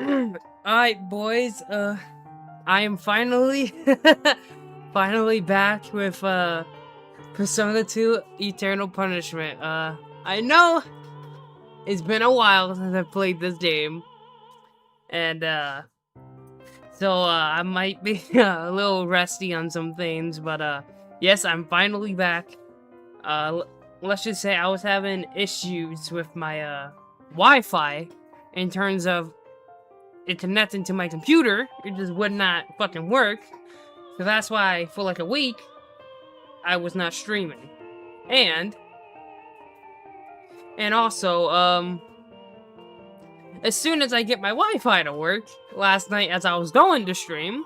Alright, boys, I am finally, finally back with, Persona 2 Eternal Punishment. I know it's been a while since I've played this game, and, I might be a little rusty on some things, but, yes, I'm finally back. Let's just say I was having issues with my, Wi-Fi in terms of it connecting to my computer. It just would not fucking work. So that's why for like a week I was not streaming. And also, as soon as I get my Wi-Fi to work, last night as I was going to stream,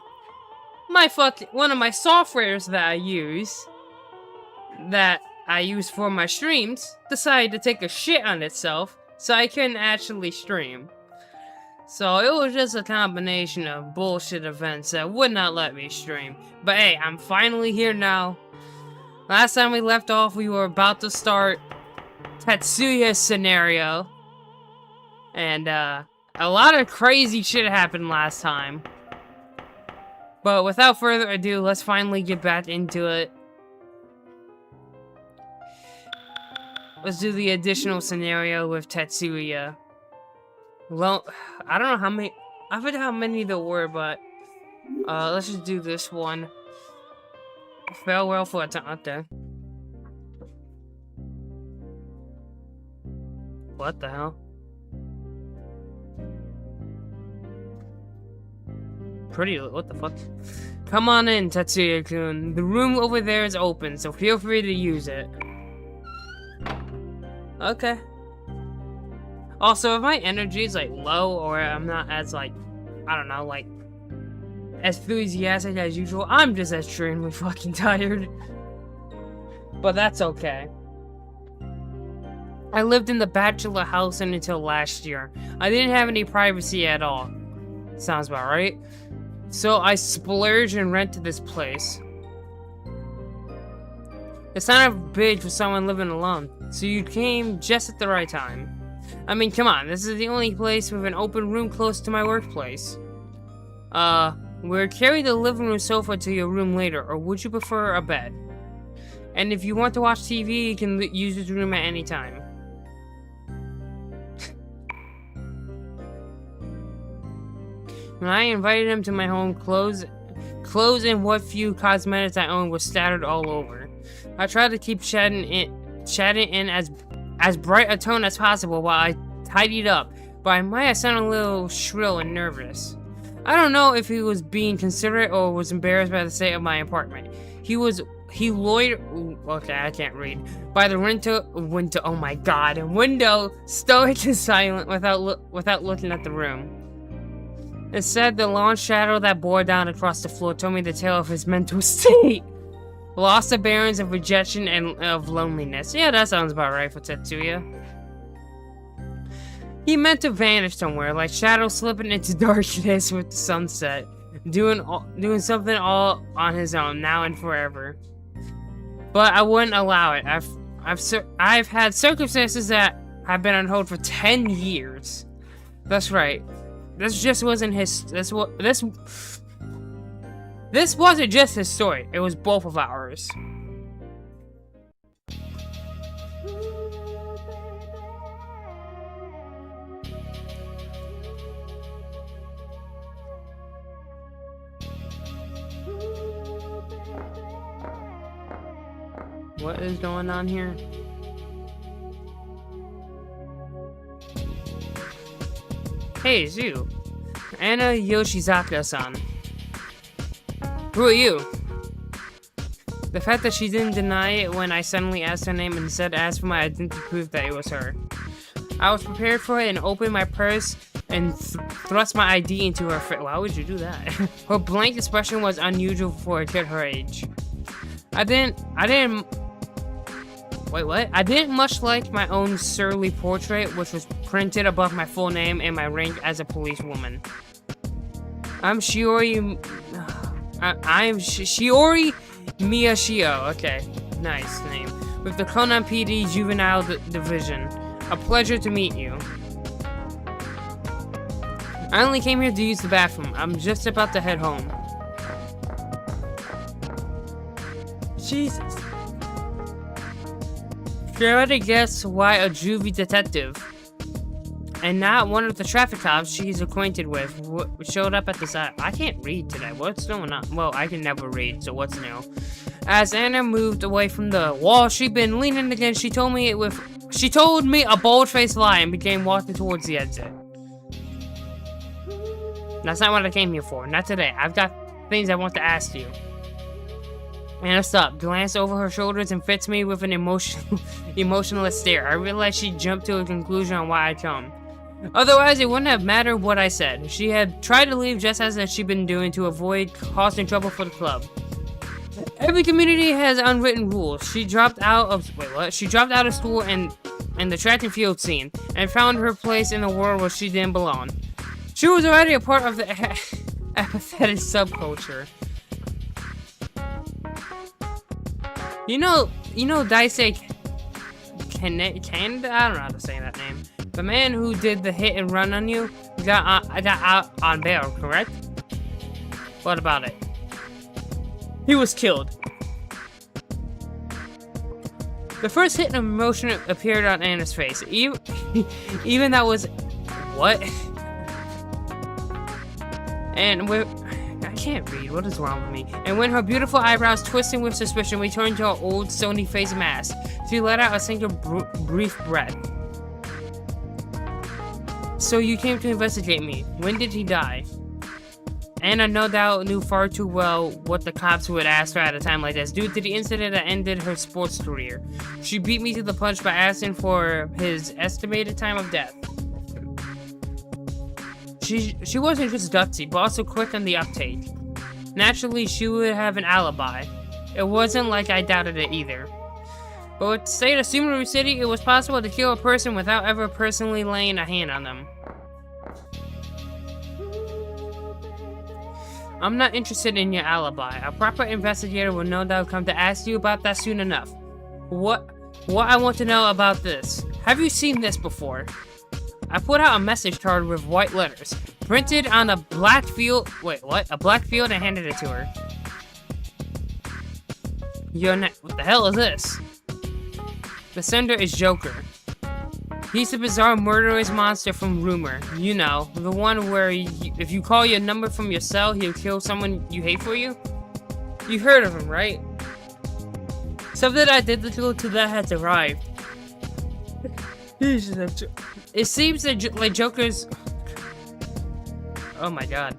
one of my softwares that I use for my streams decided to take a shit on itself, so I couldn't actually stream. So it was just a combination of bullshit events that would not let me stream. But hey, I'm finally here now. Last time we left off, we were about to start Tetsuya's scenario. And a lot of crazy shit happened last time. But without further ado, let's finally get back into it. Let's do the additional scenario with Tetsuya. Well, I don't know how many. I forget how many there were, but let's just do this one. Farewell for a time. Okay. What the hell? Pretty. What the fuck? Come on in, Tetsuya-kun. The room over there is open, so feel free to use it. Okay. Also, if my energy is, like, low, or I'm not as, like, I don't know, like, as enthusiastic as usual, I'm just extremely fucking tired. But that's okay. I lived in the bachelor house until last year. I didn't have any privacy at all. Sounds about right. So I splurged and rented this place. It's kind of big for someone living alone, so you came just at the right time. I mean, come on, this is the only place with an open room close to my workplace. We'll carry the living room sofa to your room later, or would you prefer a bed? And if you want to watch TV, you can use this room at any time. When I invited him to my home, clothes and what few cosmetics I owned were scattered all over. I tried to keep chatting in as bright a tone as possible while I tidied up, but I might have sounded a little shrill and nervous. I don't know if he was being considerate or was embarrassed by the state of my apartment. He loitered, okay, I can't read, by the window, oh my god, window, stoic and silent without looking at the room. Instead, the long shadow that bore down across the floor told me the tale of his mental state. Lost the bearings of rejection and of loneliness. Yeah, that sounds about right for Tetsuya. He meant to vanish somewhere, like shadow slipping into darkness with the sunset, doing something all on his own, now and forever. But I wouldn't allow it. I've had circumstances that have been on hold for 10 years. That's right. This just wasn't his. This wasn't just his story. It was both of ours. What is going on here? Hey, it's you. Anna Yoshizaka-san. Who are you? The fact that she didn't deny it when I suddenly asked her name and instead asked for my identity proof that it was her. I was prepared for it and opened my purse and thrust my ID into her face. Why would you do that? Her blank expression was unusual for a kid her age. I didn't much like my own surly portrait, which was printed above my full name and my rank as a policewoman. I'm Shiori Miyashio. Okay, nice name. With the Conan PD Juvenile Division. A pleasure to meet you. I only came here to use the bathroom. I'm just about to head home. Jesus. You already guess why a juvie detective and not one of the traffic cops she's acquainted with showed up at the site. I can't read today. What's going on? Well, I can never read, so what's new? As Anna moved away from the wall she'd been leaning against, she told me a bold-faced lie and began walking towards the exit. That's not what I came here for. Not today. I've got things I want to ask you. Anna stopped, glanced over her shoulders, and fixed me with an emotionless stare. I realized she jumped to a conclusion on why I'd come. Otherwise, it wouldn't have mattered what I said. She had tried to leave just as she'd been doing to avoid causing trouble for the club. Every community has unwritten rules. She dropped out of school and the track and field scene, and found her place in a world where she didn't belong. She was already a part of the apathetic subculture. You know, Daisuke Canada? I don't know how to say that name. The man who did the hit and run on you got out on bail, correct? What about it? He was killed. The first hit of emotion appeared on Anna's face. Even that was... What? And I can't read. What is wrong with me? And when her beautiful eyebrows twisting with suspicion returned to her old stony face mask, she let out a single brief breath. So you came to investigate me. When did he die? Anna no doubt knew far too well what the cops would ask her at a time like this, due to the incident that ended her sports career. She beat me to the punch by asking for his estimated time of death. She wasn't just gutsy, but also quick on the uptake. Naturally, she would have an alibi. It wasn't like I doubted it either. But with the state of Sumeru City, it was possible to kill a person without ever personally laying a hand on them. I'm not interested in your alibi. A proper investigator will no doubt come to ask you about that soon enough. What I want to know about this. Have you seen this before? I put out a message card with white letters, printed on a black field. Wait, what? A black field, and handed it to her. What the hell is this? The sender is Joker. He's the bizarre murderous monster from Rumor. You know, the one where if you call your number from your cell, he'll kill someone you hate for you. You've heard of him, right? Something I did to that has arrived. It seems that like Joker's... Oh my god.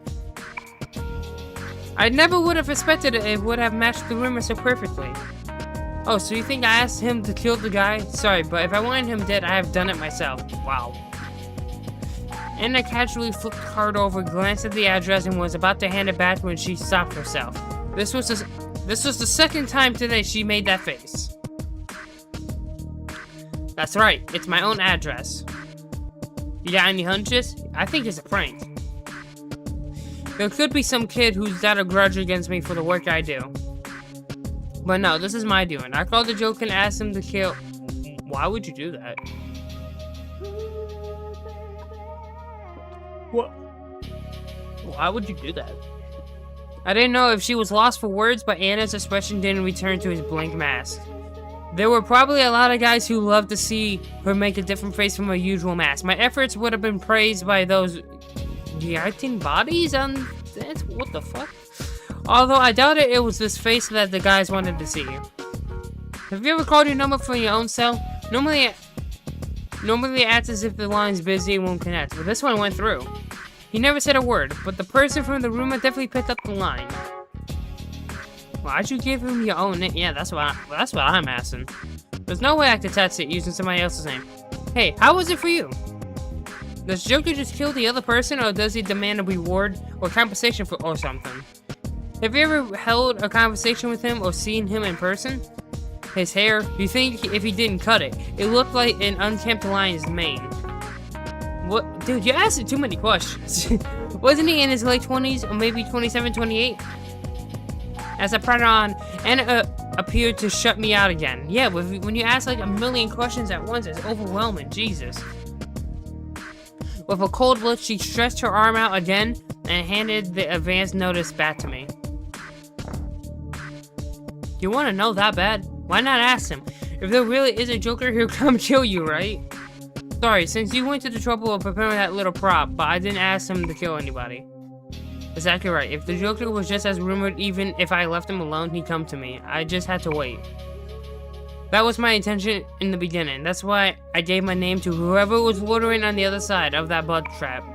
I never would have expected it would have matched the rumor so perfectly. Oh, so you think I asked him to kill the guy? Sorry, but if I wanted him dead, I have done it myself. Wow. Anna casually flipped the card over, glanced at the address, and was about to hand it back when she stopped herself. This was the second time today she made that face. That's right, it's my own address. You got any hunches? I think it's a prank. There could be some kid who's got a grudge against me for the work I do. But no, this is my doing. I called the joke and asked him to kill... Why would you do that? What? Why would you do that? I didn't know if she was lost for words, but Anna's expression didn't return to his blank mask. There were probably a lot of guys who loved to see her make a different face from her usual mask. My efforts would have been praised by those reacting bodies on that. What the fuck? Although I doubted it was this face that the guys wanted to see. Have you ever called your number from your own cell? Normally it acts as if the line's busy and won't connect, but this one went through. He never said a word, but the person from the room definitely picked up the line. Why'd you give him your own name? Yeah, that's what I'm asking. There's no way I could test it using somebody else's name. Hey, how was it for you? Does Joker just kill the other person, or does he demand a reward or compensation for or something? Have you ever held a conversation with him or seen him in person? His hair, you think if he didn't cut it, it looked like an unkempt lion's mane. What? Dude, you're asking too many questions. Wasn't he in his late 20s or maybe 27, 28? As I prattled on, Anna appeared to shut me out again. Yeah, when you ask like a million questions at once, it's overwhelming. Jesus. With a cold look, she stretched her arm out again and handed the advance notice back to me. You want to know that bad? Why not ask him? If there really is a Joker, he'll come kill you, right? Sorry, since you went to the trouble of preparing that little prop, but I didn't ask him to kill anybody. Exactly right. If the Joker was just as rumored, even if I left him alone, he'd come to me. I just had to wait. That was my intention in the beginning. That's why I gave my name to whoever was loitering on the other side of that bug trap.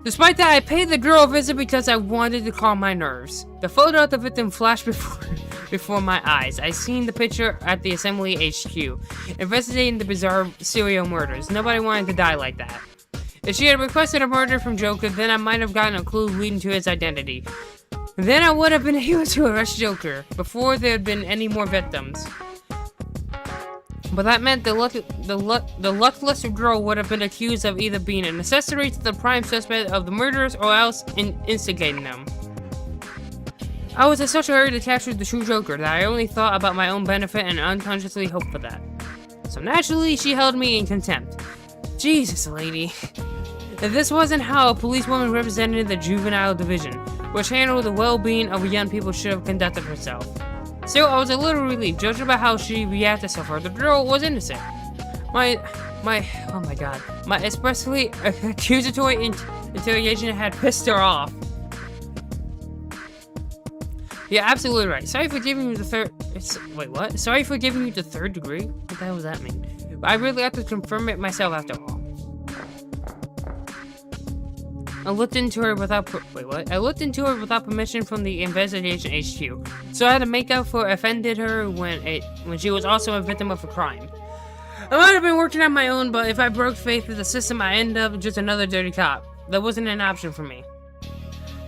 Despite that, I paid the girl a visit because I wanted to calm my nerves. The photo of the victim flashed before my eyes. I seen the picture at the Assembly HQ, investigating the bizarre serial murders. Nobody wanted to die like that. If she had requested a murder from Joker, then I might have gotten a clue leading to his identity. Then I would have been able to arrest Joker before there had been any more victims. But that meant the luckless girl would have been accused of either being an accessory to the prime suspect of the murders or else instigating them. I was in such a hurry to capture the true Joker that I only thought about my own benefit and unconsciously hoped for that. So naturally, she held me in contempt. Jesus, lady. If this wasn't how a policewoman represented the juvenile division, which handled the well-being of young people, should have conducted herself. Still, I was a little relieved, judging by how she reacted so far. The girl was innocent. My expressly accusatory interrogation had pissed her off. Yeah, absolutely right. Sorry for giving you the third... Wait, what? Sorry for giving you the third degree? What the hell does that mean? I really have to confirm it myself after all. I looked into her without permission from the investigation HQ, so I had to make up for offended her when she was also a victim of a crime. I might have been working on my own, but if I broke faith with the system, I end up just another dirty cop. That wasn't an option for me.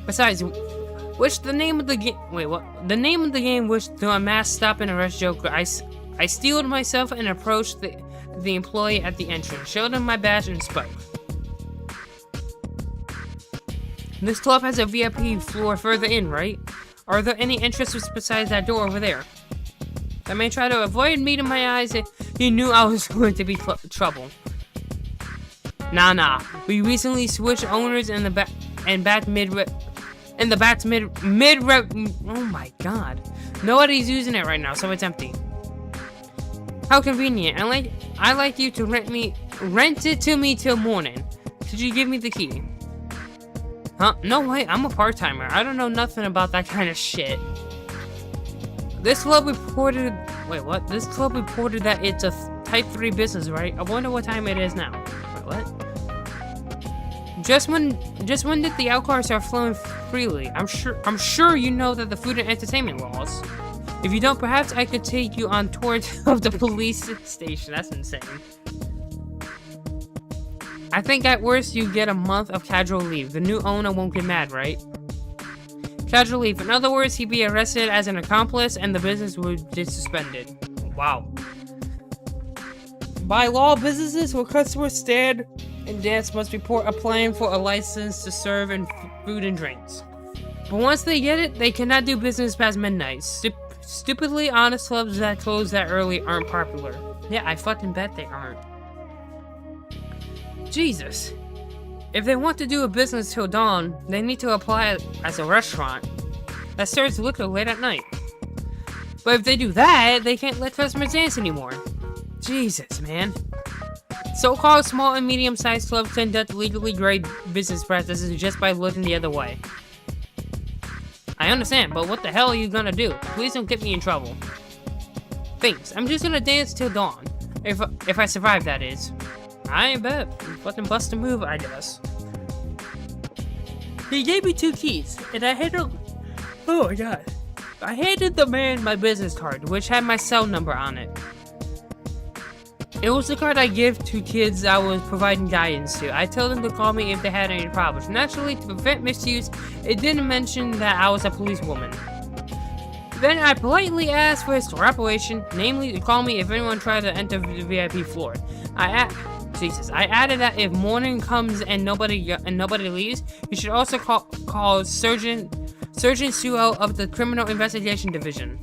Besides, the name of the game was to unmask, stop, and arrest Joker. I steeled myself and approached the employee at the entrance, showed him my badge, and spoke. This club has a VIP floor further in, right? Are there any entrances besides that door over there? The man tried to avoid meeting my eyes. He knew I was going to be trouble. Nah. We recently switched owners in the back Oh my god. Nobody's using it right now, so it's empty. How convenient. I like you to rent it to me till morning. Could you give me the key? Huh? No way, I'm a part-timer. I don't know nothing about that kind of shit. This club reported... Wait, what? This club reported that it's a Type 3 business, right? I wonder what time it is now. Wait, what? Just when did the alcohol start flowing freely? I'm sure you know that the food and entertainment laws. If you don't, perhaps I could take you on tours of the police station. That's insane. I think at worst you get a month of casual leave. The new owner won't get mad, right? Casual leave. In other words, he'd be arrested as an accomplice and the business would be suspended. Wow. By law, businesses where customers stand and dance must report applying for a license to serve in food and drinks. But once they get it, they cannot do business past midnight. Stupidly honest clubs that close that early aren't popular. Yeah, I fucking bet they aren't. Jesus. If they want to do a business till dawn, they need to apply as a restaurant that serves liquor late at night. But if they do that, they can't let customers dance anymore. Jesus, man. So-called small and medium-sized clubs conduct legally great business practices just by looking the other way. I understand, but what the hell are you gonna do? Please don't get me in trouble. Thanks. I'm just gonna dance till dawn. If I survive, that is. I bet. Fucking bust a move, I guess. He gave me 2 keys, and I handed... Oh my god. I handed the man my business card, which had my cell number on it. It was the card I give to kids I was providing guidance to. I told them to call me if they had any problems. Naturally, to prevent misuse, it didn't mention that I was a policewoman. Then I politely asked for his cooperation, namely to call me if anyone tried to enter the VIP floor. I added that if morning comes and nobody leaves, you should also call Sergeant Suo of the Criminal Investigation Division.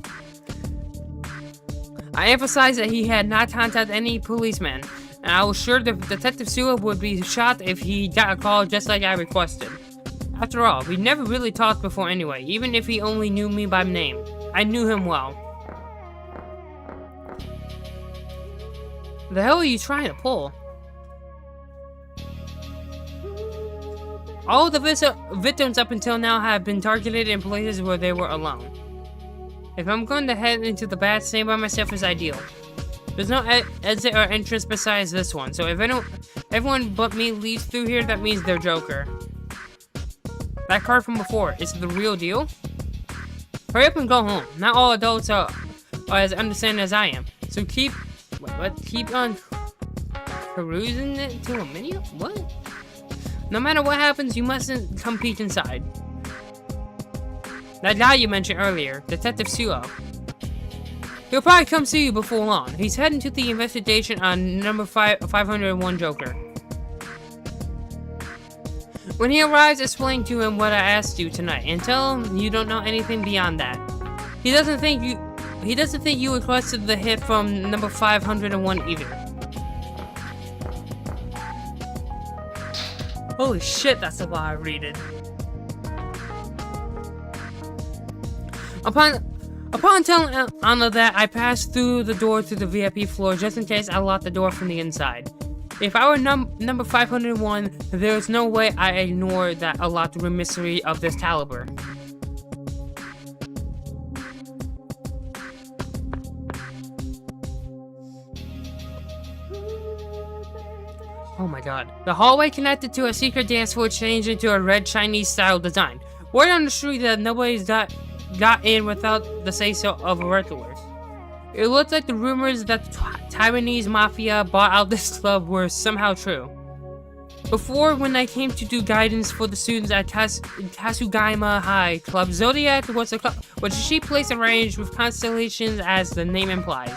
I emphasized that he had not contacted any policeman, and I was sure that Detective Sewell would be shocked if he got a call just like I requested. After all, we never really talked before anyway, even if he only knew me by name. I knew him well. The hell are you trying to pull? All the victims up until now have been targeted in places where they were alone. If I'm going to head into the bat, staying by myself is ideal. There's no exit or entrance besides this one, so if everyone but me leaves through here, that means they're Joker. That card from before, is it the real deal? Hurry up and go home. Not all adults are as understanding as I am. So keep on perusing it to a menu? What? No matter what happens, you mustn't come peek inside. That guy you mentioned earlier, Detective Sewell. He'll probably come see you before long. He's heading to the investigation on number 501 Joker. When he arrives, explain to him what I asked you tonight, and tell him you don't know anything beyond that. He doesn't think you requested the hit from number 501 either. Holy shit, that's a lot of reading. Upon telling Anna that, I passed through the door to the VIP floor just in case I locked the door from the inside. If I were number 501, there is no way I ignore that unlocked room mystery of this caliber. Oh my god. The hallway connected to a secret dance floor changed into a red Chinese style design. Word on the street that nobody's got in without the say-so of regulars. It looked like the rumors that the Taiwanese mafia bought out this club were somehow true. Before, when I came to do guidance for the students at Kasugaima High Club, Zodiac was a cheap place arranged with constellations as the name implies.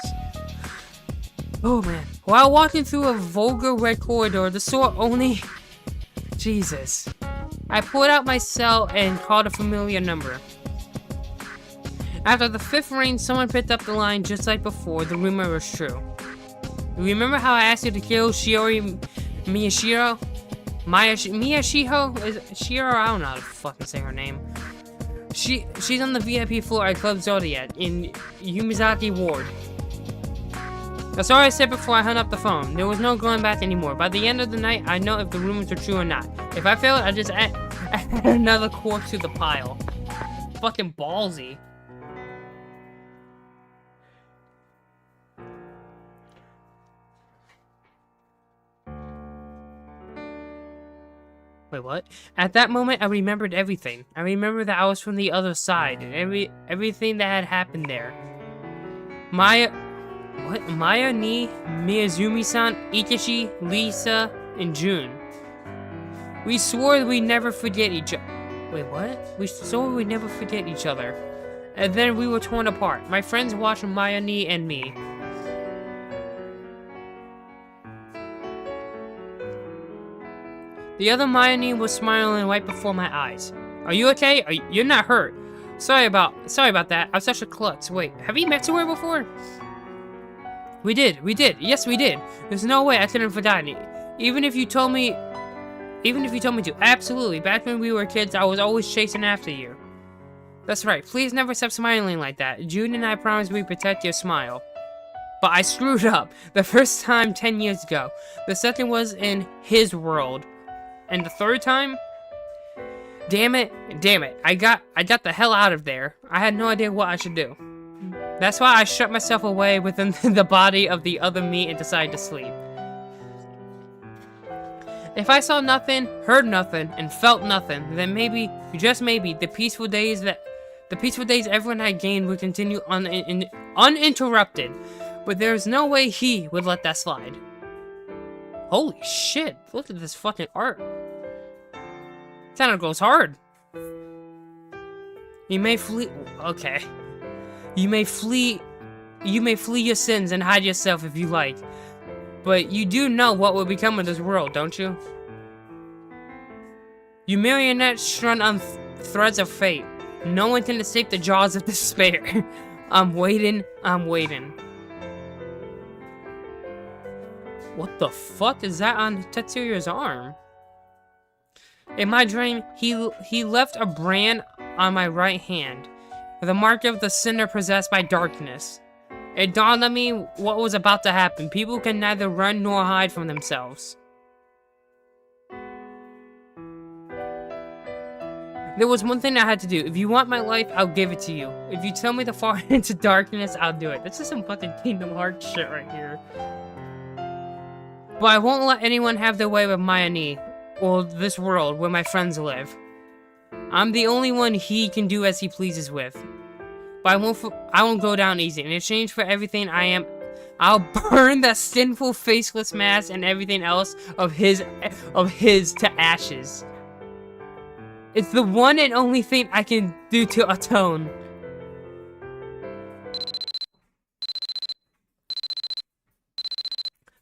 Oh man. While walking through a vulgar red corridor, the store only... Jesus. I pulled out my cell and called a familiar number. After the fifth ring, someone picked up the line just like before. The rumor was true. Remember how I asked you to kill Shiori Miyashiro? Miyashiho? Is Shiro? I don't know how to fucking say her name. She's on the VIP floor at Club Zodiac in Yumizaki Ward. That's all I said before I hung up the phone. There was no going back anymore. By the end of the night, I'd know if the rumors are true or not. If I failed, I'd just add another cork to the pile. Fucking ballsy. Wait, what? At that moment, I remembered everything. I remembered that I was from the other side, and everything that had happened there. Maya ni Miyazumi-san, Itachi, Lisa, and June. We swore we'd never forget each other. Wait, what? We swore we'd never forget each other. And then we were torn apart. My friends watched Mayani and me. The other Mayani was smiling right before my eyes. Are you okay? You're not hurt. Sorry about that. I'm such a klutz. Wait, have you met her before? We did. Yes, we did. There's no way I couldn't have forgotten it. Even if you told me to. Absolutely. Back when we were kids, I was always chasing after you. That's right. Please never stop smiling like that. June and I promised we'd protect your smile. But I screwed up. The first time 10 years ago. The second was in his world. And the third time? Damn it. I got the hell out of there. I had no idea what I should do. That's why I shut myself away within the body of the other me and decided to sleep. If I saw nothing, heard nothing, and felt nothing, then maybe, just maybe, the peaceful days everyone had gained would continue uninterrupted. But there's no way he would let that slide. Holy shit, look at this fucking art. Kinda goes hard. You may flee. Okay. You may flee your sins and hide yourself if you like. But you do know what will become of this world, don't you? You marionettes strung on threads of fate. No one can escape the jaws of despair. I'm waiting. What the fuck is that on Tetsuya's arm? In my dream, he left a brand on my right hand, the mark of the sinner possessed by darkness. It dawned on me what was about to happen. People can neither run nor hide from themselves. There was one thing I had to do. If you want my life, I'll give it to you. If you tell me to fall into darkness, I'll do it. This is some fucking Kingdom Hearts shit right here. But I won't let anyone have their way with Mayani, or this world where my friends live. I'm the only one he can do as he pleases with. But I won't go down easy. In exchange for everything I am, I'll burn that sinful faceless mask and everything else of his to ashes. It's the one and only thing I can do to atone.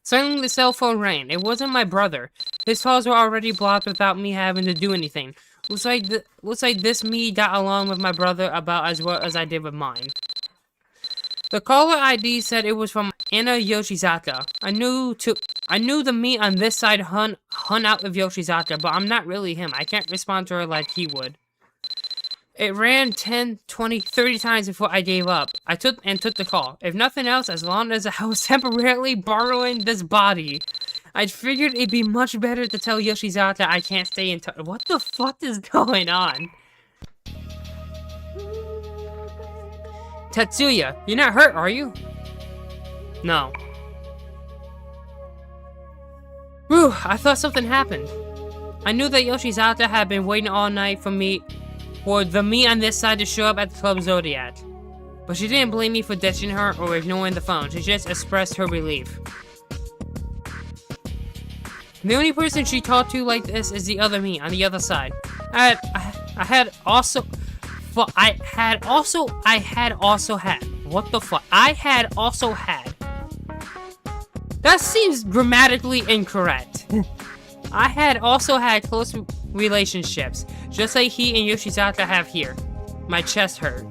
Suddenly the cell phone rang. It wasn't my brother. His calls were already blocked without me having to do anything. Looks like this me got along with my brother about as well as I did with mine. The caller ID said it was from Anna Yoshizaka. I knew the me on this side hung out with Yoshizaka, but I'm not really him. I can't respond to her like he would. It ran 10, 20, 30 times before I gave up. I took the call. If nothing else, as long as I was temporarily borrowing this body, I figured it'd be much better to tell Yoshizaka I can't stay in touch. What the fuck is going on? Tetsuya, you're not hurt, are you? No. Whew, I thought something happened. I knew that Yoshizaka had been waiting all night for the me on this side to show up at the Club Zodiac. But she didn't blame me for ditching her or ignoring the phone. She just expressed her relief. The only person she talked to like this is the other me on the other side. I had also had. That seems grammatically incorrect. I had also had close relationships, just like he and Yoshizaka have here. My chest hurt.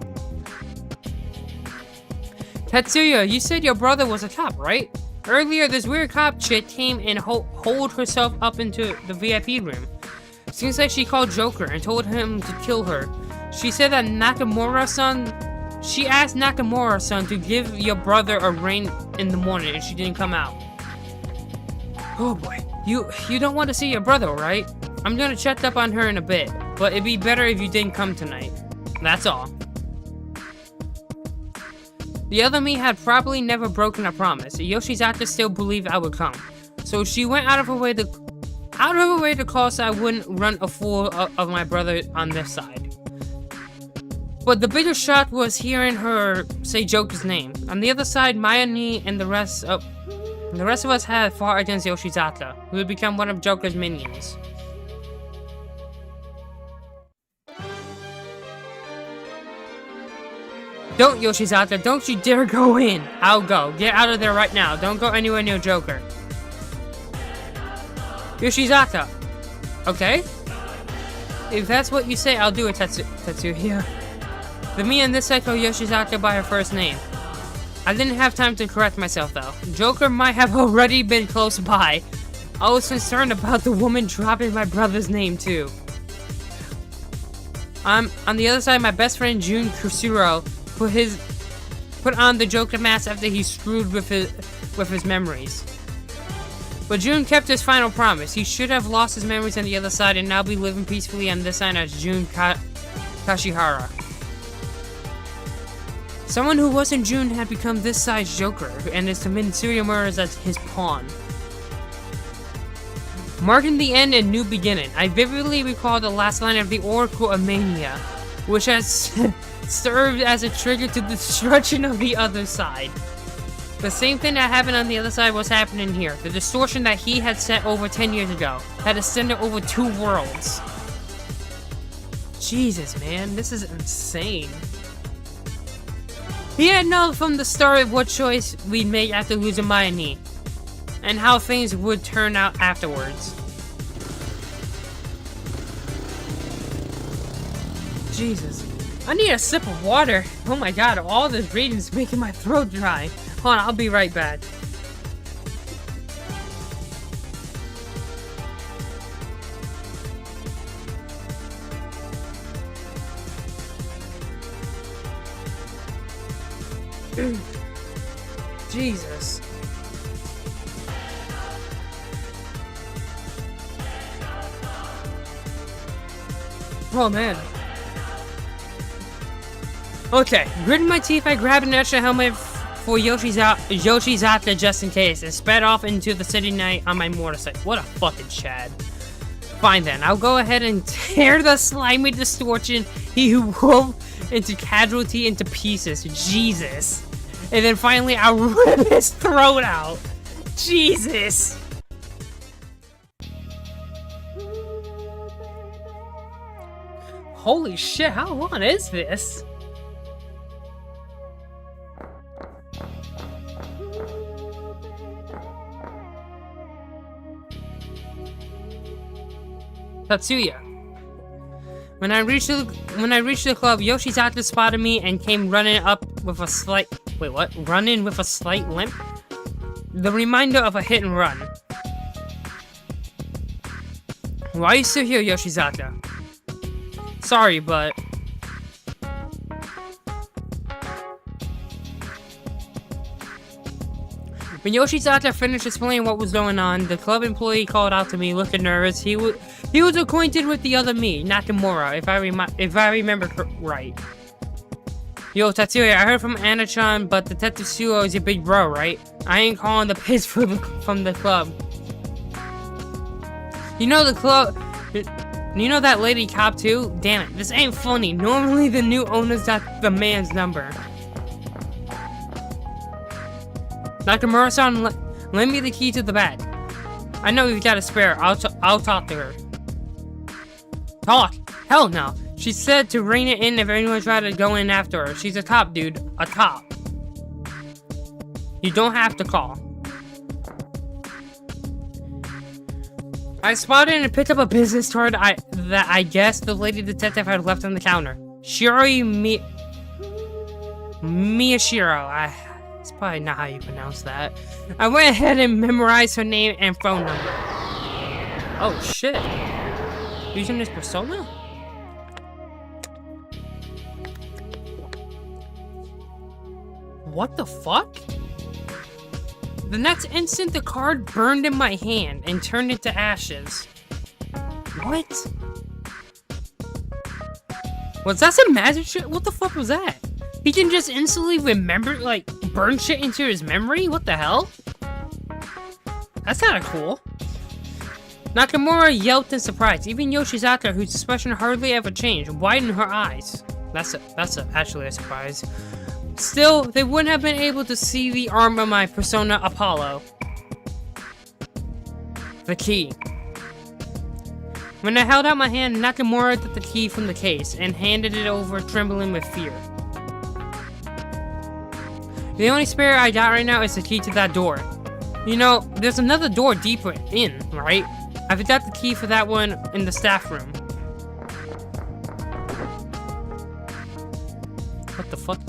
Tetsuya, you said your brother was a cop, right? Earlier, this weird cop chick came and holed herself up into the VIP room. Seems like she called Joker and told him to kill her. She said that she asked Nakamura-san to give your brother a ring in the morning and she didn't come out. Oh boy. You don't want to see your brother, right? I'm gonna check up on her in a bit, but it'd be better if you didn't come tonight. That's all. The other me had probably never broken a promise. Yoshizaka still believed I would come, so she went out of her way to call so I wouldn't run a fool of my brother on this side. But the bigger shock was hearing her say Joker's name. On the other side, Mayani and the rest of us had fought against Yoshizaka, who had become one of Joker's minions. Don't, Yoshizaka, don't you dare go in. I'll go. Get out of there right now. Don't go anywhere near Joker. Yoshizaka. Okay? If that's what you say, I'll do it, Tetsuya. The me and this side called Yoshizaka by her first name. I didn't have time to correct myself, though. Joker might have already been close by. I was concerned about the woman dropping my brother's name, too. On the other side, my best friend Jun Kusuro put on the Joker mask after he screwed with his memories. But Jun kept his final promise. He should have lost his memories on the other side and now be living peacefully on this side as Jun Kashihara. Someone who wasn't Jun had become this side's Joker and is committing serial murders as his pawn. Marking the end and new beginning, I vividly recall the last line of the Oracle of Mania, which has served as a trigger to the destruction of the other side. The same thing that happened on the other side was happening here. The distortion that he had set over 10 years ago had ascended over 2 worlds. Jesus, man, this is insane. He had known from the start what choice we'd make after losing Mayani, and how things would turn out afterwards. Jesus. I need a sip of water. Oh my god, all this reading is making my throat dry. Hold on, I'll be right back. Jesus. Oh man. Okay, gritting my teeth, I grabbed an extra helmet for Yoshizaka just in case, and sped off into the city night on my motorcycle. What a fucking Chad. Fine then, I'll go ahead and tear the slimy distortion he wove into casualty into pieces. Jesus. And then finally, I'll rip his throat out. Jesus. Holy shit, how long is this? Tatsuya. When I reached the club, Yoshizaka spotted me and came running up with a slight running with a slight limp. The reminder of a hit and run. Why are you still here, Yoshizaka? Sorry, but when Yoshizaka finished explaining what was going on, the club employee called out to me, looking nervous. He was acquainted with the other me, Nakamura, if I remember right. Yo, Tatsuya, I heard from Anna-chan, but Detective Suo is your big bro, right? I ain't calling the piss from the club. You know the club... You know that lady cop too? Damn it, this ain't funny. Normally the new owner's got the man's number. Nakamura-san, lend me the key to the bag. I know you've got a spare. I'll talk to her. Talk? Hell no. She said to rein it in if anyone tried to go in after her. She's a cop, dude. A cop. You don't have to call. I spotted and picked up a business card that I guess the lady detective had left on the counter. Shiroi Miyashiro. That's probably not how you pronounce that. I went ahead and memorized her name and phone number. Oh shit. Using this persona? What the fuck? The next instant, the card burned in my hand and turned into ashes. What? Was that some magic shit? What the fuck was that? He can just instantly remember, like, burn shit into his memory? What the hell? That's kinda cool. Nakamura yelped in surprise. Even Yoshizaka, whose expression hardly ever changed, widened her eyes. That's actually a surprise. Still, they wouldn't have been able to see the arm of my persona Apollo. The key. When I held out my hand, Nakamura took the key from the case and handed it over, trembling with fear. The only spare I got right now is the key to that door. You know, there's another door deeper in, right? I forgot the key for that one in the staff room. What the fuck?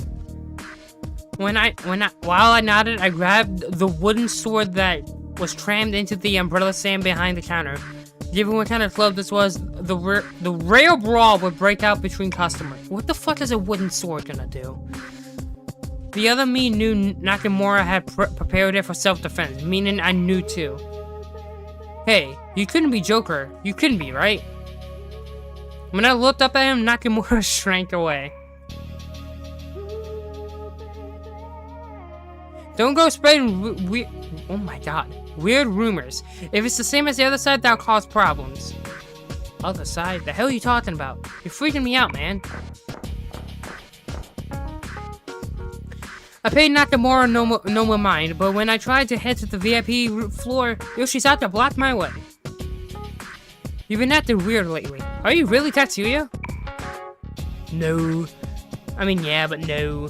While I nodded, I grabbed the wooden sword that was crammed into the umbrella stand behind the counter. Given what kind of club this was, the rare brawl would break out between customers. What the fuck is a wooden sword gonna do? The other me knew Nakamura had prepared it for self-defense, meaning I knew too. Hey, you couldn't be Joker. You couldn't be, right? When I looked up at him, Nakamura shrank away. Don't go spreading oh my god, weird rumors. If it's the same as the other side, that'll cause problems. Other side? The hell are you talking about? You're freaking me out, man. I paid Nakamura no more mind, but when I tried to head to the VIP floor, Yoshizaka blocked my way. You've been acting weird lately. Are you really Tatsuya? No. I mean, yeah, but no.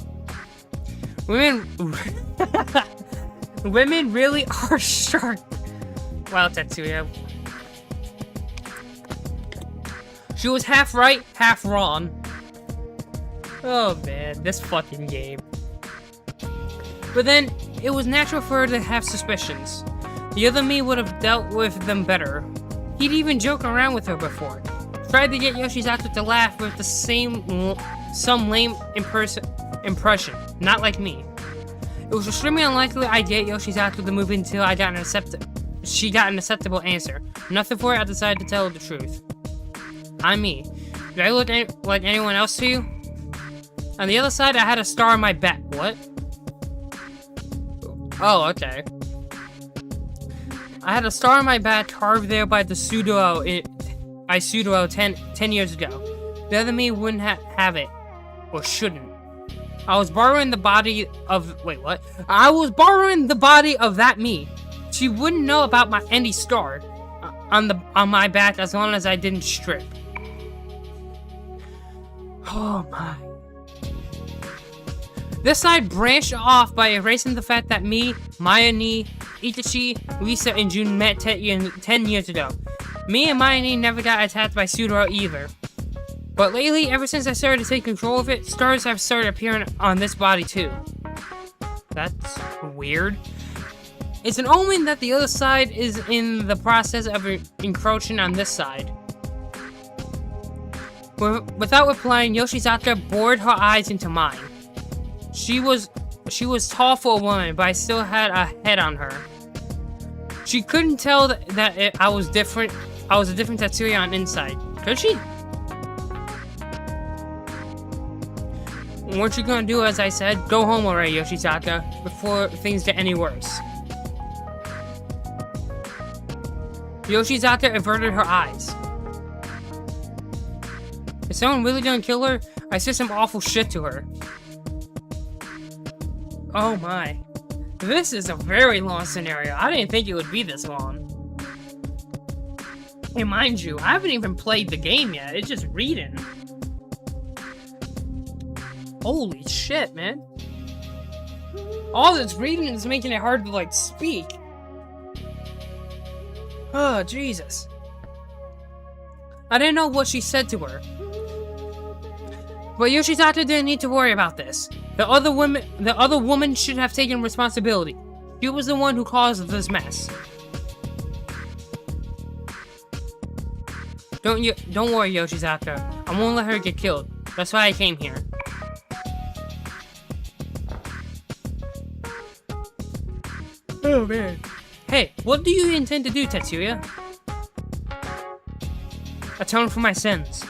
Women really are sharp. Wow, Tetsuya. She was half right, half wrong. Oh man, this fucking game. But then, it was natural for her to have suspicions. The other me would have dealt with them better. He'd even joke around with her before. Tried to get Yoshizaka to laugh with some lame impression. Not like me. It was extremely unlikely I'd get Yoshizato to move until I got she got an acceptable answer. Nothing for it, I decided to tell her the truth. I'm me. Did I look like anyone else to you? On the other side, I had a star on my back. What? Oh, okay. I had a star on my back carved there by the Sudo I Sudo 10 years ago. The other me wouldn't have it. Or shouldn't. I was borrowing the body of... Wait, what? I was borrowing the body of that me. She wouldn't know about any star on my back as long as I didn't strip. Oh my. This side branched off by erasing the fact that me, Mayani, Itachi, Lisa, and Jun met 10 years ago. Me and Mayani never got attacked by Sudaro either. But lately, ever since I started to take control of it, stars have started appearing on this body too. That's weird. It's an omen that the other side is in the process of encroaching on this side. Without replying, Yoshizato bored her eyes into mine. She was tall for a woman, but I still had a head on her. She couldn't tell that I was different. I was a different Tetsuya on inside. Could she? Weren't you gonna do as I said? Go home already, Yoshizato, before things get any worse. Yoshizato averted her eyes. Is someone really gonna kill her? I said some awful shit to her. Oh my. This is a very long scenario. I didn't think it would be this long. Hey, mind you, I haven't even played the game yet. It's just reading. Holy shit, man. All this reading is making it hard to, like, speak. Oh, Jesus. I didn't know what she said to her. But Yoshizato didn't need to worry about this. The other woman should have taken responsibility. She was the one who caused this mess. Don't worry, Yoshizato. I won't let her get killed. That's why I came here. Oh man. Hey, what do you intend to do, Tetsuya? Atone for my sins.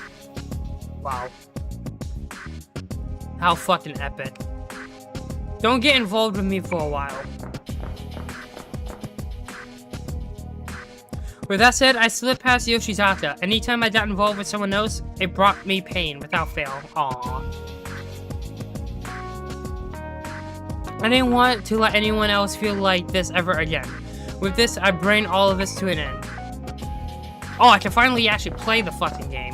Wow. How fucking epic. Don't get involved with me for a while. With that said, I slipped past Yoshizato. Anytime I got involved with someone else, it brought me pain without fail. Aww. I didn't want to let anyone else feel like this ever again. With this, I bring all of this to an end. Oh, I can finally actually play the fucking game.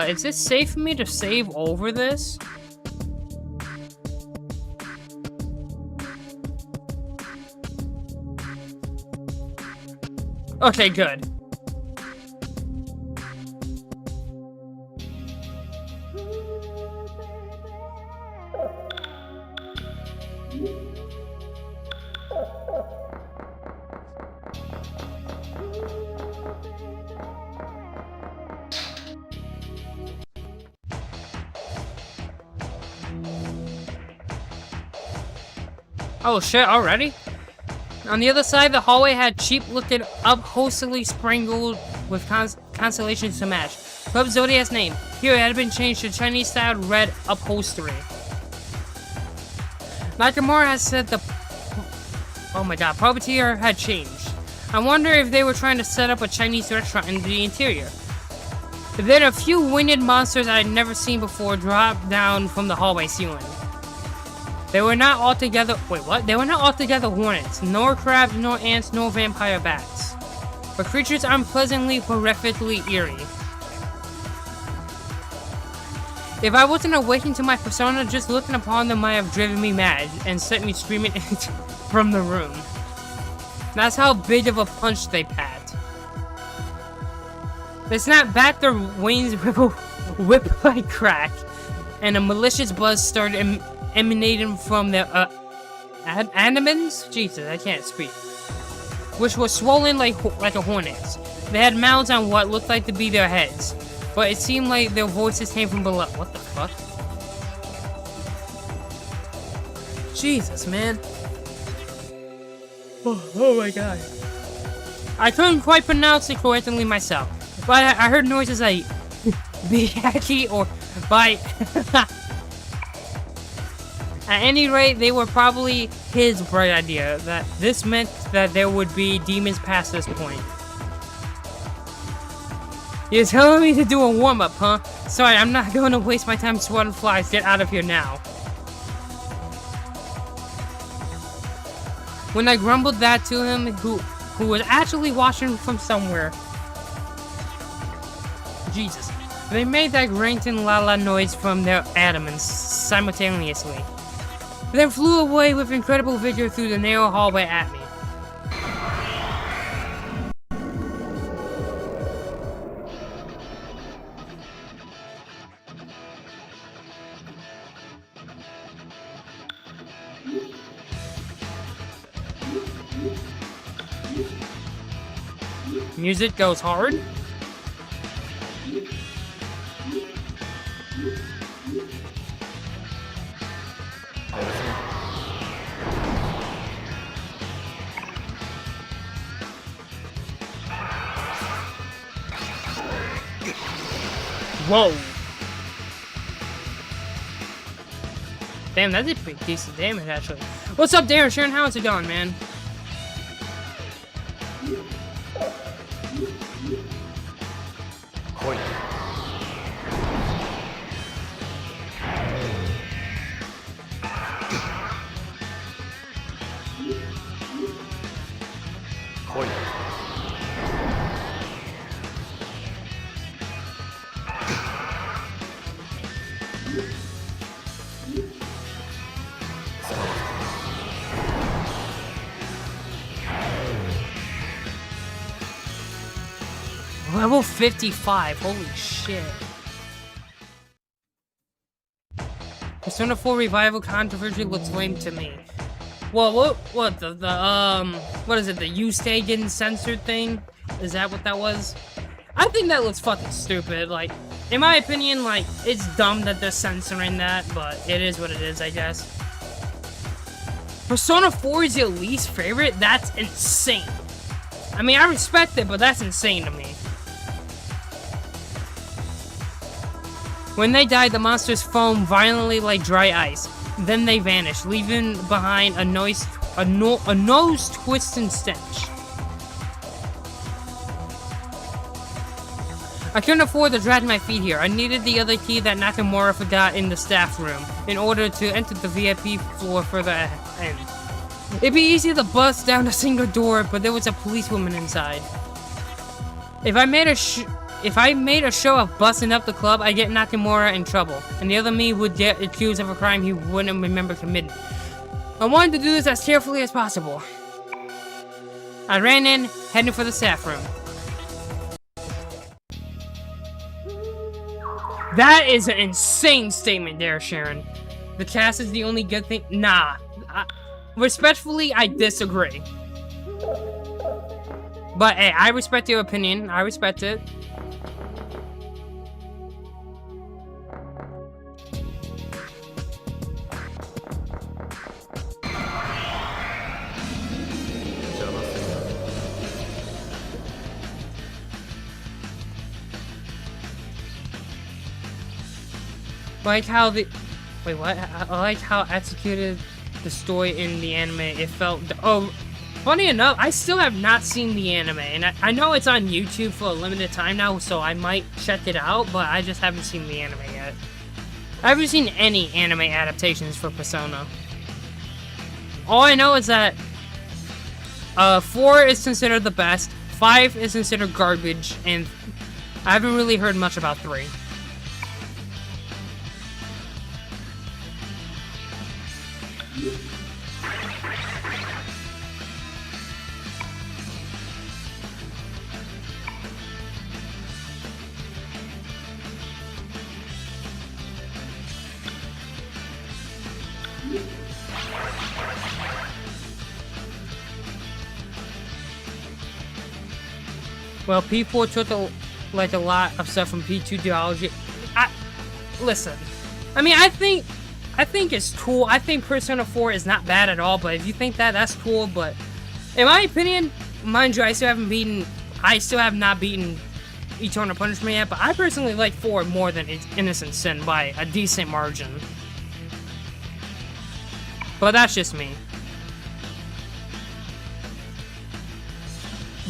Is it safe for me to save over this? Okay, good. Oh shit, already? On the other side, the hallway had cheap-looking upholstery sprinkled with constellations to match. Club Zodiac's name. Here, it had been changed to Chinese-style red upholstery. Nakamura has said the... Oh my god, puppeteer had changed. I wonder if they were trying to set up a Chinese restaurant in the interior. Then a few winged monsters I had never seen before dropped down from the hallway ceiling. They were not altogether... Wait, what? They were not altogether hornets, nor crabs, nor ants, nor vampire bats. But creatures unpleasantly, horrifically eerie. If I wasn't awakened to my persona, just looking upon them might have driven me mad and sent me screaming from the room. That's how big of a punch they packed. They snapped back, their wings whip like crack, and a malicious buzz started emanating from their abdomens? Jesus, I can't speak. which were swollen like a hornet's. They had mouths on what looked like to be their heads, but it seemed like their voices came from below. What the fuck? Jesus, man. Oh my god. I couldn't quite pronounce it correctly myself, but I heard noises like Biaki or bite. At any rate, they were probably his bright idea. That this meant that there would be demons past this point. You're telling me to do a warm-up, huh? Sorry, I'm not going to waste my time swatting flies. Get out of here now. When I grumbled that to him, who was actually watching from somewhere. Jesus. They made that Granton la noise from their abdomens simultaneously. Then flew away with incredible vigor through the narrow hallway at me. Music goes hard. Whoa. Damn, that did pretty decent damage, actually. What's up, Darren Sharon? How's it going, man? Level 55, holy shit. Persona 4 Revival controversy looks lame to me. Well, what is it, the U-Stay getting censored thing? Is that what that was? I think that looks fucking stupid, like, in my opinion, like, it's dumb that they're censoring that, but it is what it is, I guess. Persona 4 is your least favorite? That's insane. I mean, I respect it, but that's insane to me. When they died, the monsters foamed violently like dry ice. Then they vanished, leaving behind a nose twisting stench. I couldn't afford to drag my feet here. I needed the other key that Nakamura forgot in the staff room in order to enter the VIP floor further in. It'd be easy to bust down a single door, but there was a policewoman inside. If I made a show of busting up the club, I'd get Nakamura in trouble, and the other me would get accused of a crime he wouldn't remember committing. I wanted to do this as carefully as possible. I ran in, heading for the staff room. That is an insane statement there, Sharon. The cast is the only good thing. Nah. Respectfully, I disagree. But hey, I respect your opinion. I respect it. Like how the wait, what? I like how executed the story in the anime. It felt funny enough, I still have not seen the anime, and I know it's on YouTube for a limited time now, so I might check it out, but I just haven't seen the anime yet. I haven't seen any anime adaptations for Persona. All I know is that 4 is considered the best, 5 is considered garbage, and I haven't really heard much about 3. Well, P4 took a lot of stuff from P2 duology. Listen, I mean, I think it's cool. I think Persona 4 is not bad at all, but if you think that, that's cool. But in my opinion, mind you, I still have not beaten Eternal Punishment yet, but I personally like 4 more than Innocent Sin by a decent margin. But that's just me.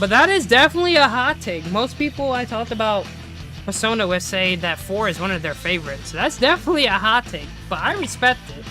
But that is definitely a hot take. Most people I talked about Persona with say that 4 is one of their favorites. That's definitely a hot take, but I respect it.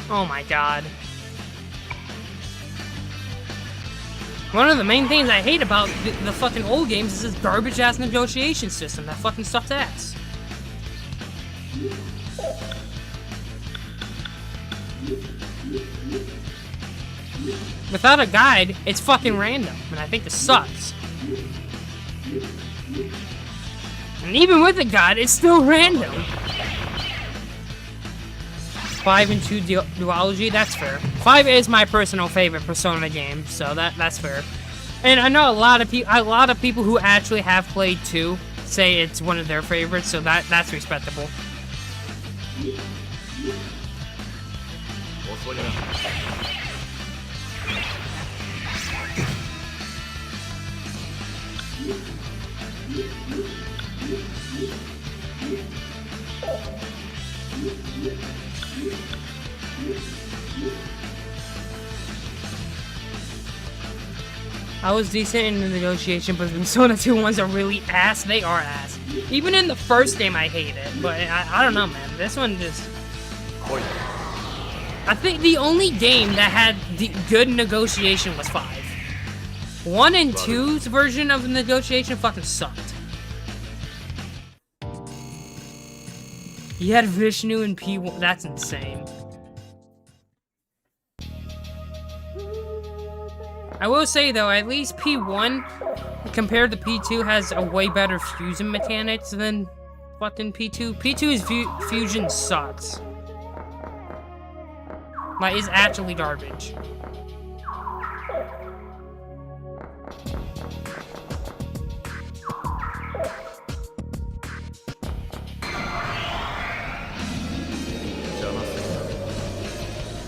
Oh my god. One of the main things I hate about the fucking old games is this garbage ass negotiation system. That fucking sucks ass. Without a guide, it's fucking random, and I think this sucks. And even with a guide, it's still random. 5 and 2 duology, that's fair. 5 is my personal favorite Persona game, so that's fair. And I know a lot of people who actually have played 2 say it's one of their favorites, so that's respectable. I was decent in the negotiation, but the Persona 2 ones are really ass. They are ass. Even in the first game, I hate it. But I don't know, man. This one just... I think the only game that had the good negotiation was 5. 1 and 2's version of the negotiation fucking sucked. You had Vishnu in P1. That's insane. I will say though, at least P1 compared to P2 has a way better fusion mechanics than fucking P2. P2's fusion sucks. Like, it's actually garbage.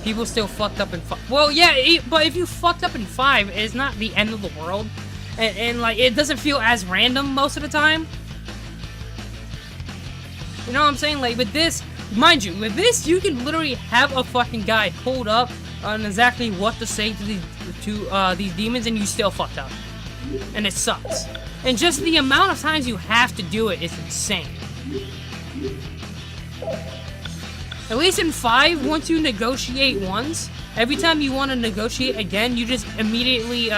People still fucked up in 5. Well, yeah, but if you fucked up in 5, it's not the end of the world. And like, it doesn't feel as random most of the time. You know what I'm saying? Like, with this, mind you, with this, you can literally have a fucking guy pulled up on exactly what to say to these demons, and you still fucked up. And it sucks. And just the amount of times you have to do it is insane. At least in 5, once you negotiate once, every time you want to negotiate again, you just immediately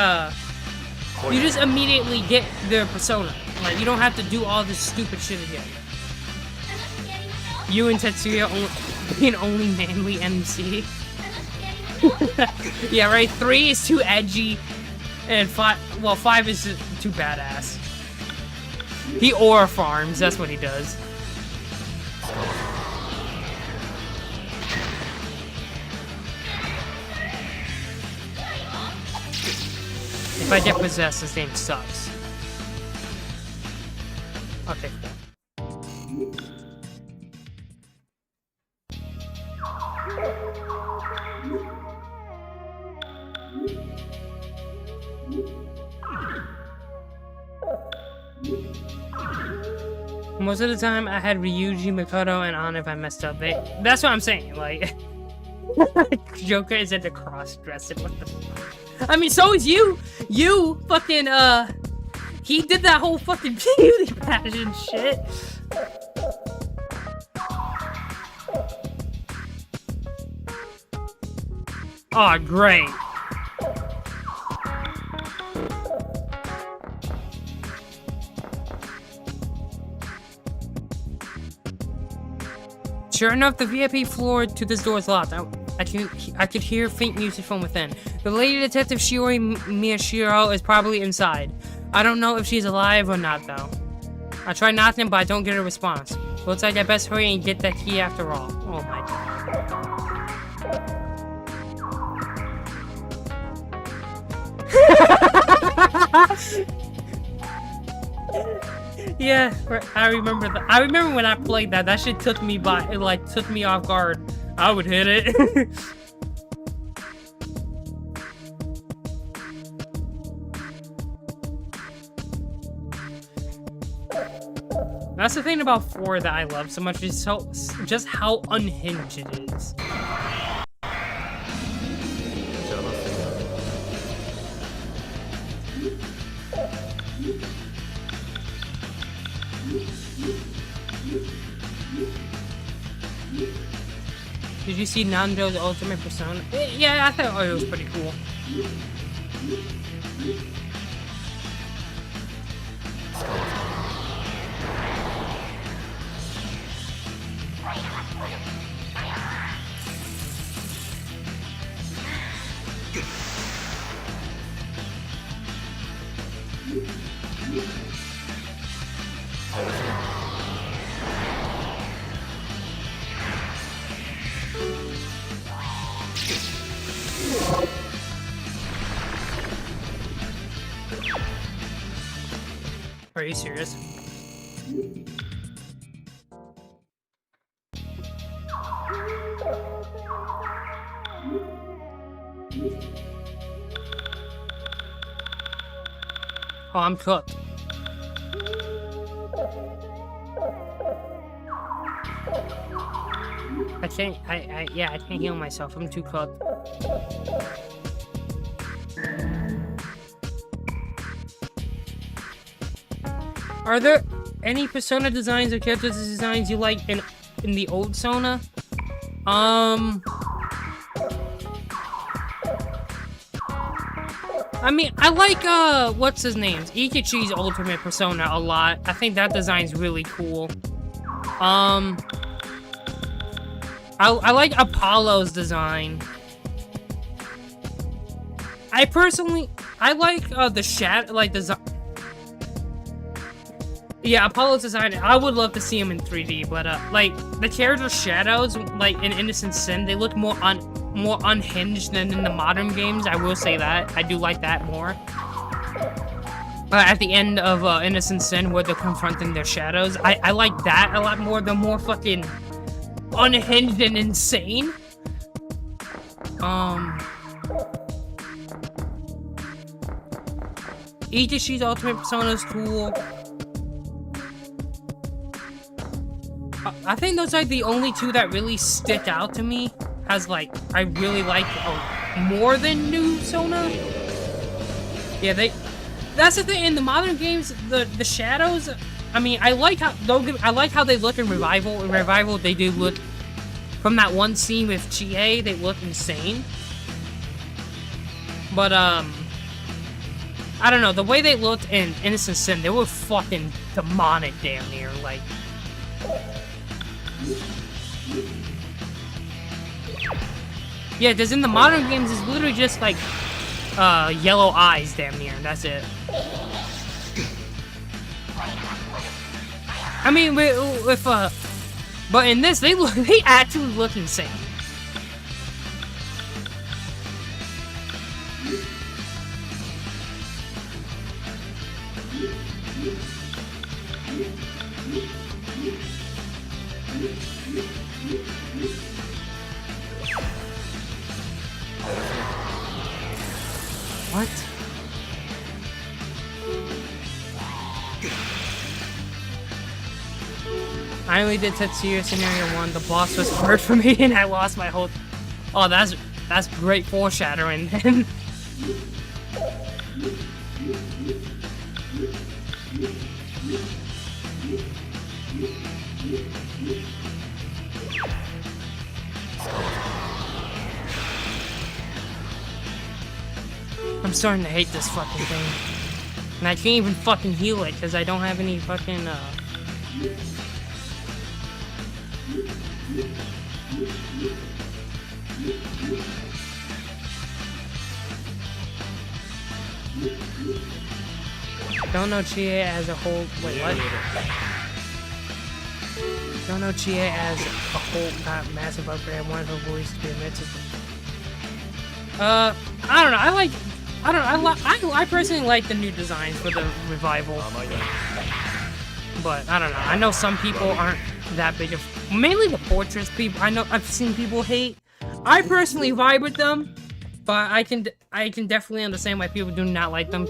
get their persona. Like, you don't have to do all this stupid shit again. You and Tetsuya being only manly MC. Yeah, right? 3 is too edgy, and 5 is too badass. He aura farms, that's what he does. If I get possessed, this game sucks. Okay. Most of the time, I had Ryuji, Makoto, and Anna if I messed up. That's what I'm saying, like... Joker is into cross-dressing, what the fuck? I mean, so is you! You fucking, he did that whole fucking beauty pageant shit! Aw, oh, great. Sure enough, the VIP floor to this door is locked. I could hear faint music from within. The lady detective Shiori Miyashiro is probably inside. I don't know if she's alive or not, though. I try knocking, but I don't get a response. Looks like I best hurry and get that key after all. Oh my god. Yeah, I remember that. I remember when I played that. That shit took me took me off guard. I would hit it. That's the thing about 4 that I love so much, is just how unhinged it is. Did you see Nando's Ultimate Persona? Yeah, I thought it was pretty cool. Are you serious? Oh, I'm cooked. I can't heal myself. I'm too cooked. Are there any Persona designs or character designs you like in the old Sona? I mean, I like, what's his name? Ikechi's Ultimate Persona a lot. I think that design's really cool. I like Apollo's design. I like, the design. Yeah, Apollo's design, I would love to see him in 3D, but, like, the character shadows, like, in Innocent Sin, they look more unhinged than in the modern games, I will say that. I do like that more. At the end of, Innocent Sin, where they're confronting their shadows, I like that a lot more. They're more fucking unhinged and insane. Ikechi's Ultimate Persona is cool. I think those are the only 2 that really stick out to me as, like, I really like more than new Sona. Yeah, that's the thing, in the modern games, the shadows, I mean, I like how they look in Revival. In Revival, they do look, from that one scene with Chie, they look insane. But, I don't know, the way they looked in Innocent Sin, they were fucking demonic damn near, like... Yeah, because in the modern games, it's literally just, like, yellow eyes, damn near, and that's it. I mean, but in this, they actually look insane. What? I only did Tetsuya Scenario 1. The boss was hard for me and I lost my whole... Oh, that's great foreshadowing. I'm starting to hate this fucking thing. And I can't even fucking heal it because I don't have any fucking, Don't know Chie as a whole. Wait, what? Don't know Chie as a whole. Not massive upgrade. I want her voice to be omitted. I don't know. I personally like the new designs for the revival. But I don't know. I know some people aren't that big of. Mainly the Fortress people. I know I've seen people hate. I personally vibe with them, but I can definitely understand why people do not like them.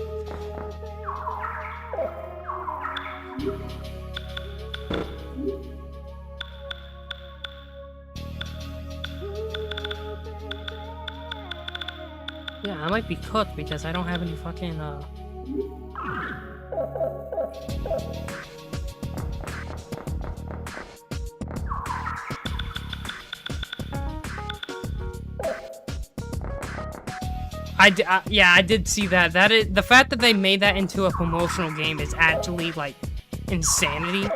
Yeah, I might be cooked because I don't have any fucking, yeah, I did see that. That is, the fact that they made that into a promotional game is actually, like, insanity.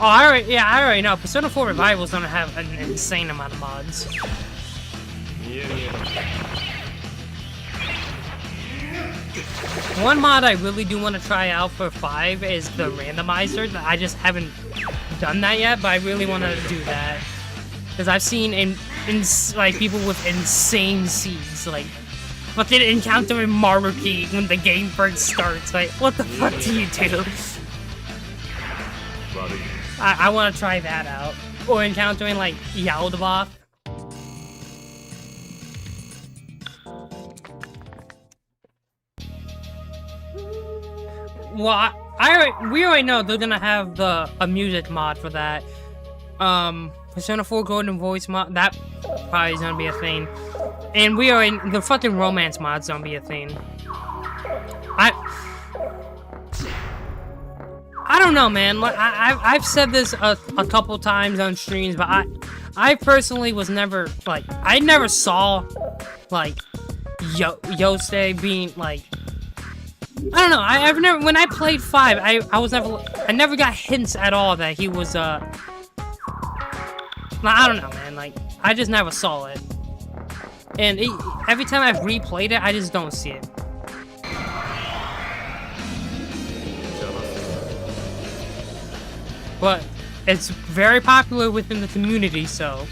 Oh, I already know. Persona 4 Revival is gonna have an insane amount of mods. One mod I really do want to try out for 5 is the randomizer. I just haven't done that yet, but I really want to do that. Because I've seen like people with insane seeds, like fucking encountering Maruki when the game first starts. Like, what the fuck do you do? I want to try that out. Or encountering, like, Yaldabaoth. Well, we already know they're gonna have a music mod for that. Persona 4 Golden Voice mod, that probably is gonna be a thing. And the fucking romance mod's gonna be a thing. I don't know, man. Like, I've said this a couple times on streams, but I personally was never, like, I never saw, like, Yosei being, like, I don't know. When I played 5, I never got hints at all that he was, I don't know, man. Like, I just never saw it. And every time I've replayed it, I just don't see it. But it's very popular within the community, so.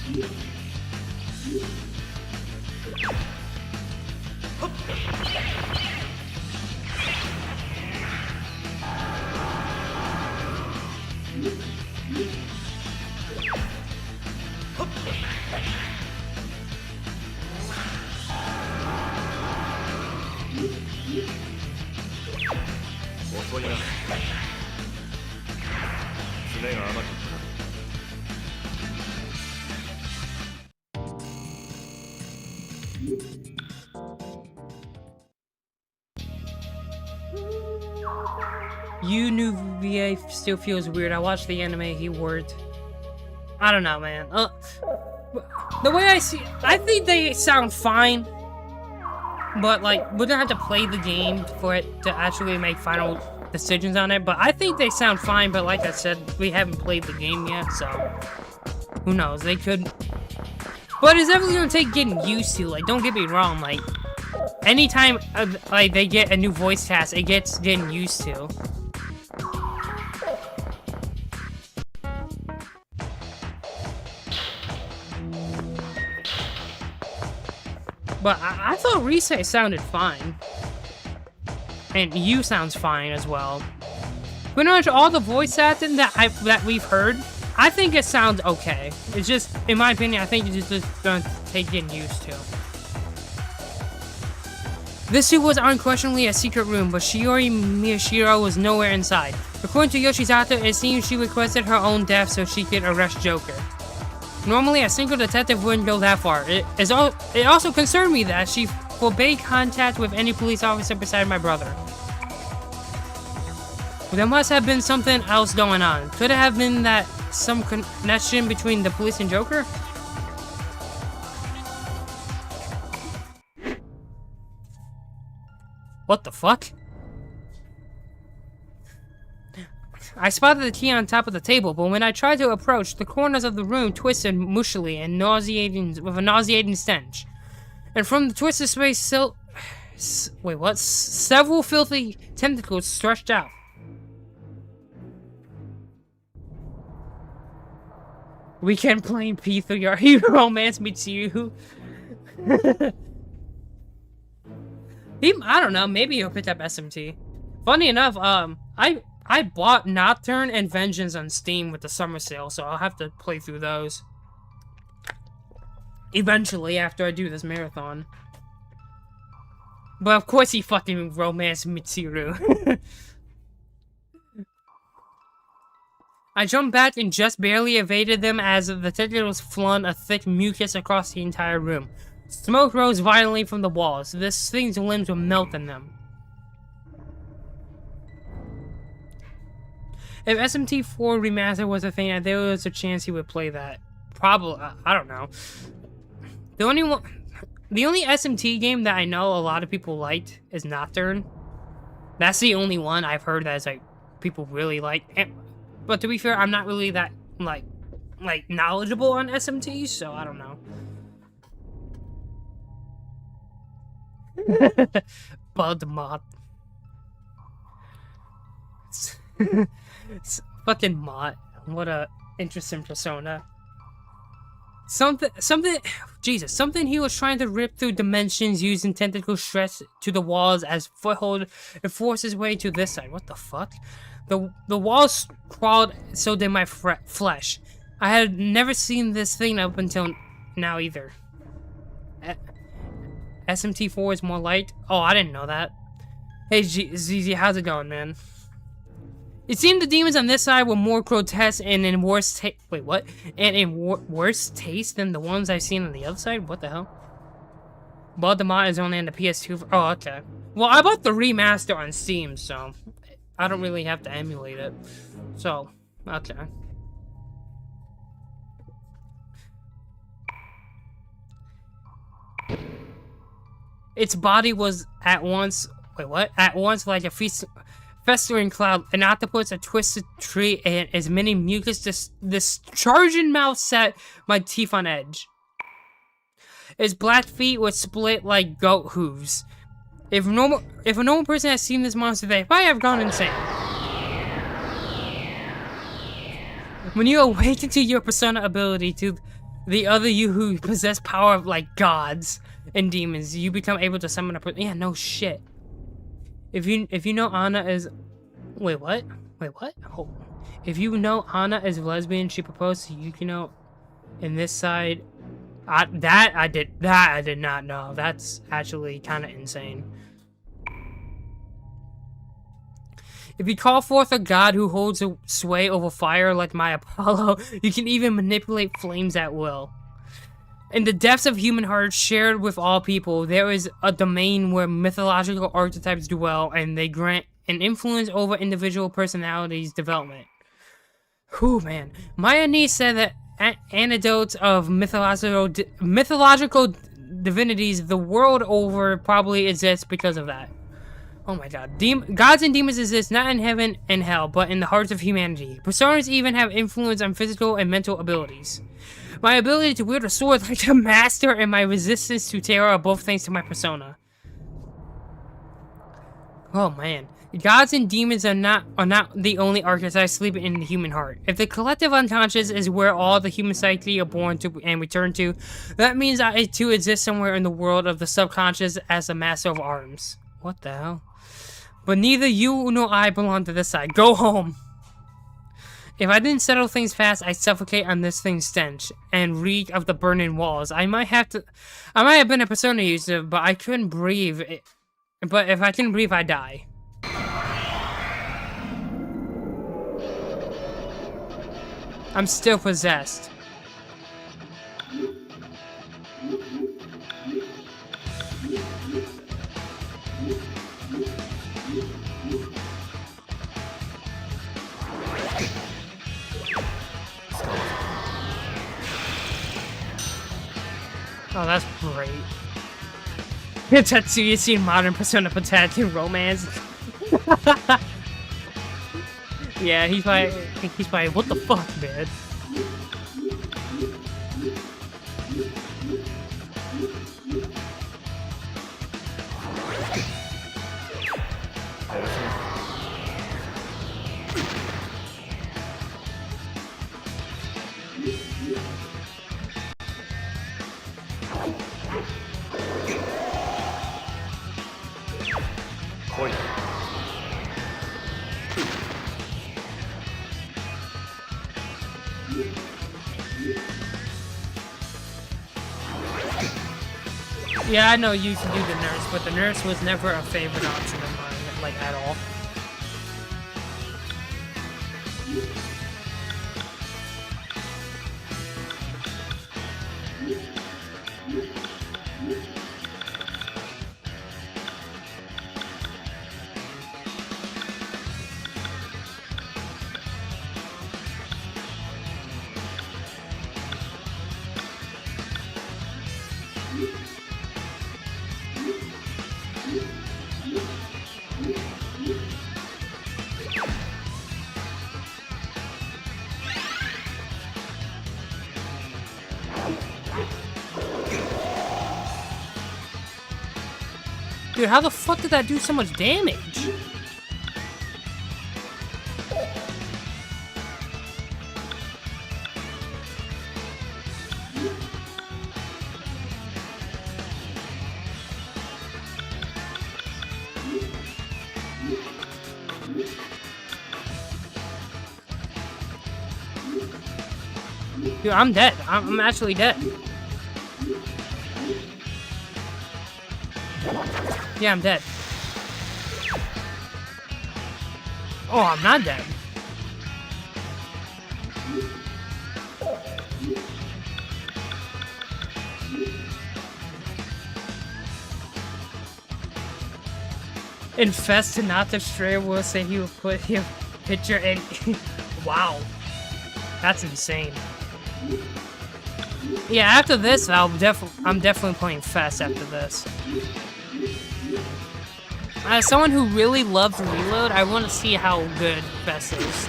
New VA still feels weird. I watched the anime, he worked. I don't know, man. The way I see, I think they sound fine. But, like, we're gonna have to play the game for it to actually make final decisions on it. But I think they sound fine, but like I said, we haven't played the game yet, so who knows? They could. But it's definitely gonna take getting used to. Like, don't get me wrong. Like, anytime like they get a new voice cast, it gets getting used to. But I thought Rise sounded fine. And you sounds fine as well. Pretty much all the voice acting that we've heard, I think it sounds okay. It's just, in my opinion, I think it's just gonna take getting used to. This suit was unquestionably a secret room, but Shiori Miyashiro was nowhere inside. According to Yoshizato, it seems she requested her own death so she could arrest Joker. Normally, a single detective wouldn't go that far. It also concerned me that she forbade contact with any police officer beside my brother. There must have been something else going on. Could it have been that some connection between the police and Joker? What the fuck? I spotted the key on top of the table, but when I tried to approach, the corners of the room twisted mushily and with a nauseating stench. And from the twisted space, several filthy tentacles stretched out. Weekend playing P3 romance meets you. I don't know, maybe he'll pick up SMT. Funny enough, I bought Nocturne and Vengeance on Steam with the summer sale, so I'll have to play through those eventually after I do this marathon. But of course he fucking romanced Mitsuru. I jumped back and just barely evaded them as the tentacles flung a thick mucus across the entire room. Smoke rose violently from the walls. This thing's limbs were melting them. If SMT4 Remastered was a thing, there was a chance he would play that. Probably, I don't know. The only SMT game that I know a lot of people liked is Nocturne. That's the only one I've heard that is like people really like. But to be fair, I'm not really that like knowledgeable on SMT, so I don't know. Bud Mott. Fucking Mott. What a interesting persona. Something he was trying to rip through dimensions using tentacle stretched to the walls as foothold and force his way to this side. What the fuck? The walls crawled, so did my flesh. I had never seen this thing up until now either. SMT4 is more light? Oh, I didn't know that. Hey, ZZ, how's it going, man? It seemed the demons on this side were more grotesque and in worse taste than the ones I've seen on the other side? What the hell? Baltimore is only on the PS2. Oh, okay. Well, I bought the remaster on Steam, so I don't really have to emulate it. So, okay. Its body was at once like a festering cloud, an octopus, a twisted tree, and as many mucus discharging mouth set my teeth on edge. Its black feet were split like goat hooves. If a normal person had seen this monster, they might have gone insane. When you awaken to your persona ability to the other you who possess power of like gods and demons, you become able to summon a person. Yeah, no shit. If you know Anna is, wait what? Oh. If you know Anna is lesbian, she proposed to Yukino in this side. I did not know. That's actually kind of insane. If you call forth a god who holds a sway over fire like my Apollo, you can even manipulate flames at will. In the depths of human hearts shared with all people, there is a domain where mythological archetypes dwell, and they grant an influence over individual personalities' development. Whew, man. Maya niece said that anecdotes of mythological divinities the world over probably exist because of that. Oh my god. Gods and demons exist not in heaven and hell, but in the hearts of humanity. Personas even have influence on physical and mental abilities. My ability to wield a sword like a master and my resistance to terror are both thanks to my persona. Oh man. Gods and demons are not the only archetypes sleeping in the human heart. If the collective unconscious is where all the human psyche are born to and return to, that means I too exist somewhere in the world of the subconscious as a master of arms. What the hell? But neither you nor I belong to this side. Go home! If I didn't settle things fast, I'd suffocate on this thing's stench and reek of the burning walls. I might have been a persona user, but I couldn't breathe. But if I couldn't breathe, I'd die. I'm still possessed. Oh, that's great. Tetsuya seen modern Persona Potato romance. Yeah, he's like, what the fuck, man? Yeah, I know you can do the nurse, but the nurse was never a favorite option of mine, like, at all. Dude, how the fuck did that do so much damage? Dude, I'm dead. I'm actually dead. Yeah, I'm dead. Oh, I'm not dead. Infest to not destroy will say he will put his picture in. Wow. That's insane. Yeah, after this, I'm definitely playing Fest after this. As someone who really loves Reload, I want to see how good Fest is.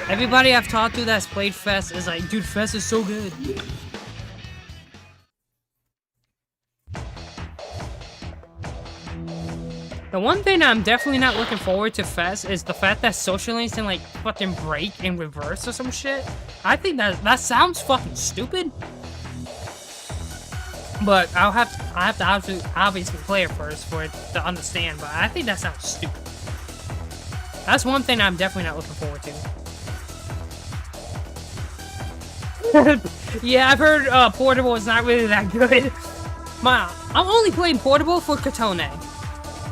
Everybody I've talked to that's played Fest is like, dude, Fest is so good. The one thing I'm definitely not looking forward to Fest is the fact that Social Links can like fucking break in reverse or some shit. I think that sounds fucking stupid. But I have to obviously play it first for it to understand, but I think that sounds stupid. That's one thing I'm definitely not looking forward to. Yeah, I've heard Portable is not really that good. I'm only playing Portable for Kotone.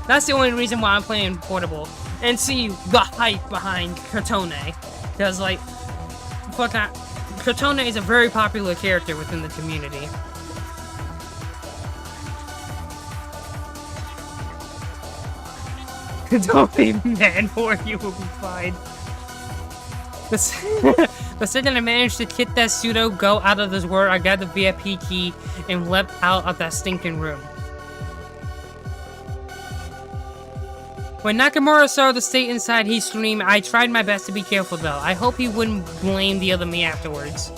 That's the only reason why I'm playing Portable. And see the hype behind Kotone. Because, like, Kotone is a very popular character within the community. Don't be mad, or you will be fine. The second I managed to get that pseudo go out of this world, I got the VIP key and leapt out of that stinking room. When Nakamura saw the state inside, he screamed. I tried my best to be careful though. I hope he wouldn't blame the other me afterwards.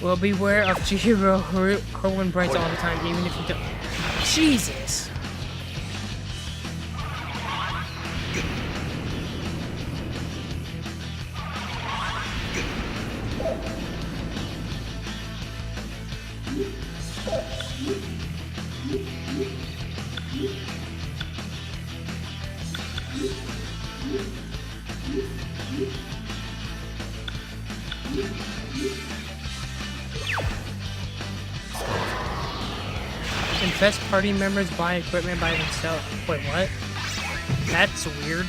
Well, beware of Chihiro Herwin Brights all the time, even if you don't. Jesus! Infest party members buy equipment by themselves. Wait, what? That's weird.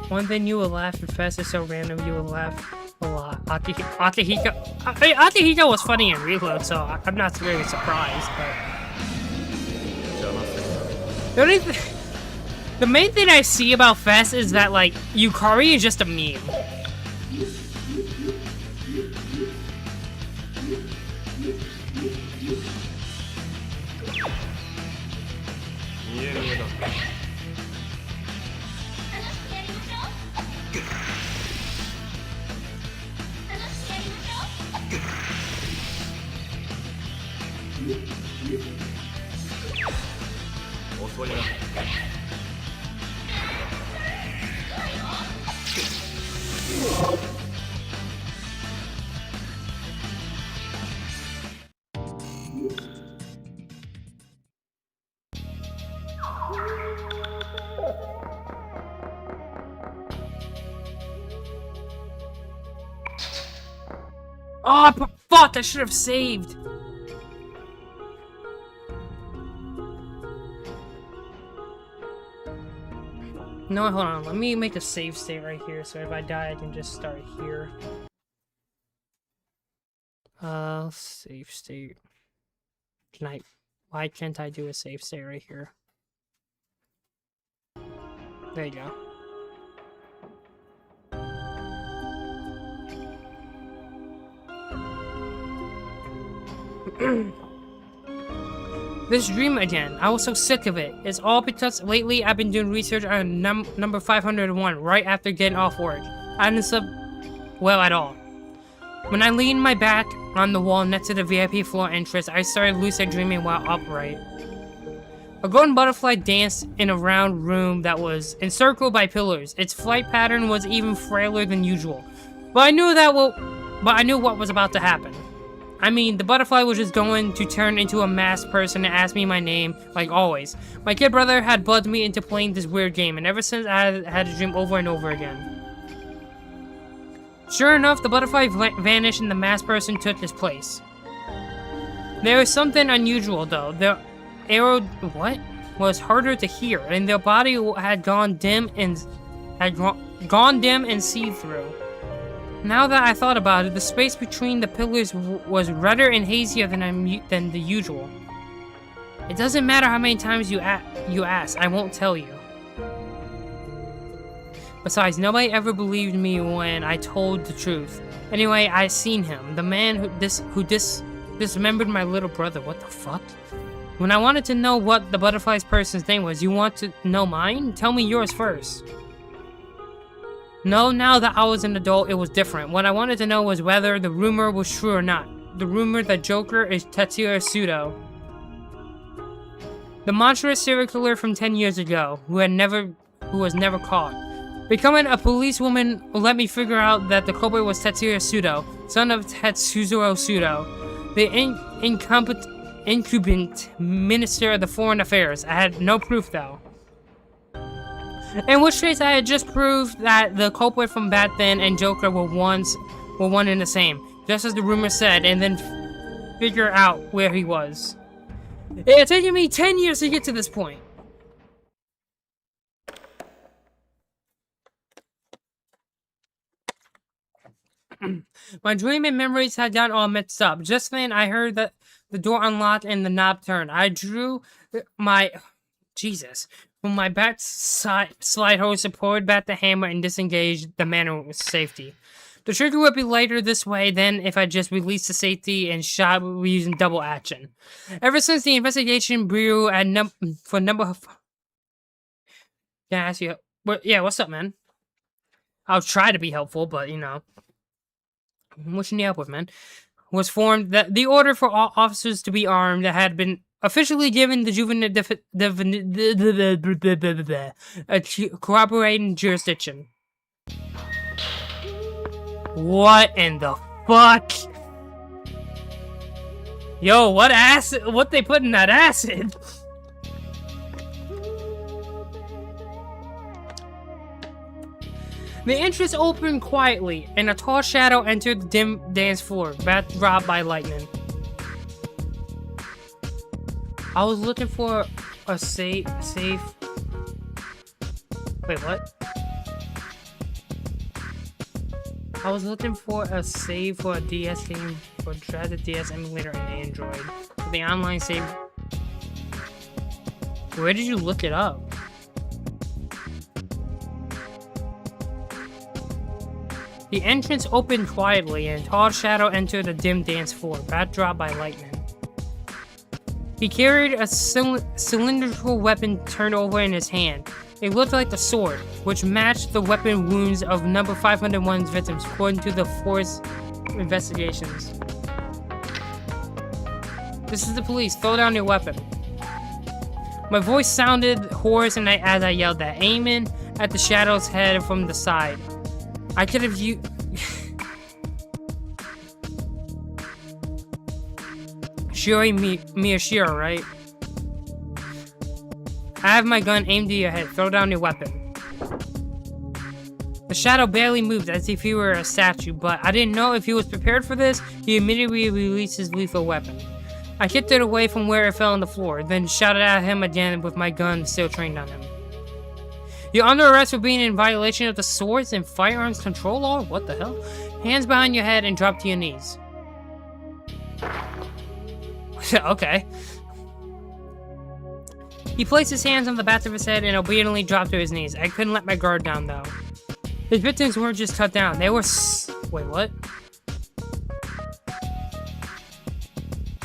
One thing you will laugh if Fest is so random, you will laugh a lot. Akihiko was funny in Reload, so I'm not really surprised, but... The main thing I see about Fest is that, like, Yukari is just a meme. Oh, fuck! I should have saved. No, hold on. Let me make a save state right here, so if I die, I can just start here. Save state. Why can't I do a save state right here? There you go. This dream again. I was so sick of it. It's all because lately I've been doing research on number 501 right after getting off work. I didn't sleep well at all. When I leaned my back on the wall next to the VIP floor entrance, I started lucid dreaming while upright. A golden butterfly danced in a round room that was encircled by pillars. Its flight pattern was even frailer than usual. But I knew what was about to happen. I mean, the butterfly was just going to turn into a masked person and ask me my name, like always. My kid brother had bugged me into playing this weird game, and ever since I had to dream over and over again. Sure enough, the butterfly vanished and the masked person took his place. There was something unusual, though. The arrow, was harder to hear, and their body had gone dim and see-through. Now that I thought about it, the space between the pillars was redder and hazier than the usual. It doesn't matter how many times you ask, I won't tell you. Besides, nobody ever believed me when I told the truth. Anyway, I seen him, the man who dismembered my little brother. What the fuck? When I wanted to know what the butterfly's person's name was, you want to know mine? Tell me yours first. No, now that I was an adult, it was different. What I wanted to know was whether the rumor was true or not. The rumor that Joker is Tetsuya Sudo, the monstrous serial killer from 10 years ago, who was never caught. Becoming a policewoman let me figure out that the culprit was Tetsuya Sudo, son of Tetsuzoro Sudo, the incumbent minister of the Foreign Affairs. I had no proof, though. In which case, I had just proved that the culprit from back then and Joker were one and the same, just as the rumor said, and then figure out where he was. It had taken me 10 years to get to this point. My dream and memories had gotten all mixed up. Just then, I heard that the door unlocked and the knob turned. I drew my Jesus. When my bat slide hose supported back the hammer and disengaged the manual with safety. The trigger would be lighter this way than if I just released the safety and shot using double action. Ever since the investigation bureau at for number of... Can I ask you... yeah, what's up, man? I'll try to be helpful, but, you know... What you need help with, man? Was formed that the order for all officers to be armed that had been officially given the juvenile cooperating jurisdiction. What in the fuck? Yo, what acid? What they put in that acid? The entrance opened quietly, and a tall shadow entered the dim dance floor, backdropped by lightning. I was looking for a safe... Wait, what? I was looking for a save for a DS game for try the DS emulator and Android. For the online save... Where did you look it up? The entrance opened quietly, and a tall shadow entered the dim dance floor, backdropped by lightning. He carried a cylindrical weapon turned over in his hand. It looked like the sword, which matched the weapon wounds of number 501's victims, according to the force investigations. This is the police. Throw down your weapon. My voice sounded hoarse as I yelled that, aiming at the shadow's head from the side. I could have used... Shiori Miyashiro, right? I have my gun aimed at your head. Throw down your weapon. The shadow barely moved as if he were a statue, but I didn't know if he was prepared for this. He immediately released his lethal weapon. I kicked it away from where it fell on the floor, then shouted at him again with my gun still trained on him. You're under arrest for being in violation of the Swords and Firearms Control Law? What the hell? Hands behind your head and drop to your knees. Okay. He placed his hands on the back of his head and obediently dropped to his knees. I couldn't let my guard down, though. His victims weren't just cut down. They were wait, what?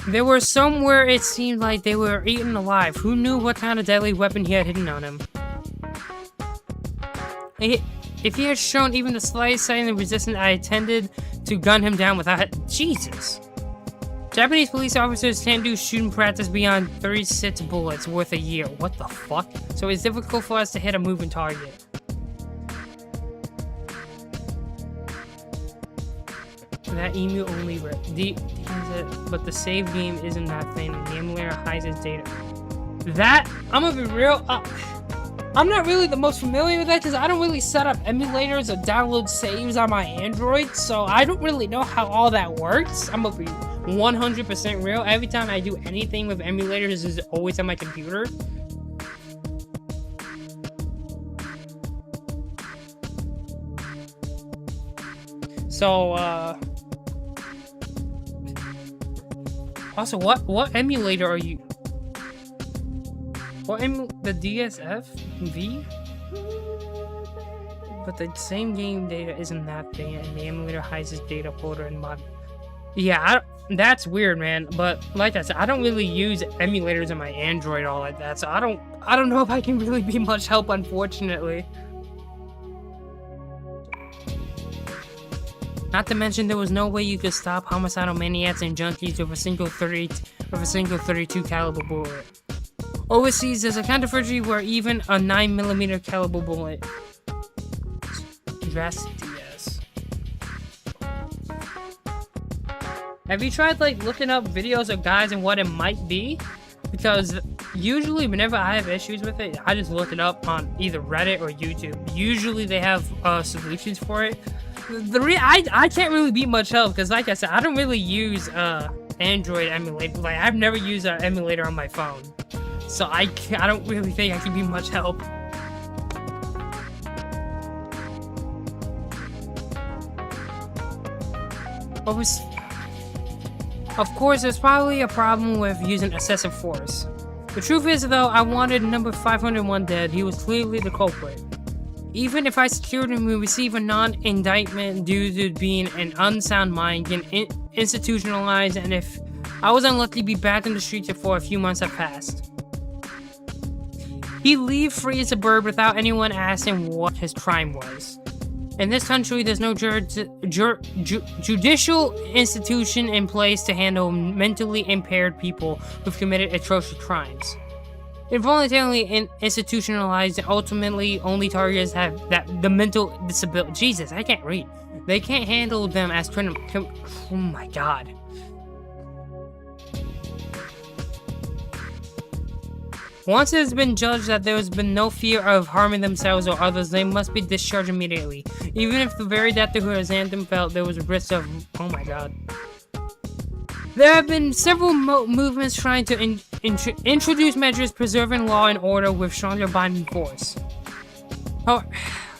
There were some where it seemed like they were eaten alive. Who knew what kind of deadly weapon he had hidden on him? If he had shown even the slightest sign of resistance, I intended to gun him down without... Jesus. Japanese police officers can't do shooting practice beyond 36 bullets worth a year. What the fuck? So it's difficult for us to hit a moving target. That email only but the save game isn't that thing. The emulator hides its data. That, I'm gonna be real, I'm not really the most familiar with that because I don't really set up emulators or download saves on my Android, so I don't really know how all that works. I'm gonna be 100% real. Every time I do anything with emulators, it's always on my computer. So, also, what emulator are you? What the DSF V? But the same game data isn't that thing, and the emulator hides its data folder and mod. Yeah, that's weird, man. But like I said, I don't really use emulators on my Android all like that, so I don't know if I can really be much help, unfortunately. Not to mention, there was no way you could stop homicidal maniacs and junkies with a single 32 caliber bullet. Overseas, there's a controversy where even a 9mm caliber bullet. Drastic DS. Have you tried like looking up videos of guys and what it might be? Because usually whenever I have issues with it, I just look it up on either Reddit or YouTube. Usually they have solutions for it. I can't really be much help because, like I said, I don't really use Android emulator. Like, I've never used an emulator on my phone, so I don't really think I can be much help. Of course, there's probably a problem with using excessive force. The truth is, though, I wanted number 501 dead. He was clearly the culprit. Even if I secured him, we receive a non-indictment due to being an unsound mind, getting institutionalized, and if I was unlucky to be back in the streets for a few months have passed. He leave free as a bird without anyone asking what his crime was. In this country, there's no judicial institution in place to handle mentally impaired people who've committed atrocious crimes. Involuntarily institutionalized and ultimately only targets have the mental disability. Jesus, I can't read. They can't handle them as criminal. Oh my god. Once it has been judged that there has been no fear of harming themselves or others, they must be discharged immediately. Even if the very doctor who examined them felt there was a risk of... Oh my god. There have been several movements trying to introduce measures preserving law and order with stronger binding force.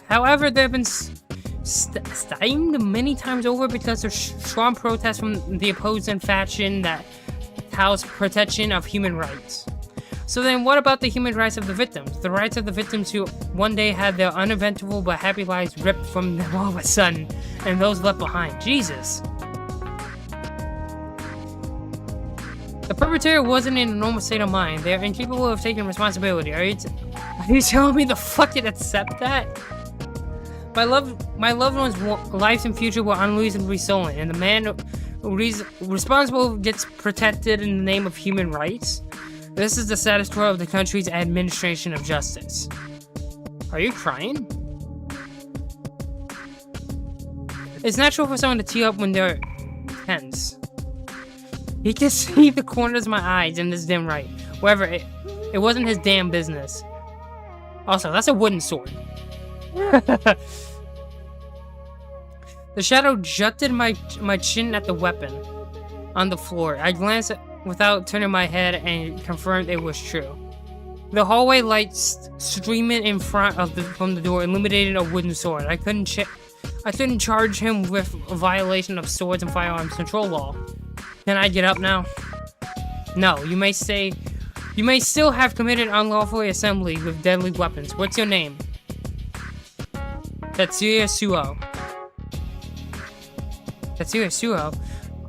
However, they have been stymied many times over because of strong protests from the opposing faction that house protection of human rights. So then what about the human rights of the victims? The rights of the victims who one day had their uneventful but happy lives ripped from them all of a sudden, and those left behind. Jesus. The perpetrator wasn't in a normal state of mind. They are incapable of taking responsibility. Are you telling me the fuck did accept that? My loved ones' lives and future were unreasonably stolen, and the man responsible gets protected in the name of human rights? This is the status quo of the country's administration of justice. Are you crying? It's natural for someone to tear up when they're tense. He can see the corners of my eyes in this dim light. However, it wasn't his damn business. Also, that's a wooden sword. The shadow jutted my chin at the weapon on the floor. I glanced without turning my head and confirmed it was true. The hallway lights streaming in front of from the door illuminated a wooden sword. I couldn't charge him with a violation of swords and firearms control law. Can I get up now? No, you may still have committed unlawful assembly with deadly weapons. What's your name? Tetsuya Suo. Tetsuya Suo?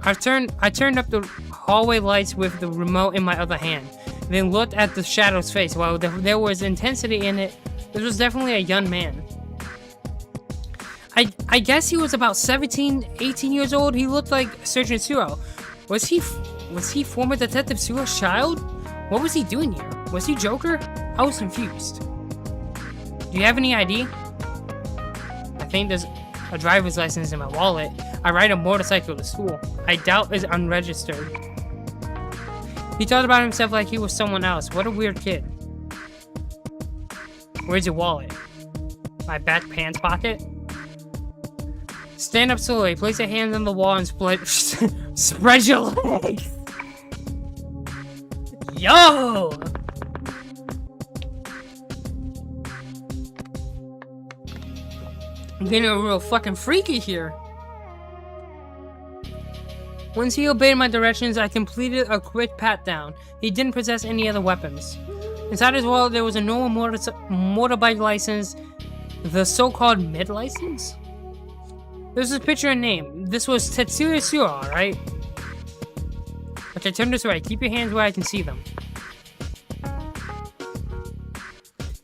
I turned up the hallway lights with the remote in my other hand, then looked at the shadow's face. While there was intensity in it, this was definitely a young man. I guess he was about 17, 18 years old. He looked like Sergeant Suo. Was he former Detective Suo's child? What was he doing here? Was he Joker? I was confused. Do you have any ID? I think there's a driver's license in my wallet. I ride a motorcycle to school. I doubt it's unregistered. He thought about himself like he was someone else. What a weird kid. Where's your wallet? My back pants pocket? Stand up slowly. Place your hands on the wall and spread your legs. Yo! I'm getting a real fucking freaky here. Once he obeyed my directions, I completed a quick pat-down. He didn't possess any other weapons. Inside his wallet, there was a normal motorbike license, the so-called mid license. There's his picture and name. This was Tetsuya Suo, right? Okay, turn this way. Keep your hands where I can see them.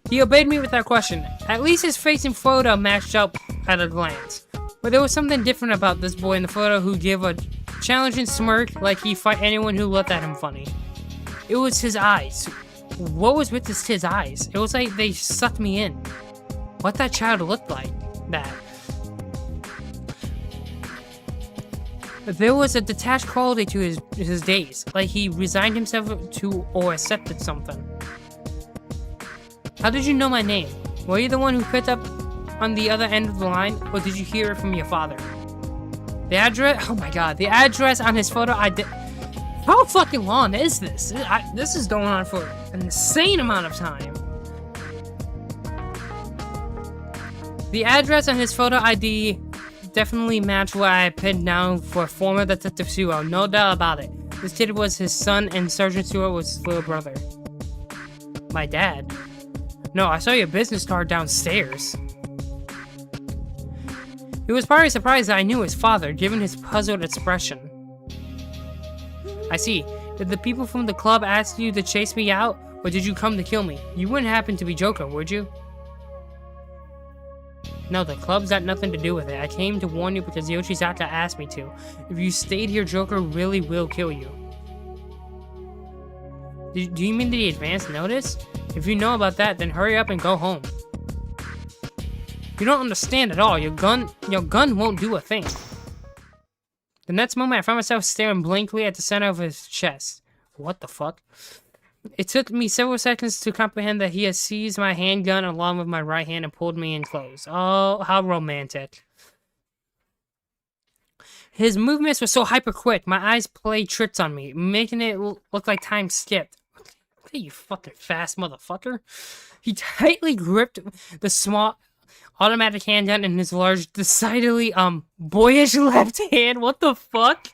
He obeyed me without question. At least his face and photo matched up at a glance. But there was something different about this boy in the photo who gave a challenging smirk like he'd fight anyone who looked at him funny. It was his eyes. What was with his eyes? It was like they sucked me in. What that child looked like. That. There was a detached quality to his days, like he resigned himself to or accepted something. How did you know my name? Were you the one who picked up on the other end of the line, or did you hear it from your father? The address? Oh my god, the address on his photo ID. How fucking long is this? This is going on for an insane amount of time. The address on his photo ID definitely matched what I pinned down for former Detective Suo, no doubt about it. This kid was his son and Sergeant Suo was his little brother. My dad? No, I saw your business card downstairs. He was probably surprised that I knew his father, given his puzzled expression. I see. Did the people from the club ask you to chase me out, or did you come to kill me? You wouldn't happen to be Joker, would you? No, the club's got nothing to do with it. I came to warn you because Yoshizawa asked me to. If you stayed here, Joker really will kill you. Do you mean the advance notice? If you know about that, then hurry up and go home. You don't understand at all. Your gun won't do a thing. The next moment, I found myself staring blankly at the center of his chest. What the fuck? It took me several seconds to comprehend that he had seized my handgun along with my right hand and pulled me in close. Oh, how romantic. His movements were so hyper quick, my eyes played tricks on me, making it look like time skipped. Look at you fucking fast motherfucker. He tightly gripped the small automatic handgun in his large, decidedly, boyish left hand. What the fuck?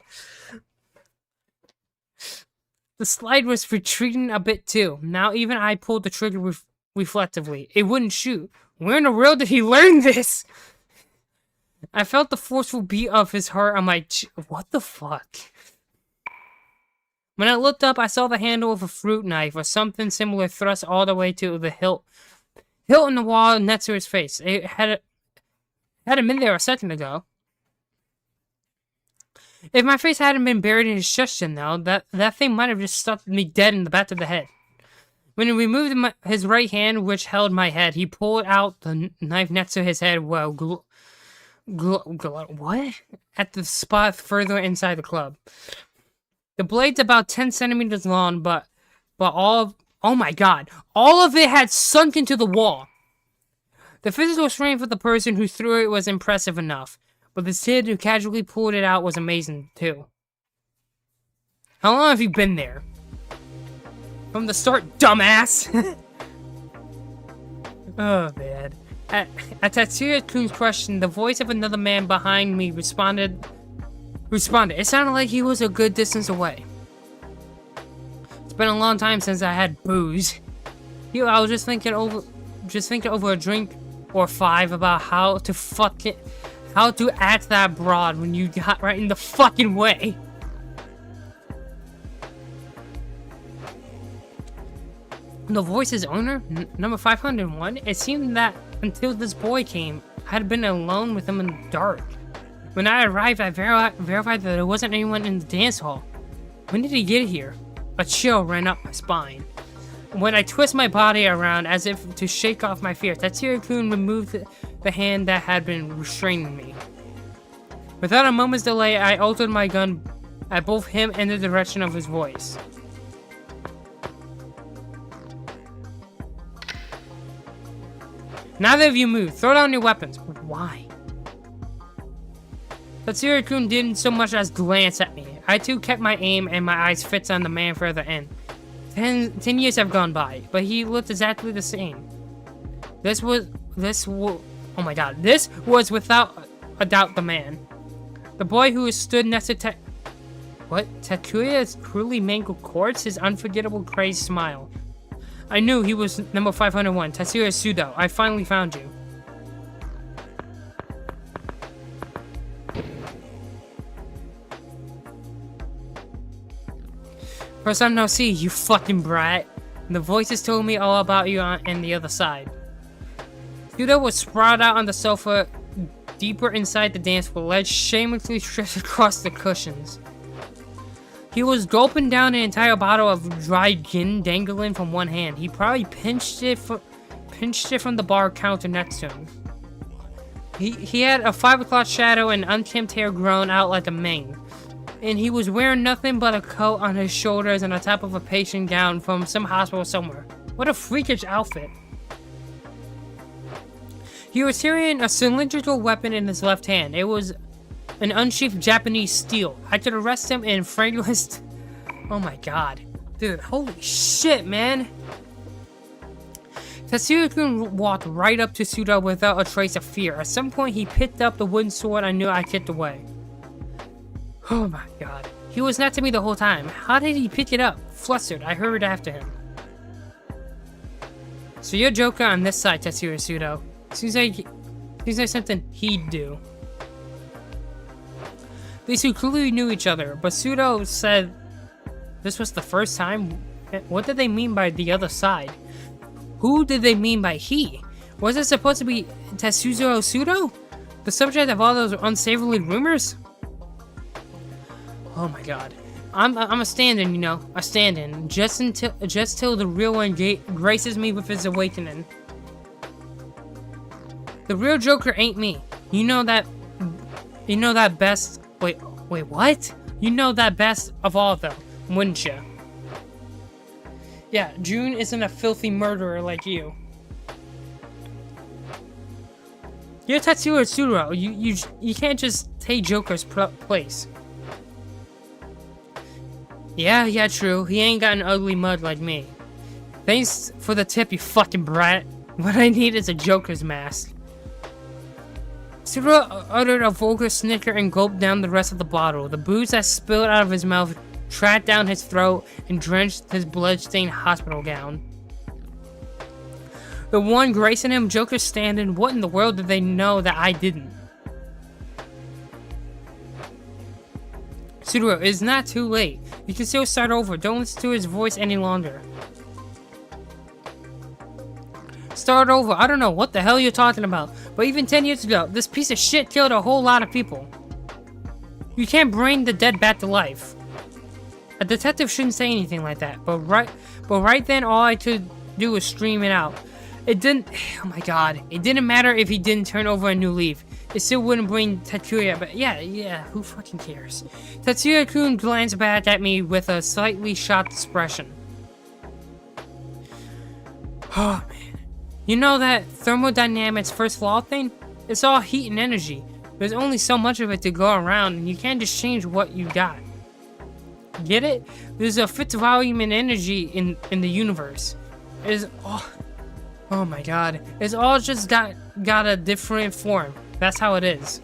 The slide was retreating a bit too. Now even I pulled the trigger reflectively. It wouldn't shoot. Where in the world did he learn this? I felt the forceful beat of his heart on my what the fuck? When I looked up, I saw the handle of a fruit knife or something similar thrust all the way to the hilt in the wall next to his face. It had him in there a second ago. If my face hadn't been buried in his chest, though, that thing might have just stuck me dead in the back of the head. When he removed his right hand, which held my head, he pulled out the knife next to his head while what? At the spot further inside the club. The blade's about 10 centimeters long, but oh my god, all of it had sunk into the wall. The physical strength of the person who threw it was impressive enough, but the kid who casually pulled it out was amazing too. How long have you been there? From the start, dumbass! Oh man. At Tatsuya-kun's question, the voice of another man behind me responded. It sounded like he was a good distance away. It's been a long time since I had booze. I was just thinking over a drink or 5 about how to act that broad when you got right in the fucking way. The voice's owner, number 501, it seemed that until this boy came, I had been alone with him in the dark. When I arrived, I verified that there wasn't anyone in the dance hall. When did he get here? A chill ran up my spine. When I twist my body around as if to shake off my fear, Tatsuya-kun removed the hand that had been restraining me. Without a moment's delay, I altered my gun at both him and the direction of his voice. Neither of you move. Throw down your weapons. Why? Tatsuya-kun didn't so much as glance at me. I too kept my aim and my eyes fixed on the man further in. 10 years have gone by, but he looked exactly the same. This was without a doubt the man. The boy who stood next to Takuya's cruelly mangled corpse, his unforgettable crazed smile. I knew he was number 501, Tatsuya Sudo. I finally found you. First time no see, you fucking brat. The voices told me all about you on the other side. Sudo was sprawled out on the sofa, deeper inside the dance floor, legs shamelessly stretched across the cushions. He was gulping down an entire bottle of dried gin dangling from one hand. He probably pinched it from the bar counter next to him. He had a 5 o'clock shadow and unkempt hair grown out like a mane. And he was wearing nothing but a coat on his shoulders and on top of a patient gown from some hospital somewhere. What a freakish outfit. He was carrying a cylindrical weapon in his left hand. It was an unsheathed Japanese steel. I could arrest him in fragrance. Oh my god. Dude, holy shit, man. Tatsuya-kun walked right up to Sudo without a trace of fear. At some point, he picked up the wooden sword I knew I kicked away. Oh my god. He was next to me the whole time. How did he pick it up? Flustered, I hurried after him. So you're Joker on this side, Tetsuya Pseudo. Seems like something he'd do. These two clearly knew each other, but Pseudo said this was the first time. What did they mean by the other side? Who did they mean by he? Was it supposed to be Tetsuya Pseudo? The subject of all those unsavory rumors? Oh my god. I'm a stand-in, you know, a stand-in, just till the real one graces me with his awakening. The real Joker ain't me. You know that best. Wait, what? You know that best of all, though, wouldn't you? Yeah, June isn't a filthy murderer like you. You're Tetsuya Pseudo. You can't just take Joker's place. Yeah, true. He ain't got an ugly mud like me. Thanks for the tip, you fucking brat. What I need is a Joker's mask. Pseudo uttered a vulgar snicker and gulped down the rest of the bottle. The booze that spilled out of his mouth tracked down his throat and drenched his blood-stained hospital gown. The one gracing him, Joker standing. What in the world did they know that I didn't? Pseudo, it's not too late. You can still start over. Don't listen to his voice any longer. Start over. I don't know what the hell you're talking about. But even 10 years ago, this piece of shit killed a whole lot of people. You can't bring the dead back to life. A detective shouldn't say anything like that. But right then, all I could do was scream it out. It didn't. Oh my god. It didn't matter if he didn't turn over a new leaf. It still wouldn't bring Tetsuya, but yeah, who fucking cares? Tetsuya-kun glanced back at me with a slightly shocked expression. Oh man. You know that thermodynamics first law thing? It's all heat and energy. There's only so much of it to go around, and you can't just change what you got. Get it? There's a fixed volume and energy in the universe. It's all... Oh my god. It's all just got a different form. That's how it is.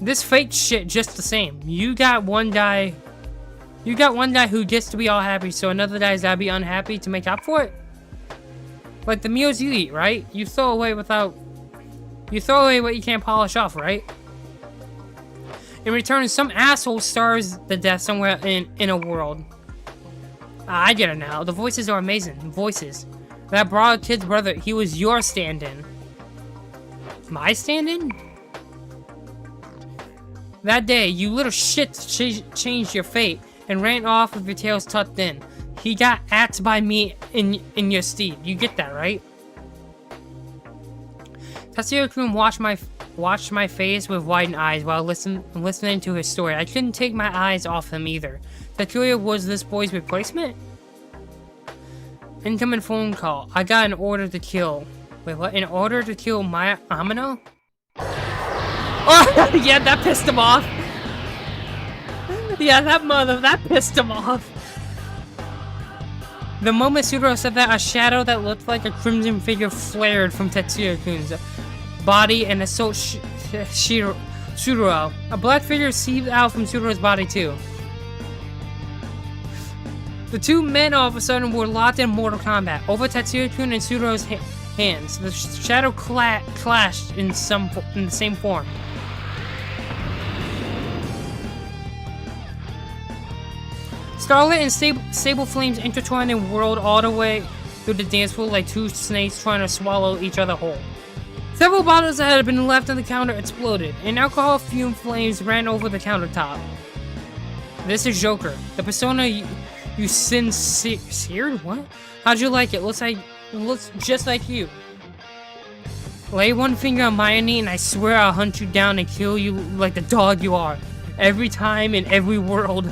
This fake shit just the same. You got one guy who gets to be all happy, so another guy's gotta be unhappy to make up for it? Like the meals you eat, right? You throw away what you can't polish off, right? In return, some asshole starves to death somewhere in a world. I get it now. The voices are amazing. Voices. That broad kid's brother, he was your stand-in. My stand-in? That day, you little shit changed your fate and ran off with your tails tucked in. He got axed by me in your steed. You get that, right? Tetsuya-kun watched my face with widened eyes while listening to his story. I couldn't take my eyes off him either. Tetsuya was this boy's replacement? Incoming phone call. I got an order to kill. Wait, what? In order to kill Maya Amino? Oh, yeah, that pissed him off. Yeah, that pissed him off. The moment Pseudo said that, a shadow that looked like a crimson figure flared from Tetsuya-kun's body and assaulted Pseudo. A black figure seeped out from Pseudo's body too. The two men all of a sudden were locked in mortal combat over Tetsuya-kun and Pseudo's hands. The shadow clashed in the same form. Starlit and sable flames intertwined and whirled all the way through the dance floor like two snakes trying to swallow each other whole. Several bottles that had been left on the counter exploded, and alcohol fume flames ran over the countertop. This is Joker, the persona you sincered? What? How'd you like it? Looks just like you. Lay one finger on my knee and I swear I'll hunt you down and kill you like the dog you are. Every time in every world.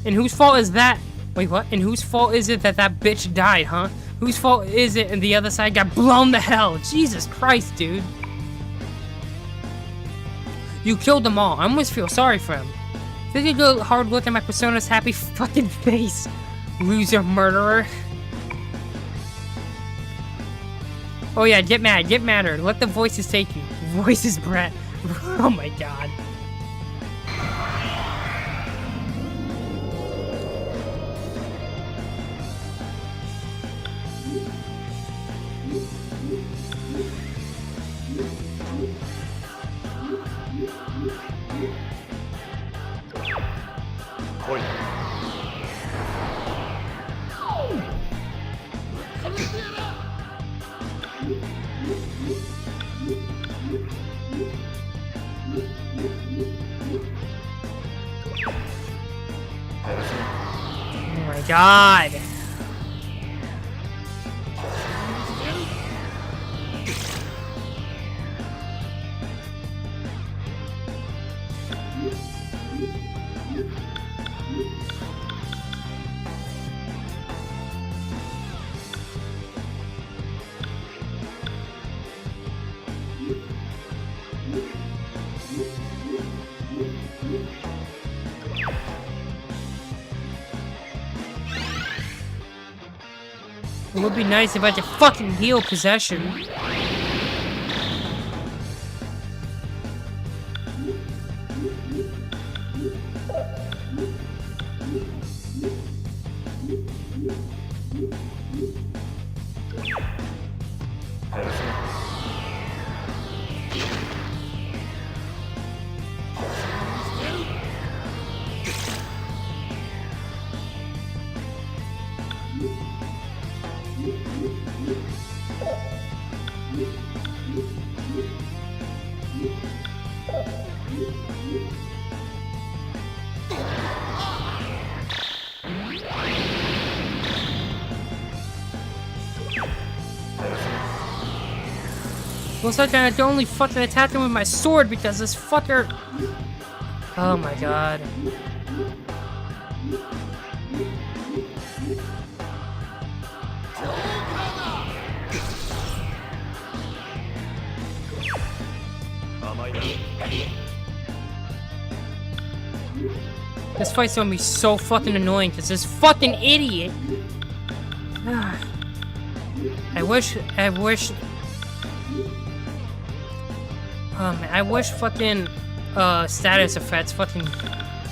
And whose fault is that? Wait, what? And whose fault is it that bitch died, huh? Whose fault is it and the other side got blown to hell? Jesus Christ, dude. You killed them all. I almost feel sorry for him. Take a good hard look at my persona's happy fucking face. Loser murderer. Oh yeah, get madder. Let the voices take you. Voices, Brett. Oh my god. Oh my god. It would be nice if I could fucking heal possession. Looks like I can only fucking attack him with my sword because this fucker... Oh my god. This fight's gonna be so fucking annoying because this fucking idiot... I wish... I wish fucking, status effects fucking,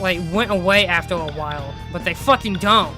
like, went away after a while, but they fucking don't.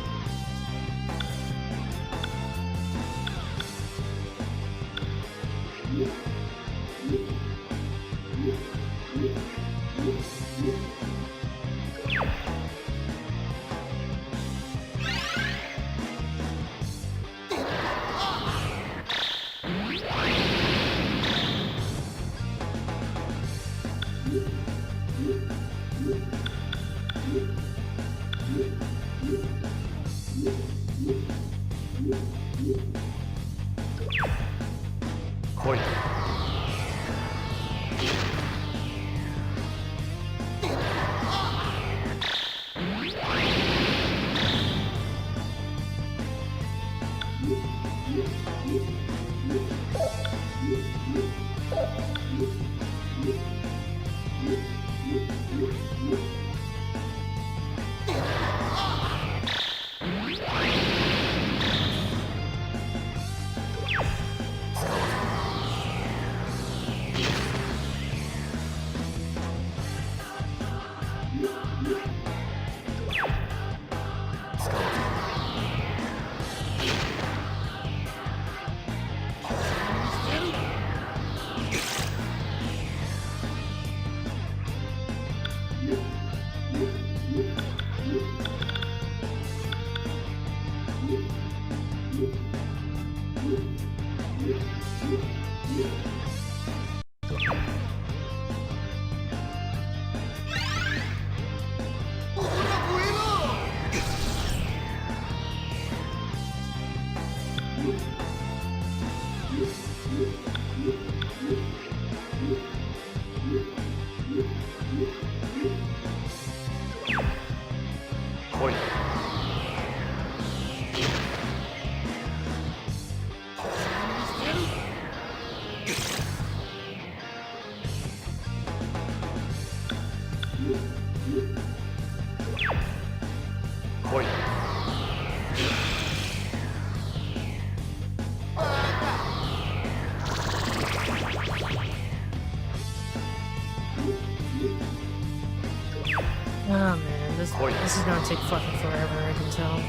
Oh man, this is gonna take fucking forever, I can tell.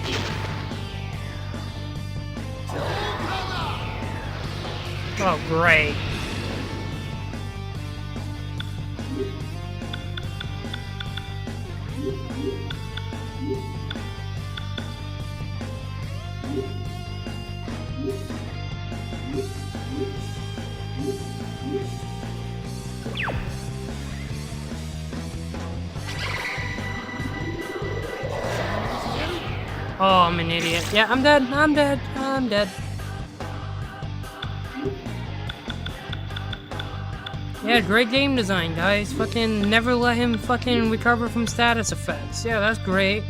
Oh, great. Oh, I'm an idiot. Yeah, I'm dead. I'm dead. I'm dead. Yeah, great game design, guys. Fucking never let him fucking recover from status effects. Yeah, that's great.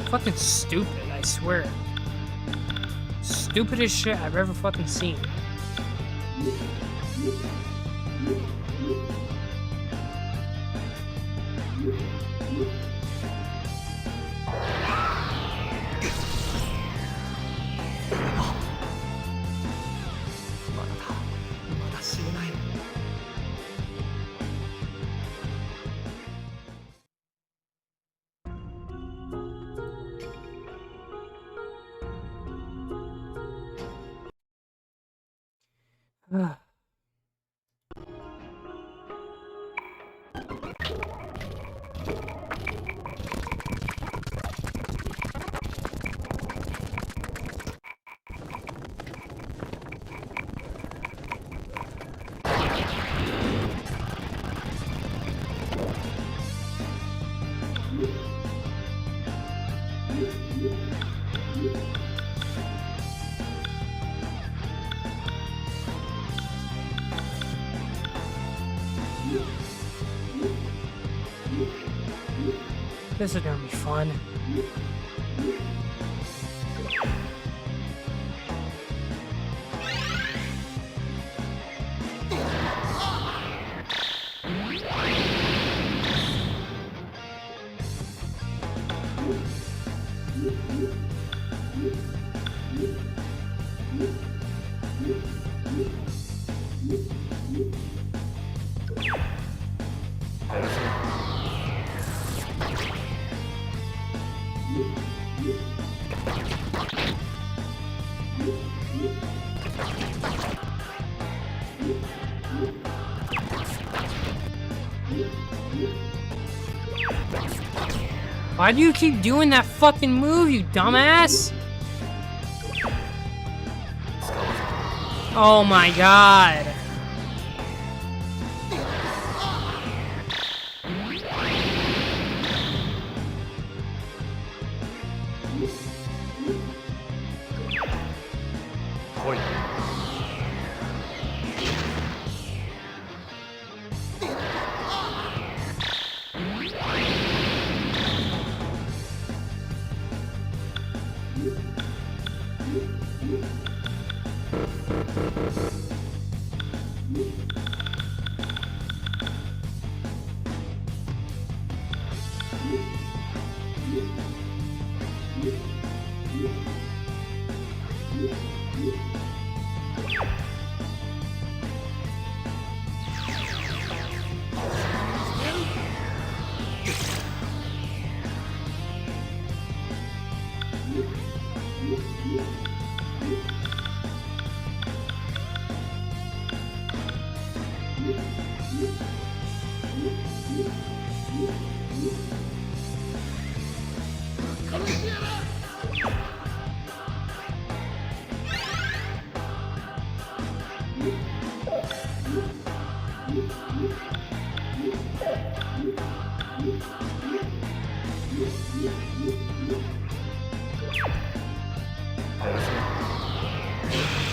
Fucking stupid, I swear. Stupidest shit I've ever fucking seen. This is gonna be fun. Why do you keep doing that fucking move, you dumbass? Oh my god.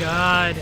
God.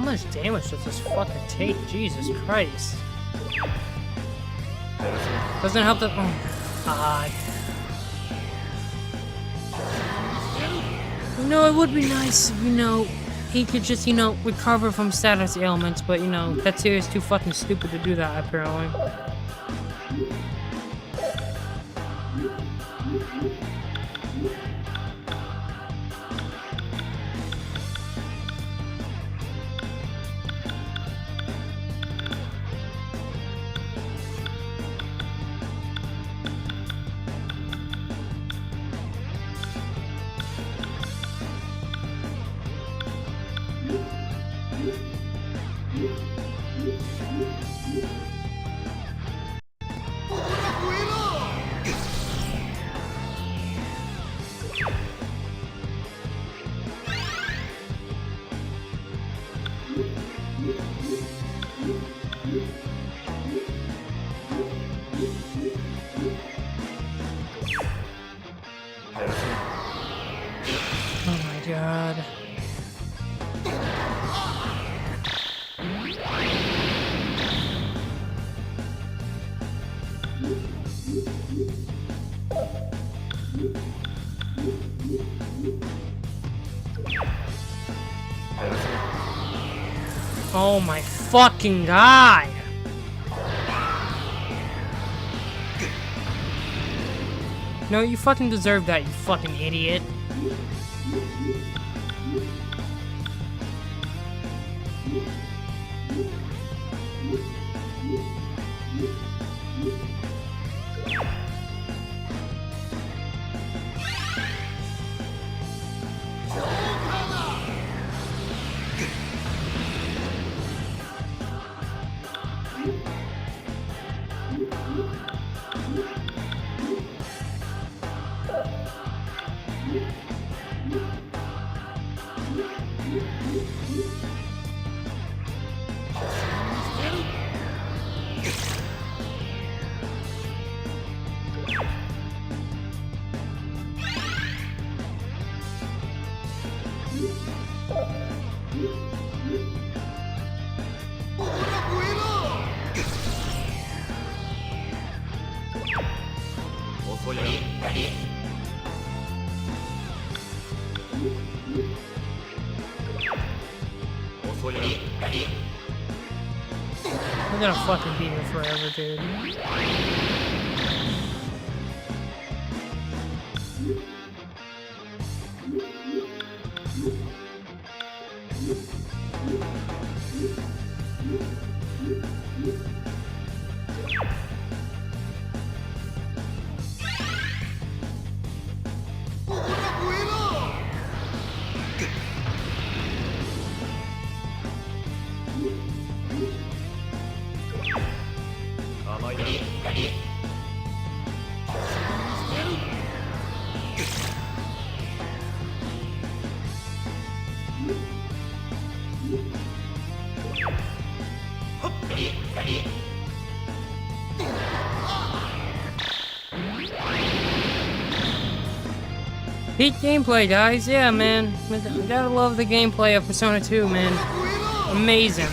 much damage does this fucking take? Jesus Christ. Doesn't help that. Oh, God. You know, it would be nice if, you know, he could just, you know, recover from status ailments, but, you know, Tetsuya is too fucking stupid to do that, apparently. Oh my God. Oh my fucking God! No, you fucking deserve that, you fucking idiot. We're gonna fucking be here forever, dude. Peak gameplay, guys. Yeah, man. Gotta love the gameplay of Persona 2, man. Amazing.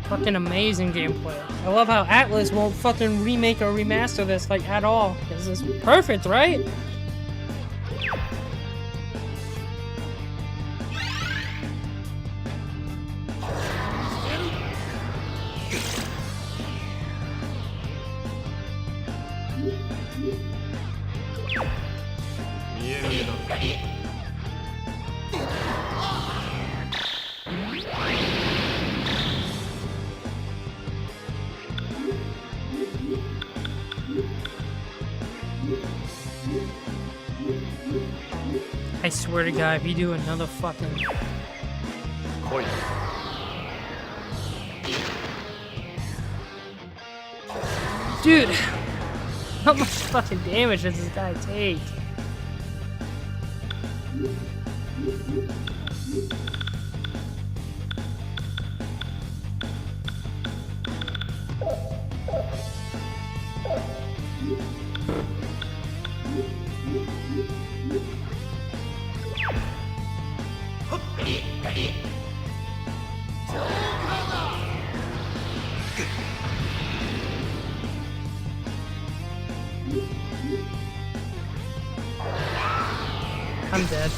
Fucking amazing gameplay. I love how Atlus won't fucking remake or remaster this, like, at all. This is perfect, right? I swear to God, if you do another fucking... Dude! How much fucking damage does this guy take? I'm dead.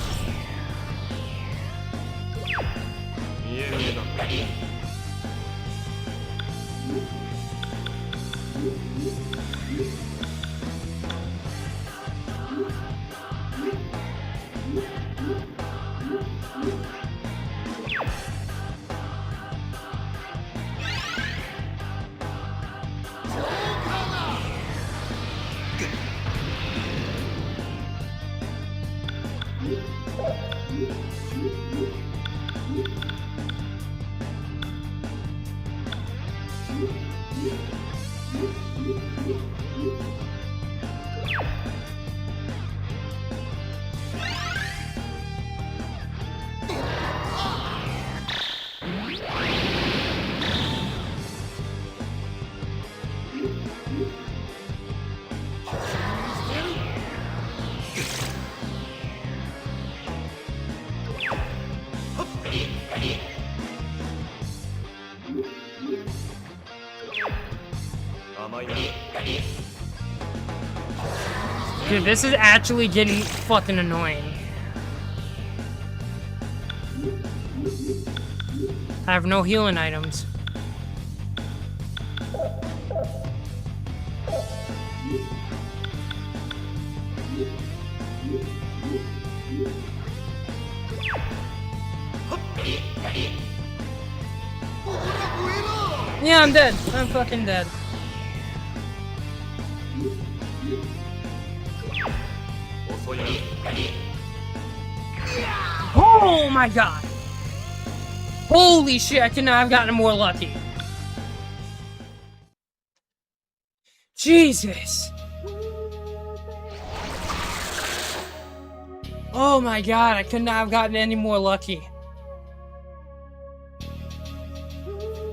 Dude, this is actually getting fucking annoying. I have no healing items. Yeah, I'm dead. I'm fucking dead. Oh my god! Holy shit, I could not have gotten more lucky. Jesus! Oh my god, I could not have gotten any more lucky.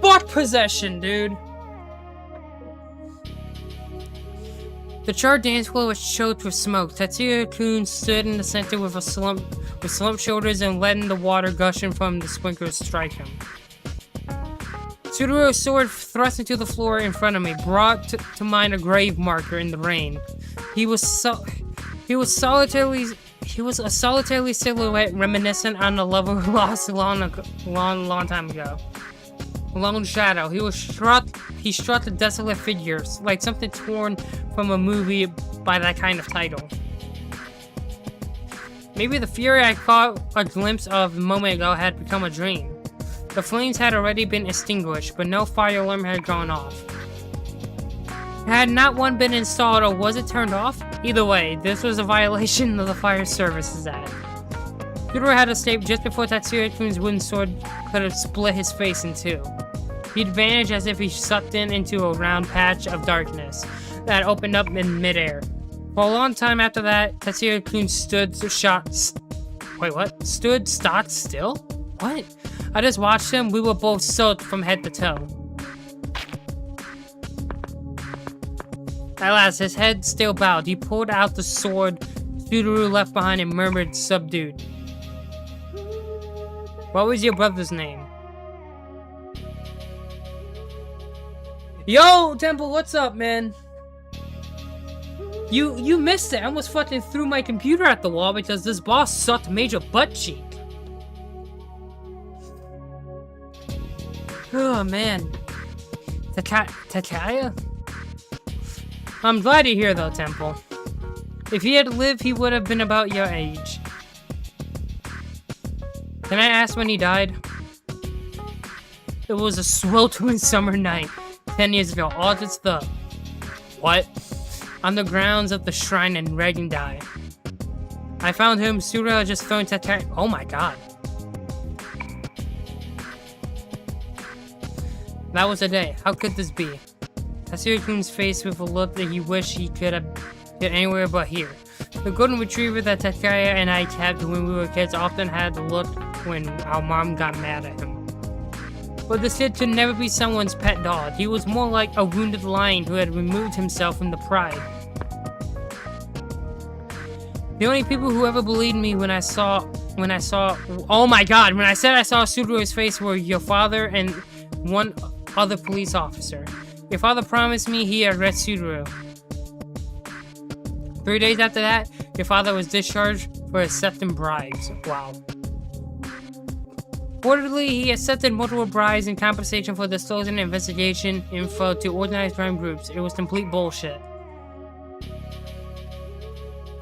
Fuck possession, dude! The charred dance floor was choked with smoke. Tetsuya-kun stood in the center with slumped shoulders and letting the water gushing from the sprinklers strike him. Tsuruo's sword thrust into the floor in front of me, brought to mind a grave marker in the rain. He was a solitary silhouette reminiscent on the lover lost a long time ago. A lone shadow. He struck the desolate figures, like something torn from a movie by that kind of title. Maybe the fury I caught a glimpse of a moment ago had become a dream. The flames had already been extinguished, but no fire alarm had gone off. Had not one been installed, or was it turned off? Either way, this was a violation of the Fire Services Act. Tsuru had escaped just before Tetsuya-kun's wooden sword could have split his face in two. He'd vanished as if he sucked into a round patch of darkness that opened up in midair. For a long time after that, Tetsuya-kun stood stock still? What? I just watched him. We were both soaked from head to toe. At last, his head still bowed. He pulled out the sword Tsuru left behind and murmured, subdued. What was your brother's name? Yo, Temple, what's up, man? You missed it. I almost fucking threw my computer at the wall because this boss sucked major butt cheek. Oh, man. Takaya? I'm glad you're here, though, Temple. If he had lived, he would have been about your age. Can I ask when he died? It was a sweltering summer night, 10 years ago, August the... What? On the grounds of the shrine in Regendai. I found him, Tsuru had just thrown Takaya... Oh my god. That was a day. How could this be? Tetsuya-kun's face with a look that he wished he could have been anywhere but here. The golden retriever that Takaya and I kept when we were kids often had the look when our mom got mad at him. But this kid could never be someone's pet dog. He was more like a wounded lion who had removed himself from the pride The only people who ever believed me when I oh my god, when I said I saw Subaru's face were your father and one other police officer. Your father promised me he'd arrest Subaru. 3 days after that, your father was discharged for accepting bribes. Wow. Reportedly, he accepted multiple bribes in compensation for disclosing investigation info to organized crime groups. It was complete bullshit.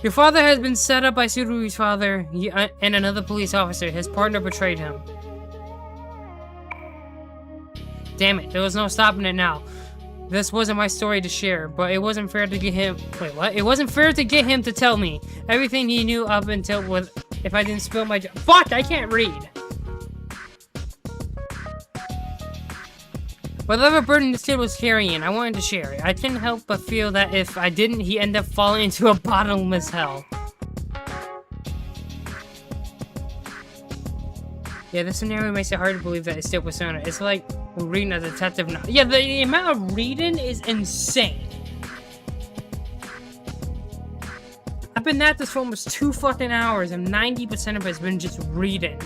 Your father has been set up by Subaru's father and another police officer. His partner betrayed him. Damn it, there was no stopping it now. This wasn't my story to share, but it wasn't fair to get him. Wait, what? It wasn't fair to get him to tell me everything he knew up until if I didn't spill my. Fuck! I can't read. Whatever burden this kid was carrying, I wanted to share it. I couldn't help but feel that if I didn't, he'd end up falling into a bottomless hell. Yeah, this scenario makes it hard to believe that it's still Persona. It's like reading a detective novel. Yeah, the amount of reading is insane. I've been at this for almost 2 fucking hours, and 90% of it's been just reading.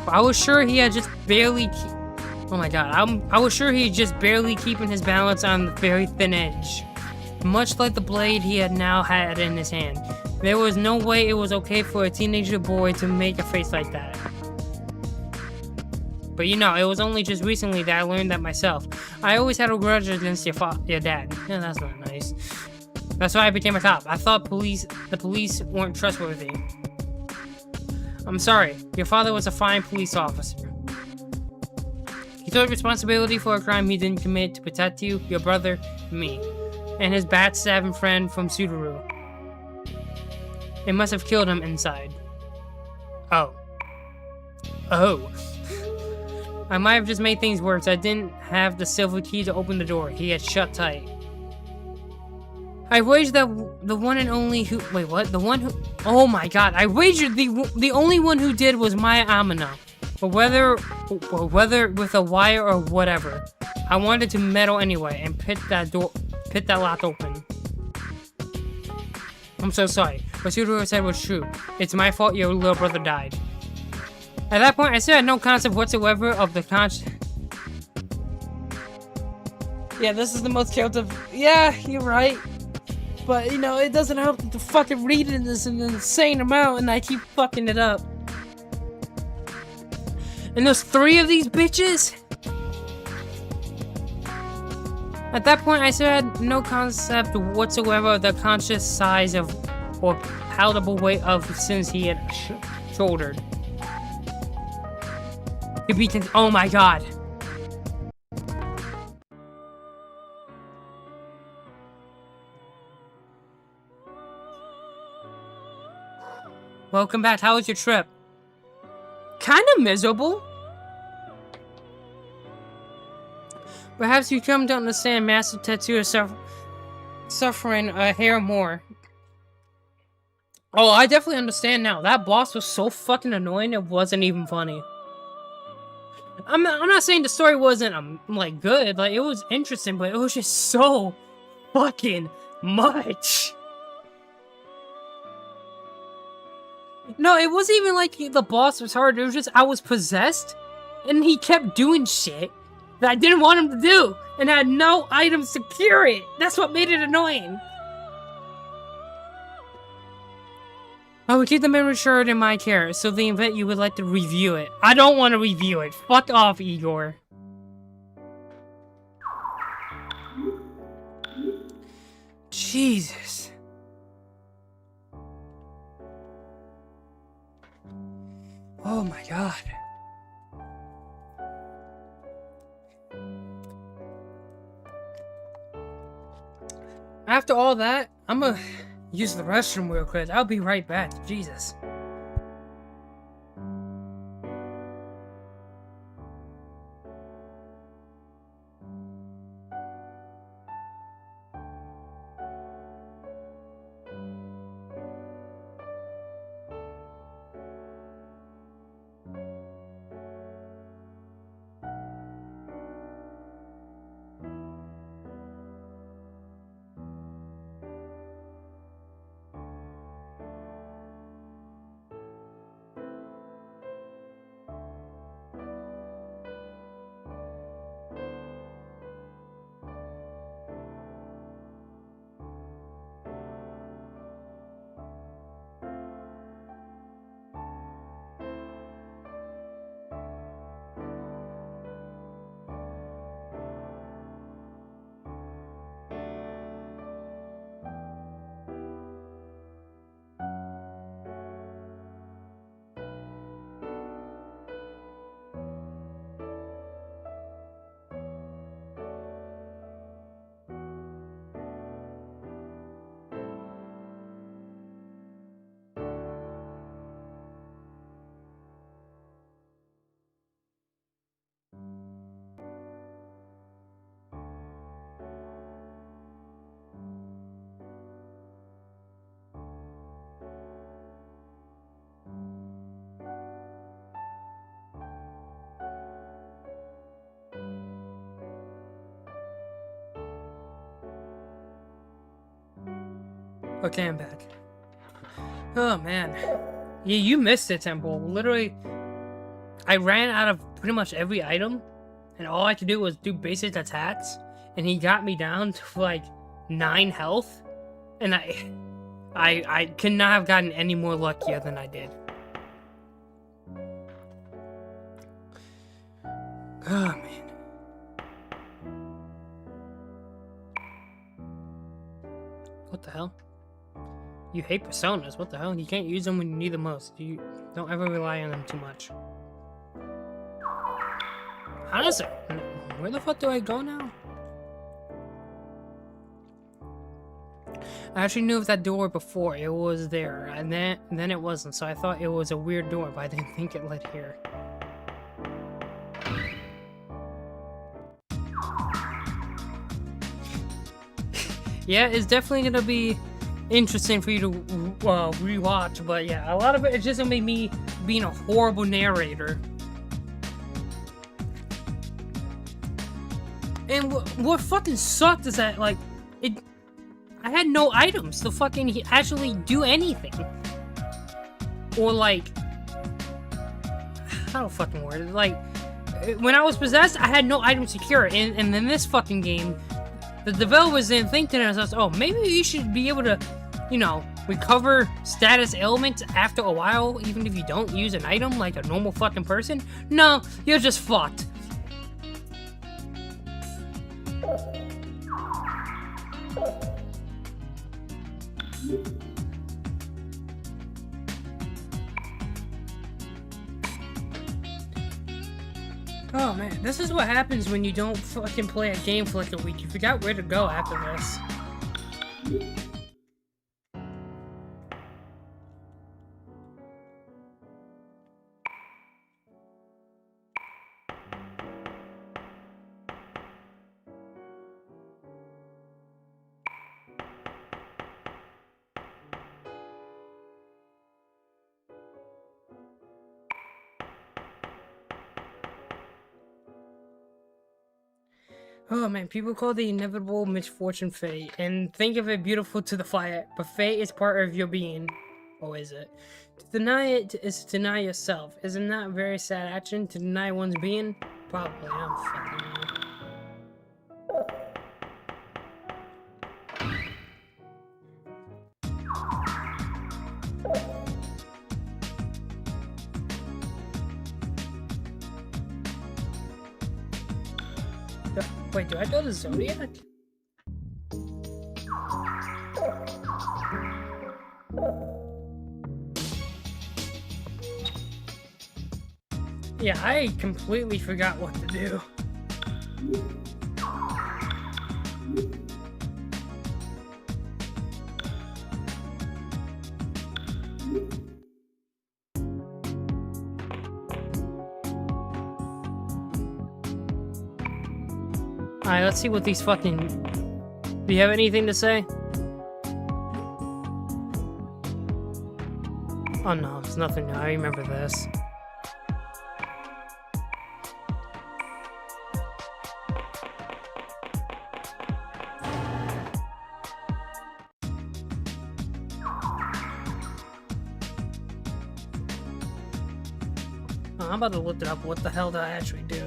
I was sure he had just barely. Oh my god, I was sure he just barely keeping his balance on the very thin edge, much like the blade he had now had in his hand. There was no way it was okay for a teenager boy to make a face like that. But you know, it was only just recently that I learned that myself. I always had a grudge against your dad. Yeah, that's not nice. That's why I became a cop. I thought the police weren't trustworthy. I'm sorry, your father was a fine police officer. He took responsibility for a crime he didn't commit to protect you, your brother, me, and his backstabbing friend from Subaru. It must have killed him inside. Oh. I might have just made things worse. I didn't have the silver key to open the door. He had shut tight. I wagered that the one and only who. Wait, what? The one who. Oh my god! I wagered the only one who did was Maya Amina, but whether with a wire or whatever, I wanted to meddle anyway and pit that lock open. I'm so sorry. What Subaru said was true. It's my fault your little brother died. At that point, I still had no concept whatsoever of the Yeah, this is the most chaotic. Yeah, you're right. But, you know, it doesn't help that the fucking reading is an insane amount and I keep fucking it up. And there's 3 of these bitches? At that point, I still had no concept whatsoever of the conscious size of or palatable weight of sins he had shouldered. Oh my god. Welcome back. How was your trip? Kinda miserable. Perhaps you come to understand massive tattoo of suffering a hair more. Oh, I definitely understand now. That boss was so fucking annoying, it wasn't even funny. I'm not saying the story wasn't, like, good. Like, it was interesting, but it was just so fucking much. No, it wasn't even like the boss was hard. It was just I was possessed, and he kept doing shit that I didn't want him to do, and I had no items to cure it. That's what made it annoying. I would keep the memory shard in my care, so the event you would like to review it. I don't want to review it. Fuck off, Igor. Jesus. Oh my god. After all that, I'm gonna use the restroom real quick. I'll be right back. Jesus. Okay, I'm back. Oh man. Yeah, you missed it, Temple. Literally, I ran out of pretty much every item, and all I could do was do basic attacks, and he got me down to like 9 health, and I could not have gotten any more luckier than I did. Oh man. What the hell? You hate personas. What the hell? You can't use them when you need them most. You don't ever rely on them too much. Honestly, where the fuck do I go now? I actually knew of that door before. It was there, and then it wasn't. So I thought it was a weird door, but I didn't think it led here. Yeah, it's definitely gonna be interesting for you to rewatch, but yeah, a lot of it's just gonna be me being a horrible narrator. And what fucking sucked is that, like, I had no items to fucking actually do anything. Or, like, how do I fucking word it? Like, when I was possessed, I had no items to cure it. And in this fucking game, the developers didn't think to themselves, oh, maybe you should be able to, you know, recover status ailments after a while, even if you don't use an item like a normal fucking person. No, you're just fucked. Oh man, this is what happens when you don't fucking play a game for like a week. You forgot where to go after this. Oh man, people call the inevitable misfortune fate, and think of it beautiful to the fire, but fate is part of your being. Or is it? To deny it is to deny yourself. Isn't that a very sad action, to deny one's being? Probably, I don't fucking know. Wait, do I go to Zodiac? Yeah, I completely forgot what to do. Alright, let's see what these fucking... Do you have anything to say? Oh no, it's nothing new. I remember this. Oh, I'm about to look it up. What the hell did I actually do?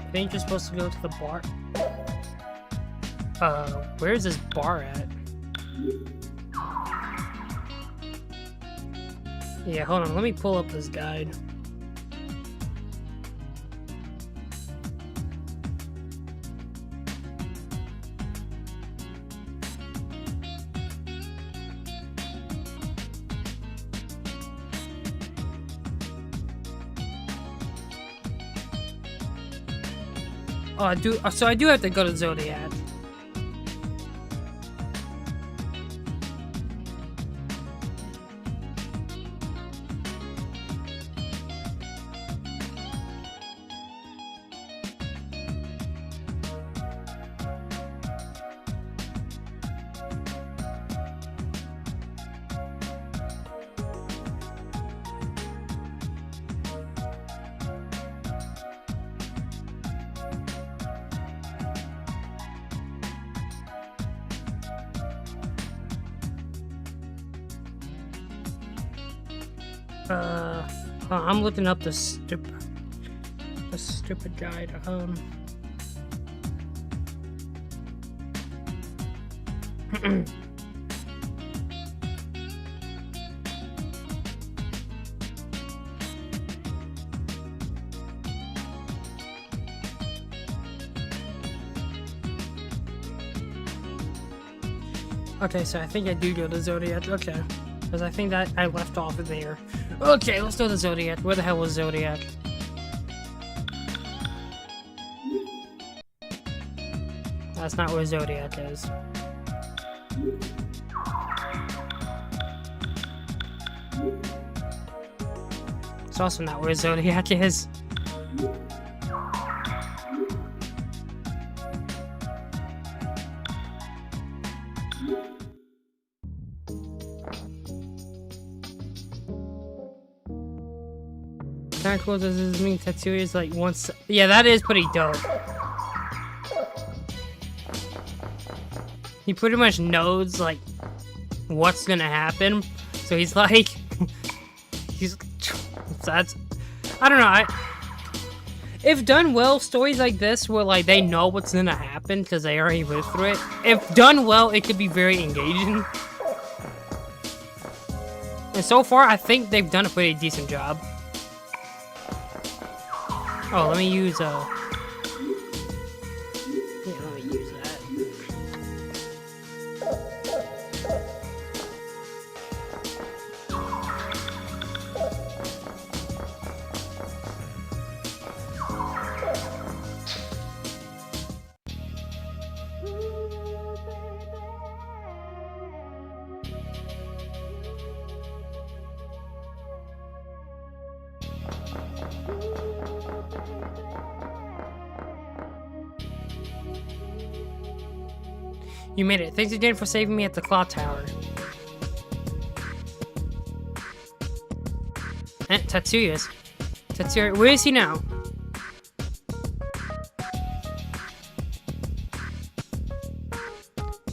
I think you're supposed to go to the bar. Where is this bar at? Yeah, hold on. Let me pull up this guide. Oh, I do. So I do have to go to Zodiac. I'm looking up the stupid guide. Okay, so I think I do go to Zodiac. Okay. Because I think that I left off there. Okay, let's go to Zodiac. Where the hell was Zodiac? That's not where Zodiac is. It's also not where Zodiac is. Kind of cool. Does this mean Tetsuya is like once? Yeah, that is pretty dope. He pretty much knows like what's gonna happen, so he's like, that's, I don't know. If done well, stories like this where like they know what's gonna happen because they already lived through it. If done well, it could be very engaging. And so far, I think they've done a pretty decent job. Oh, let me use yeah, let me use that. You made it. Thanks again for saving me at the clock tower. And Tetsuya's. Tetsuya, where is he now?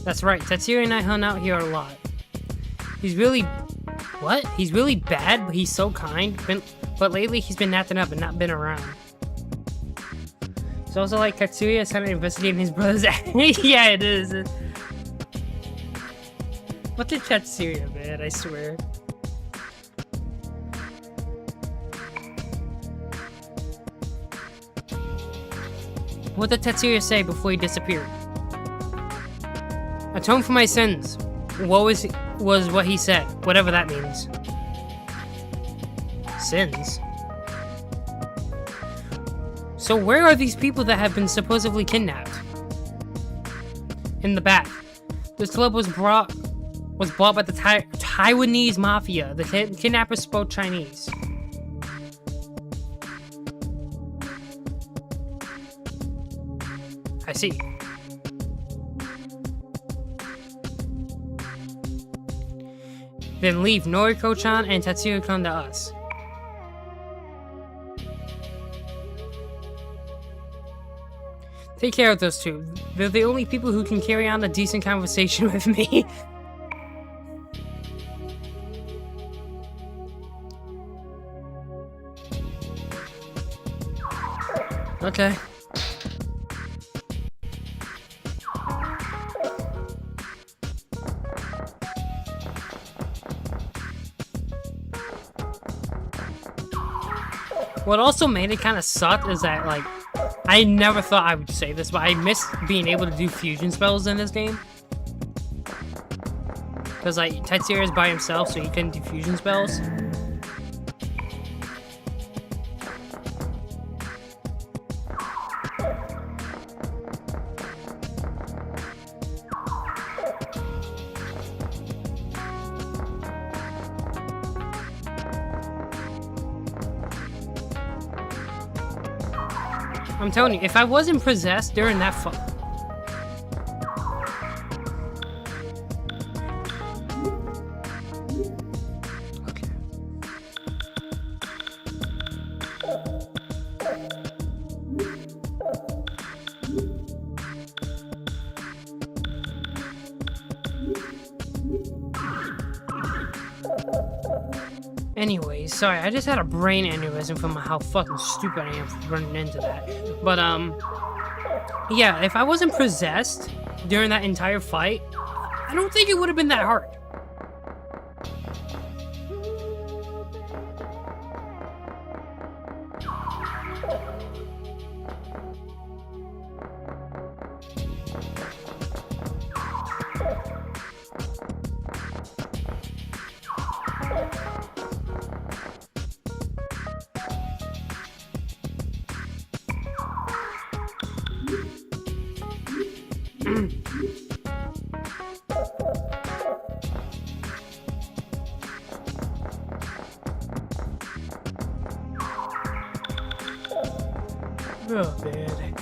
That's right. Tetsuya and I hung out here a lot. He's really... What? He's really bad, but he's so kind. But lately, he's been acting up and not been around. It's also like Tetsuya is kind of investigating his brother's... Yeah, it is. What did Tetsuya, man? I swear. What did Tetsuya say before he disappeared? Atone for my sins. What was what he said, whatever that means. Sins? So where are these people that have been supposedly kidnapped? In the back. This club was bought by the Taiwanese mafia. The kidnappers spoke Chinese. I see. Then leave Noriko-chan and Tetsuya-kun to us. Take care of those two. They're the only people who can carry on a decent conversation with me. Okay. What also made it kind of suck is that, like, I never thought I would say this, but I miss being able to do fusion spells in this game. Because, like, Tetsuya is by himself, so he couldn't do fusion spells. I'm telling you, if I wasn't possessed during that Okay. Anyways, sorry, I just had a brain aneurysm from how fucking stupid I am for running into that. But, yeah, if I wasn't possessed during that entire fight, I don't think it would have been that hard. Oh, man.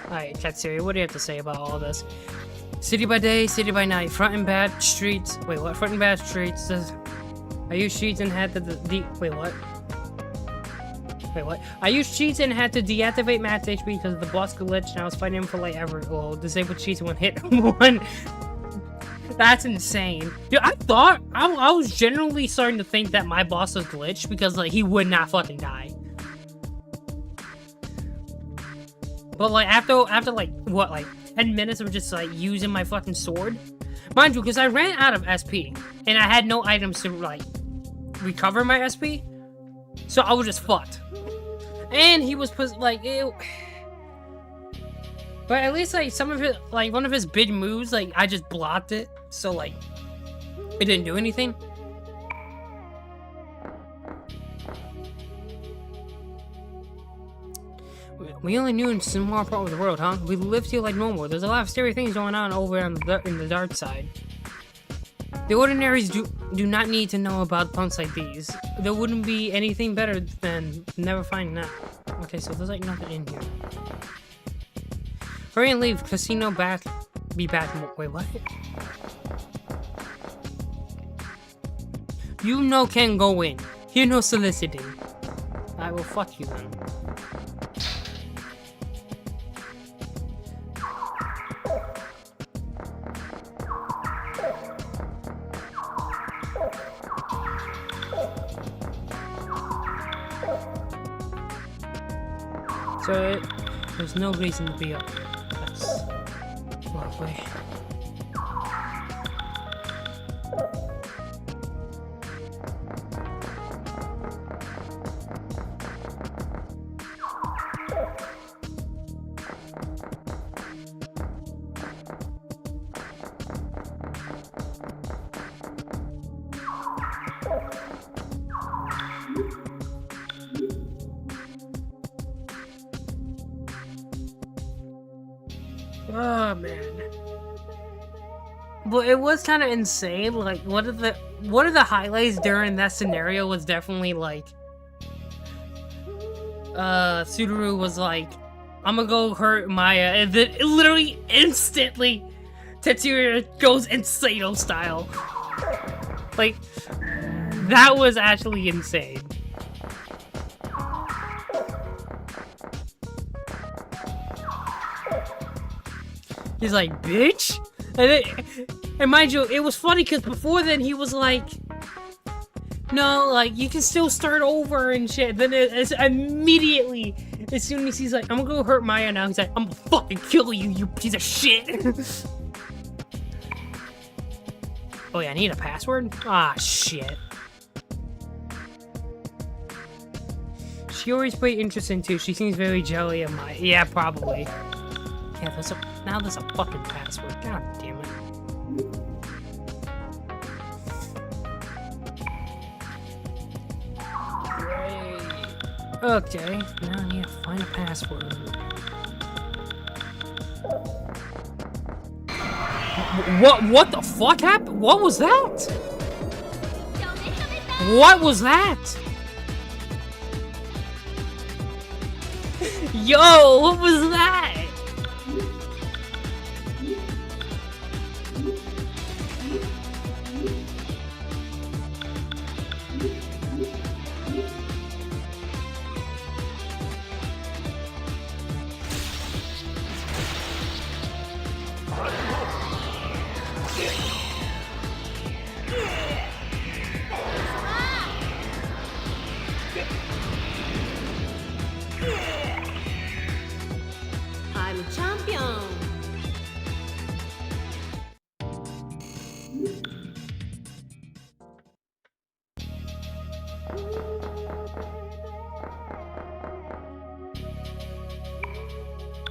Alright, Katsuri, what do you have to say about all this? City by day, city by night, front and back streets. Wait, what? Front and back streets. I used cheats and had to wait, what? Wait, what? I used cheats and had to deactivate max HP because the boss glitched and I was fighting him for like ever. Well, disable cheats when hit one. That's insane. Dude, I thought, I was generally starting to think that my boss was glitched because, like, he would not fucking die. But, like, after like, what, like, 10 minutes of just, like, using my fucking sword? Mind you, because I ran out of SP, and I had no items to, like, recover my SP, so I was just fucked. And he was, like, ew. But at least, like, some of it, like, one of his big moves, like, I just blocked it. So, like, it didn't do anything. We only knew in a small part of the world, huh? We lived here like normal. There's a lot of scary things going on over on in the dark side. The ordinaries do not need to know about punks like these. There wouldn't be anything better than never finding out. Okay, so there's, like, nothing in here. Hurry and leave. Casino be back. Wait, what? You know can go in. Here no soliciting. I will fuck you then. So there's no reason to be up here. That's lovely. Oh man. But it was kind of insane. Like, one of the highlights during that scenario was definitely like Sudoru was like, I'm gonna go hurt Maya, and then literally instantly Tetsuya goes Insano style. Like, that was actually insane. He's like, bitch? And mind you, it was funny because before then he was like, no, like, you can still start over and shit. Then it's immediately, as soon as he's like, I'm gonna go hurt Maya now, he's like, I'm gonna fucking kill you, you piece of shit. Oh yeah, I need a password? Ah, shit. She always played interesting too. She seems very jelly of Maya. Yeah, probably. Yeah, now there's a fucking password. God damn it. Great. Okay, now I need to find a password. What the fuck happened? What was that? What was that? Yo, what was that?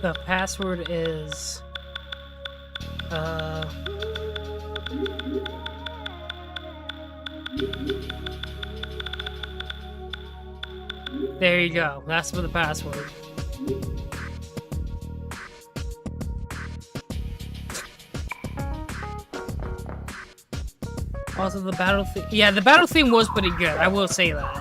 The password is there you go. That's for the password. Also, the battle theme. Yeah, the battle theme was pretty good. I will say that.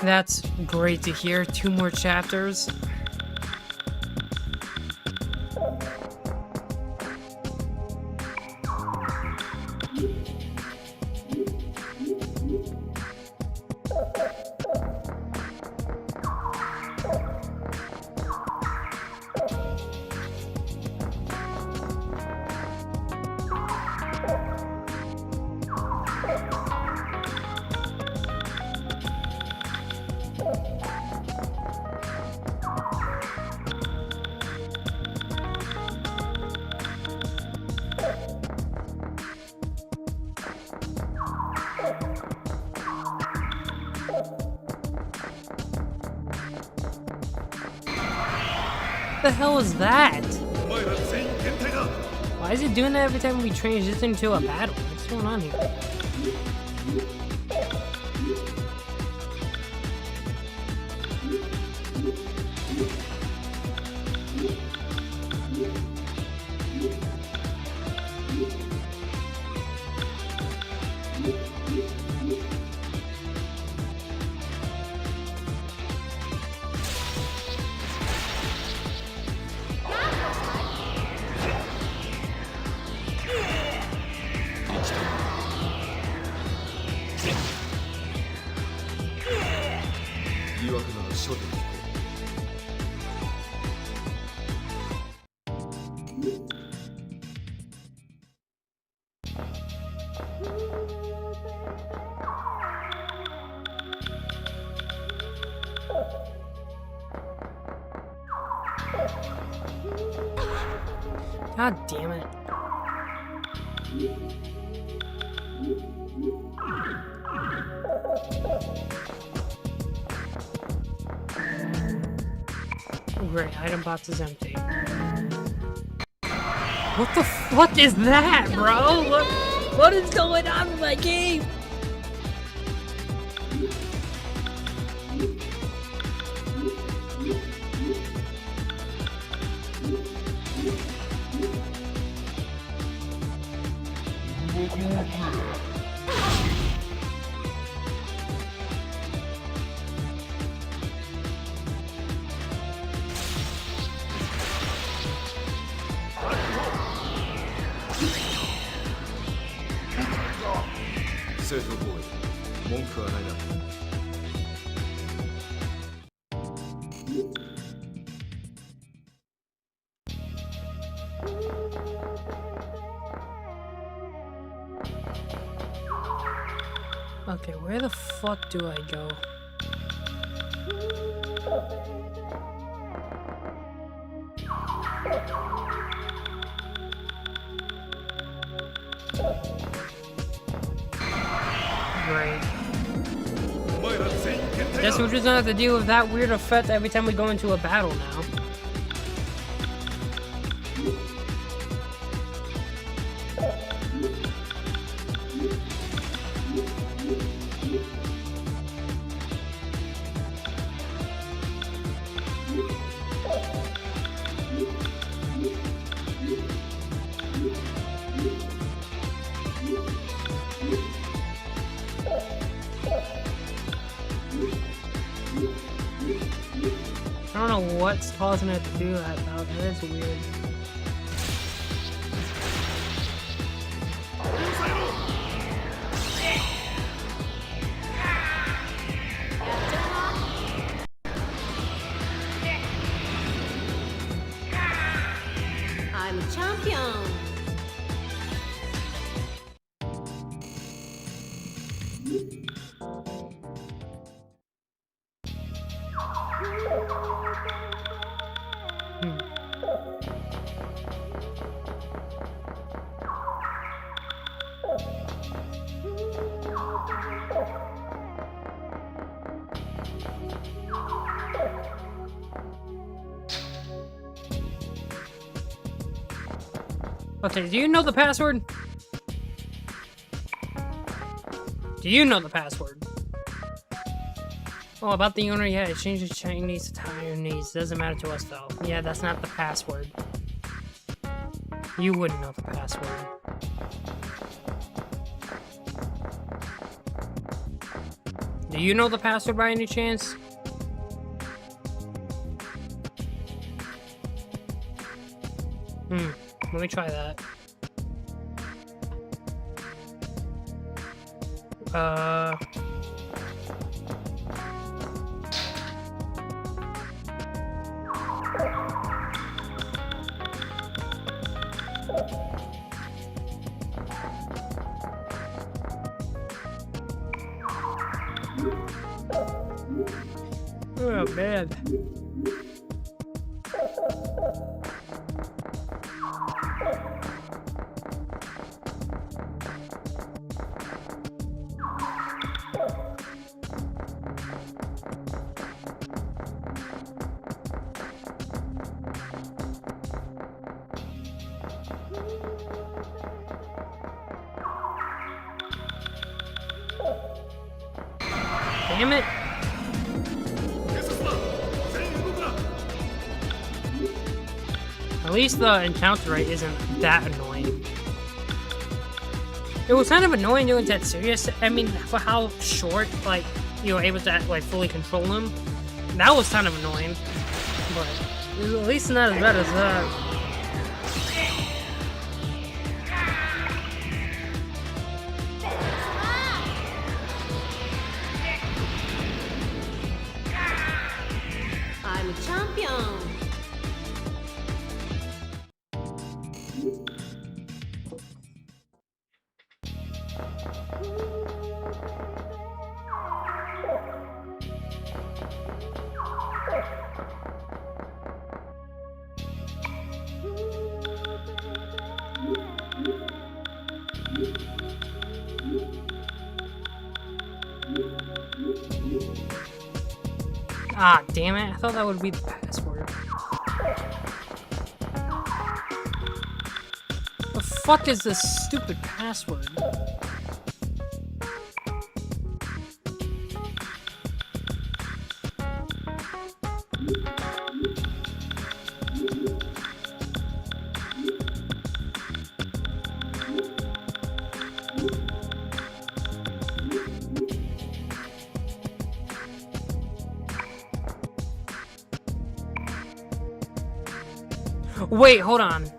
That's great to hear. 2 more chapters. What the hell is that? Why is it doing that every time we transition to a battle? What's going on here? God damn it. Great, item box is empty. What is that, bro? What is going on with my game? Okay, where the fuck do I go? Great. Guess we're just gonna have to deal with that weird effect every time we go into a battle now. I don't know what's causing it to do that though. That is weird. I'm a champion. Okay, do you know the password? Do you know the password? Oh, about the owner, yeah, it changes Chinese to Taiwanese. Doesn't matter to us, though. Yeah, that's not the password. You wouldn't know the password. Do you know the password by any chance? Let me try that. Oh, man. Damn it. At least the encounter rate isn't that annoying. It was kind of annoying doing that serious. I mean, for how short, like, you were able to, like, fully control him. That was kind of annoying. But at least not as bad as that. I'm a champion. Ah, damn it. I thought that would be the password. The fuck is this stupid password? Wait, hold on.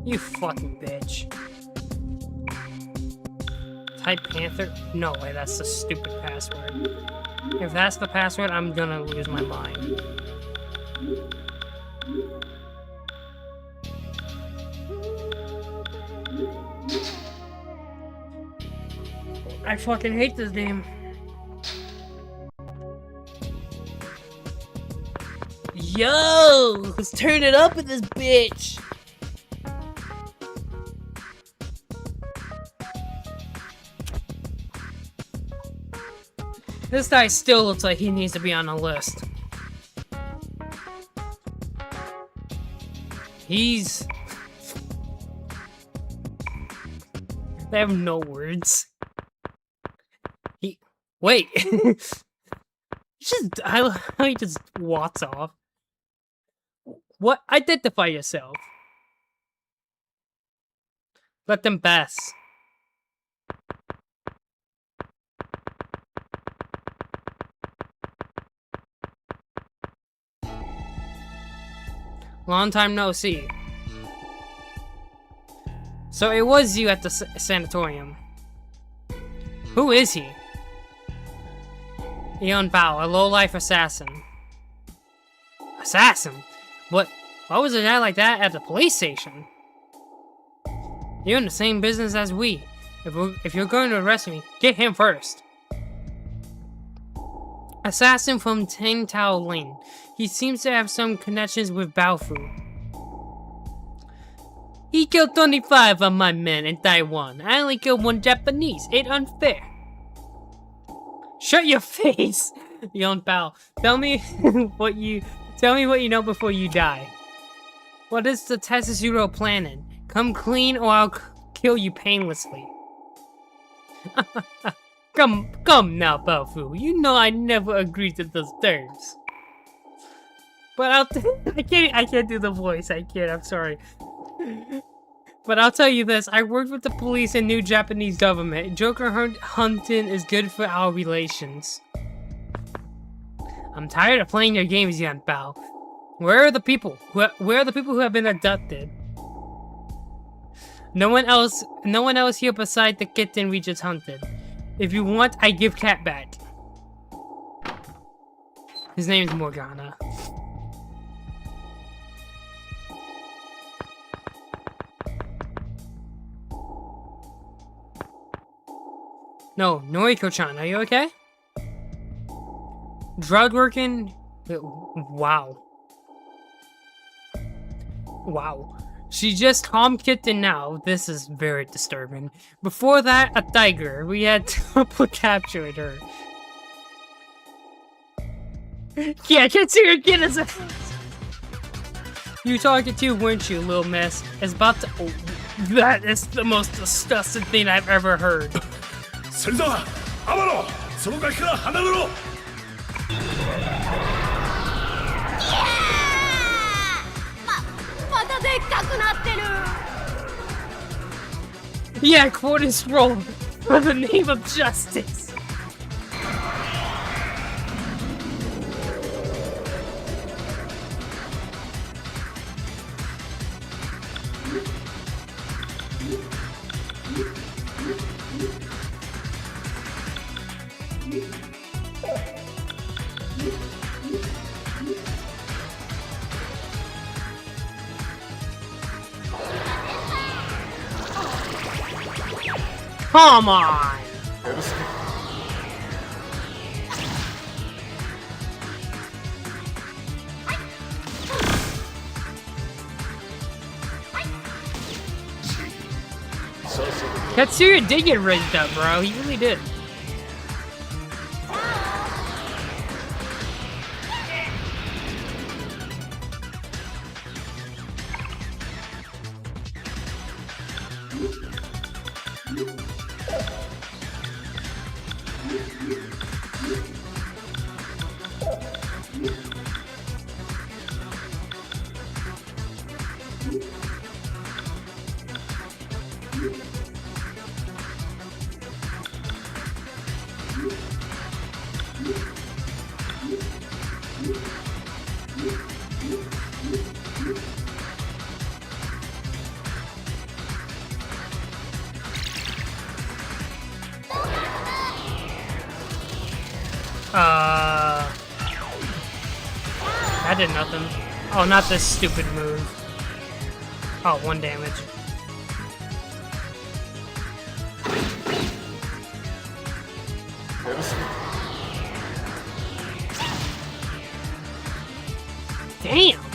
You fucking bitch. Type Panther? No way, that's the stupid password. If that's the password, I'm gonna lose my mind. I fucking hate this game. Yo! Let's turn it up in this bitch! This guy still looks like he needs to be on a list. He's... They have no words. Wait! He just walks off. What? Identify yourself. Let them pass. Long time no see. So it was you at the sanatorium. Who is he? Eon Bao, a low-life assassin. Assassin? What? Why was a guy like that at the police station? You're in the same business as we. If you're going to arrest me, get him first. Assassin from Tin Tao Lane. He seems to have some connections with Baofu. He killed 25 of my men in Taiwan. I only killed 1 Japanese. It's unfair. Shut your face, Yon Bao. Tell me what you know before you die. What is the Tetsuhiro planning? Come clean or I'll kill you painlessly. Come now, Baofu. You know I never agreed to those terms. But I can't do the voice. I can't. I'm sorry. But I'll tell you this. I worked with the police and new Japanese government. Joker hunting is good for our relations. I'm tired of playing your games, Yan Bao. Where are the people? Where are the people who have been abducted? No one else here beside the kitten we just hunted. If you want, I give Cat back. His name is Morgana. No, Noriko-chan, are you okay? Drug working? Wow. Wow. She just calm kitten now. This is very disturbing. Before that, a tiger. We had triple captured her. Yeah, consider again as a... You talking too, weren't you, little miss? It's about to... Oh, that is the most disgusting thing I've ever heard. 芹沢、天野、その崖から離れろ。またでっかくなってる。 Yeah, quote is roll for the name of justice. Come on! Katsuya did get raised up, bro. He really did. That did nothing. Oh, not this stupid move. Oh, 1 damage. Damn!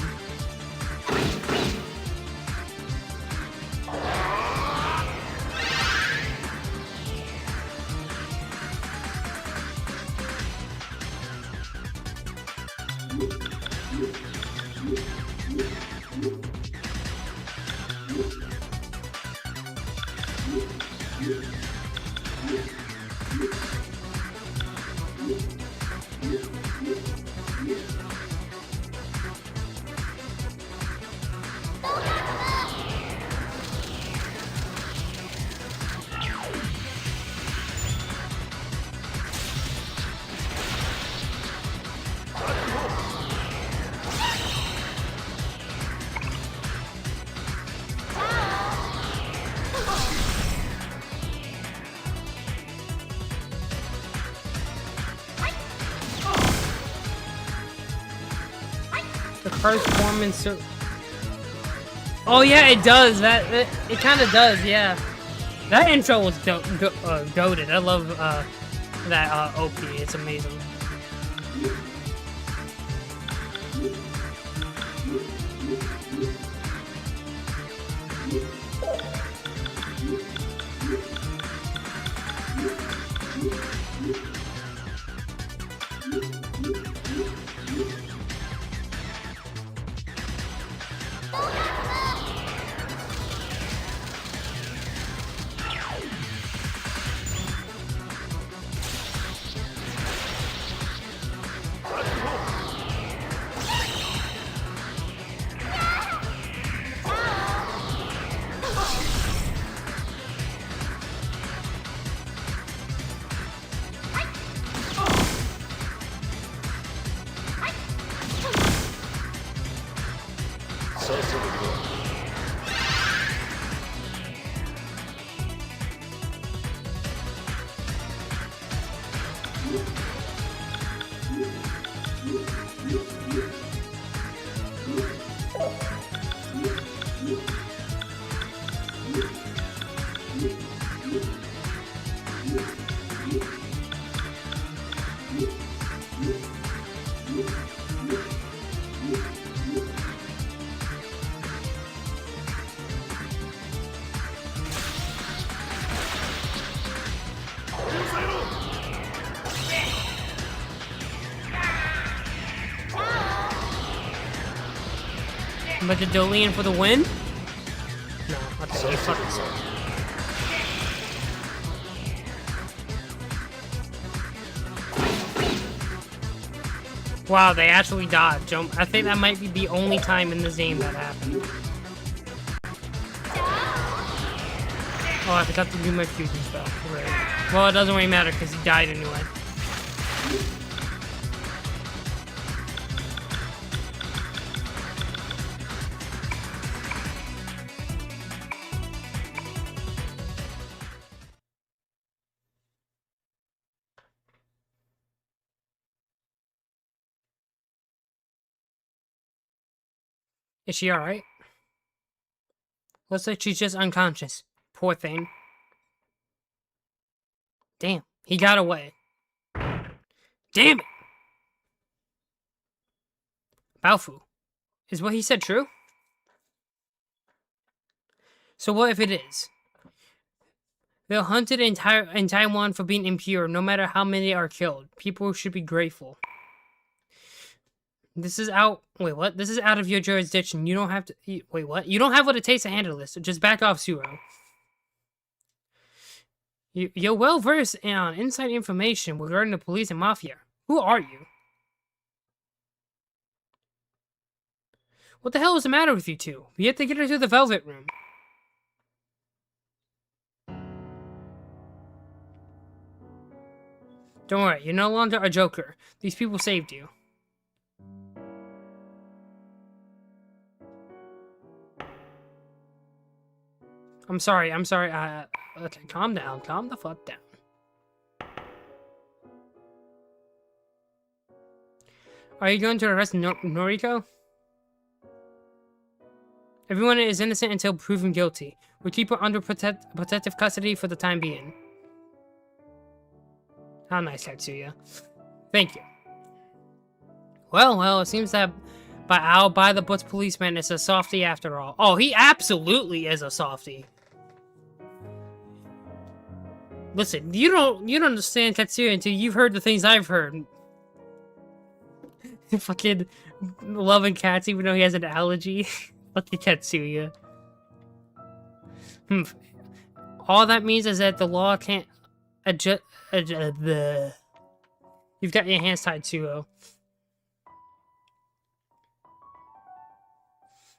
cars form in Oh yeah, it does. It kind of does. Yeah, that intro was goated. I love that OP. It's amazing. But the Dolean for the win? No, that's you fucking suck. Wow, they actually dodged. I think that might be the only time in this game that happened. Oh, I forgot to do my fusion spell. Right. Well, it doesn't really matter because he died anyway. Is she alright? Looks like she's just unconscious. Poor thing. Damn, he got away. Damn it! Baofu. Is what he said true? So what if it is? They're hunted in Taiwan for being impure, no matter how many are killed. People should be grateful. This is out. Wait, what? This is out of your jurisdiction. You don't have to. Wait, what? You don't have what it takes to handle this. So just back off, Suro. You're well versed in inside information regarding the police and mafia. Who are you? What the hell is the matter with you two? We have to get her to the Velvet Room. Don't worry, you're no longer a joker. These people saved you. I'm sorry. Okay, calm down. Calm the fuck down. Are you going to arrest Noriko? Everyone is innocent until proven guilty. We keep her under protective custody for the time being. How nice, Katsuya. Thank you. Well, it seems that I'll buy the butch policeman is a softie after all. Oh, he absolutely is a softie. Listen, you don't understand Katsuya until you've heard the things I've heard. Fucking loving cats even though he has an allergy. Fucking Katsuya. All that means is that the law can't adjust the. You've got your hands tied, Suo.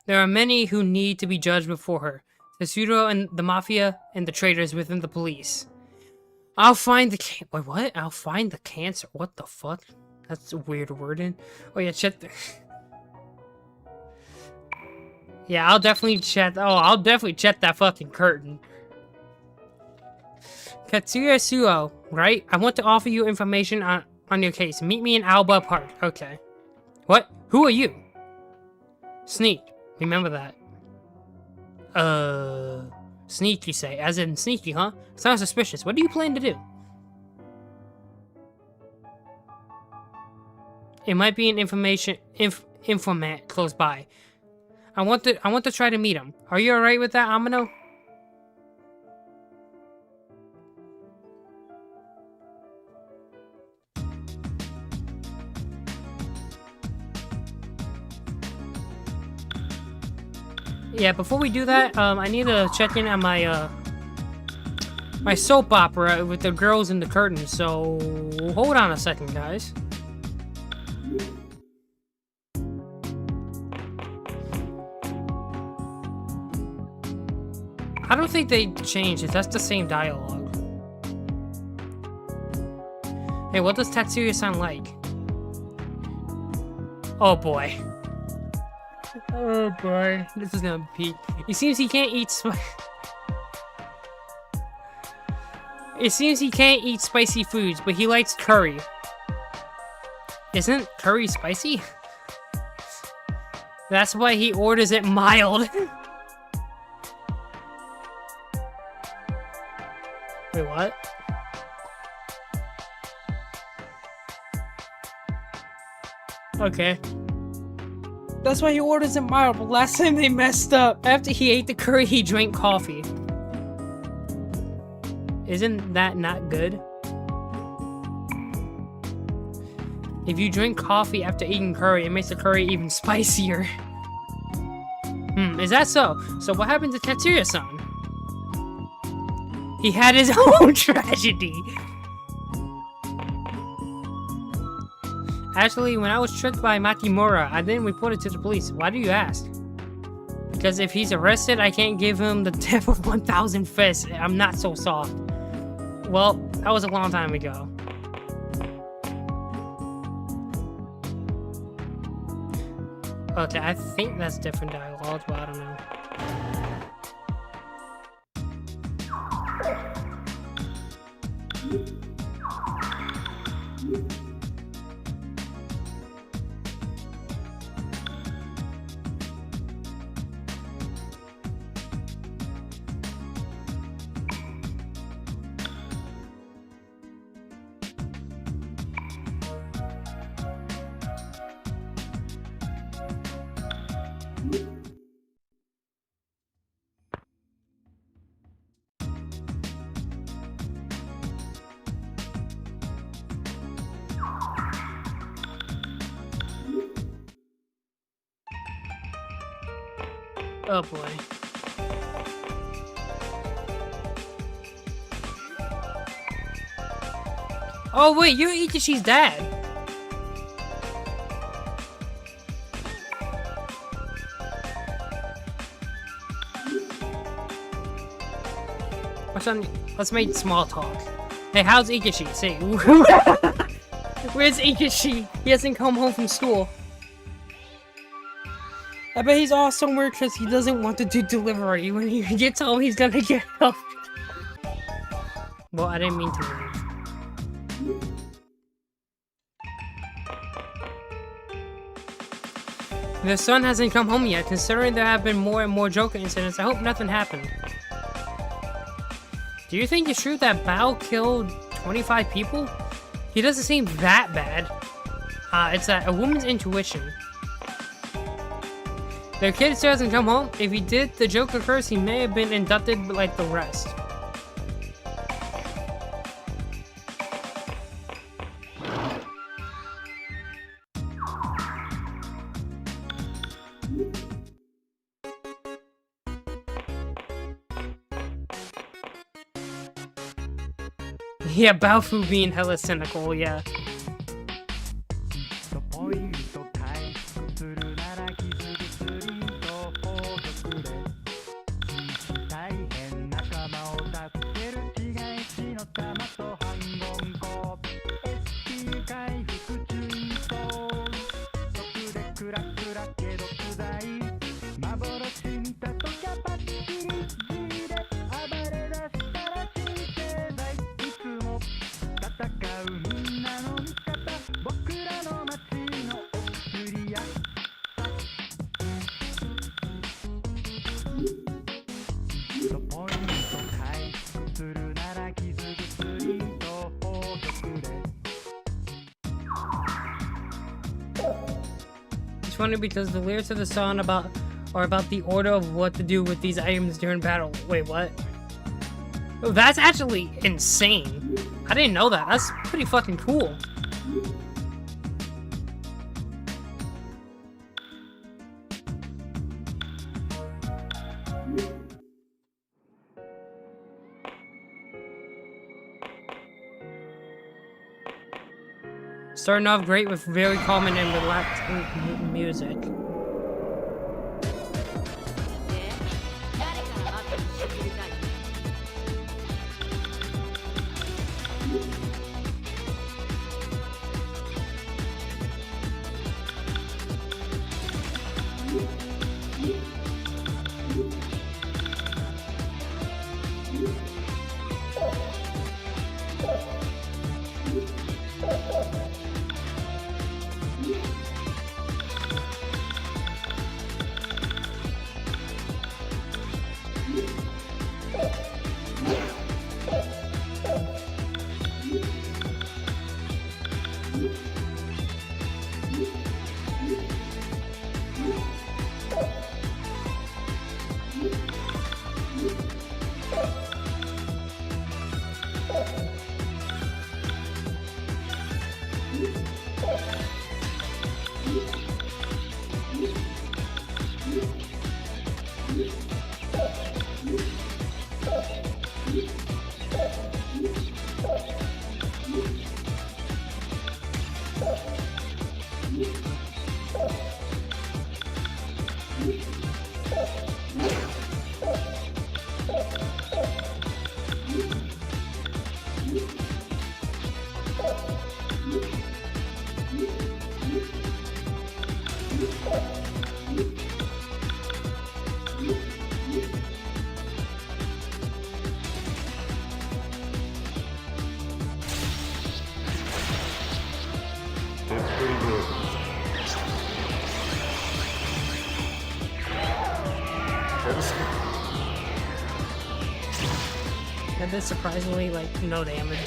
There are many who need to be judged before her. Tesuro and the mafia and the traitors within the police. I'll find the wait, what? I'll find the cancer. What the fuck? That's a weird wording. Oh yeah, check the yeah, I'll definitely check. Oh, I'll definitely check that fucking curtain. Katsuya Suo, right? I want to offer you information on your case. Meet me in Alba Park. Okay. What? Who are you? Sneak. Remember that. Sneak, you say? As in sneaky, huh? Sounds suspicious. What do you plan to do? It might be an informant close by. I want to try to meet him. Are you alright with that, Amano? Yeah, before we do that, I need to check in on my my soap opera with the girls in the curtain. So hold on a second, guys. I don't think they changed it. That's the same dialogue. Hey, what does Tatsuya sound like? Oh boy. Oh boy. This is gonna be... It seems he can't eat It seems he can't eat spicy foods, but he likes curry. Isn't curry spicy? That's why he orders it mild. Wait, what? Okay. That's why he orders it mild, but last time they messed up. After he ate the curry, he drank coffee. Isn't that not good? If you drink coffee after eating curry, it makes the curry even spicier. Is that so? So what happened to Tetsuya-san? He had his own tragedy. Actually, when I was tricked by Makimura, I didn't report it to the police. Why do you ask? Because if he's arrested, I can't give him the death of 1,000 fists. I'm not so soft. Well, that was a long time ago. Okay, I think that's different dialogue, but I don't know. Oh boy. Oh wait, you're Ikishi's dad. Let's make small talk. Hey, how's Ikishi? Say, where's Ikishi? He hasn't come home from school. I bet he's off somewhere because he doesn't want to do delivery. When he gets home, he's gonna get help. Well, I didn't mean to leave. The son hasn't come home yet. Considering there have been more and more Joker incidents, I hope nothing happened. Do you think it's true that Bao killed 25 people? He doesn't seem that bad. It's a woman's intuition. The kid still hasn't come home. If he did the Joker curse, he may have been inducted like the rest. Yeah, Baofu being hella cynical, yeah. it's funny because the lyrics of the song are about the order of what to do with these items during battle. Wait, what? Oh, that's actually insane. I didn't know that. That's pretty fucking cool. Starting off great with very calming and relaxing music. で、誰から後にしてみたい？ And this surprisingly, like, no damage.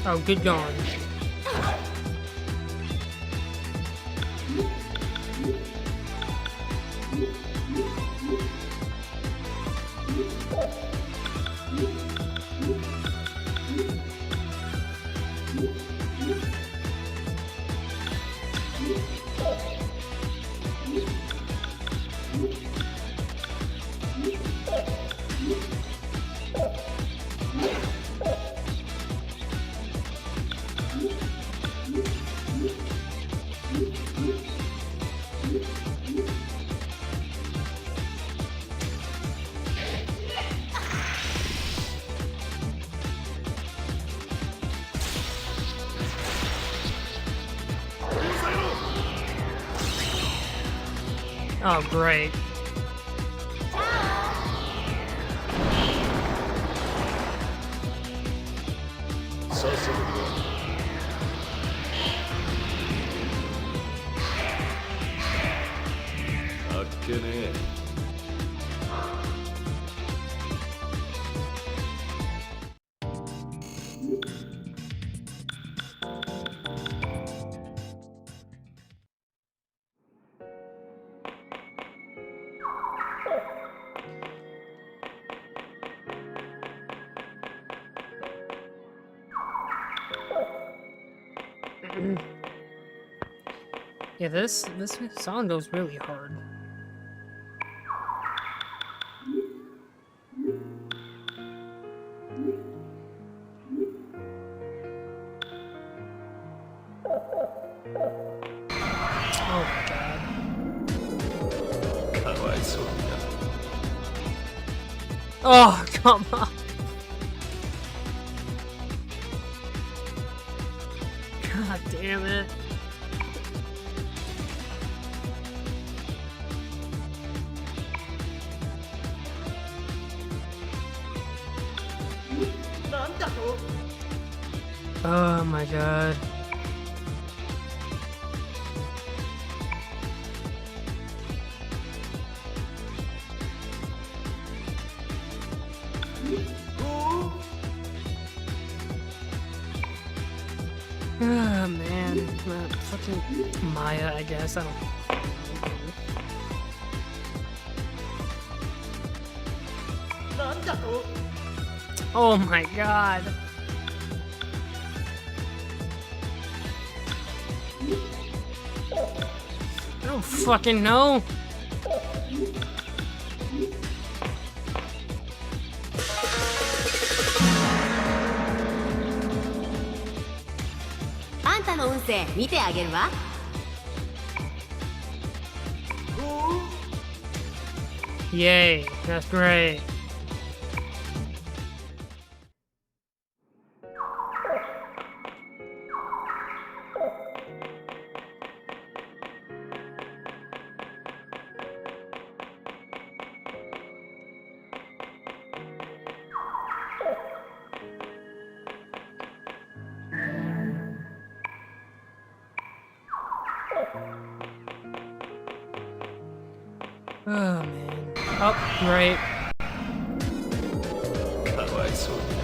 Oh, good going. Oh, great. Yeah, this song goes really hard. Oh my god. Oh, come on. God damn it. Oh my god. Fucking Maya, I guess. I don't. Oh my god. I don't fucking know. Yay, that's great. Oh man. Oh, great. かわいそうにな。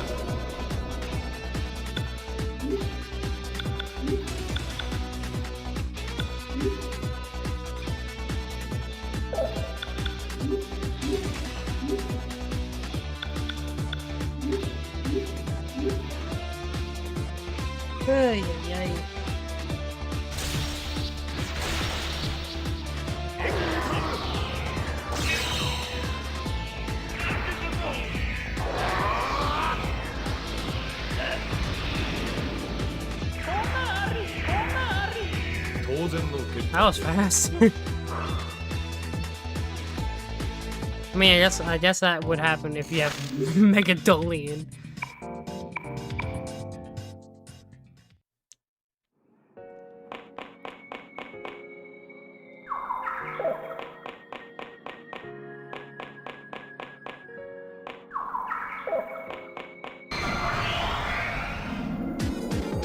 Ay, ay, ay. That was fast. I mean, I guess that would happen if you have Megadolian.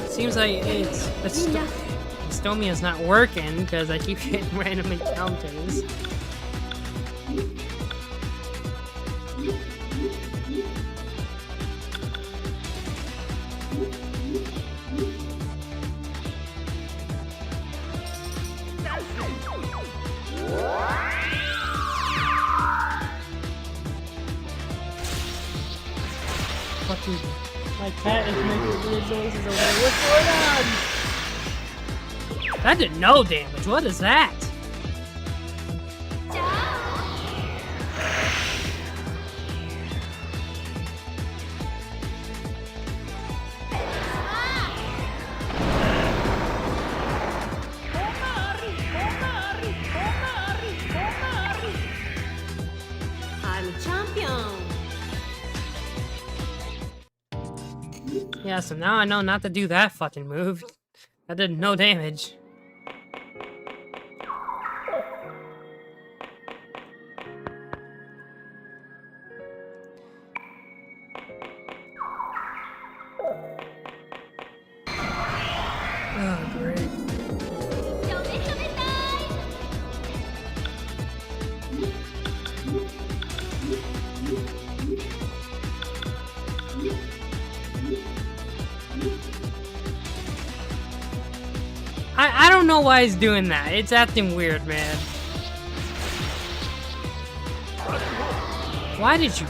Seems like Estomia is not working because I keep hitting random encounters. Fucking, my cat is making weird noises over there. What's going on? That did no damage. What is that? I'm a champion. Yeah, so now I know not to do that fucking move. That did no damage. Oh, great. I don't know why he's doing that. It's acting weird, man. Why did you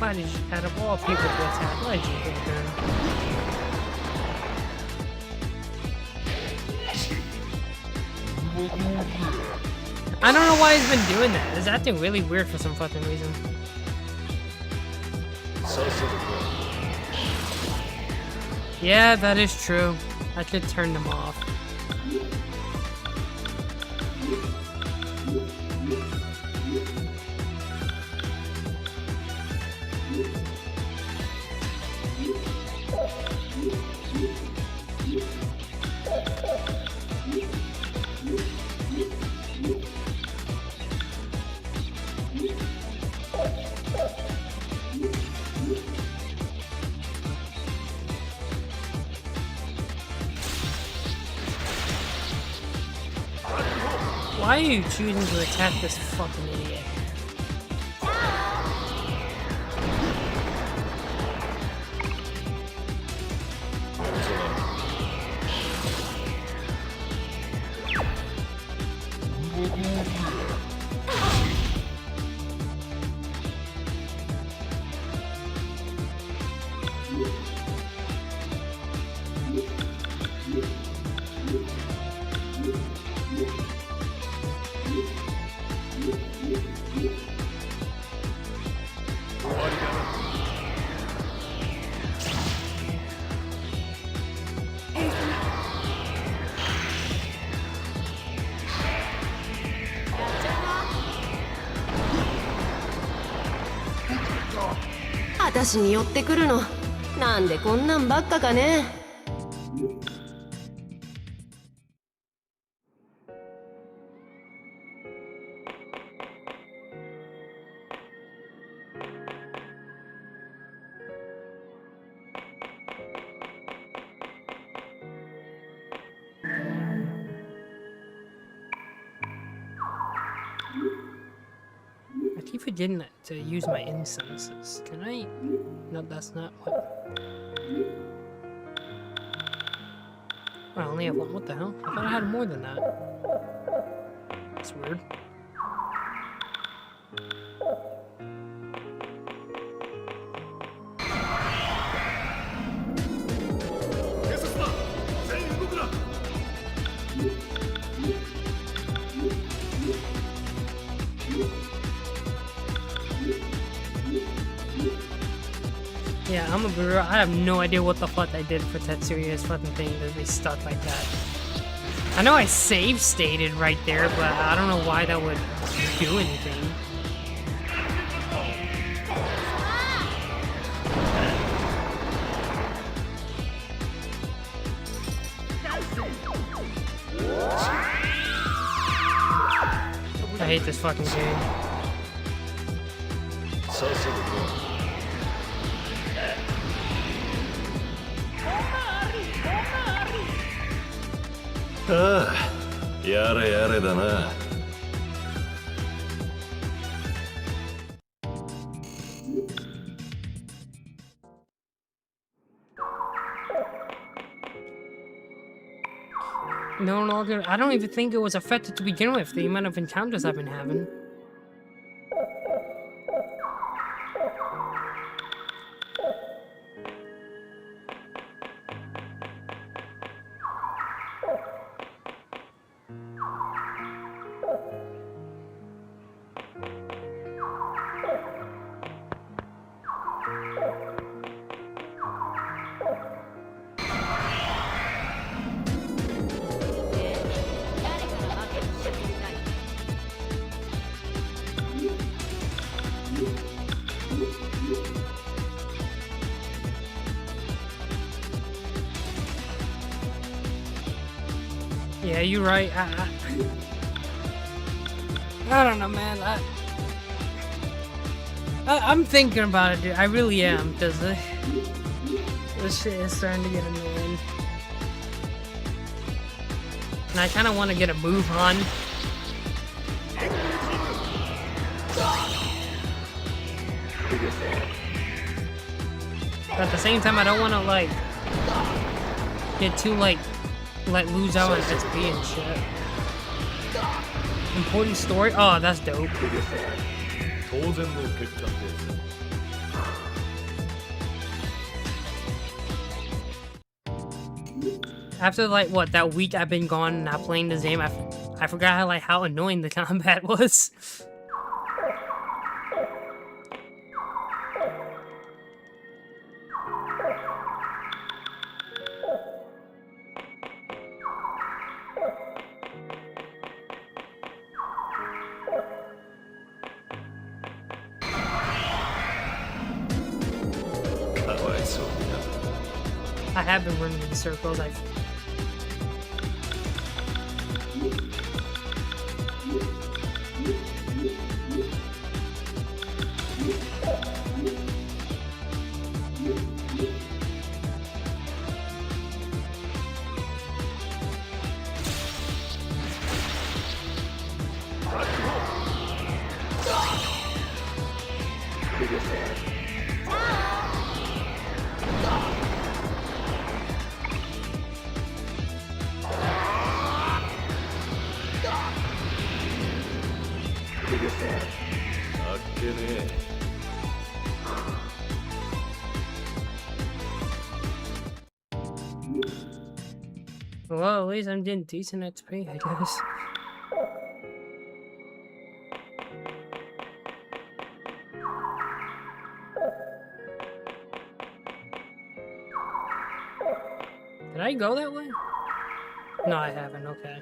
out of all people to attack, why did you hit her? I don't know why he's been doing that. It's acting really weird for some fucking reason. Yeah, that is true. I could turn them off. Why are you choosing to attack this fucking idiot? 私に寄ってくるのなんでこんなんばっかかね。I keep forgetting to use my incenses. Can I? No, that's not what. I only have one. What the hell? I thought I had more than that. That's weird. Yeah, I'm gonna be real. I have no idea what the fuck I did for Tetsuria's fucking thing to be stuck like that. I know I save stated right there, but I don't know why that would do anything. I hate this fucking game. ああ、やれやれだな。No longer. I don't even think it was affected to begin with, the amount of encounters I've been having. Yeah, you're right. I don't know, man. I'm thinking about it, dude. I really am, because this shit is starting to get annoying. And I kind of want to get a move on. But at the same time, I don't want to, like, get too, like, lose out on XP and shit. Important story? Oh, that's dope. After, like, what, that week I've been gone not playing this game, I forgot how, like, how annoying the combat was. I have been running in circles. あっけねえ。 Well, at least I'm getting decent XP, I guess. Did I go that way? No, I haven't. Okay.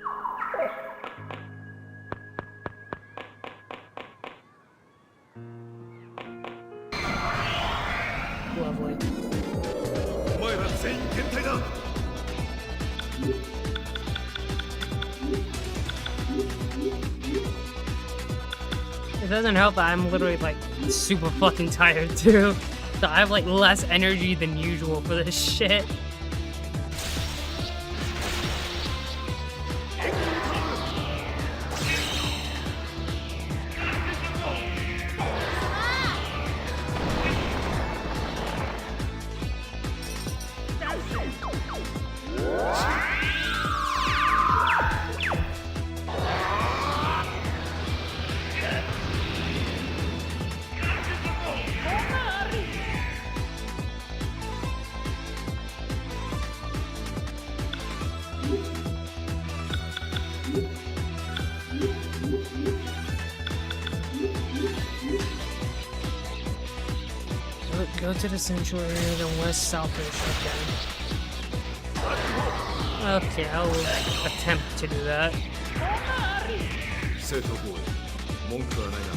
Lovely. お前ら全員変態だ。 It doesn't help that I'm literally like super fucking tired too. So I have like less energy than usual for this shit. Go to the central area, then west south-ish. Okay. Okay, I'll attempt to do that. 生徒法文句はないな。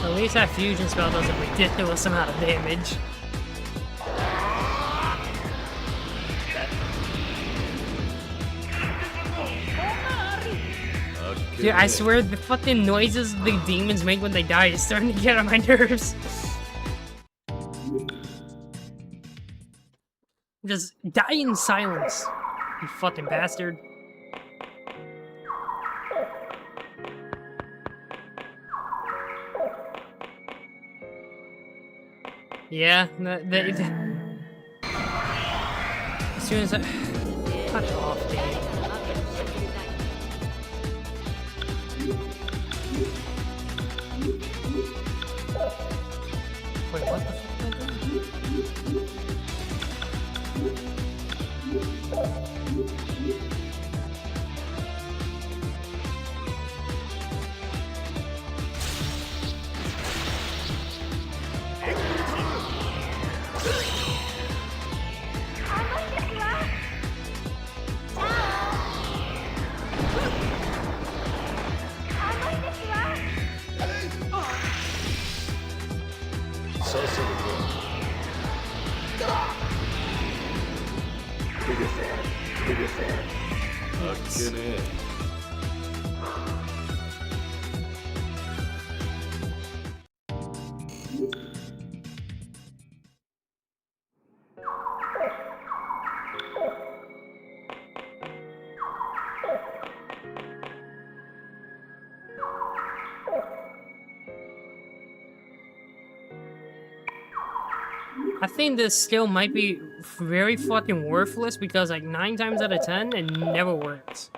At least that fusion spell does a ridiculous amount of damage. Dude, I swear the fucking noises the demons make when they die is starting to get on my nerves. Just die in silence, you fucking bastard. Yeah, as soon as I... Fuck off, dude. Wait, what the fuck am I doing? I think this skill might be very fucking worthless because like 9 times out of 10 it never works.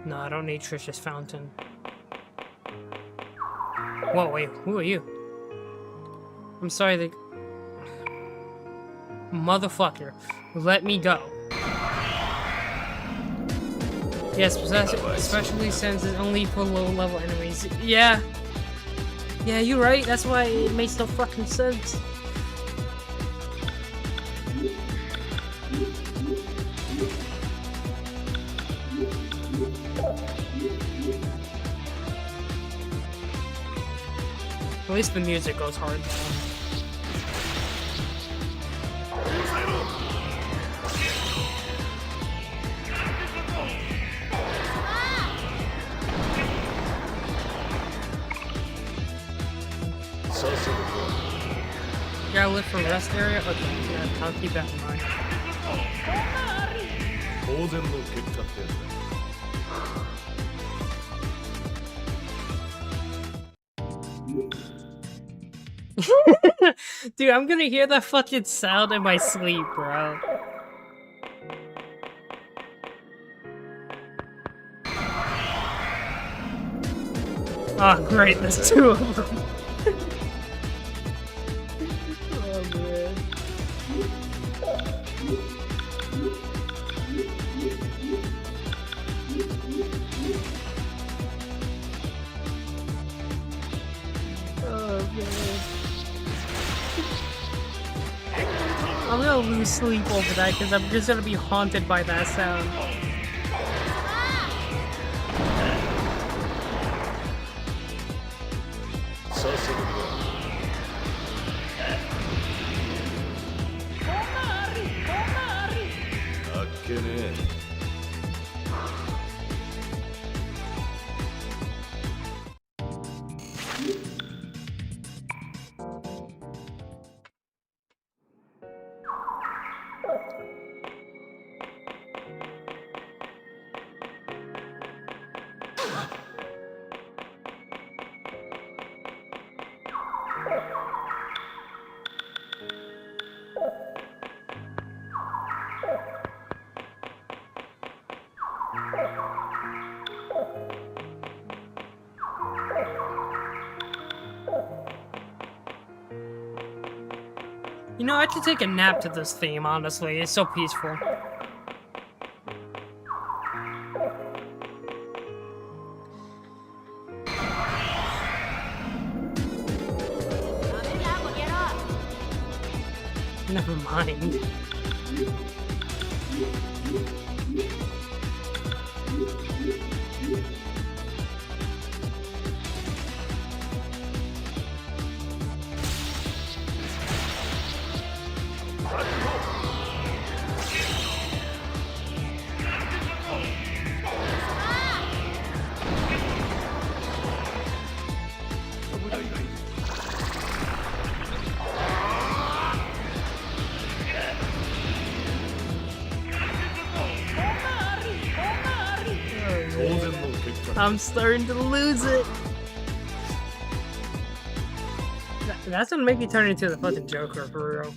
No, I don't need Trisha's fountain. Whoa, wait, who are you? I'm sorry, Motherfucker. Let me go. Yes, especially since it's only for low-level enemies. Yeah. Yeah, you're right. That's why it makes no fucking sense. At least the music goes hard. Gotta look for rest area? Okay, yeah, I'll keep that in mind. 当然の結果ってやつだ。 Dude, I'm gonna hear that fucking sound in my sleep, bro. Oh, great, there's two of them. Oh, man. Oh, man. I'm gonna lose sleep over that because I'm just gonna be haunted by that sound. You know, I could take a nap to this theme, honestly. It's so peaceful. Never mind. I'm starting to lose it. That's gonna make me turn into the fucking Joker for real.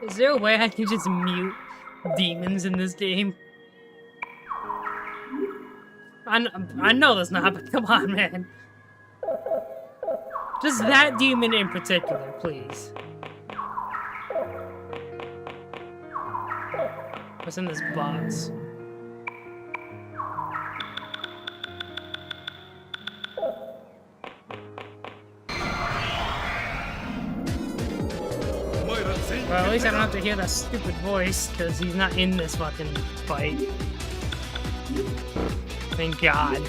Is there a way I can just mute demons in this game? I know there's not, but come on, man. Just that demon in particular, please. What's in this box? Well, at least I don't have to hear that stupid voice, because he's not in this fucking fight. Thank God.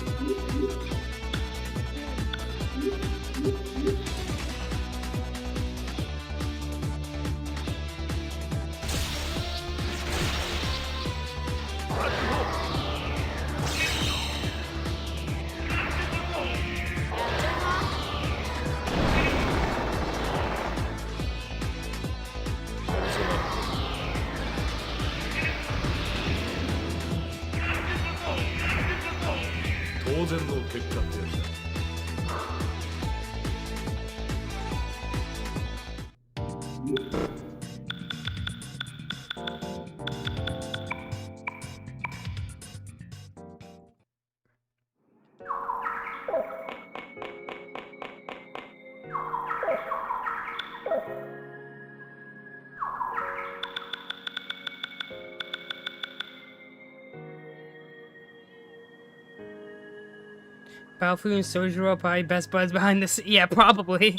Baofu and Sojiro are probably best buds behind this. Yeah, probably.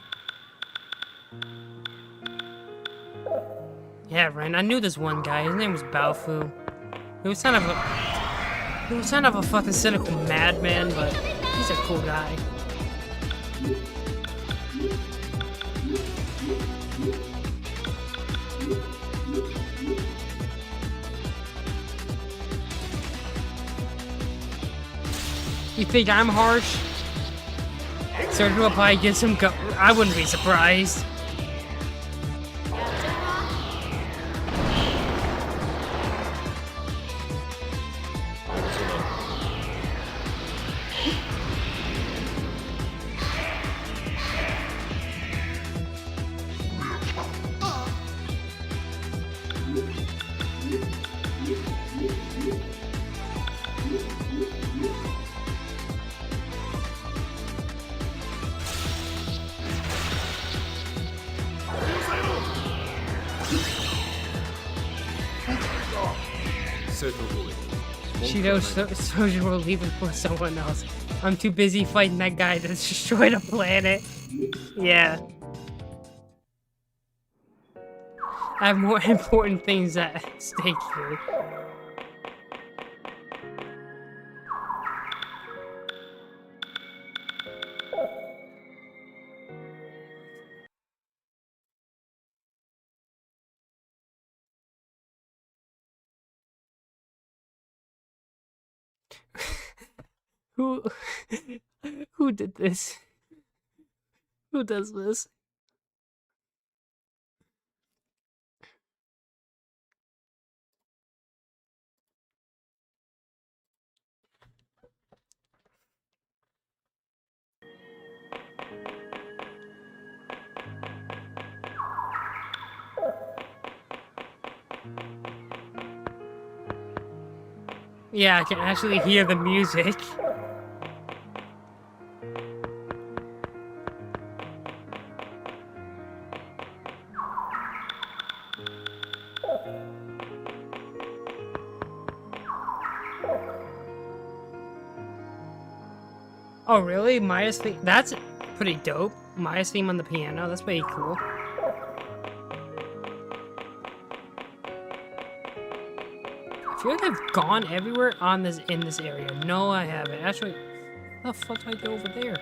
Yeah, Ren. I knew this one guy. His name was Baofu. He was kind of a fucking cynical madman, but he's a cool guy. You think I'm harsh? Sojiro probably gets him go. I wouldn't be surprised. She knows Sojiro will leave it for someone else. I'm too busy fighting that guy to destroy the planet. Yeah. I have more important things at stake here. Who who did this? Who does this? Yeah, I can actually hear the music. Oh, really? Maya's theme? That's pretty dope. Maya's theme on the piano. That's pretty cool. I feel like I've gone everywhere on this in this area. No, I haven't. Actually, how the fuck did I go over there?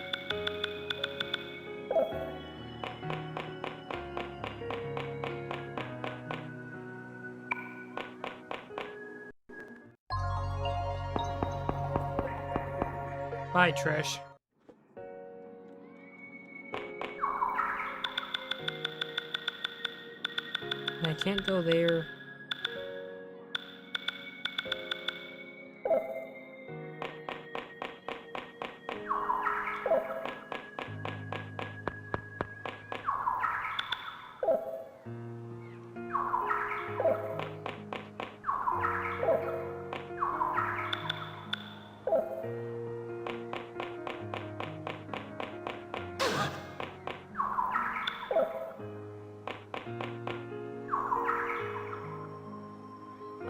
Bye, Trish. I can't go there.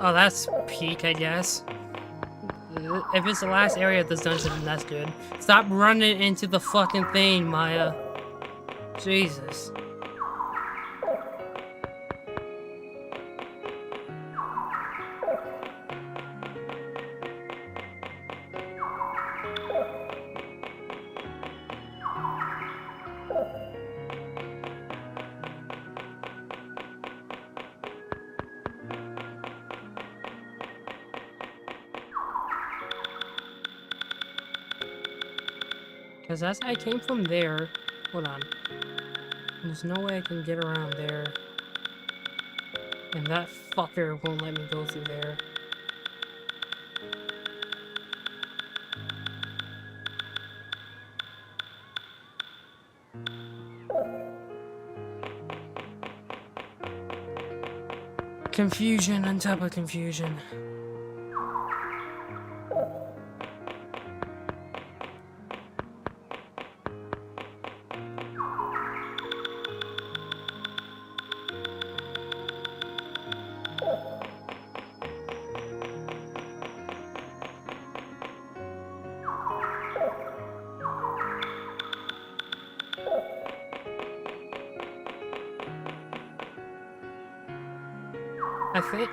Oh, that's peak, I guess. If it's the last area of this dungeon, then that's good. Stop running into the fucking thing, Maya. Jesus. Because I came from there. Hold on. There's no way I can get around there. And that fucker won't let me go through there. Confusion on top of confusion.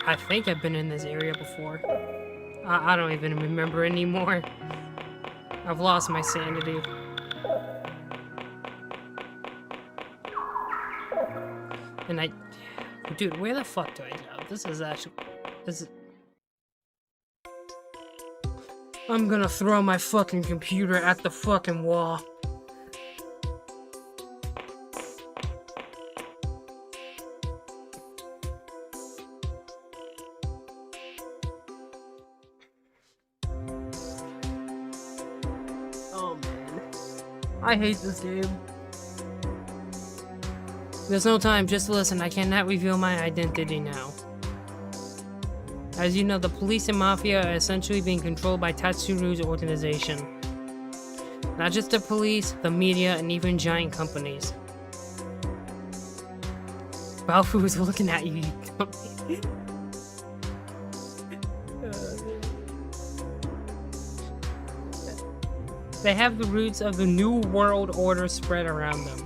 I think I've been in this area before. I don't even remember anymore. I've lost my sanity. And dude, where the fuck do I go? This is. I'm gonna throw my fucking computer at the fucking wall. Oh man, I hate this game. There's no time, just listen. I cannot reveal my identity now. As you know, the police and mafia are essentially being controlled by Tatsuru's organization. Not just the police, the media, and even giant companies. Balfour is looking at you, you dummy. They have the roots of the New World Order spread around them.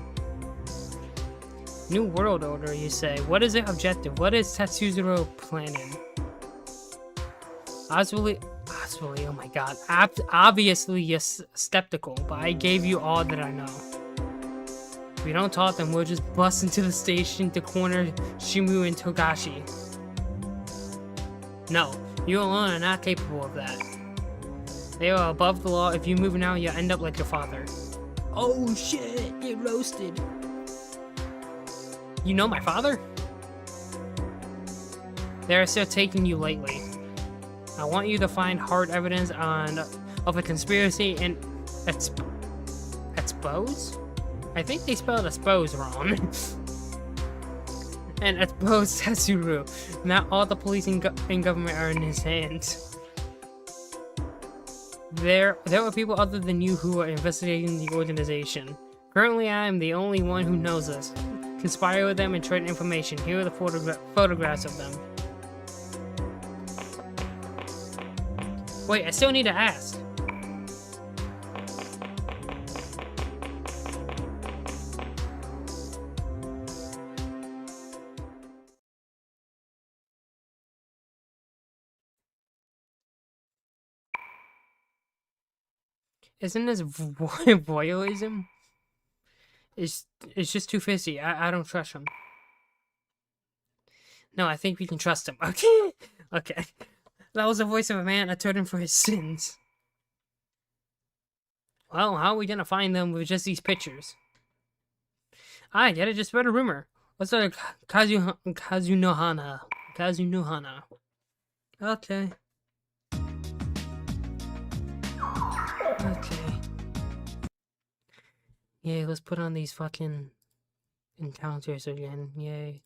New World Order, you say? What is their objective? What is Tatsuzuru planning? Oswald, oh my god. Obviously, you're skeptical, but I gave you all that I know. If we don't talk, then we'll just bust into the station to corner Shimu and Togashi. No, you alone are not capable of that. They are above the law. If you move now, you'll end up like your father. Oh shit, get roasted. You know my father? They're still taking you lately. I want you to find hard evidence of a conspiracy and expose? I think they spelled expose wrong. And expose Tatsuru. Not all the police and government are in his hands. There are people other than you who are investigating the organization. Currently, I am the only one who knows this. Conspire with them and trade information. Here are the photographs of them. Wait, I still need to ask. Isn't this voyeurism? It's just too fishy. I don't trust him. No, I think we can trust him. Okay. Okay. That was the voice of a man attorney for his sins. Well, how are we gonna find them with just these pictures? I get it, just spread a rumor. What's that? Kazunohana. Kazunohana. Okay. Okay. Yay, let's put on these fucking encounters again. Yay.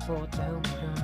Oh, what the hell am I doing?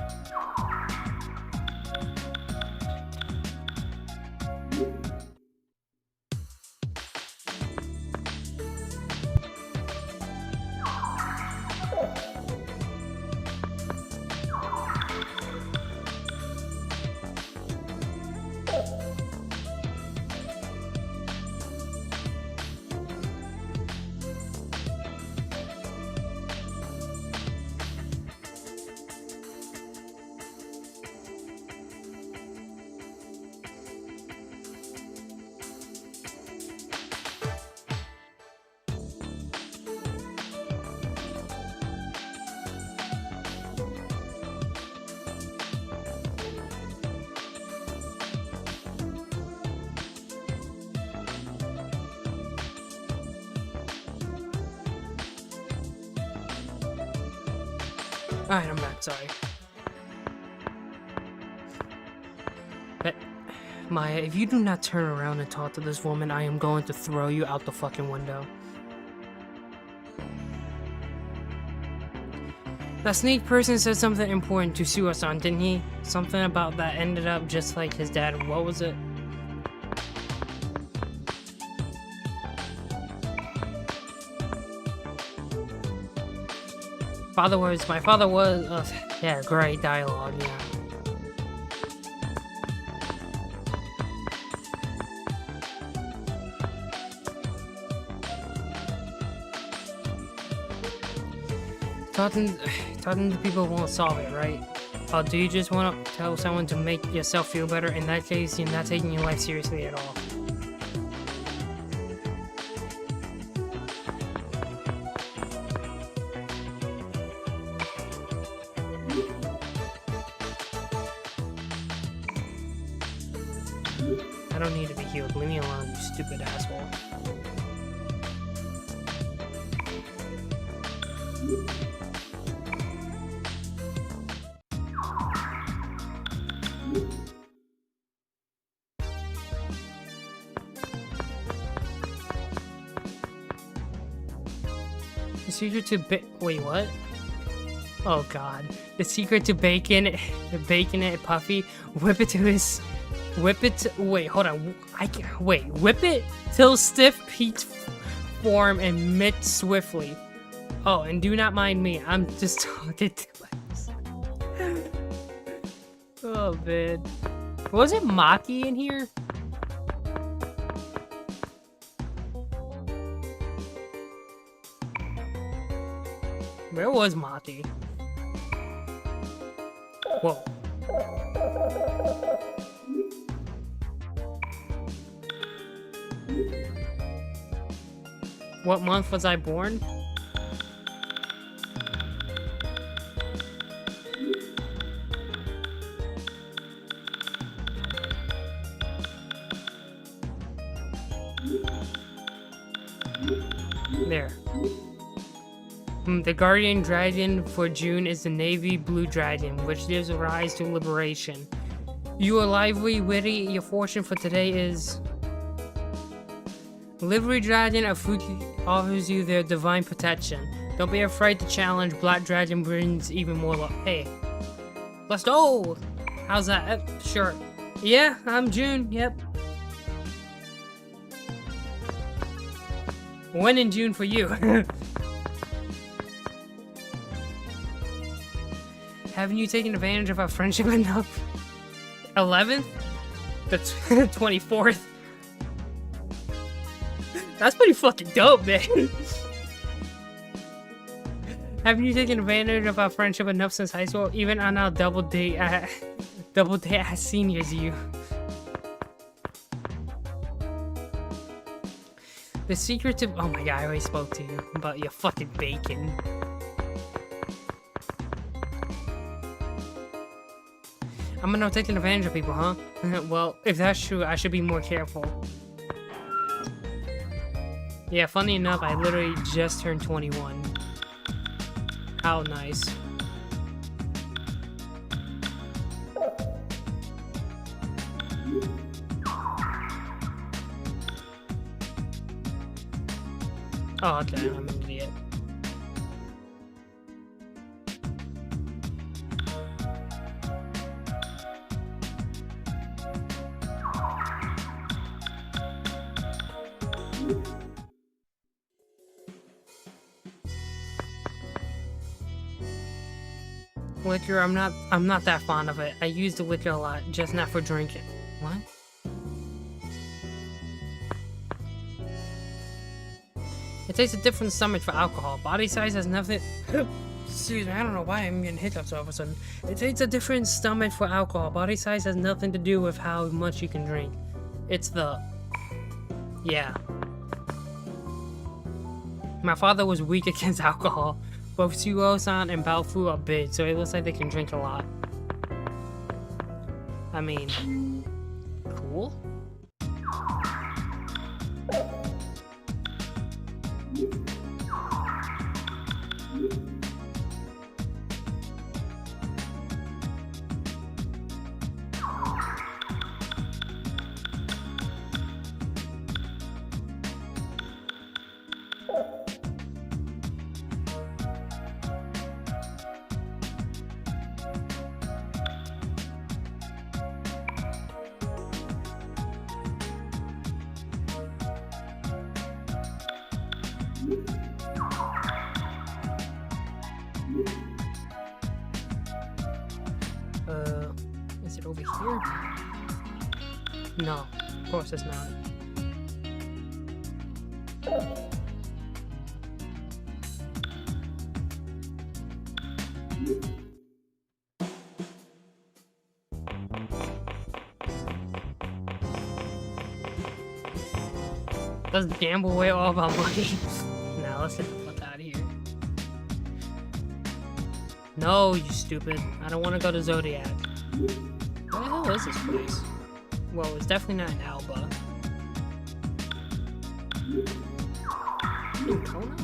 Alright, I'm back, sorry. But, Maya, if you do not turn around and talk to this woman, I am going to throw you out the fucking window. That sneak person said something important to Suo-san, didn't he? Something about that ended up just like his dad. What was it? My father was, yeah, great dialogue, yeah. Talking to people won't solve it, right? Oh, do you just want to tell someone to make yourself feel better? In that case, you're not taking your life seriously at all. I don't need to be healed. Leave me alone, you stupid asshole. The secret to wait, what? Oh god. The secret to bacon it puffy. Whip it wait, hold on. Whip it till stiff peach form and mix swiftly. Oh, and do not mind me. I'm just talking to myself. Oh man. Was it Maki in here? Where was Maki? Whoa. What month was I born? There. The guardian dragon for June is the navy blue dragon, which gives rise to liberation. You are lively, witty. Your fortune for today is Livery Dragon of Fuki offers you their divine protection. Don't be afraid to challenge. Black Dragon brings even more luck. Hey, let's go. How's that? Sure. Yeah, I'm June. Yep. When in June for you? Haven't you taken advantage of our friendship enough? 11th? The 24th? That's pretty fucking dope, man. Haven't you taken advantage of our friendship enough since high school? Even on our double date as seniors, you. The secret to— oh my god, I already spoke to you about your fucking bacon. I'm gonna taking advantage of people, huh? Well, if that's true, I should be more careful. Yeah, funny enough, I literally just turned 21. How nice. Oh, okay, I'm an idiot. Liquor, I'm not that fond of it. I use the liquor a lot, just not for drinking. What? It takes a different stomach for alcohol. Body size has nothing. Excuse me, I don't know why I'm getting hiccups all of a sudden. It takes a different stomach for alcohol. Body size has nothing to do with how much you can drink. It's the— yeah. My father was weak against alcohol. Both Suo-san and Baofu are big, so it looks like they can drink a lot. I mean, cool. Is it over here? No, of course it's not. Let's gamble away all of our money. Now let's get the fuck out of here. No, you stupid. I don't want to go to Zodiac. Where the hell is this place? Well, it's definitely not in Alba. Ooh, Conan?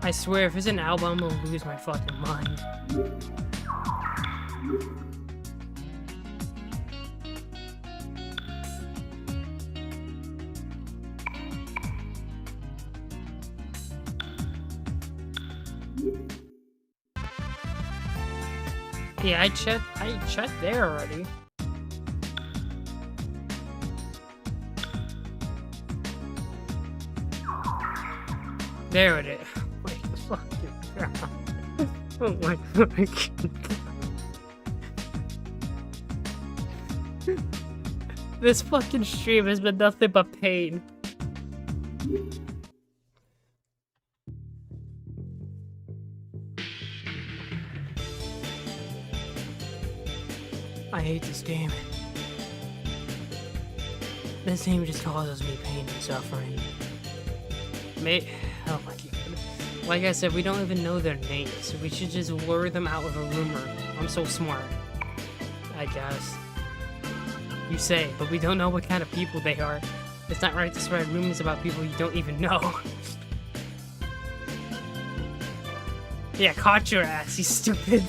I swear, if it's an album, I'm gonna lose my fucking mind. Yeah, I checked there already. There it is. Oh my god. This fucking stream has been nothing but pain. I hate this game. This game just causes me pain and suffering. Oh my god. Like I said, we don't even know their names. We should just lure them out with a rumor. I'm so smart. I guess. You say, but we don't know what kind of people they are. It's not right to spread rumors about people you don't even know. Yeah, caught your ass, you stupid.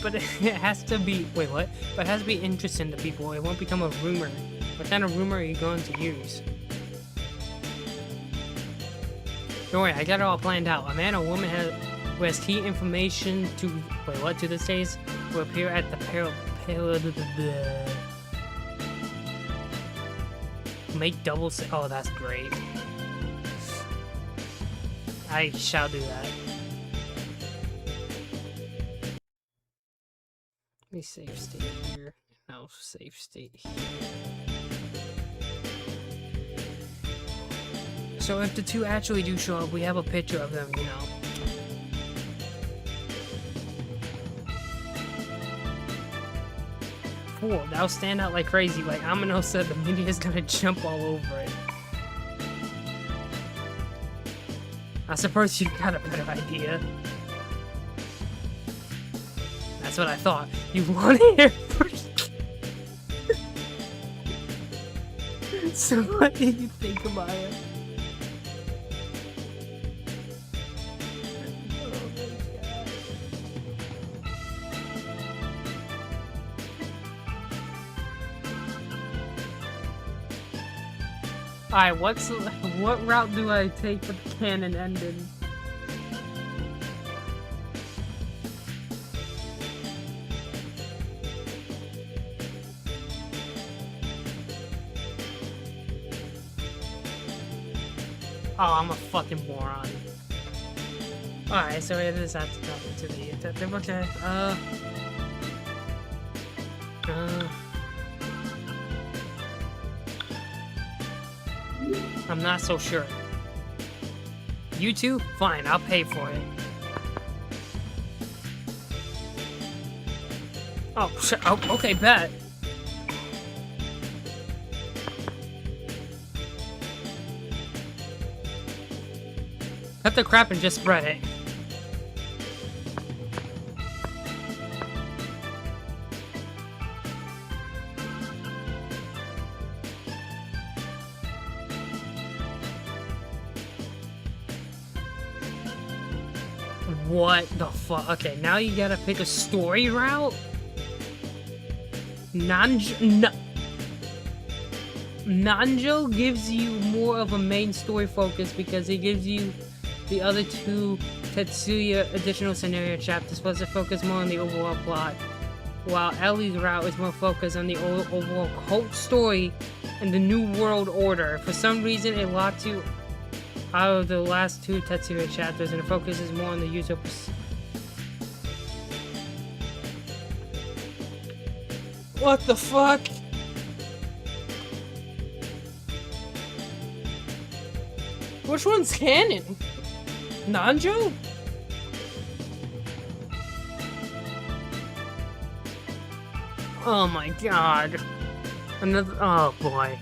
But it has to be... Wait, what? But it has to be interesting to people. It won't become a rumor. What kind of rumor are you going to use? Don't worry, I got it all planned out. A man or woman who has key information to... Wait, what? To this days? Will appear at the Make double... Oh, that's great. I shall do that. Let me save state here. No, save state here. So if the two actually do show up, we have a picture of them, you know. Cool, that'll stand out like crazy. Like Amino said, the media's gonna jump all over it. I suppose you've got a better idea. That's what I thought. You want to hear first? So what do you think about it? Alright, what route do I take for the canon ending? Oh, I'm a fucking moron. Alright, so it is have to come to the detective. Okay, I'm not so sure. You two? Fine, I'll pay for it. Oh, sure. Oh, okay, bet. Cut the crap and just spread it. What the fuck? Okay, now you gotta pick a story route? Nanjo gives you more of a main story focus because it gives you the other two Tetsuya additional scenario chapters supposed to focus more on the overall plot, while Ellie's route is more focused on the overall cult story and the New World Order. For some reason, it locked you out of the last two Tetsuya chapters, and it focuses more on the user. What the fuck? Which one's canon? Nanjo? Oh my god. Another. Oh boy.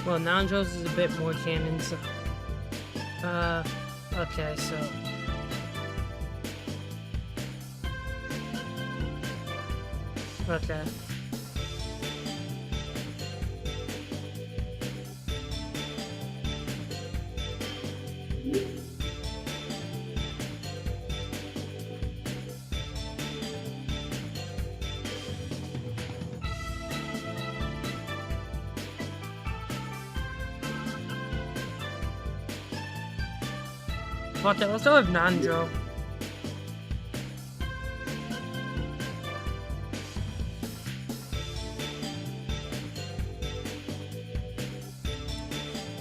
Well, Nanjo's is a bit more canon, so... okay, so... Okay. Okay, let's go with Nanjo.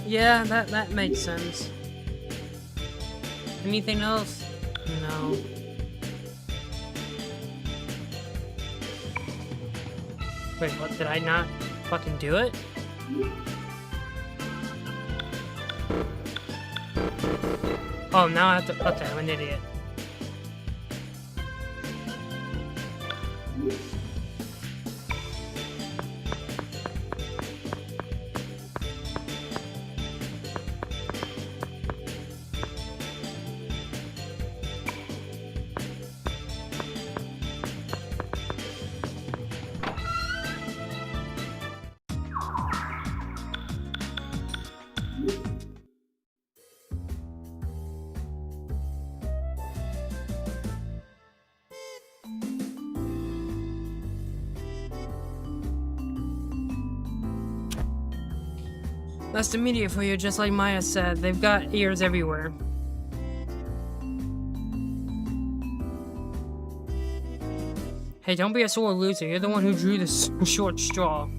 Yeah, that makes sense. Anything else? No. Wait, what? Did I not fucking do it? Oh, now I have to. Okay, I'm an idiot. That's the media for you, just like Maya said. They've got ears everywhere. Hey, don't be a sore loser. You're the one who drew this short straw.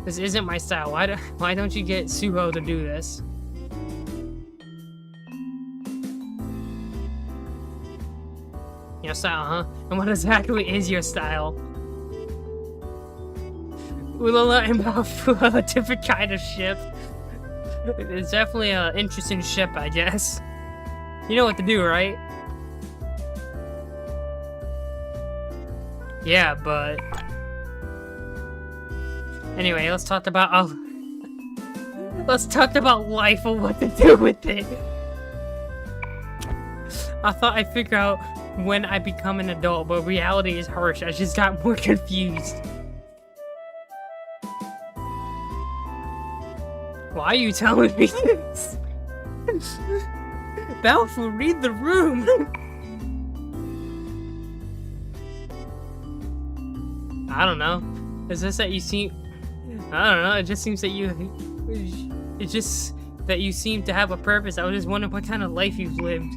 This isn't my style. Why don't you get Suho to do this? Your style, huh? And what exactly is your style? We'll learn about a different kind of ship. It's definitely an interesting ship, I guess. You know what to do, right? Yeah, but... Anyway, let's talk about... let's talk about life and what to do with it. I thought I'd figure out when I become an adult, but reality is harsh. I just got more confused. Why are you telling me this? Balfour, read the room! I don't know. Is this that you seem... I don't know, it just seems that you... It's just that you seem to have a purpose. I was just wondering what kind of life you've lived.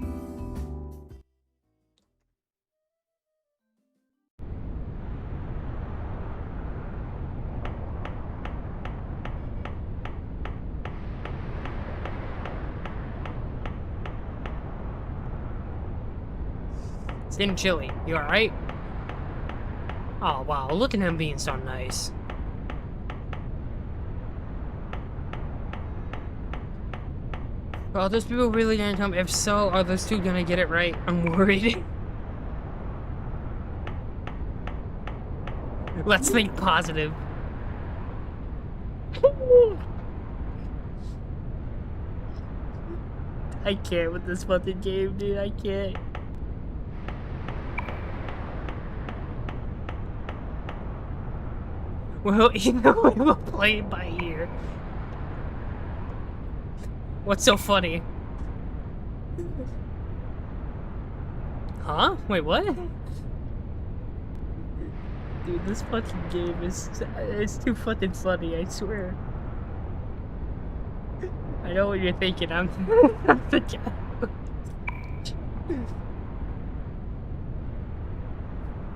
It's getting chilly. You alright? Oh wow, look at him being so nice. Are those people really gonna come? If so, are those two gonna get it right? I'm worried. Let's think positive. I can't with this fucking game, dude. I can't. Well, either way, we'll play it by ear. What's so funny? Huh? Wait, what? Dude, this fucking game is too fucking funny, I swear. I know what you're thinking, I'm the guy.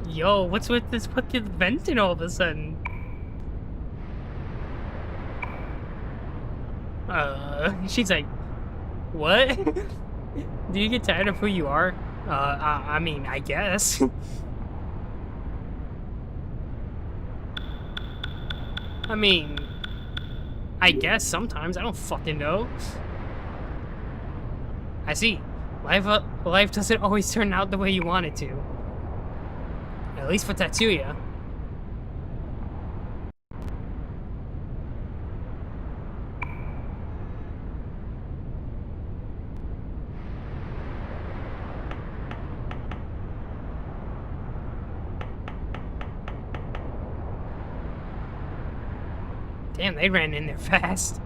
Yo, what's with this fucking venting all of a sudden? She's like, what? Do you get tired of who you are? I mean, I guess. I mean, I guess sometimes. I don't fucking know. I see. Life doesn't always turn out the way you want it to. At least for Tatsuya. Damn, they ran in there fast.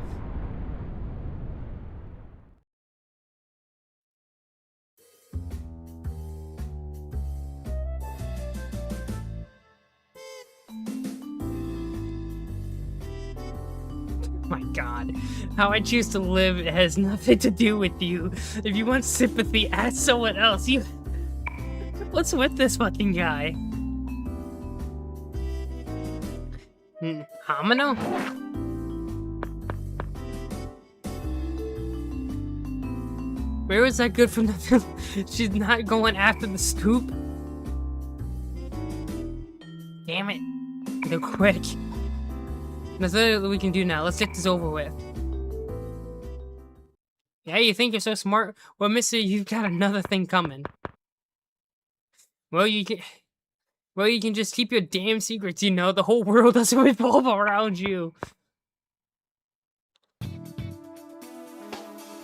My God, how I choose to live has nothing to do with you. If you want sympathy, ask someone else. What's with this fucking guy? Hamino? Where was that good for nothing? She's not going after the scoop. Damn it. They're quick. There's nothing we can do now. Let's get this over with. Yeah, you think you're so smart? Well, mister, you've got another thing coming. Well, you can just keep your damn secrets, you know? The whole world doesn't revolve around you.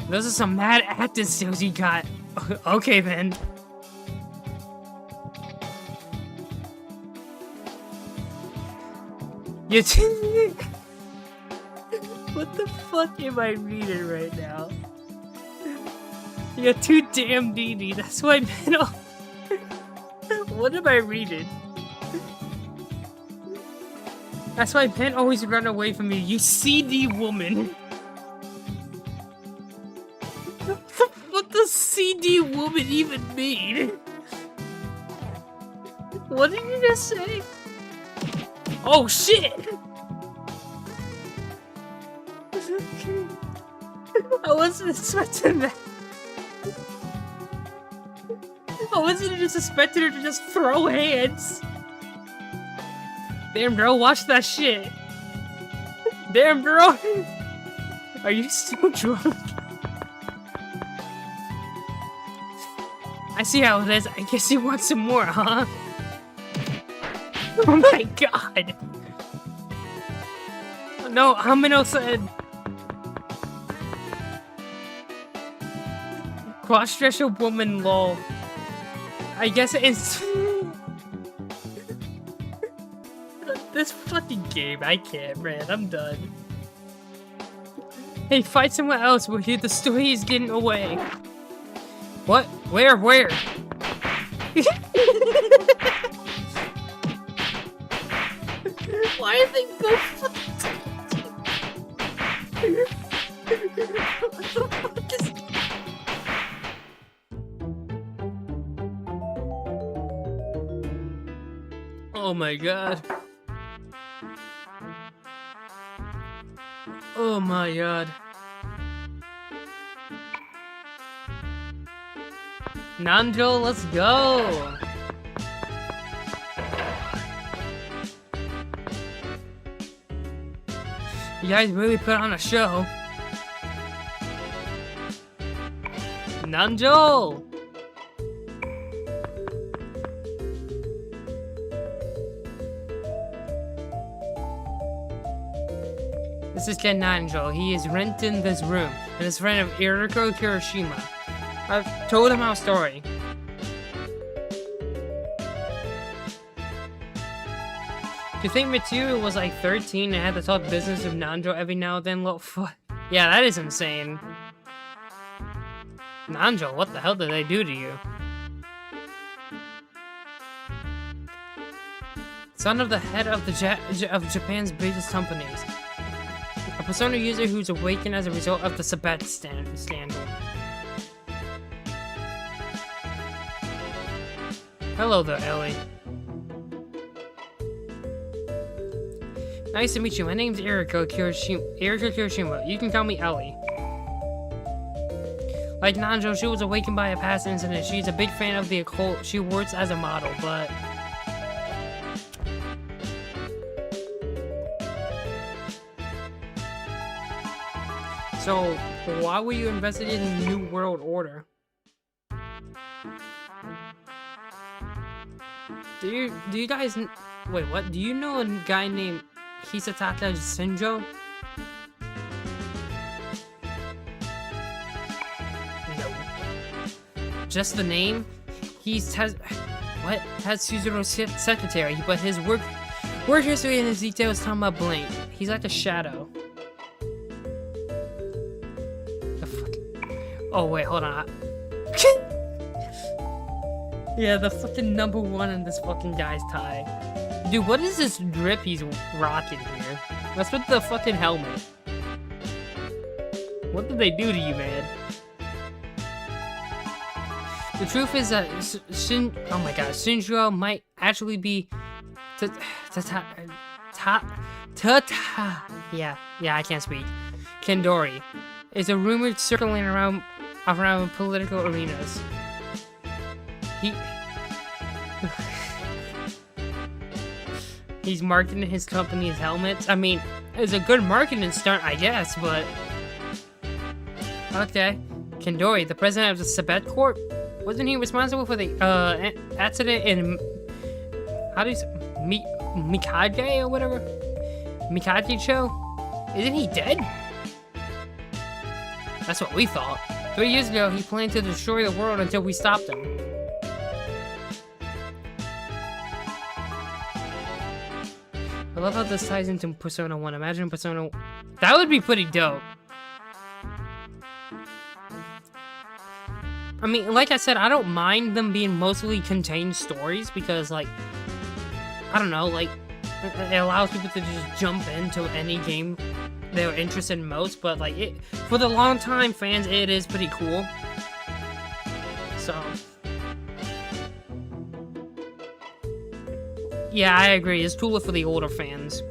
Those are some mad acting skills you got. Okay, then. What the fuck am I reading right now? You're too damn needy. That's why men all... What am I reading? That's why men always run away from you. You CD woman. What does CD woman even mean? What did you just say? Oh shit! I wasn't expecting that. I wasn't just expecting her to just throw hands. Damn, bro, watch that shit. Damn, bro. Are you still drunk? I see how it is. I guess you want some more, huh? Oh my God. No, Hamino said... Cross-dresser woman, lol. I guess it's... This fucking game, I can't, man. I'm done. Hey, fight somewhere else. We'll hear the story is getting away. What? Where? Where? Why are they both... Oh my God. Oh my God. Nanjo, let's go! You guys really put on a show. Nanjo! This is Ken Nanjo. He is renting this room, and his friend of Iriko Kirishima. I've told him our story. Do you think Mitsuo was like 13 and had to talk business with Nanjo every now and then? Yeah, that is insane. Nanjo, what the hell did they do to you? Son of the head of of Japan's biggest companies. A Persona user who's awakened as a result of the Sabbat scandal. Hello there, Ellie. Nice to meet you. My name's Iriko Kirishima. You can call me Ellie. Like Nanjo, she was awakened by a past incident. She's a big fan of the occult. She works as a model, but... So, why were you invested in the New World Order? Do you guys... Wait, what? Do you know a guy named Hisataka Shinjo? No. Just the name? He's Tetsuro's secretary, but his work history and his details come up blank. He's like a shadow. The fuck? Oh wait, hold on. Yeah, the fucking #1 in this fucking guy's tie. Dude, what is this drip he's rocking here? What's with the fucking helmet? What did they do to you, man? The truth is that Shinjo might actually be yeah, I can't speak. Kendori. It's a rumor circling around political arenas. He's marketing his company's helmets. I mean, it's a good marketing stunt, I guess, but... Okay. Kendori, the president of the Sabbat Corp? Wasn't he responsible for the, accident in... How do you say... Mikage or whatever? Mikage show? Isn't he dead? That's what we thought. 3 years ago, he planned to destroy the world until we stopped him. I love how this ties into Persona 1. Imagine Persona... That would be pretty dope. I mean, like I said, I don't mind them being mostly contained stories because, like... I don't know, like... It allows people to just jump into any game they're interested in most, but, like, for the long-time fans, it is pretty cool. So... Yeah, I agree. It's cooler for the older fans.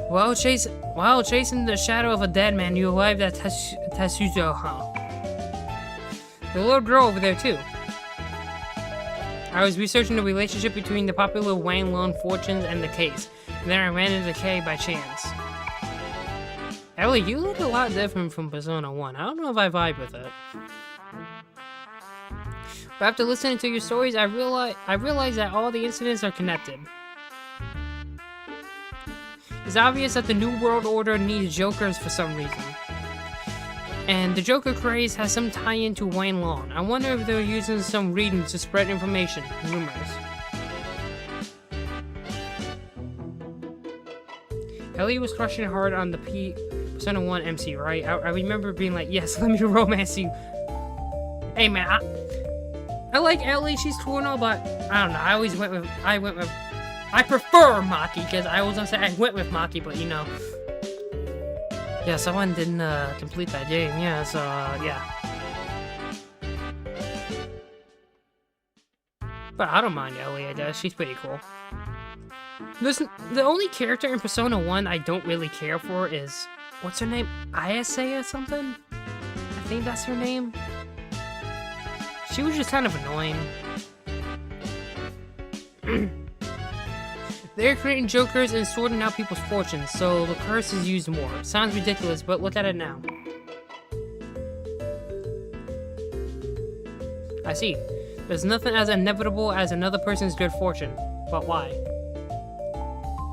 While chasing the shadow of a dead man, you arrived at Tetsuzo, huh? The little girl over there, too. I was researching the relationship between the popular Wang Lung fortunes and the case, and then I ran into Kay by chance. Ellie, you look a lot different from Persona 1. I don't know if I vibe with it. But after listening to your stories, I realized that all the incidents are connected. It's obvious that the New World Order needs Jokers for some reason. And the Joker craze has some tie-in to Wang Lung. I wonder if they're using some readings to spread information, rumors. Ellie was crushing hard on the Persona 1 MC, right? I remember being like, yes, let me romance you. Hey man, I like Ellie, she's cool and all, but I don't know, I prefer Maki, because I was gonna say I went with Maki, but you know. Yeah, someone didn't complete that game, yeah, so yeah. But I don't mind Ellie, I guess, she's pretty cool. Listen, the only character in Persona 1 I don't really care for is, what's her name? Ayase or something? I think that's her name. She was just kind of annoying. They're creating Jokers and sorting out people's fortunes, so the curse is used more. Sounds ridiculous, but look at it now. I see. There's nothing as inevitable as another person's good fortune. But why?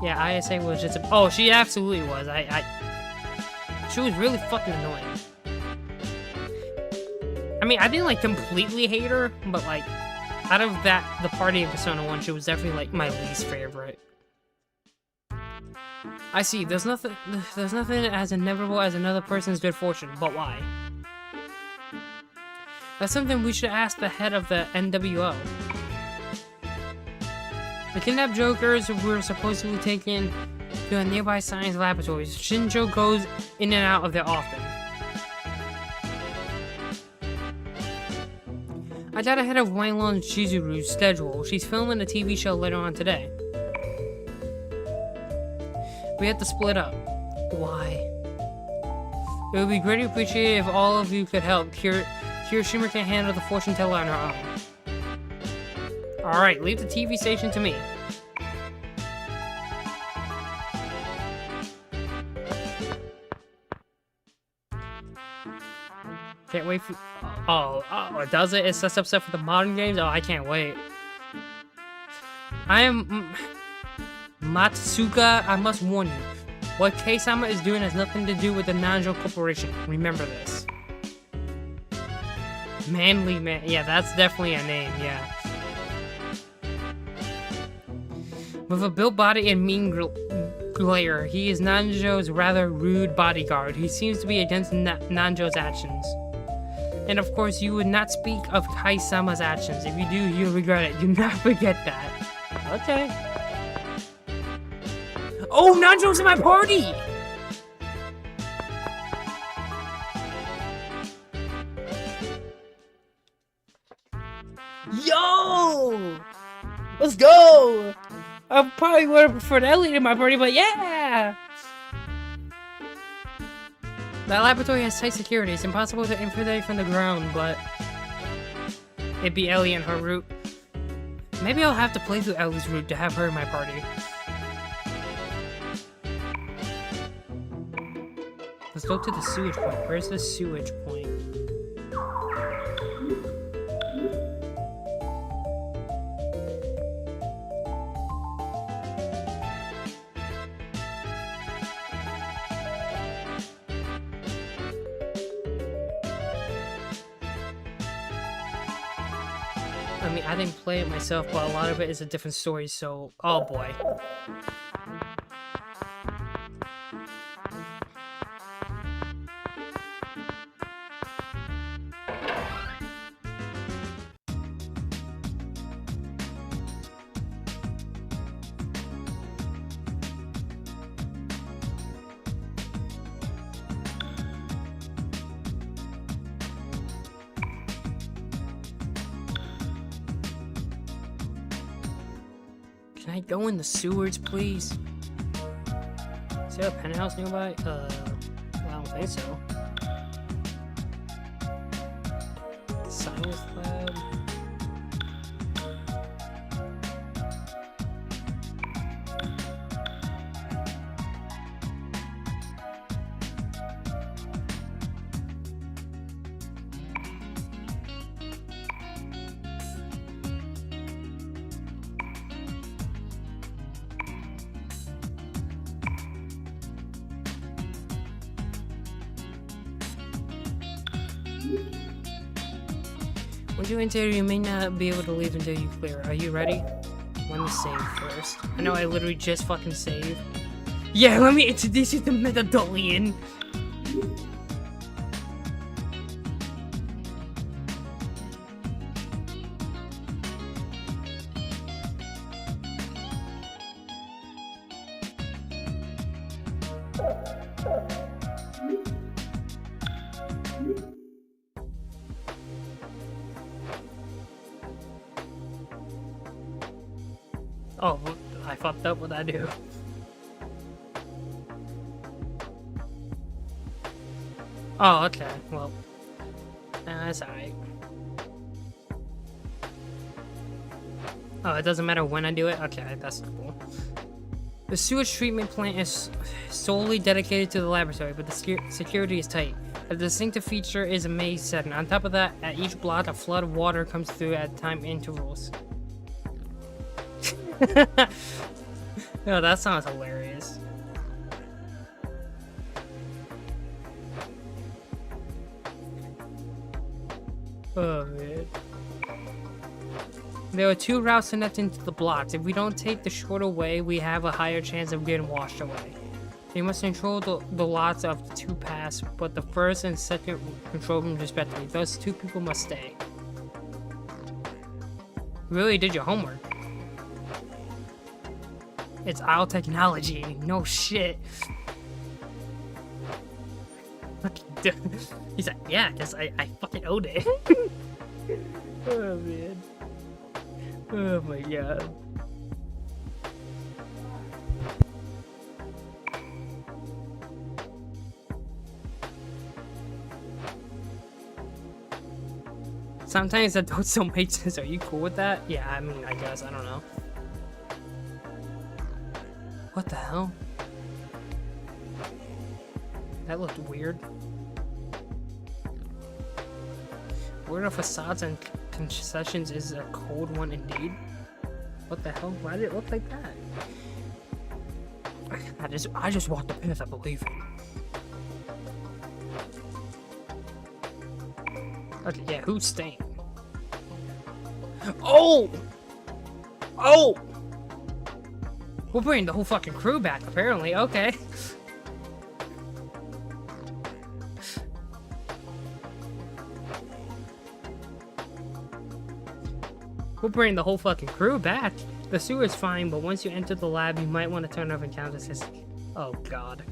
Yeah, ISA was just oh, she absolutely was. She was really fucking annoying. I mean, I didn't like completely hate her, but like out of the party of Persona 1, she was definitely like my least favorite. I see, there's nothing as inevitable as another person's good fortune, but why? That's something we should ask the head of the NWO. The kidnapped Jokers were supposedly taken to a nearby science laboratory. Shinjo goes in and out of there often. I got ahead of Wailon Chizuru's schedule. She's filming a TV show later on today. We have to split up. Why? It would be greatly appreciated if all of you could help. Kirishima can handle the fortune teller on her own. Alright, leave the TV station to me. Can't wait for... Oh, does it? It sets up stuff for the modern games? Oh, I can't wait. I am... Matsuka, I must warn you. What Kei-sama is doing has nothing to do with the Nanjo Corporation. Remember this. Manly man. Yeah, that's definitely a name, yeah. With a built body and mean glare, he is Nanjo's rather rude bodyguard. He seems to be against Nanjo's actions. And of course, you would not speak of Kai-sama's actions. If you do, you'll regret it. Do not forget that. Okay. Oh, Nanjo's in my party! Yo! Let's go! I probably would have preferred Elliot in my party, but yeah! That laboratory has tight security. It's impossible to infiltrate from the ground, but it'd be Ellie and her route. Maybe I'll have to play through Ellie's route to have her in my party. Let's go to the sewage point. Where's the sewage point? I mean, I didn't play it myself, but a lot of it is a different story, so... Oh boy. Can I go in the sewers, please? Is there a penthouse nearby? I don't think so. Science lab. When you enter, you may not be able to leave until you clear. Are you ready? Let me save first. I know I literally just fucking saved. Yeah, let me introduce you to Metadolian. Oh, I fucked up. What'd I do? Oh, okay. Well, that's alright. Oh, it doesn't matter when I do it? Okay, that's not cool. The sewage treatment plant is solely dedicated to the laboratory, but the security is tight. A distinctive feature is a maze setting. On top of that, at each block, a flood of water comes through at time intervals. Oh, that sounds hilarious. Oh, man. There are 2 routes connecting to the blocks. If we don't take the shorter way, we have a higher chance of getting washed away. They must control the lots of the 2 paths, but the first and second control them respectively. Those 2 people must stay. You really did your homework. It's Isle Technology. No shit. He's like, yeah, because I fucking owed it. Oh, man. Oh, my God. Sometimes adults don't make sense. Are you cool with that? Yeah, I mean, I guess. I don't know. What the hell? That looked weird. Word of facades and concessions is a cold one indeed. What the hell? Why did it look like that? I just walked the path I believe in. Okay, yeah, who's staying? Oh! Oh! We're bringing the whole fucking crew back, apparently. Okay. We're bringing the whole fucking crew back. The sewer's fine, but once you enter the lab, you might want to turn off encounters. Oh, God.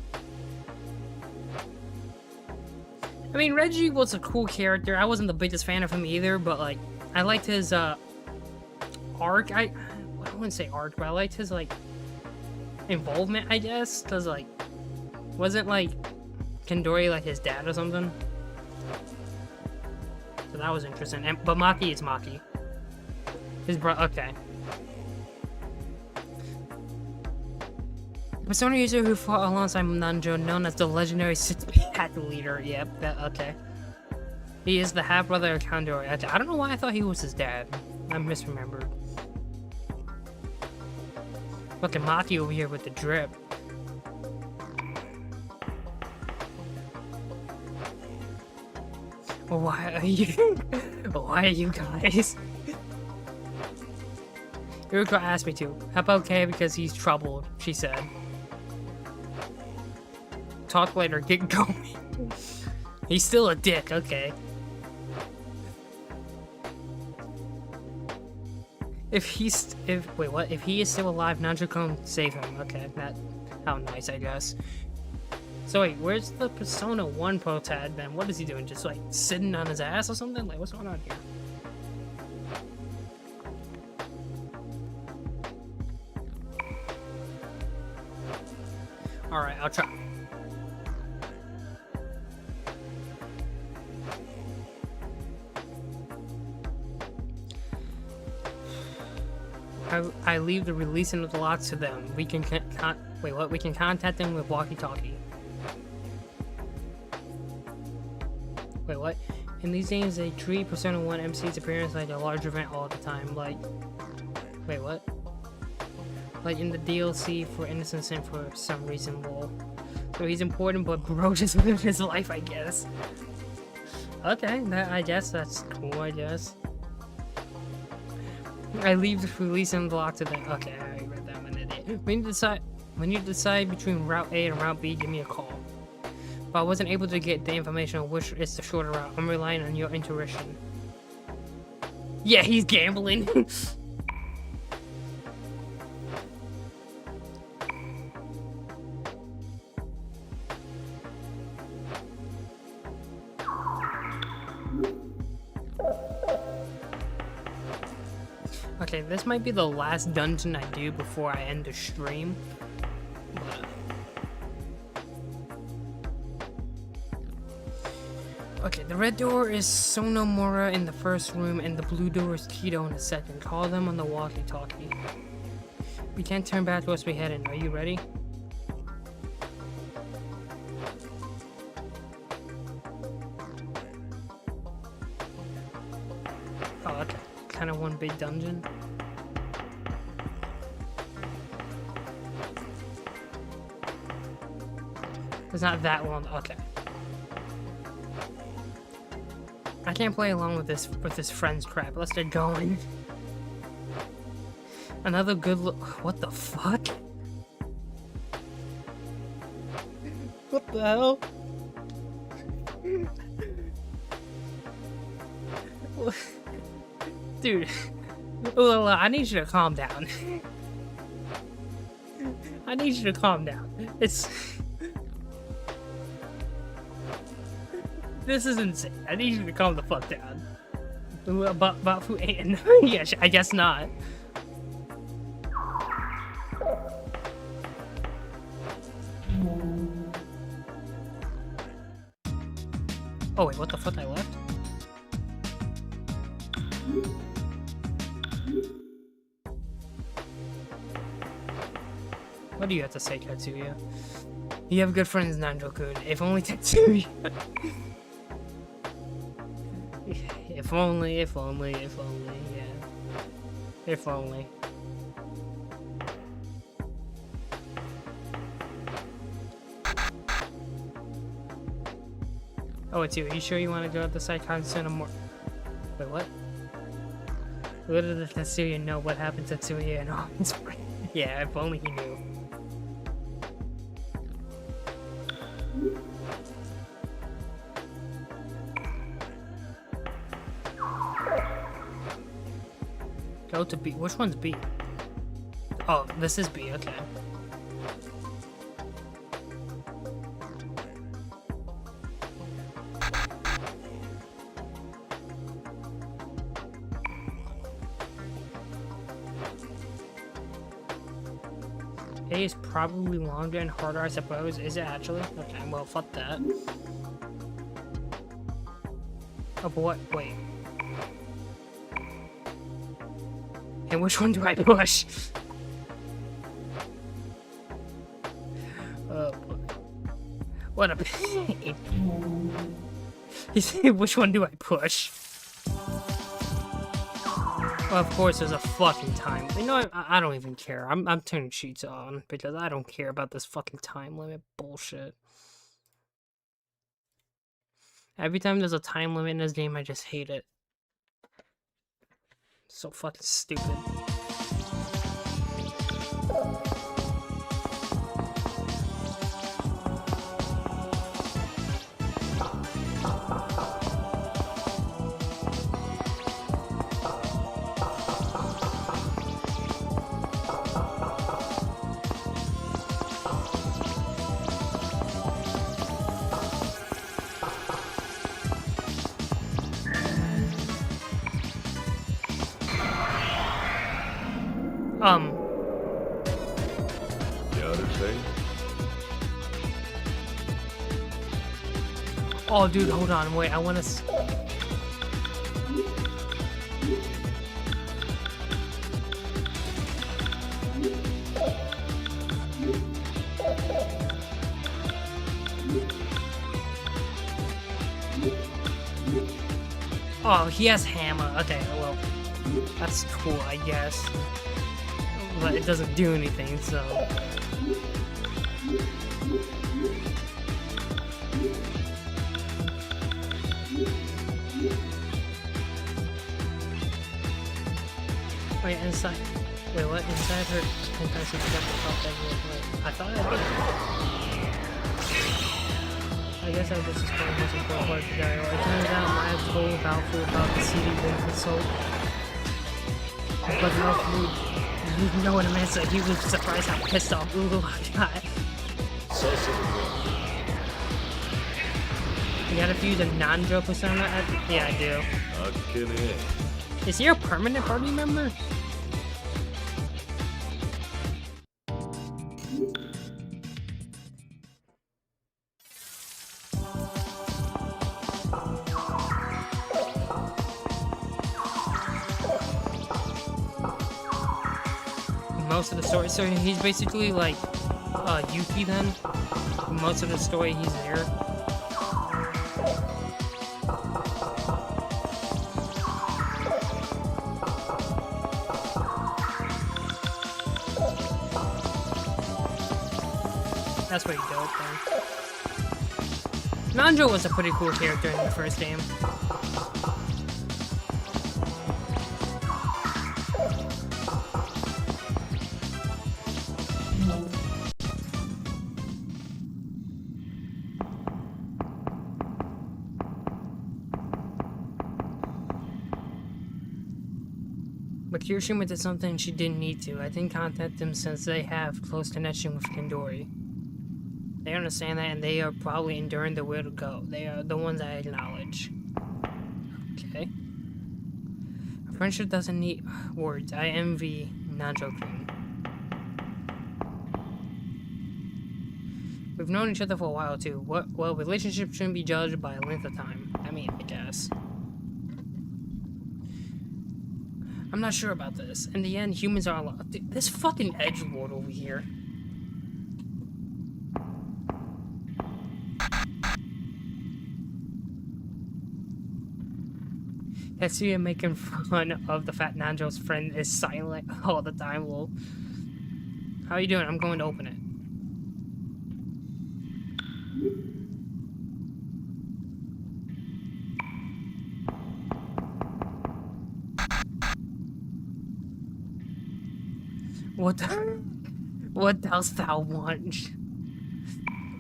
I mean, Reggie was a cool character. I wasn't the biggest fan of him either, but, like, I liked his, arc. I wouldn't say arc, but I liked his, like, involvement, I guess. Because, like, wasn't, like, Kendori, like, his dad or something? So that was interesting. But Maki is Maki. His brother, okay. Persona user who fought alongside Nanjo, known as the legendary Six-Pack leader. Yep, okay. He is the half-brother of Kandori. I don't know why I thought he was his dad. I misremembered. Fucking Maki over here with the drip. Well, why are you? Why are you guys? Yuriko asked me to. How about okay because he's troubled, she said. Talk later, get going. He's still a dick, okay. If he is still alive, Nanjo can save him. Okay, how nice, I guess. So wait, where's the Persona 1 protag then? What is he doing? Just like sitting on his ass or something? Like, what's going on here? Alright, I'll try. I leave the releasing of the locks to them. We can we can contact them with walkie-talkie. Wait, what? In these games, they treat Persona 1 MC's appearance like a large event all the time. Like, wait, what? Like in the DLC for Innocent Sin for some reason, lol. So he's important, but bro just lived his life, I guess. Okay, I guess that's cool, I guess. I leave the release and block to them. Okay, I already read that. I'm an idiot. When you decide between Route A and Route B, give me a call. If I wasn't able to get the information on which is the shorter route, I'm relying on your intuition. Yeah, he's gambling. Okay, this might be the last dungeon I do before I end the stream. But... okay, the red door is Sonomura in the first room, and the blue door is Kido in the second. Call them on the walkie-talkie. We can't turn back once we head in. Are you ready? Oh, okay. Kind of one big dungeon. it's not that long. Okay. I can't play along with this friends crap. Let's get going. Another good look. What the fuck? What the hell? Dude, Ulala, I need you to calm down. I need you to calm down. This is insane. I need you to calm the fuck down. Bafu and yeah, I guess not. Oh wait, what the fuck I left? What do you have to say, Tetsuya? You have good friends, Nanjo-kun. If only Tetsuya. If only, yeah. If only. Oh, it's you. Are you sure you want to go at the Saikon Center more? Wait, what? Little did Tetsuya know what happened to Tetsuya and all his friends. Yeah, if only he knew. Go to B. Which one's B? Oh, this is B. Okay. A is probably longer and harder, I suppose. Is it actually? Okay, well, fuck that. Of what? Wait. And which one do I push? What a pain. He said, which one do I push? Well, of course, there's a fucking time. You know, I don't even care. I'm turning cheats on because I don't care about this fucking time limit bullshit. Every time there's a time limit in this game, I just hate it. So fucking stupid. Oh, dude, hold on, wait, I wanna Oh, he has hammer. Okay, well, that's cool, I guess. But it doesn't do anything, so... Wait, inside... Wait, what? Inside her... I thought I did. I guess I just explained the most important part of the dialogue. It turns out Maya told Balfour about the CD being consult. But Balfour, you know what I meant, so he was surprised how pissed off Ulu got. You gotta fuse a Nanjo persona? Yeah, I do. Is he a permanent party member? Most of the story, so he's basically like Yuki then. Most of the story he's there. That's pretty dope, though. Nanjo was a pretty cool character in the first game. But Kirishima did something she didn't need to. I didn't contact them since they have close connection with Kendori. They understand that, and they are probably enduring the will to go. They are the ones I acknowledge. Okay. A friendship doesn't need words. I envy Nanjo-kun. We've known each other for a while, too. Well, relationships shouldn't be judged by length of time. I mean, I guess. I'm not sure about this. In the end, humans are allowed. Dude, this fucking edgelord over here. Tetsuya making fun of the fact Nanjo's friend is silent all the time. Well, how are you doing? I'm going to open it. What dost thou want?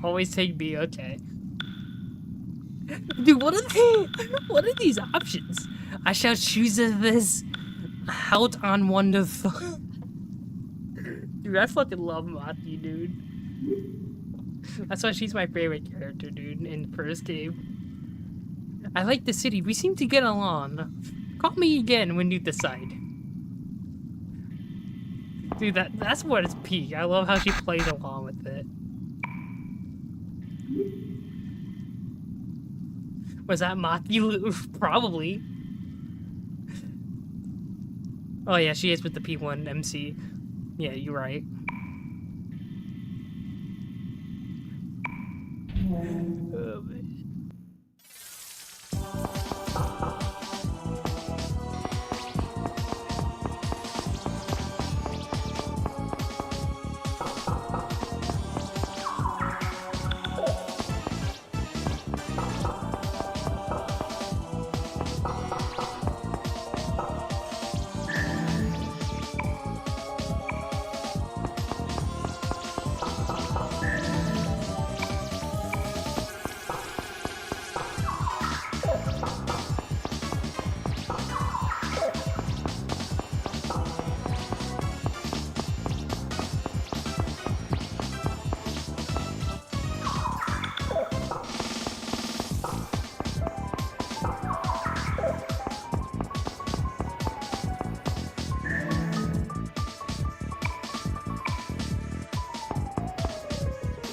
Always take B, okay. Dude, what are these options? I shall choose this out on wonderful. Dude, I fucking love Maki, dude. That's why she's my favorite character, dude, in the first game. I like the city. We seem to get along. Call me again when you decide. Dude, that's what it's peak. I love how she plays along with it. Was that Maki? Probably. Oh yeah, she is with the P1 MC. Yeah, you're right. Oh, man.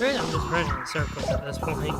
Really, I'm just running in circles at this point.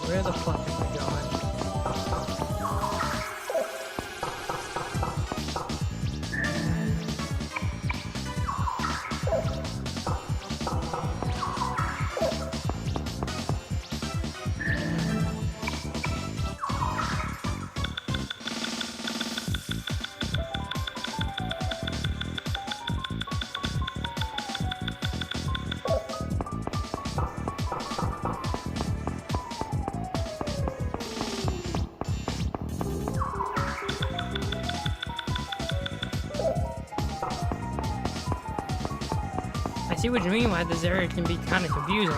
Where the fuck am I going? I see what you mean why this area can be kind of confusing.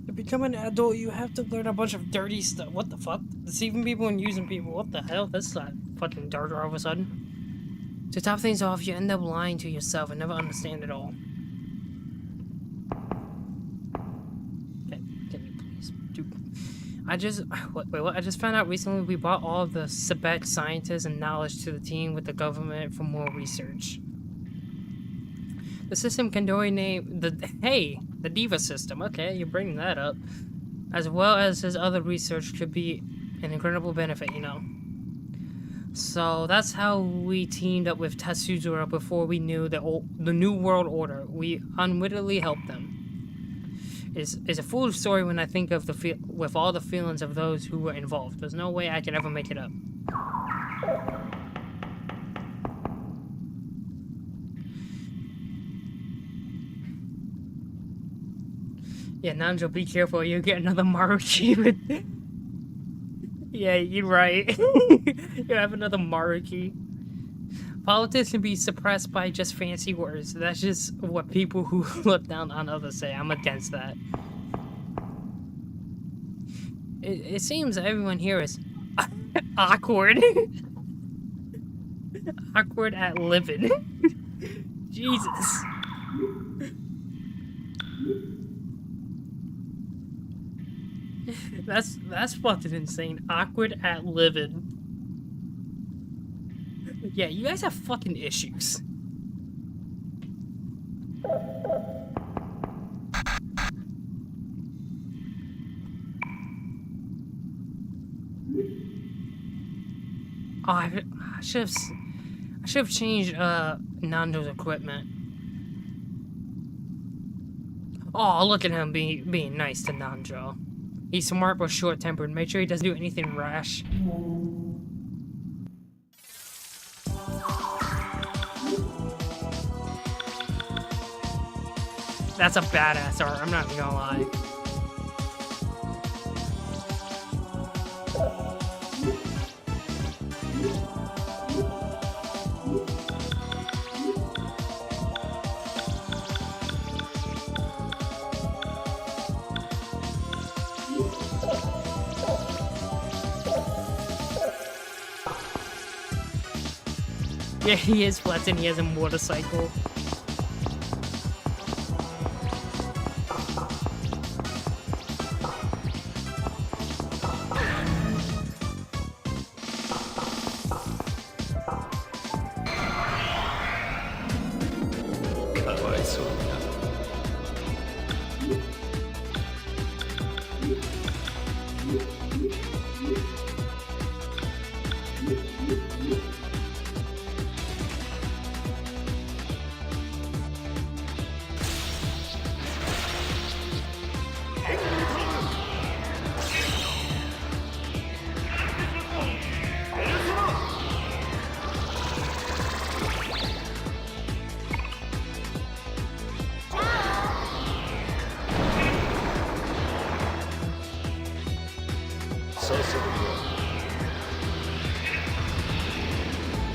To become an adult, you have to learn a bunch of dirty stuff. What the fuck? Deceiving people and using people. What the hell? That's not fucking darker all of a sudden. To top things off, you end up lying to yourself and never understand it all. Okay, can you please do... I just... Wait, what? I just found out recently we brought all of the Sebek scientists and knowledge to the team with the government for more research. The system Kandori named the... Hey! The Diva system. Okay, you're bringing that up. As well as his other research could be an incredible benefit, you know. So that's how we teamed up with Tetsuzura before we knew the New World Order. We unwittingly helped them. It's a foolish story when I think of with all the feelings of those who were involved. There's no way I could ever make it up. Yeah, Nanjo, be careful. You get another Maruki with... Yeah, you're right. You have another Maruki. Politics can be suppressed by just fancy words. That's just what people who look down on others say. I'm against that. It seems everyone here is awkward. Awkward at living. Jesus. That's fucking insane. Awkward at living. Yeah, you guys have fucking issues. Oh, I should have changed Nando's equipment. Oh, look at him being nice to Nanjo. He's smart but short-tempered. Make sure he doesn't do anything rash. That's a badass art, I'm not even gonna lie. Yeah, he is flexing. He has a motorcycle.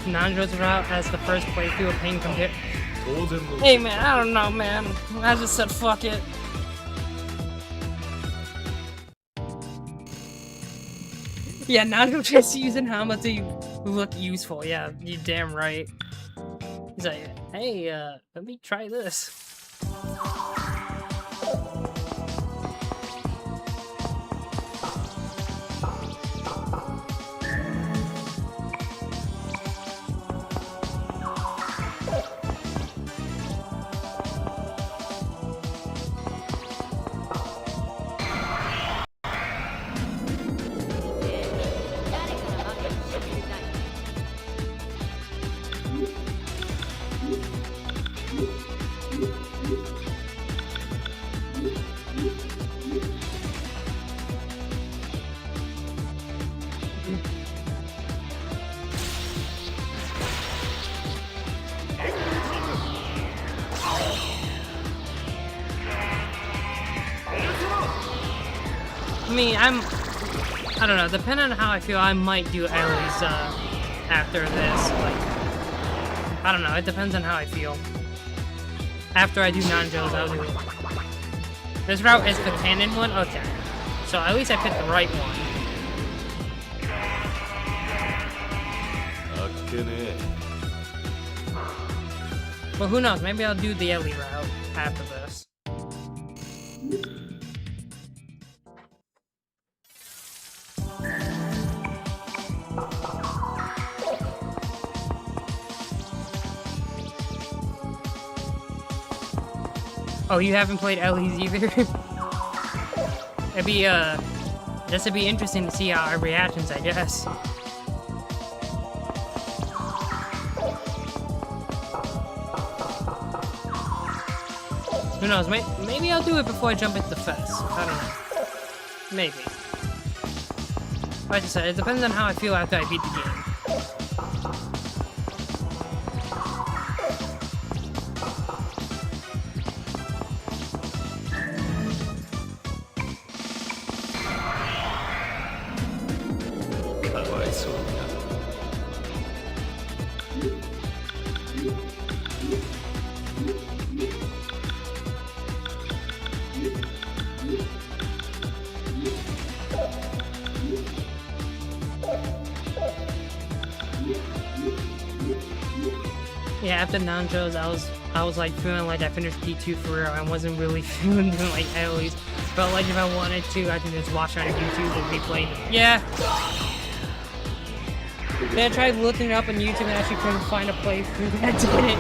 Nanjo's route as the first playthrough of Pain compared. Hey man, I don't know, man. I just said fuck it. Yeah, Naruto just using Hama to look useful. Yeah, you damn right. He's like, hey, let me try this. I mean, I don't know, depending on how I feel, I might do Ellie's, after this, like, I don't know, it depends on how I feel. After I do Nanjo's, I'll do it. This route is the canon one? Okay. So at least I picked the right one. Well, who knows, maybe I'll do the Ellie route after this. Oh, you haven't played Ellie's either? It'd be, this would be interesting to see our reactions, I guess. Who knows, maybe I'll do it before I jump into the fest. I don't know. Maybe. Like I said, it depends on how I feel after I beat the game. Yeah, after Nanjo's, I was like feeling like I finished P2 for real. I wasn't really feeling like Ellie's. Felt like if I wanted to, I could just watch on YouTube and replay. Yeah. Then I tried looking it up on YouTube and actually couldn't find a playthrough that did it.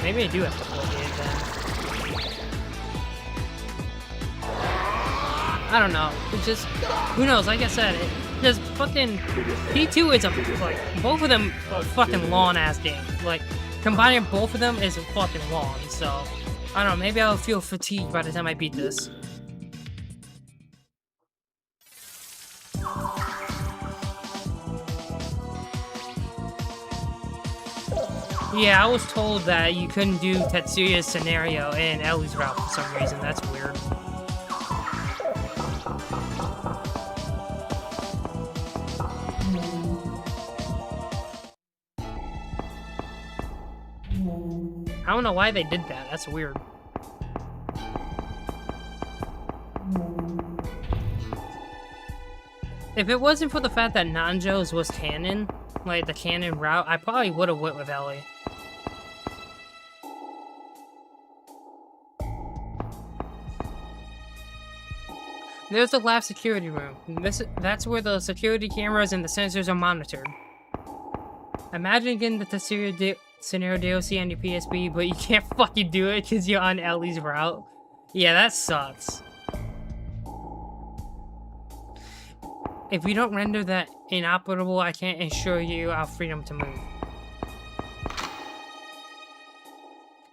Maybe I do have to play it then. I don't know. It's just, who knows? Like I said, just fucking P2 is a like both of them are fucking long ass games. Like combining both of them is fucking long. So I don't know. Maybe I'll feel fatigued by the time I beat this. Yeah, I was told that you couldn't do Tetsuya's scenario in Ellie's route for some reason. That's weird. I don't know why they did that. That's weird. If it wasn't for the fact that Nanjo's was canon, like the canon route, I probably would have went with Ellie. There's the lab security room. That's where the security cameras and the sensors are monitored. Imagine getting the Tetsuya scenario DLC on your PSP, but you can't fucking do it because you're on Ellie's route. Yeah, that sucks. If we don't render that inoperable, I can't ensure you our freedom to move.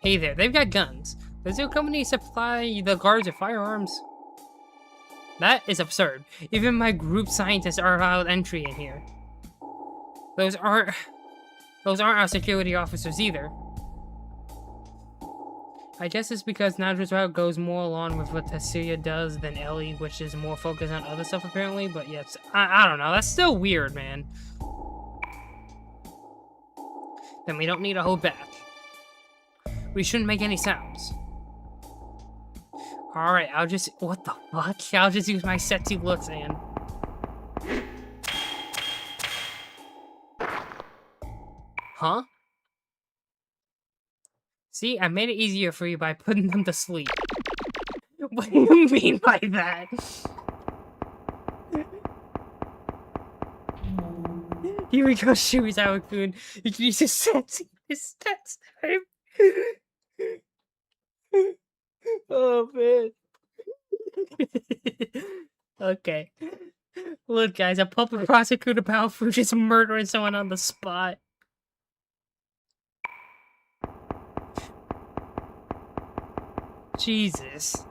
Hey there, they've got guns. Does your company supply the guards with firearms? That is absurd. Even my group scientists are allowed entry in here. Those aren't our security officers either. I guess it's because Nanjo's route goes more along with what Tetsuya does than Ellie, which is more focused on other stuff apparently, but yes, I don't know, that's still weird, man. Then we don't need to hold back. We shouldn't make any sounds. Alright, I'll just... What the fuck? I'll just use my sexy looks and... Huh? See, I made it easier for you by putting them to sleep. What do you mean by that? Here we go, Shimizawa-kun. You can use his sexy stats time. Oh, man. Okay. Look, guys, a public prosecutor about for just murdering someone on the spot. Jesus.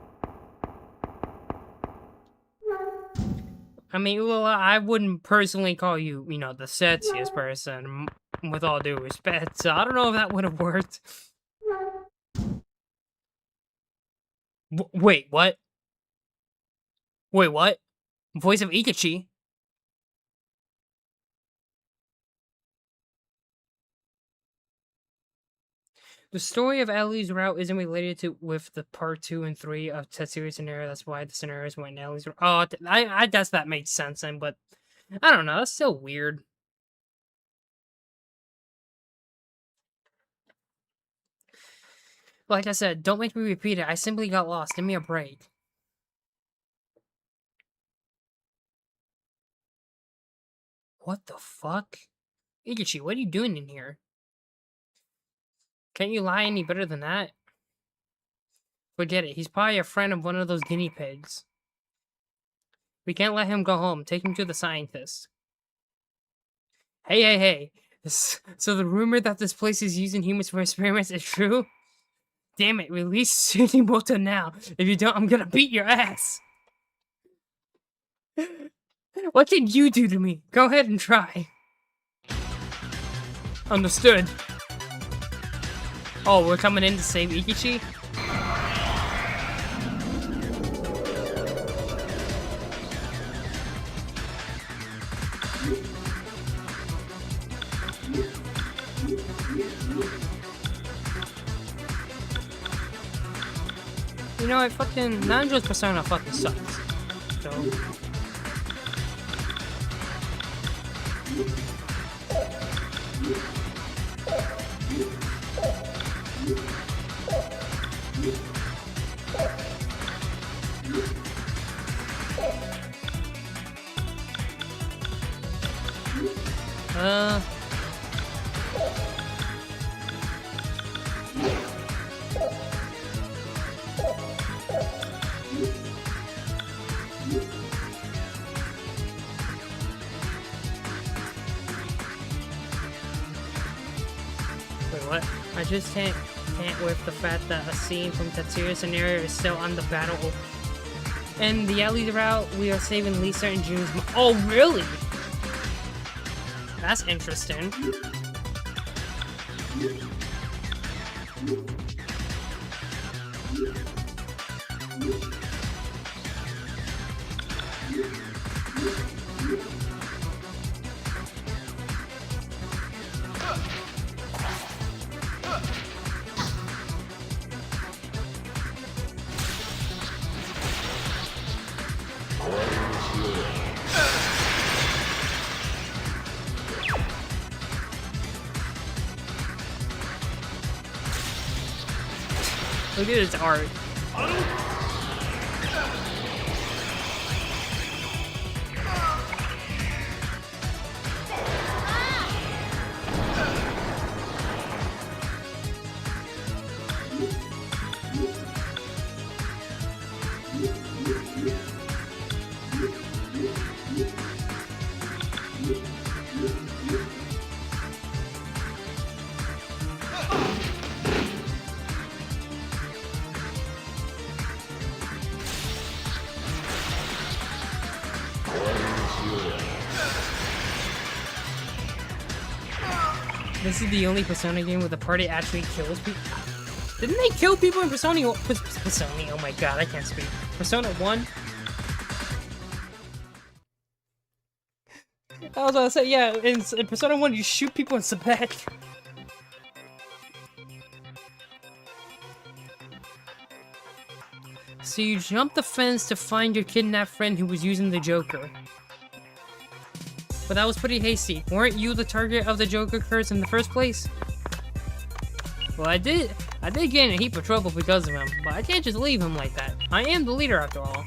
I mean, well, I wouldn't personally call you, you know, the sexiest person, with all due respect, so I don't know if that would have worked. Wait, what? Wait, what? Voice of Ikachi? The story of Ellie's route isn't related to with the part 2 and 3 of Tetsuya scenario. That's why the scenarios went in Ellie's route. Oh, I guess that makes sense then, but I don't know. That's still weird. Like I said, don't make me repeat it. I simply got lost. Give me a break. What the fuck? Ikachi, what are you doing in here? Can't you lie any better than that? Forget it. He's probably a friend of one of those guinea pigs. We can't let him go home. Take him to the scientist. Hey. So the rumor that this place is using humans for experiments is true? Damn it, release Sunimoto now. If you don't, I'm gonna beat your ass. What can you do to me? Go ahead and try. Understood. Oh, we're coming in to save Ikachi? You know, I fucking... Nanjo's persona fucking sucks. So... Wait, what? I just can't with the fact that a scene from Tetsuya scenario is still on the battle. And the alley route, we are saving Lisa and June's Oh, really? That's interesting. Look at his art. This is the only Persona game where the party actually kills people. Didn't they kill people in Persona? Persona, oh my god, I can't speak. Persona 1? I was gonna say, yeah, in Persona 1 you shoot people in Sebek. So you jumped the fence to find your kidnapped friend who was using the Joker. But that was pretty hasty. Weren't you the target of the Joker curse in the first place? Well, I did get in a heap of trouble because of him, but I can't just leave him like that. I am the leader after all.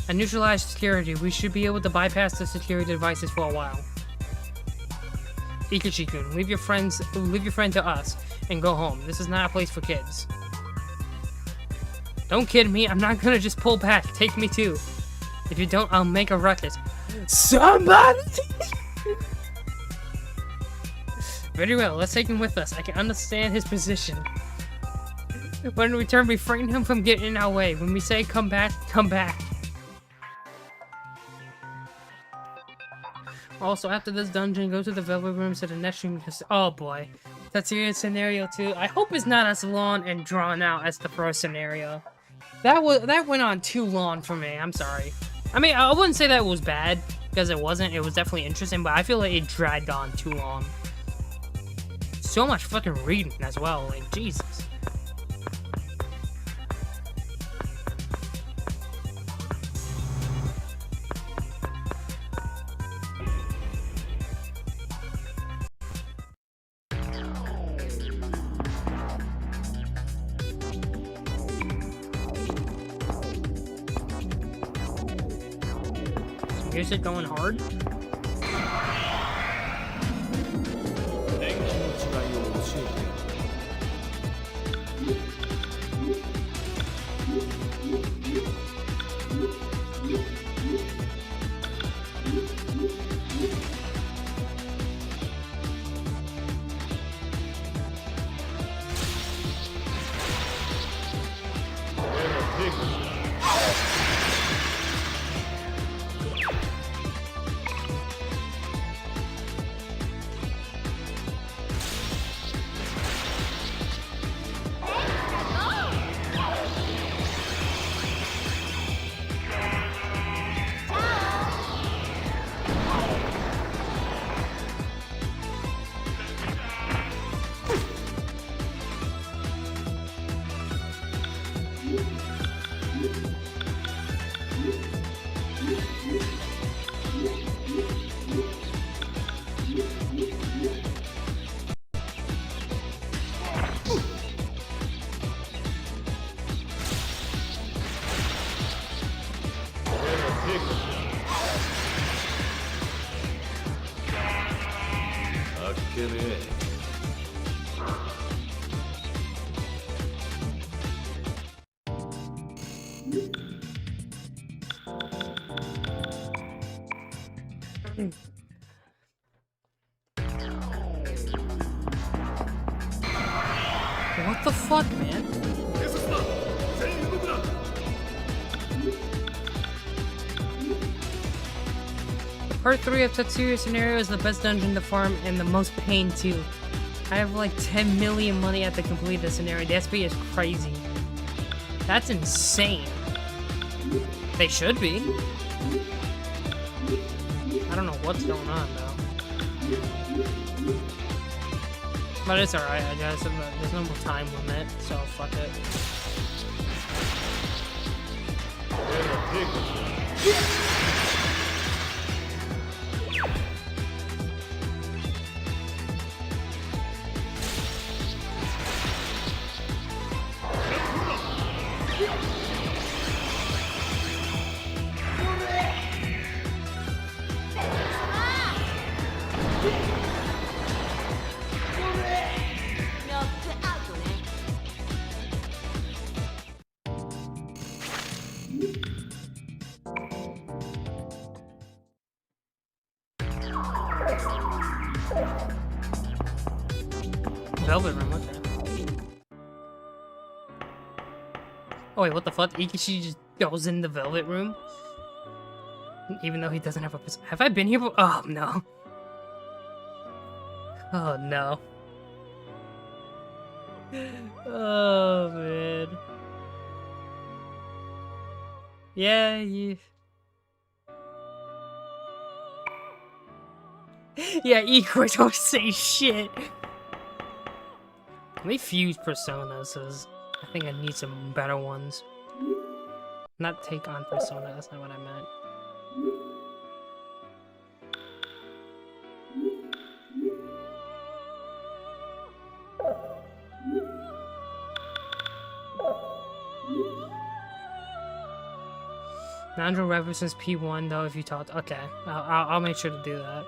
I neutralized security. We should be able to bypass the security devices for a while. Ikachi-kun, leave your friend to us and go home. This is not a place for kids. Don't kid me, I'm not gonna just pull back. Take me too. If you don't, I'll make a ruckus. Somebody! Very well, let's take him with us. I can understand his position. When we return, refrain him from getting in our way. When we say come back, come back. Also, after this dungeon, go to the Velvet Room to the next room. Oh boy. Tetsuya's scenario 2. I hope it's not as long and drawn out as the first scenario. That went on too long for me. I'm sorry. I mean, I wouldn't say that it was bad, because it wasn't. It was definitely interesting, but I feel like it dragged on too long. So much fucking reading as well. Like, Jesus. Music going hard? What the fuck, man? Part 3 of Tetsuya Scenario is the best dungeon to farm and the most pain too. I have like 10 million money at the complete the scenario. The SP is crazy. That's insane. They should be. I don't know what's going on though. But it's alright, I guess. There's no more time limit, so fuck it. Velvet room, okay. Oh wait, what the fuck? Ikishi just goes in the velvet room? Even though he doesn't have a... Have I been here before? Oh no. Oh no. Oh man. Yeah, you... Yeah, Igor, don't say shit. Let me fuse personas, because I think I need some better ones. Not take on persona, that's not what I meant. Nandro references P1 though if you talk. Okay, I'll make sure to do that.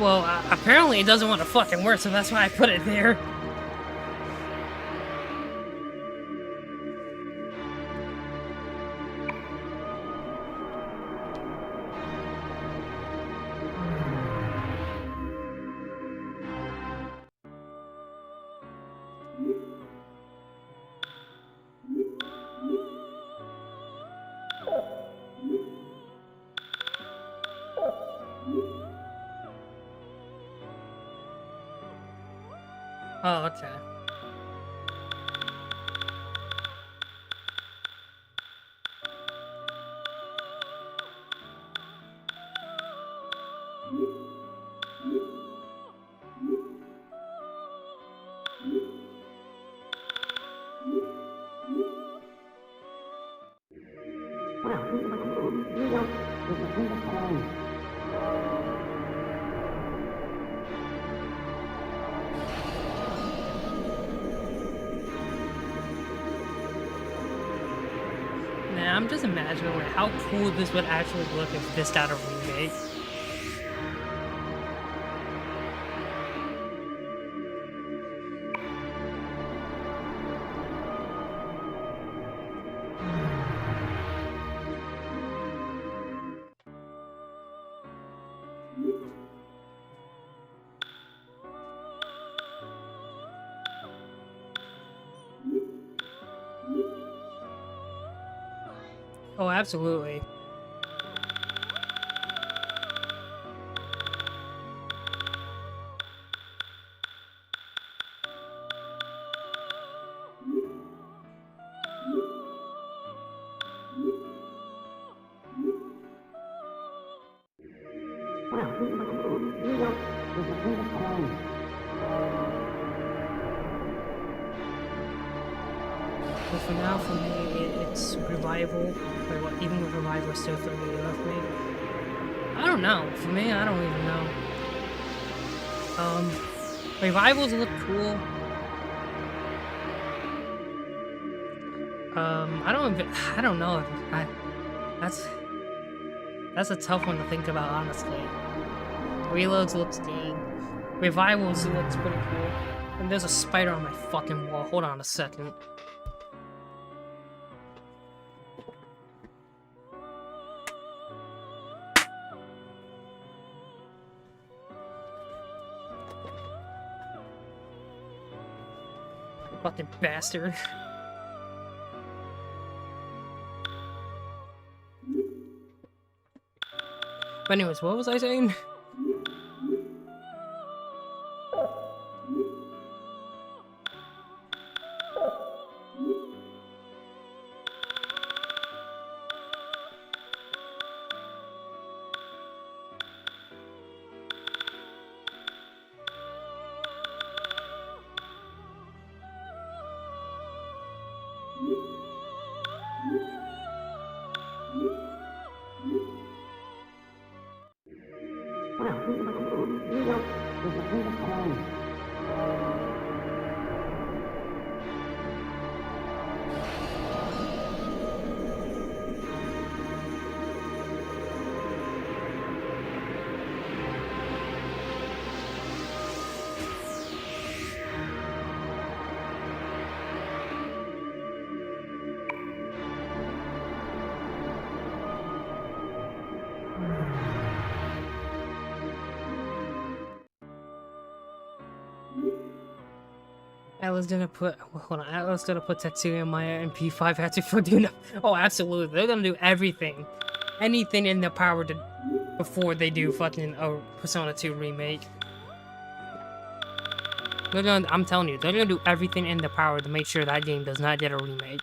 Well, apparently it doesn't want to fucking work, so that's why I put it there. Oh, okay. Man, I'm just imagining like, how cool this would actually look if this got a remake. Oh, absolutely. But for now, for me, it's Revival. Wait, what? Even with Revival, it's still 30 left me. I don't know. For me, I don't even know. Revivals look cool. I don't know. That's a tough one to think about, honestly. Reloads looks good. Revivals looks pretty cool. And there's a spider on my fucking wall. Hold on a second. Fucking bastard. But anyways, what was I saying? Atlas gonna put, hold on, Atlas gonna put Tetsuya Maya and P5 Hatsu for doing. Oh, absolutely. They're gonna do everything. Anything in their power to, before they do fucking a Persona 2 remake. They're gonna, I'm telling you, they're gonna do everything in their power to make sure that game does not get a remake.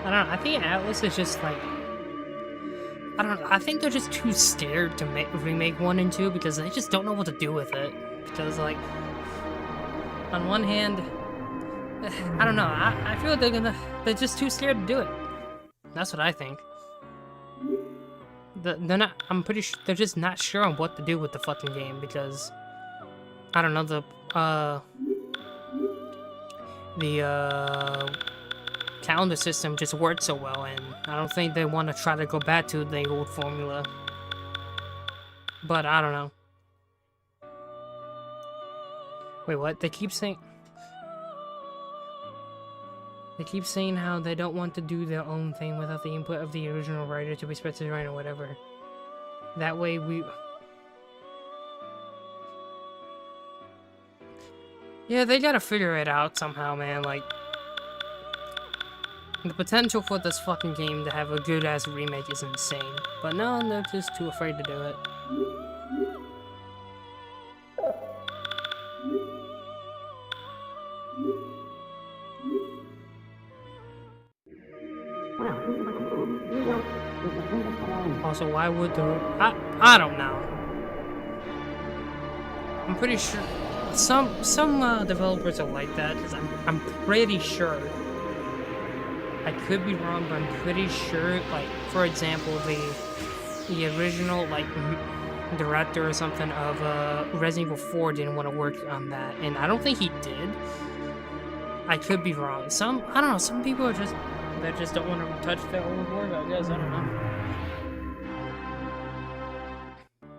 I don't know, I think Atlas is just like, I don't know, I think they're just too scared to remake 1 and 2 because they just don't know what to do with it. Because, like, on one hand, I don't know, I feel like they're just too scared to do it. That's what I think. They're not, I'm pretty sure, they're just not sure on what to do with the fucking game because, I don't know, the calendar system just worked so well, and I don't think they want to try to go back to the old formula. But I don't know. Wait, what? They keep saying how they don't want to do their own thing without the input of the original writer to be specified or whatever. That way we... Yeah, they gotta figure it out somehow, man, like... The potential for this fucking game to have a good-ass remake is insane. But no, they're just too afraid to do it. Also, why would the... I don't know. I'm pretty sure... Some developers are like that, because I'm pretty sure... I could be wrong, but I'm pretty sure, like, for example, the original, like, director or something of Resident Evil 4 didn't want to work on that, and I don't think he did. I could be wrong. I don't know, some people are just, they just don't want to touch their old work, I guess, I don't know.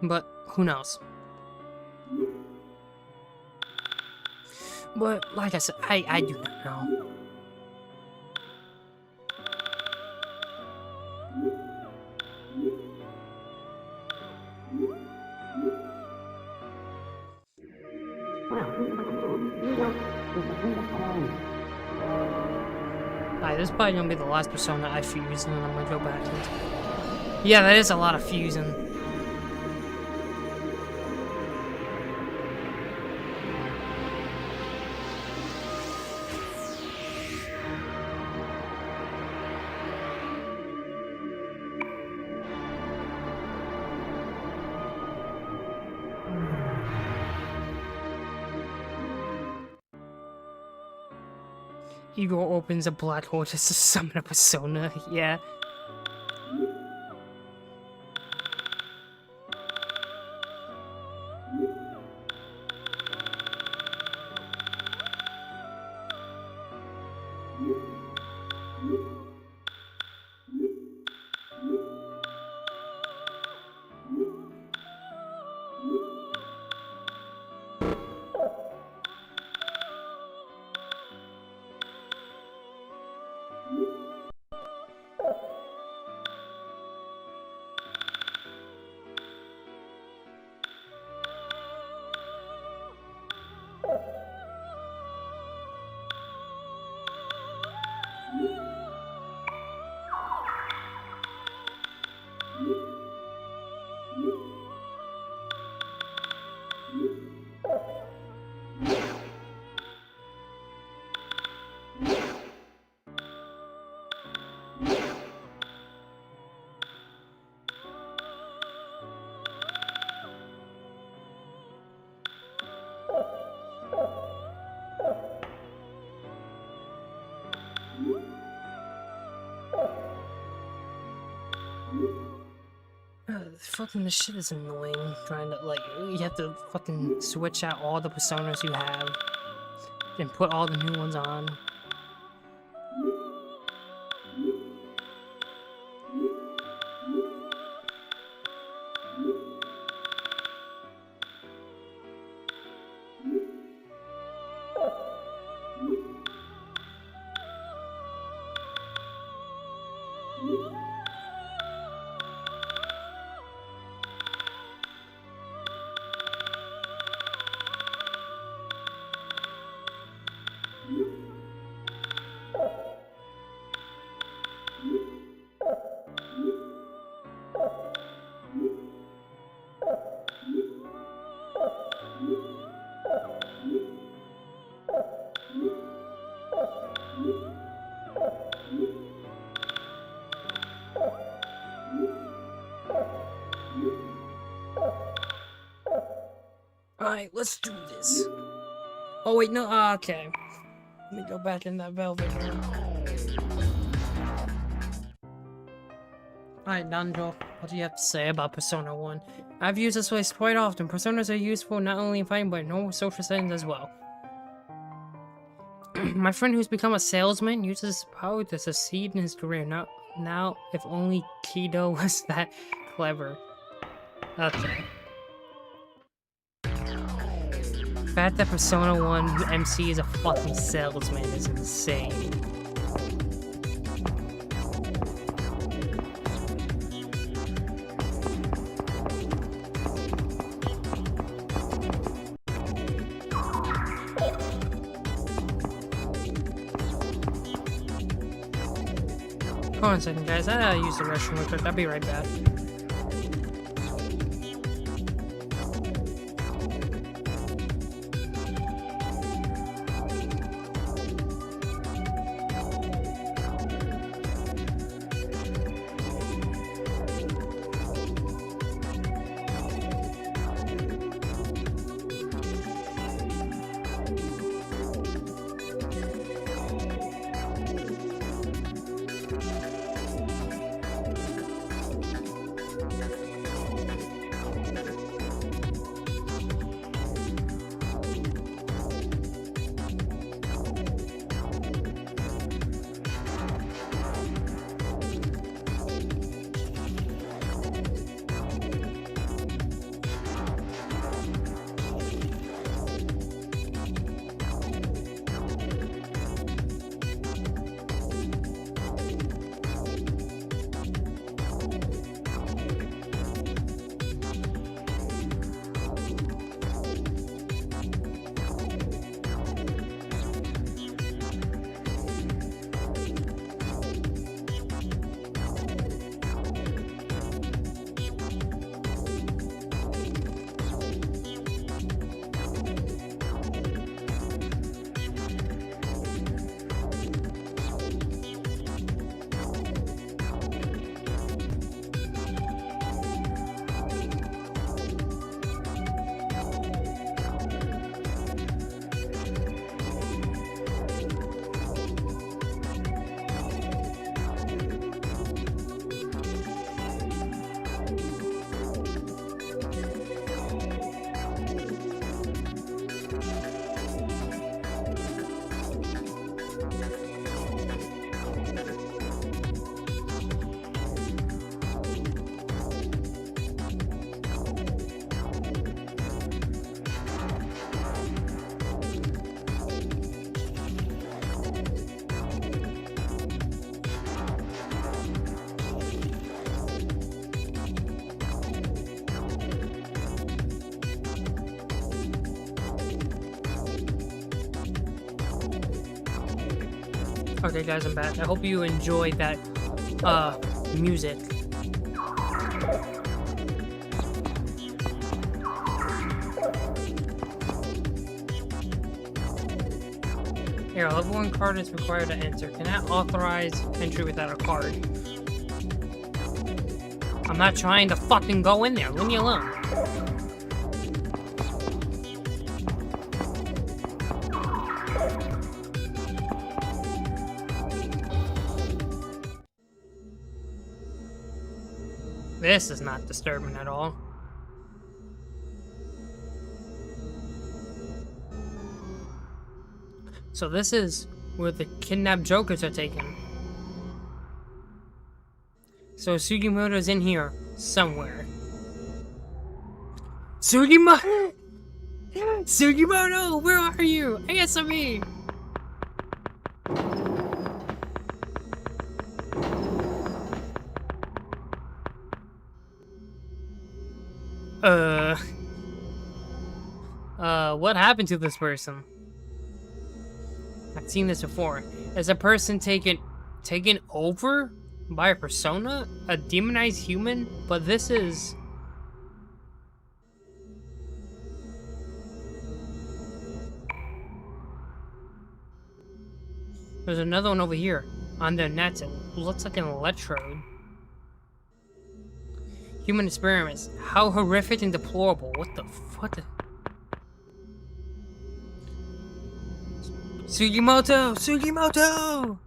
But, who knows? But, like I said, I do not know. Alright, this is probably gonna be the last Persona I fuse, and then I'm gonna go back into... Yeah, that is a lot of fusing. Igor opens a black hole just to summon a Persona, yeah. fucking this shit is annoying. Trying to, like, you have to fucking switch out all the personas you have and put all the new ones on. Alright, let's do this. Oh wait, no, okay. Let me go back in that velvet room. Alright, Danjo, what do you have to say about Persona 1? I've used this place quite often. Personas are useful not only in fighting, but in normal social settings as well. My friend who's become a salesman uses his power to succeed in his career. Now, if only Kido was that clever. Okay. The fact that Persona 1 MC is a fucking salesman is insane. Hold on a second, guys. I gotta use the restroom real quick. I'll be right back. Okay guys, I'm back. I hope you enjoyed that music. Here, a level 1 card is required to enter. Cannot authorize entry without a card. I'm not trying to fucking go in there. Leave me alone. This is not disturbing at all. So this is where the kidnapped Jokers are taken. So Sugimoto's in here somewhere. Sugimoto! Sugimoto, where are you? Answer me! What happened to this person? I've seen this before. Is a person taken over by a persona? A demonized human? But this is... There's another one over here. On the nets, it looks like an electrode. Human experiments. How horrific and deplorable. What the... Sugimoto! Sugimoto!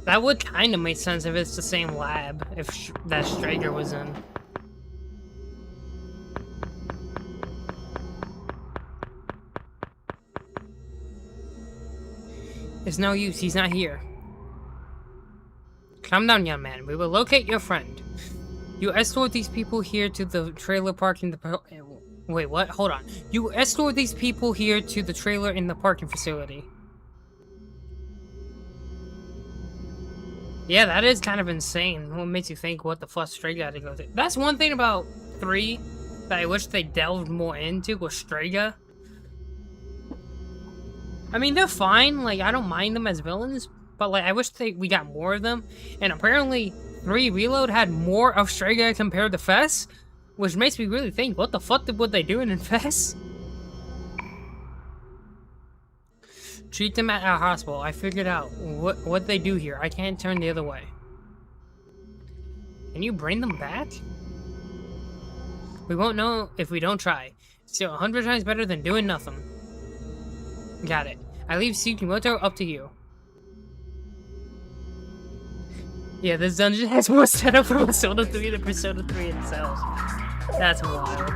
That would kind of make sense if it's the same lab, if that Strager was in. It's no use, he's not here. Calm down, young man. We will locate your friend. You escort these people here to the trailer park in the... Wait, what? Hold on. You escort these people here to the trailer in the parking facility. Yeah, that is kind of insane. What makes you think what the fuck Strega had to go through? That's one thing about 3 that I wish they delved more into was Strega. I mean, they're fine. Like, I don't mind them as villains. But, like, I wish we got more of them. And apparently, 3 Reload had more of Strega compared to Fess. Which makes me really think, what the fuck were they doing in Fess? Treat them at our hospital. I figured out what they do here. I can't turn the other way. Can you bring them back? We won't know if we don't try. Still 100 times better than doing nothing. Got it. I leave Sugimoto up to you. Yeah, this dungeon has more setup for Persona 3 than Persona 3 itself. That's wild.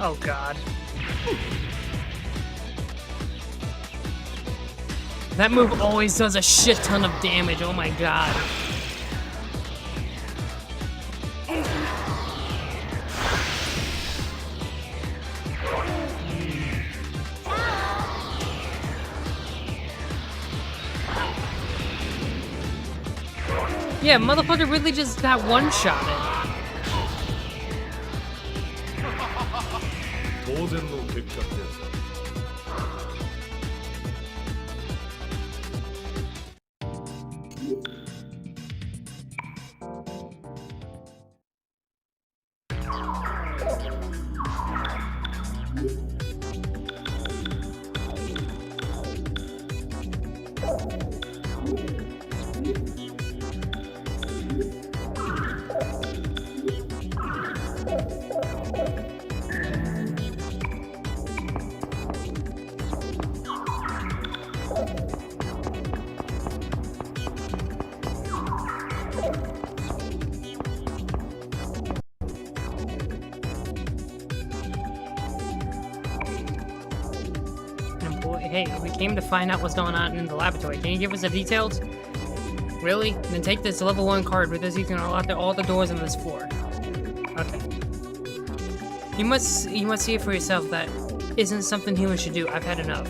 Oh god. That move always does a shit ton of damage, oh my god. Yeah, motherfucker really just got one-shotted. 当然の結果ってやつだ。hey, we came to find out what's going on in the laboratory. Can you give us the details? Really? Then take this level 1 card with us. You can unlock all the doors on this floor. Okay. You must see it for yourself. That isn't something humans should do. I've had enough.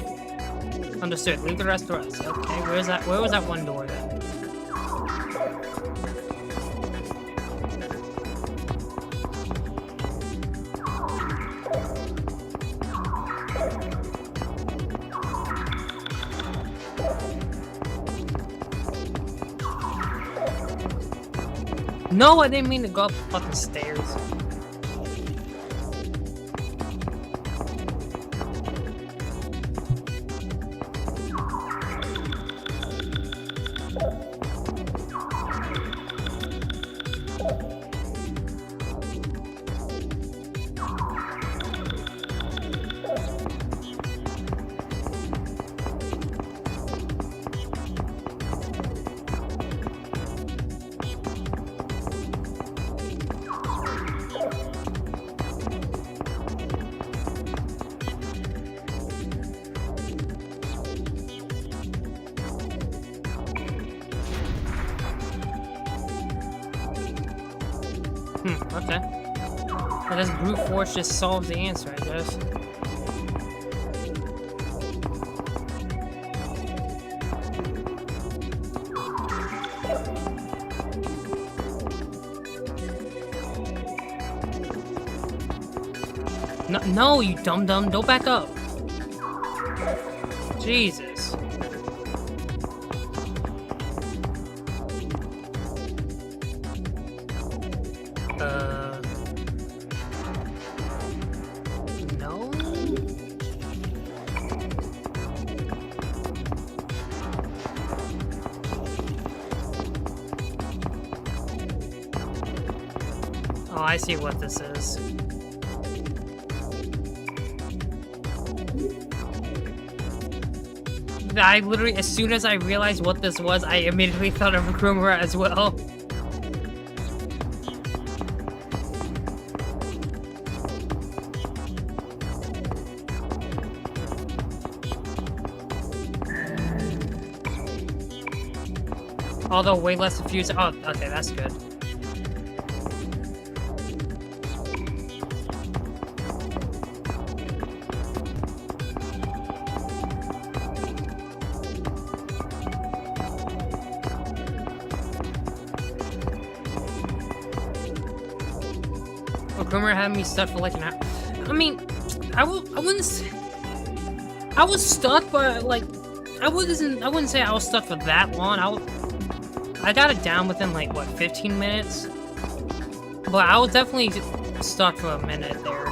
Understood. Leave the rest to us. Okay, where was that one door then? No, I didn't mean to go up the fucking stairs. Okay. I guess brute force just solves the answer, I guess. No, you dum-dum, don't back up. Jesus. No? Oh, I see what this is. I literally, as soon as I realized what this was, I immediately thought of Akromura as well. Although way less diffused. Oh, okay, that's good. Akromura had me stuck for like an hour. I mean, I wouldn't say, I was stuck, but like, I wouldn't say I was stuck for that long. I got it down within like what, 15 minutes? But I was definitely stuck for a minute there.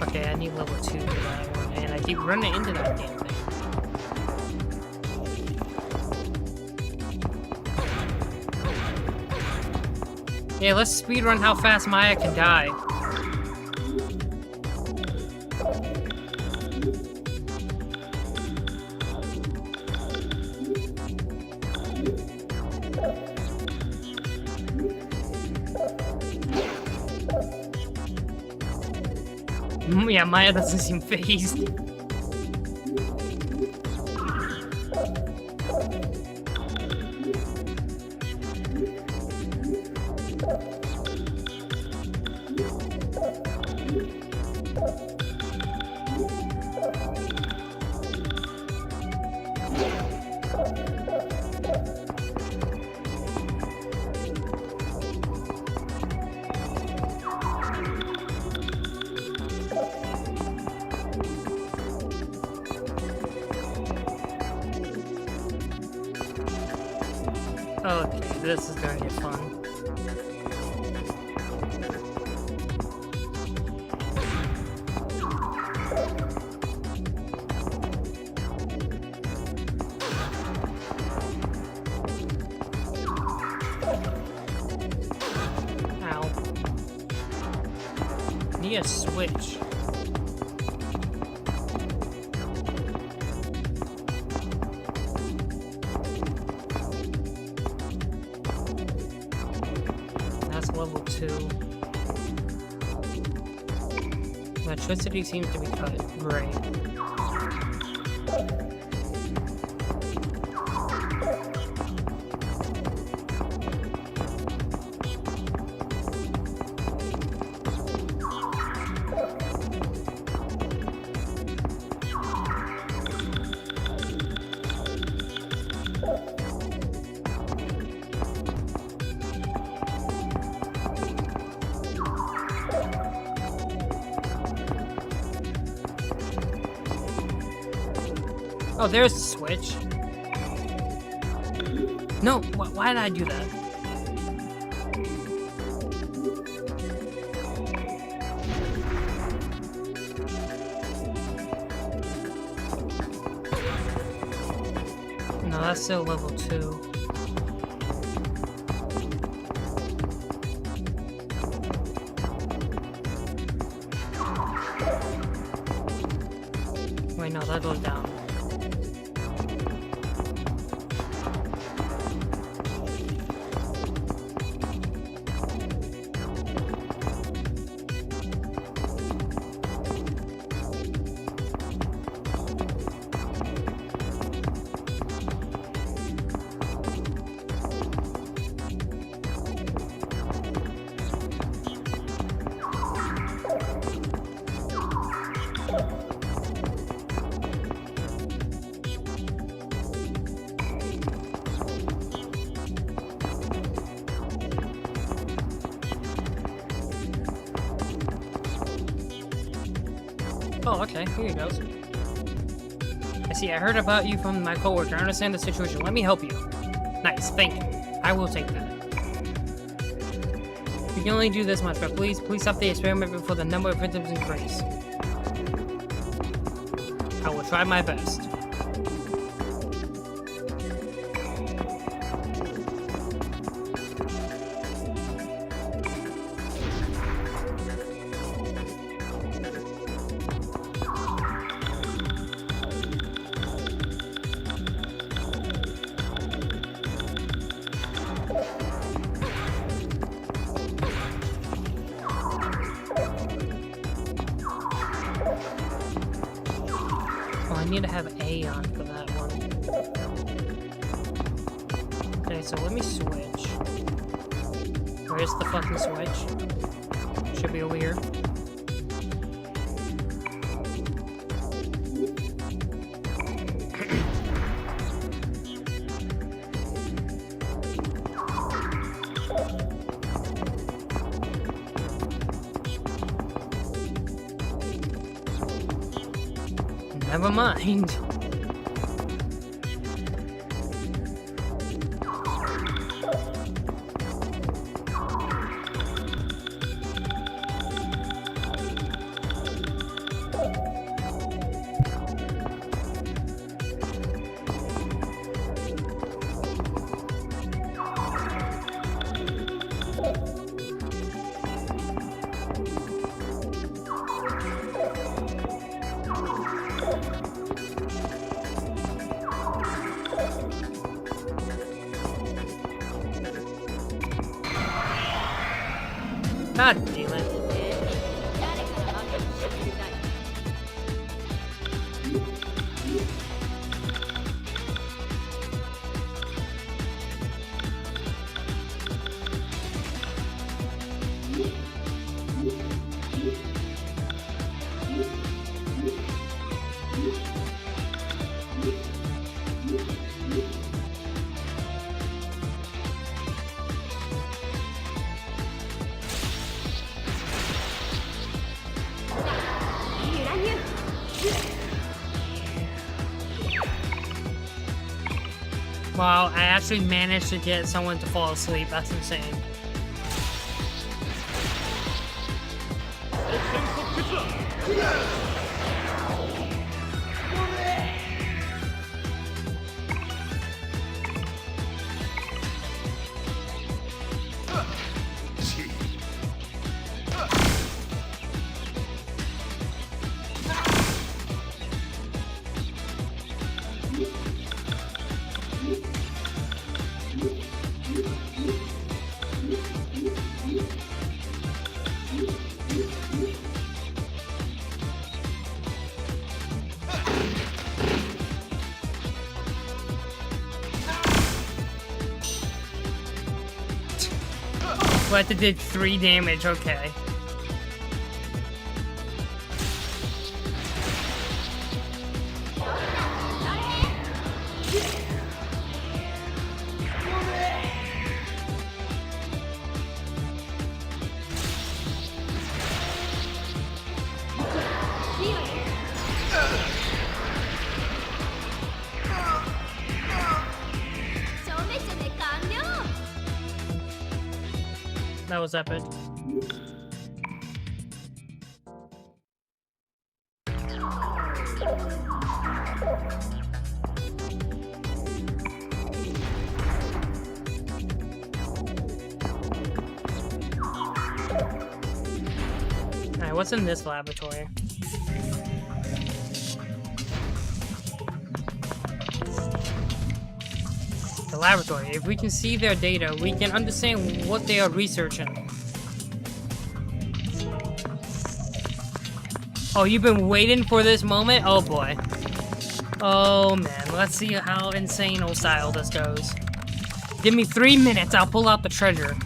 Okay, I need level 2 for that one, and I keep running into that damn thing. Yeah, let's speedrun how fast Maya can die. Yeah, Maya doesn't seem phased. Okay, this is gonna get fun. Ow. Need a switch. level 2. Electricity seems to be cut. Great. Oh, there's the switch. No, why did I do that? No, that's still level 2. Wait, no, that goes down. Oh, okay, here he goes. I see, I heard about you from my coworker. I understand the situation. Let me help you. Nice, thank you. I will take that. You can only do this much, but please stop the experiment before the number of victims increase. I will try my best. I need to have A on for that one. Okay, so let me switch. Where's the fucking switch? Should be over here. Never mind. God damn it. 誰から負ける知りたい Wow, I actually managed to get someone to fall asleep. That's insane. But it did 3 damage, okay. That was epic. Alright, what's in this laboratory? The laboratory. If we can see their data, we can understand what they are researching. Oh, you've been waiting for this moment? Oh boy. Oh man, let's see how insane old style this goes. Give me 3 minutes, I'll pull out the treasure.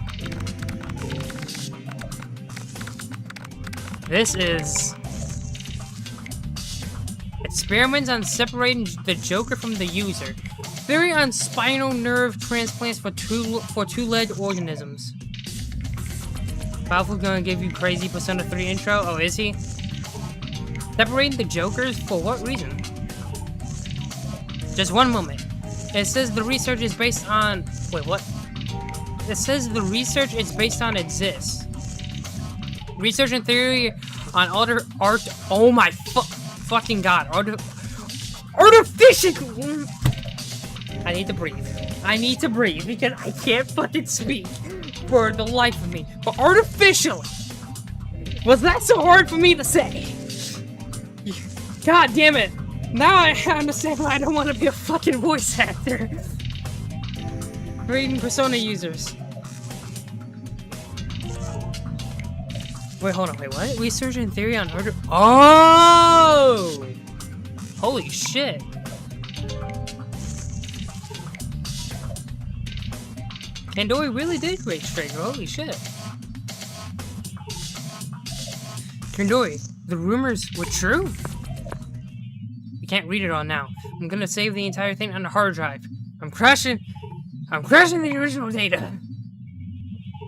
This is... experiments on separating the Joker from the user. Theory on spinal nerve transplants for two-legged organisms. Battlefield gonna give you crazy Persona 3 intro? Oh, is he? Separating the Jokers? For what reason? Just one moment. It says the research is based on... Wait, what? It says the research is based on exists. Research and theory on art... Oh my fucking god. Artificial... I need to breathe. I need to breathe because I can't fucking speak for the life of me. But artificial! Was that so hard for me to say? God damn it. Now I understand why I don't want to be a fucking voice actor. Reading Persona users. Wait, hold on, wait, what? Research and theory on order. Oh! Holy shit. Kandori really did create Striker, holy shit. Kandori, the rumors were true? You can't read it all now. I'm gonna save the entire thing on the hard drive. I'm crashing the original data.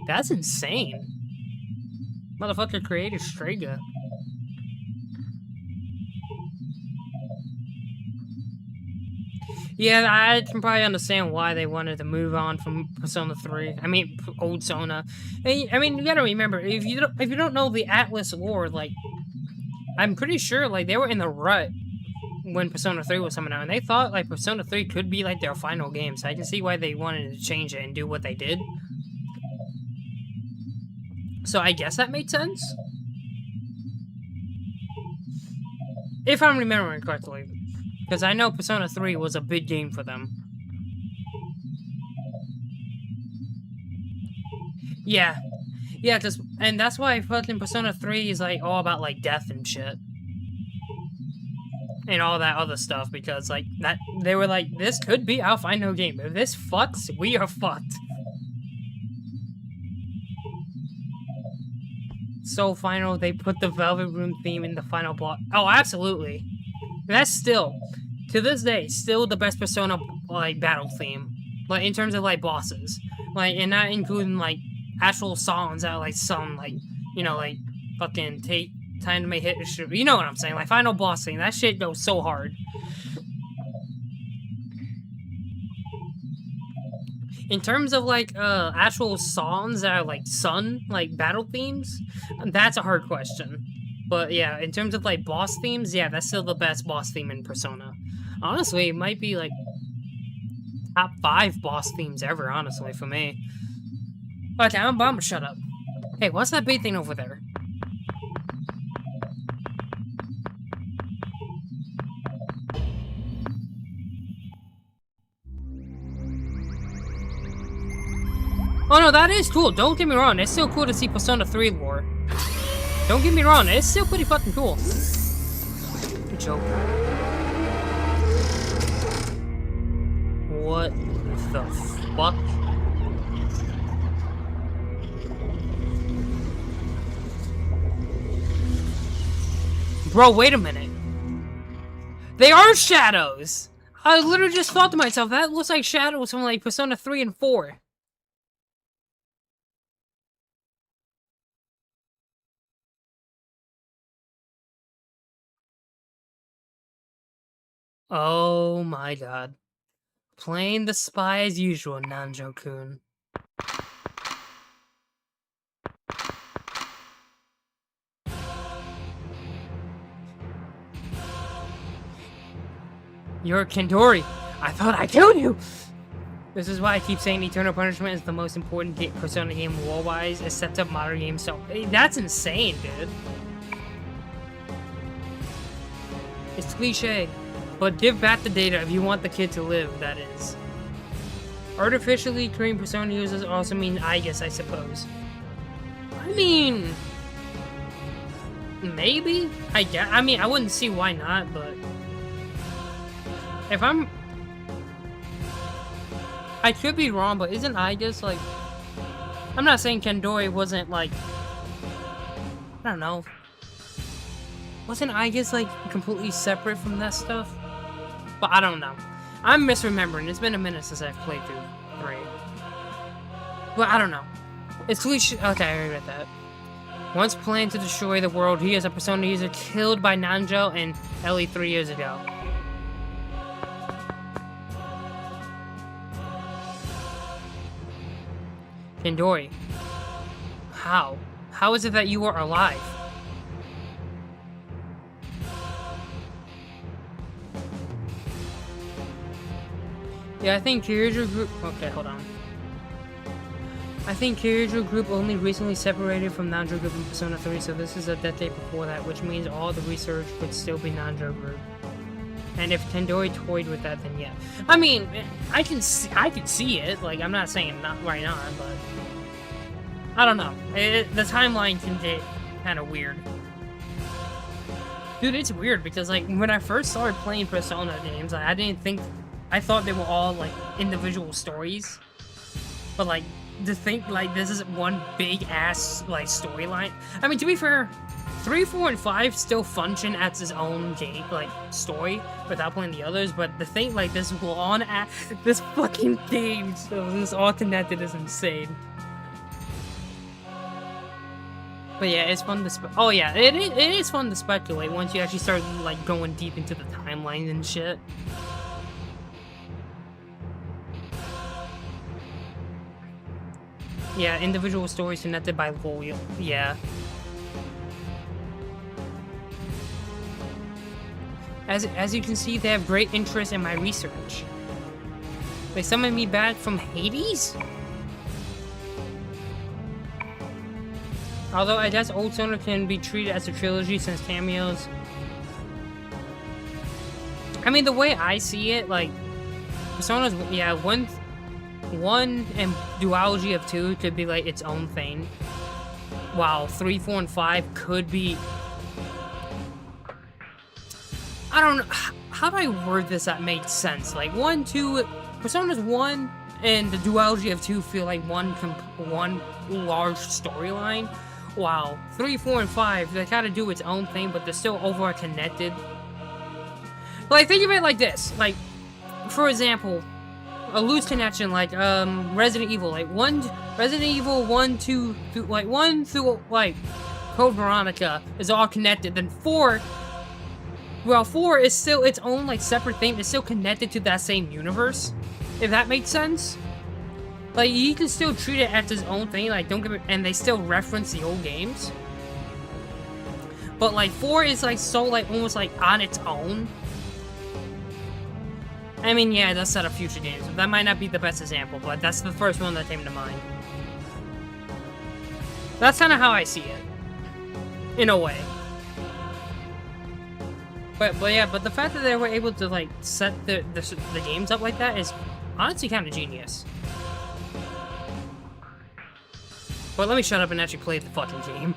That's insane. Motherfucker created Strega. Yeah, I can probably understand why they wanted to move on from Persona 3. I mean, old Sona. I mean, you gotta remember, if you don't know the Atlas lore, like, I'm pretty sure, like, they were in the rut when Persona 3 was coming out, and they thought, like, Persona 3 could be, like, their final game, so I can see why they wanted to change it and do what they did. So I guess that made sense? If I'm remembering correctly. Because I know Persona 3 was a big game for them. Yeah. Yeah, and that's why fucking Persona 3 is, like, all about, like, death and shit. And all that other stuff, because, like, they were like, this could be our final game. If this fucks, we are fucked. So final, they put the Velvet Room theme in the final boss. Oh, absolutely. That's still, to this day, still the best Persona, like, battle theme. Like, in terms of, like, bosses. Like, and not including, like, actual songs that, like, some, like, you know, like, fucking take time to make hit. You know what I'm saying? Like, final boss thing. That shit goes so hard. In terms of, like, actual songs that are, like, like, battle themes, that's a hard question. But, yeah, in terms of, like, boss themes, yeah, that's still the best boss theme in Persona. Honestly, it might be, like, top 5 boss themes ever, honestly, for me. Okay, I'm gonna shut up. Hey, what's that big thing over there? Oh no, that is cool. Don't get me wrong. It's still cool to see Persona 3 lore. Don't get me wrong. It's still pretty fucking cool. Joker. What the fuck? Bro, wait a minute. They are shadows! I literally just thought to myself, that looks like shadows from like Persona 3 and 4. Oh my god. Playing the spy as usual, Nanjo-kun. You're Kendori. I thought I killed you! This is why I keep saying Eternal Punishment is the most important Persona game war-wise, except of modern games, so... That's insane, dude. It's cliche. But give back the data if you want the kid to live, that is. Artificially creating Persona users also mean I suppose. I mean... Maybe? I mean, I wouldn't see why not, but... If I'm... I could be wrong, but isn't Aigis, like... I'm not saying Kendori wasn't, like... I don't know. Wasn't Aigis, like, completely separate from that stuff? But I don't know. I'm misremembering. It's been a minute since I've played through 3. But I don't know. It's cliche. Okay, I read that. Once planned to destroy the world, he is a Persona user killed by Nanjo and Ellie 3 years ago. Kendori. How? How is it that you are alive? Yeah, I think Kyoto Group... Okay, hold on. I think Kyoto Group only recently separated from Nanjo Group in Persona 3, so this is a decade before that, which means all the research would still be Nanjo Group. And if Kendori toyed with that, then yeah. I mean, I can see it. Like, I'm not saying not right on, but... I don't know. The timeline can get kind of weird. Dude, it's weird because, like, when I first started playing Persona games, like, I didn't think... I thought they were all, like, individual stories. But, like, to think, like, this is one big-ass, like, storyline. I mean, to be fair, 3, 4, and 5 still function as its own game, like, story, without playing the others. But the thing, like, this this fucking game, so this all connected is insane. But yeah, it's fun to oh yeah, it is fun to speculate once you actually start, like, going deep into the timeline and shit. Yeah, individual stories connected by lore. Yeah. As you can see, they have great interest in my research. They summoned me back from Hades? Although I guess Old Persona can be treated as a trilogy since cameos. I mean, the way I see it, like, Persona's, yeah, one and duology of 2 could be like its own thing, while 3, 4, and 5 could be... I don't know, how do I word this that makes sense? Like, 1, 2, Persona's 1 and the duology of 2 feel like one large storyline, while 3, 4, and 5, they kind of do its own thing, but they're still overall connected. Like, think of it like this, like, for example, a loose connection, like, Resident Evil, like, Resident Evil 1, 2, like, 1 through, like, Code Veronica is all connected, then 4, well, 4 is still its own, like, separate thing, it's still connected to that same universe, if that makes sense. Like, you can still treat it as its own thing, like, don't give it, and they still reference the old games. But, like, 4 is, like, so, like, almost, like, on its own. I mean, yeah, that's set up future games. That might not be the best example, but that's the first one that came to mind. That's kind of how I see it. In a way. But yeah, but the fact that they were able to, like, set the games up like that is honestly kind of genius. But let me shut up and actually play the fucking game.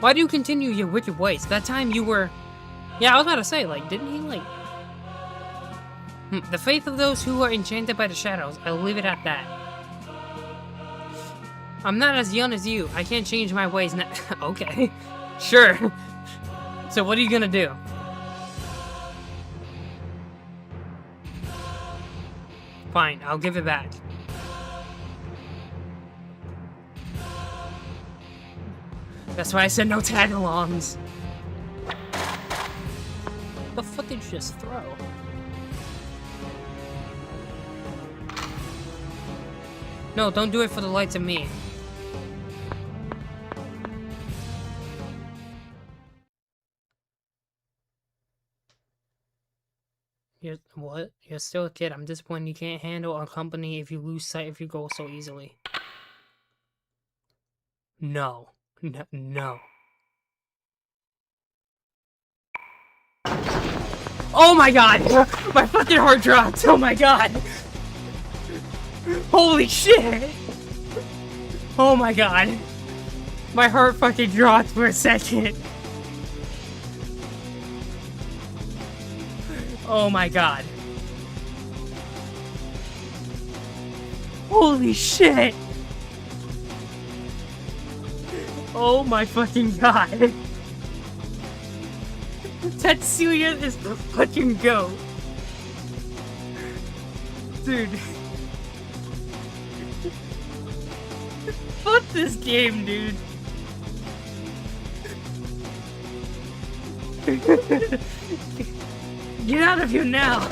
Why do you continue your wicked ways? That time you were... Yeah, I was about to say, like, didn't he, like... The faith of those who are enchanted by the shadows. I'll leave it at that. I'm not as young as you. I can't change my ways now. Okay. Sure. So what are you gonna do? Fine, I'll give it back. That's why I said no tag-alongs. The fuck did you just throw? No, don't do it for the likes of me. What? You're still a kid. I'm disappointed you can't handle our company if you lose sight of your goal so easily. No. No. Oh my god! My fucking heart dropped! Oh my god! Holy shit! Oh my god! My heart fucking dropped for a second. Oh my god. Holy shit! Oh my fucking god. Tetsuya is the fucking GOAT. Dude. Fuck this game, dude. Get out of here now!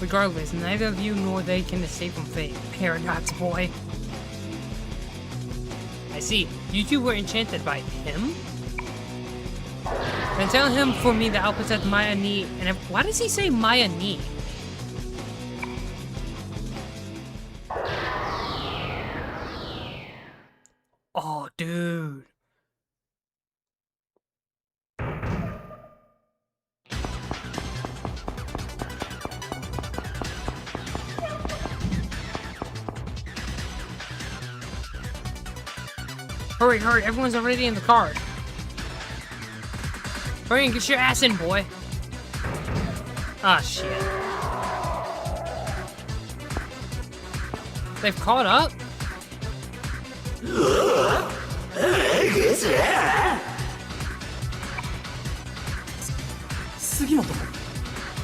Regardless, neither of you nor they can escape from fate. Paradox boy. I see. You two were enchanted by him? Then tell him for me that I'll protect Maya Ni. And why does he say Maya Ni? Oh, dude. Hurry, hurry, everyone's already in the car. Hurry and get your ass in, boy. Ah, shit. They've caught up?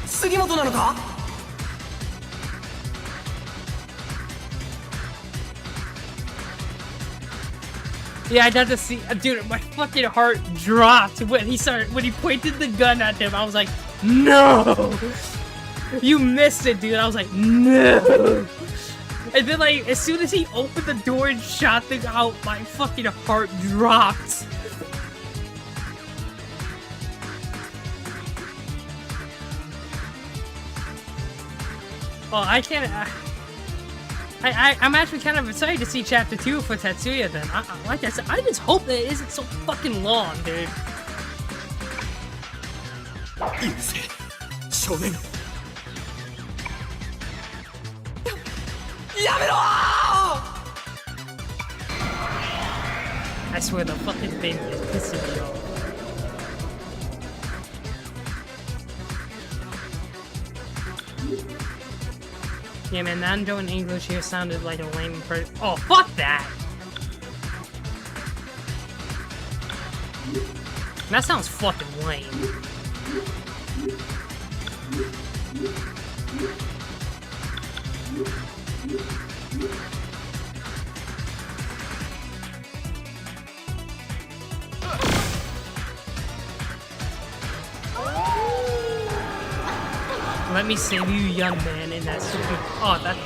Sugimoto なのか? Yeah, I got to see, dude. My fucking heart dropped when he pointed the gun at him. I was like, no, you missed it, dude. I was like, no. And then, like, as soon as he opened the door and shot things out, my fucking heart dropped. Oh, I can't. I'm actually kind of excited to see Chapter 2 for Tetsuya then. Like I said, I just hope that it isn't so fucking long, dude. いいですね少年やめろ I swear the fucking thing is pissing me off. Yeah, man, Nando in English here sounded like a lame person. Oh, fuck that! That sounds fucking lame. Let me save you, young man, in that stupid. Oh, that.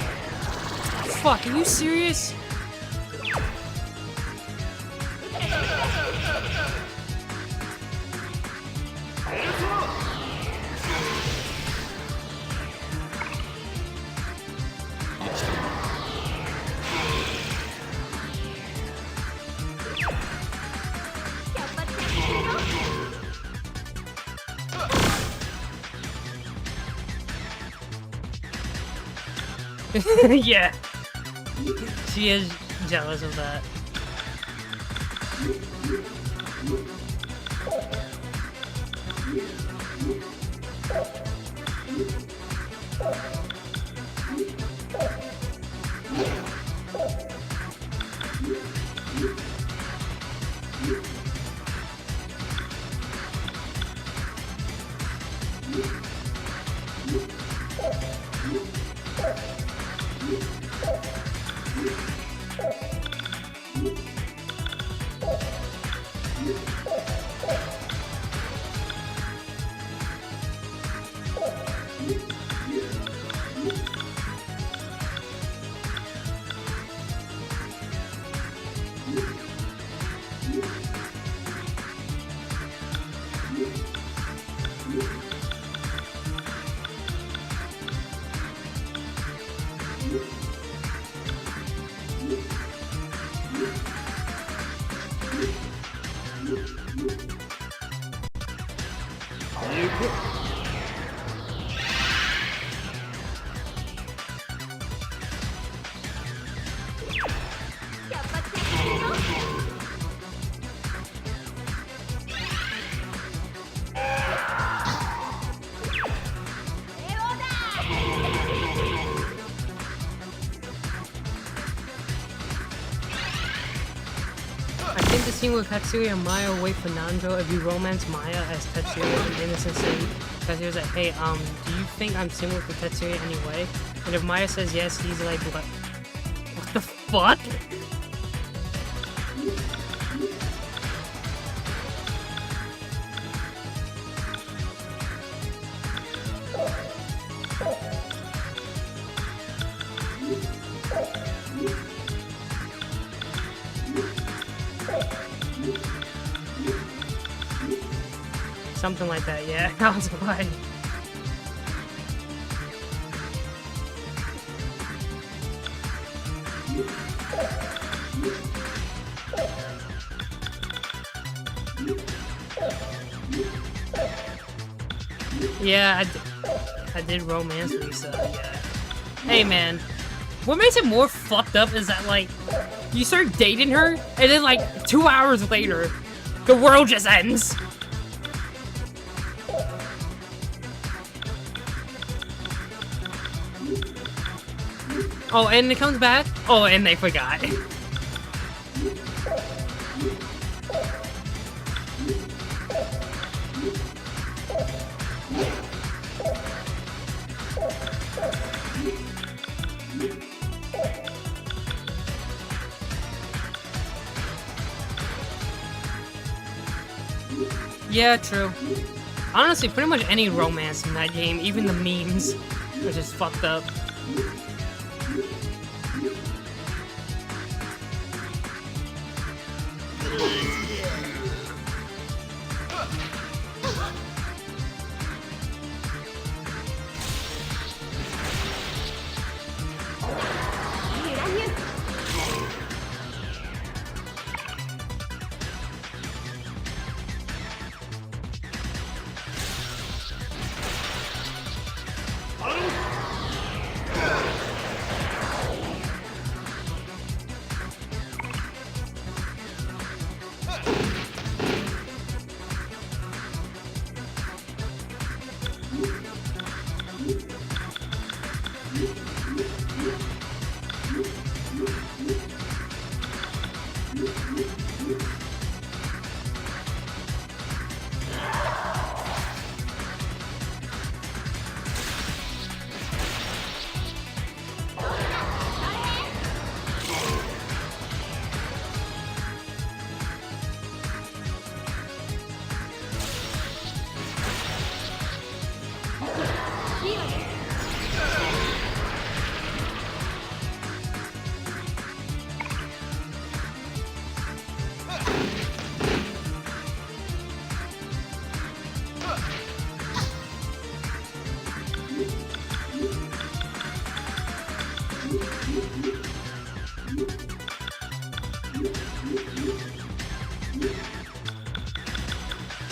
Fuck, are you serious? Yeah. She is jealous of that. I think the scene with Tetsuya and Maya wait for Nanjo if you romance Maya as Tetsuya and Innocent say, Tetsuya's like, hey, do you think I'm similar to Tetsuya anyway? And if Maya says yes, he's like, what the fuck? Something like that, yeah. I was like, yeah, I did romance Lisa, yeah. Hey man, what makes it more fucked up is that like, you start dating her, and then like 2 hours later, the world just ends. Oh, and it comes back? Oh, and they forgot. Yeah, true. Honestly, pretty much any romance in that game, even the memes, are just fucked up.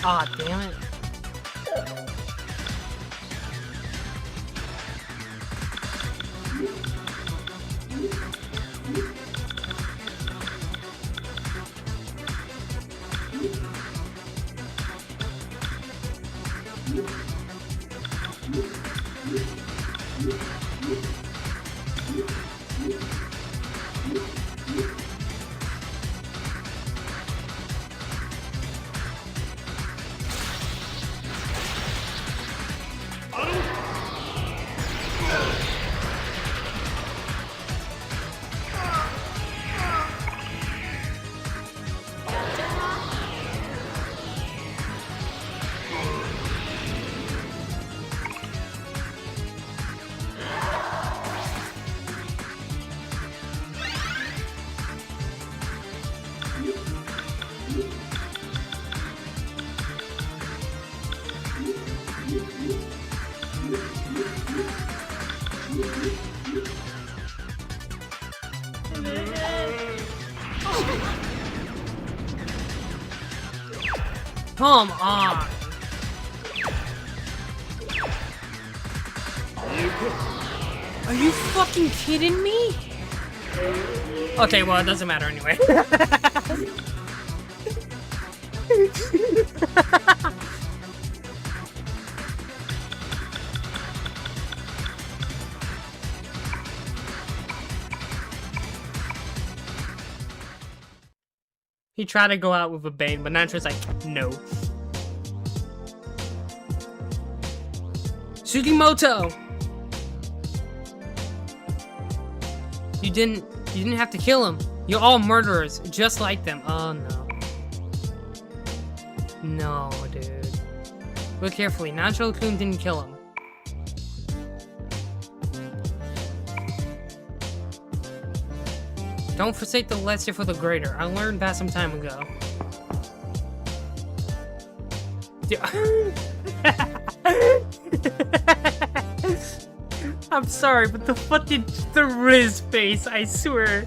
Aw, damn it. you Come on. Are you fucking kidding me? Okay, well, it doesn't matter anyway. He tried to go out with a bang, but Nancho's like, no. Sugimoto! You didn't have to kill him. You're all murderers, just like them. Oh no. No, dude. Look carefully. Nancho-kun didn't kill him. Don't forsake the lesser for the greater. I learned that some time ago. I'm sorry, but the Riz face, I swear.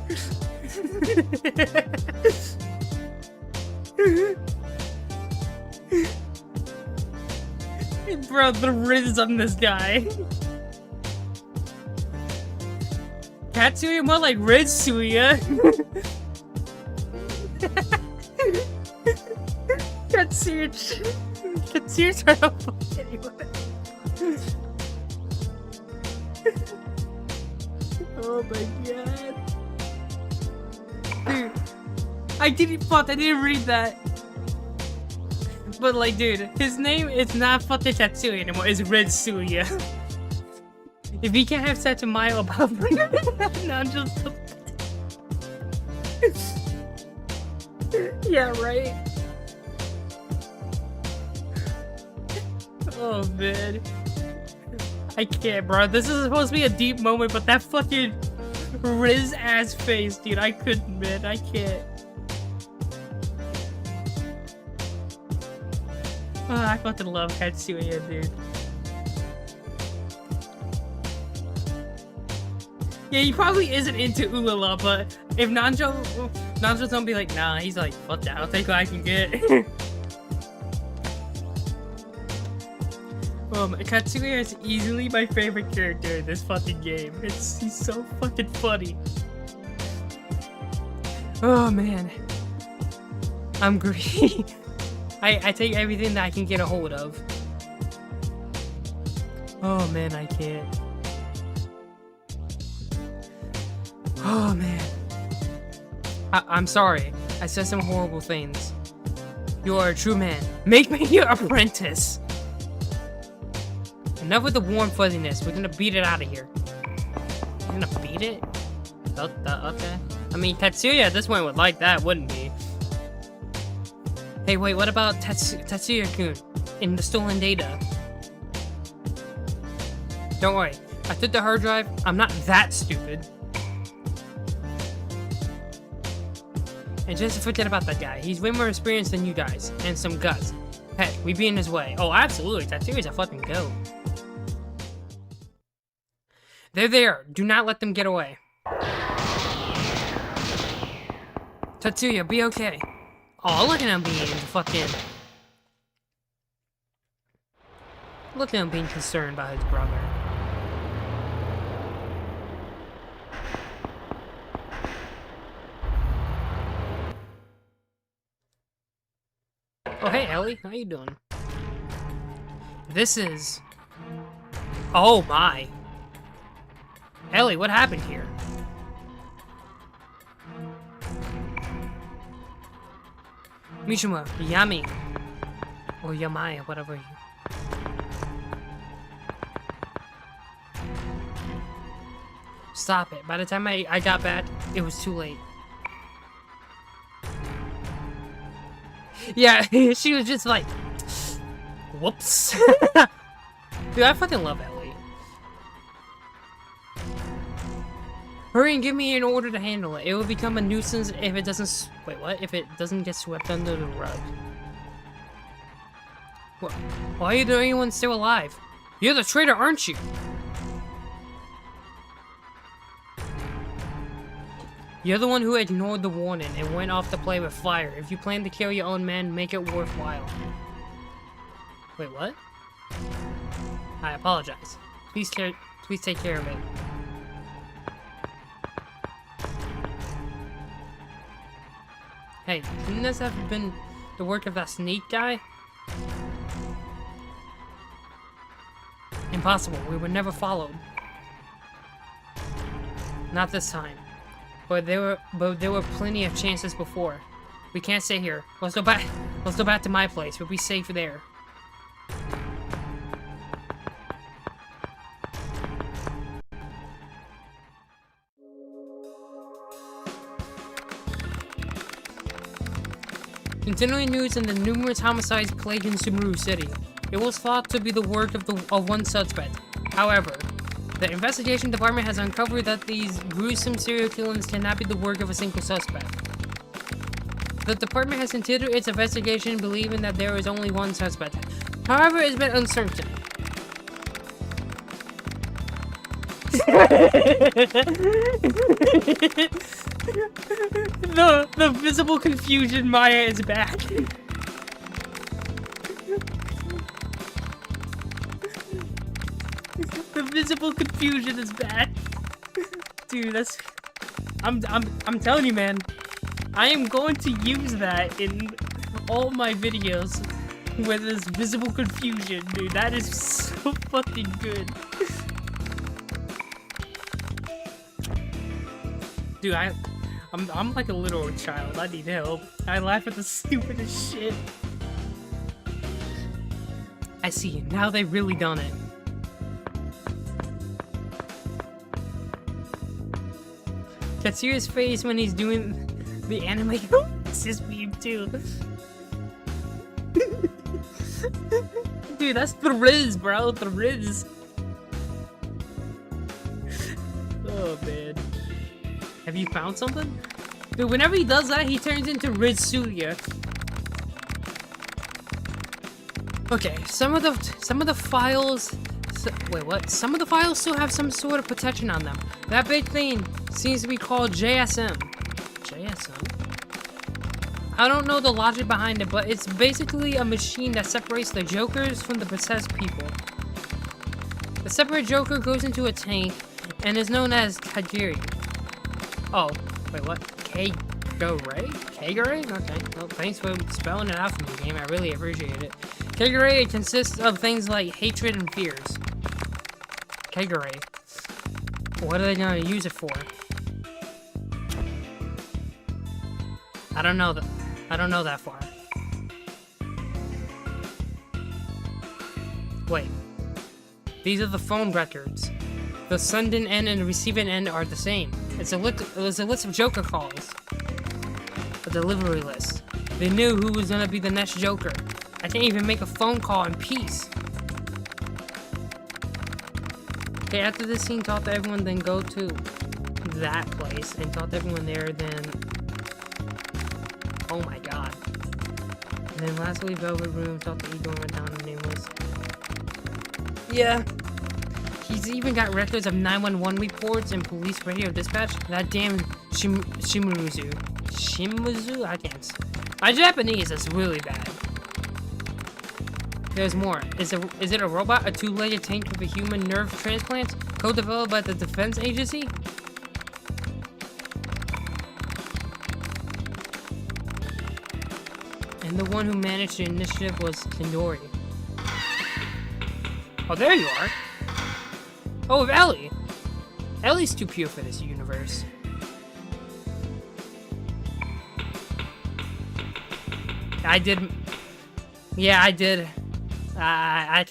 Bro, the Riz on this guy. Katsuya more like Ritsuya. Katsuya's trying to fuck anyone. Oh my god. Dude. I didn't read that. But like, dude, his name is not fucking Tatsuya anymore, it's Ritsuya. If he can't have such a mile above me, I'm just... Yeah, right? Oh, man. I can't, bro. This is supposed to be a deep moment, but that fucking Riz-ass face, dude. I couldn't, man. I can't. Oh, I fucking love Katsuya, dude. Yeah, he probably isn't into Ulala, but if Nancho's gonna be like, nah, he's like, fuck that, I'll take what I can get. Katsuya is easily my favorite character in this fucking game. He's so fucking funny. Oh man. I'm greedy. I take everything that I can get a hold of. Oh man, I can't. Oh man. I'm sorry. I said some horrible things. You are a true man. Make me your apprentice. Enough with the warm fuzziness. We're gonna beat it out of here. We're gonna beat it? Okay. I mean, Tatsuya at this point would like that, wouldn't he? Hey, wait, what about Tatsuya-kun in the stolen data? Don't worry. I took the hard drive. I'm not that stupid. And just forget about that guy. He's way more experienced than you guys. And some guts. Heck, we be in his way. Oh, absolutely. Tatsuya's a fucking goat. They're there. Do not let them get away. Tatsuya, be okay. Oh, look at him being fucking... Look at him being concerned about his brother. Oh, hey, Ellie. How you doing? This is... Oh, my. Ellie, what happened here? Mishima, Yami. Or Yamai, whatever you... Stop it. By the time I got back, it was too late. Yeah, she was just like... Whoops. Dude, I fucking love Ellie. Hurry and give me an order to handle it. It will become a nuisance if it doesn't... Wait, what? If it doesn't get swept under the rug. What? Why are the only one still alive? You're the traitor, aren't you? You're the one who ignored the warning and went off to play with fire. If you plan to kill your own men, make it worthwhile. Wait, what? I apologize. Please take care of it. Hey, couldn't this have been the work of that sneak guy? Impossible. We were never followed. Not this time. But there were plenty of chances before. We can't stay here. Let's go back to my place. We'll be safe there. Continuing news in the numerous homicides plaguing Sumeru City. It was thought to be the work of one suspect. However, the investigation department has uncovered that these gruesome serial killings cannot be the work of a single suspect. The department has continued its investigation, believing that there is only one suspect. However, it's been uncertain. The visible confusion, Maya is back. The visible confusion is back. Dude, that's... I'm telling you, man. I am going to use that in all my videos where there's visible confusion, dude. That is so fucking good. Dude, I'm like a little child. I need help. I laugh at the stupidest shit. I see. Now they've really done it. Katsuya's face when he's doing the anime. It's this meme too. Dude, that's the Riz, bro. The Riz. Oh man. Have you found something? Dude, whenever he does that, he turns into Ritsuya. Okay, some of the files. Wait, what? Some of the files still have some sort of protection on them. That big thing seems to be called JSM. JSM? I don't know the logic behind it, but it's basically a machine that separates the Jokers from the possessed people. The separate Joker goes into a tank and is known as Kagiri. Oh, wait, what? Kagure? Kagure? Okay, well, thanks for spelling it out for me, game. I really appreciate it. Kagure consists of things like hatred and fears. Kagure. What are they gonna use it for? I don't know that far. Wait. These are the phone records. The sending end and the receiving end are the same. It's a list of Joker calls. A delivery list. They knew who was gonna be the next Joker. I can't even make a phone call in peace. Okay, after this scene, talk to everyone, then go to that place and talk to everyone there, then... Oh my god. And then lastly, Velvet Room, talk to Igor and down and Nameless. Yeah. He's even got records of 911 reports and police radio dispatch. That damn Shimizu. Shimizu? I can't say. My Japanese is really bad. There's more. Is it a robot? A two-legged tank with a human nerve transplant? Co-developed by the Defense Agency? And the one who managed the initiative was Kendori. Oh, there you are. Oh, with Ellie. Ellie's too pure for this universe. I did. Yeah, I did. I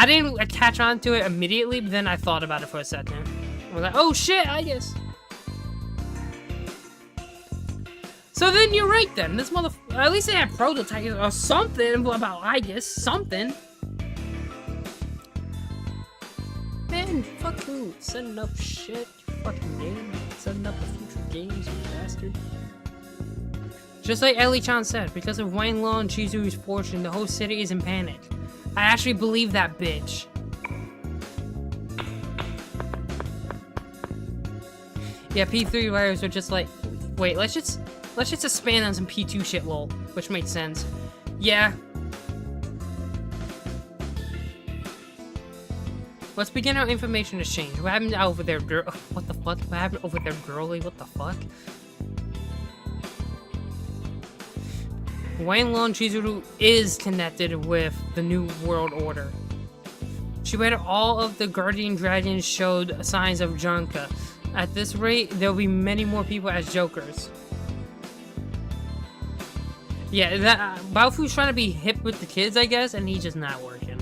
didn't catch on to it immediately, but then I thought about it for a second. I was like, oh shit, I guess. So then you're right then. This at least they had prototypes or something about, I guess, something. Man, fuck you. Setting up shit, you fucking game. Setting up the future games, you bastard. Just like Ellie-chan said, because of Wang Long and Chizuru's fortune, the whole city is in panic. I actually believe that bitch. Yeah, P3 writers are just like, wait, let's just expand on some P2 shit, lol, which makes sense. Yeah. Let's begin our information exchange. What happened over there, what the fuck? What happened over there, girly? What the fuck? Wanlong Chizuru is connected with the New World Order. She read all of the Guardian Dragons showed signs of Jonka. At this rate, there'll be many more people as Jokers. Yeah, that Baofu's trying to be hip with the kids, I guess, and he's just not working.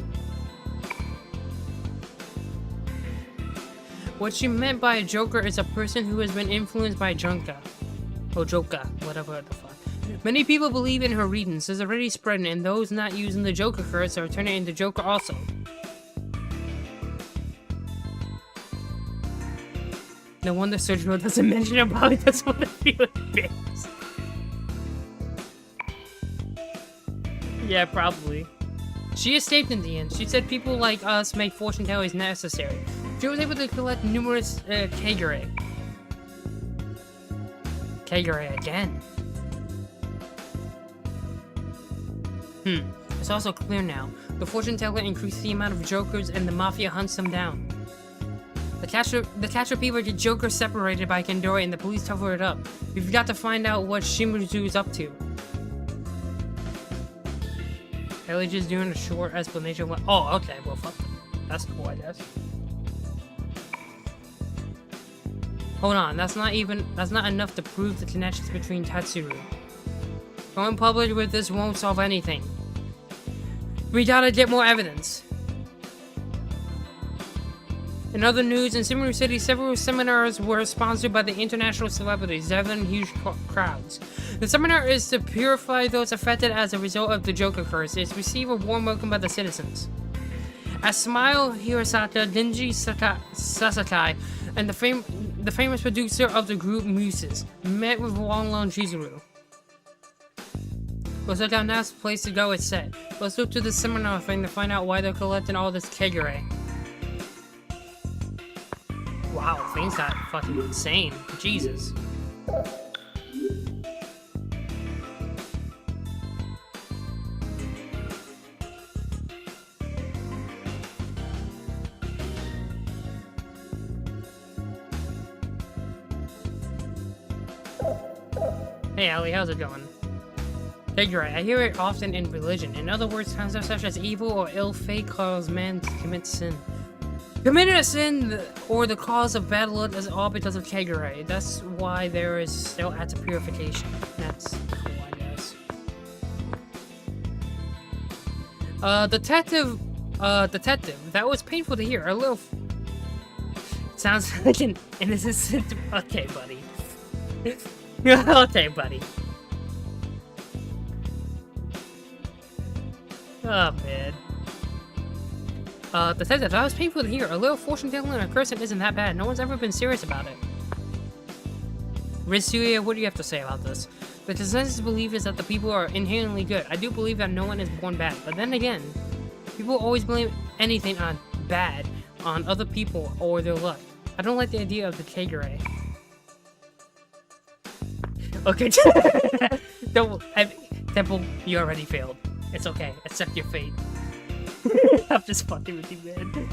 What she meant by a Joker is a person who has been influenced by Jonka. Or Joka, whatever the fuck. Many people believe in her readings is already spreading, and those not using the Joker curse are turning into Joker also. No wonder Sergio doesn't mention about it. That's what I feel it is. Yeah, probably. She escaped in the end. She said people like us make fortune tellers necessary. She was able to collect numerous Kagure. Kagure again. It's also clear now. The fortune teller increased the amount of Jokers and the Mafia hunts them down. The catcher people get Joker separated by Kendori and the police cover it up. We've got to find out what Shimizu is up to. Ellie just doing a short explanation. Oh, okay, well, fuck them. That's cool, I guess. Hold on, that's not enough to prove the connections between Tatsuru. Going public with this won't solve anything. We gotta get more evidence. In other news, in Sumeru City, several seminars were sponsored by the international celebrities, gathering huge crowds. The seminar is to purify those affected as a result of the Joker curse. It's received a warm welcome by the citizens. As Smile Hirosaka, Denji Sasakai, and the famous producer of the group Muses met with Wanlong Chizuru. Looks like our next place to go is set. Let's look to the seminar thing to find out why they're collecting all this Kagure. Wow, things got fucking insane. Jesus. Hey Allie, how's it going? Kagure, I hear it often in religion. In other words, concepts such as evil or ill fate cause man to commit sin. Committing a sin or the cause of bad luck is all because of Kagure. That's why there is still acts of purification. That's cool, I guess. Detective, that was painful to hear. A little... Sounds like an innocent... Okay, buddy. Okay, buddy. Oh, man. Detective, that was painful to hear. A little fortune telling and a cursing isn't that bad. No one's ever been serious about it. Ritsuya, what do you have to say about this? The consensus belief is that the people are inherently good. I do believe that no one is born bad. But then again, people always blame anything on bad on other people or their luck. I don't like the idea of the Kagure. Okay, Temple, you already failed. It's okay. Accept your fate. I'm just fucking with you, man.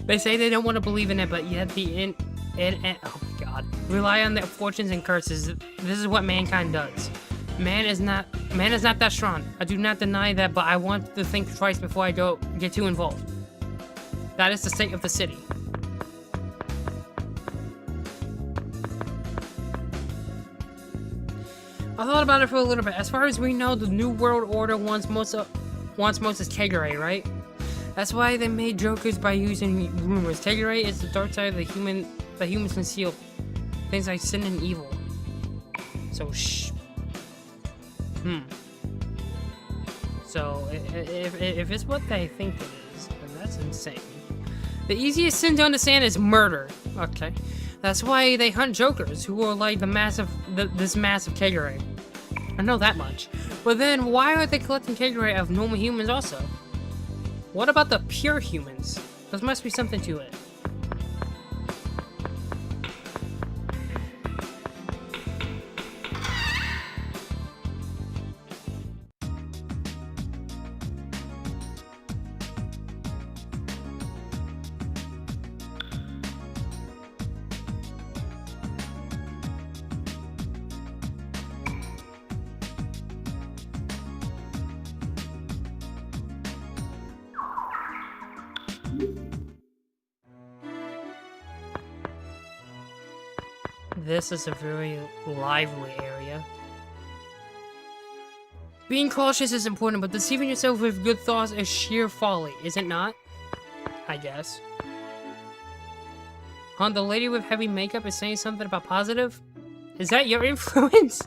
They say they don't want to believe in it, but yet oh my god, rely on their fortunes and curses. This is what mankind does. Man is not that strong. I do not deny that, but I want to think twice before I get too involved. That is the state of the city. I thought about it for a little bit. As far as we know, the New World Order wants most as Kagure, right? That's why they made Jokers by using rumors. Kagure is the dark side of the humans conceal. Things like sin and evil. So, shh. So, if it's what they think it is, then that's insane. The easiest sin to understand is murder. Okay. That's why they hunt Jokers, who are like this massive Kagure. I know that much. But then, why are they collecting Kagure of normal humans also? What about the pure humans? There must be something to it. This is a very lively area. Being cautious is important, but deceiving yourself with good thoughts is sheer folly, is it not? I guess. Huh, the lady with heavy makeup is saying something about positive? Is that your influence?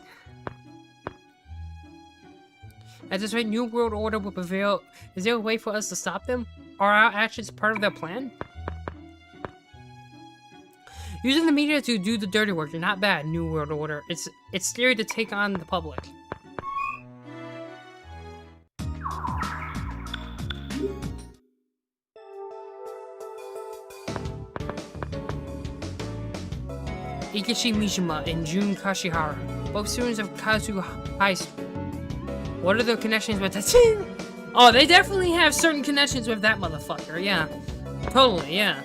At this rate, New World Order will prevail. Is there a way for us to stop them? Are our actions part of their plan? Using the media to do the dirty work, not bad, New World Order. It's scary to take on the public. Ikechi Mishima and Jun Kashihara, both students of Kazu High School. What are their connections with Tatsuya? Oh, they definitely have certain connections with that motherfucker, yeah. Totally, yeah.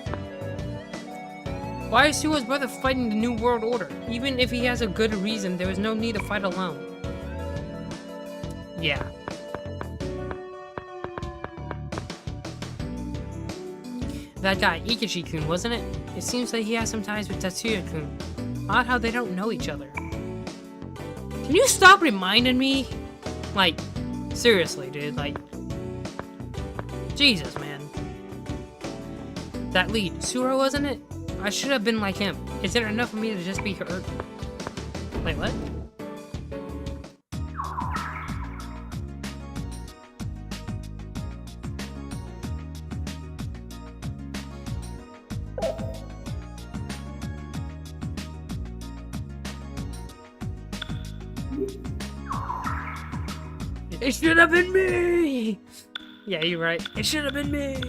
Why is Suo's brother fighting the New World Order? Even if he has a good reason, there is no need to fight alone. Yeah. That guy, Ikechi-kun, wasn't it? It seems that he has some ties with Tatsuya-kun. Odd how they don't know each other. Can you stop reminding me? Like, seriously, dude, like... Jesus, man. That lead, Suro, wasn't it? I should have been like him. Is it enough for me to just be hurt? Wait, what? It should have been me! Yeah, you're right. It should have been me!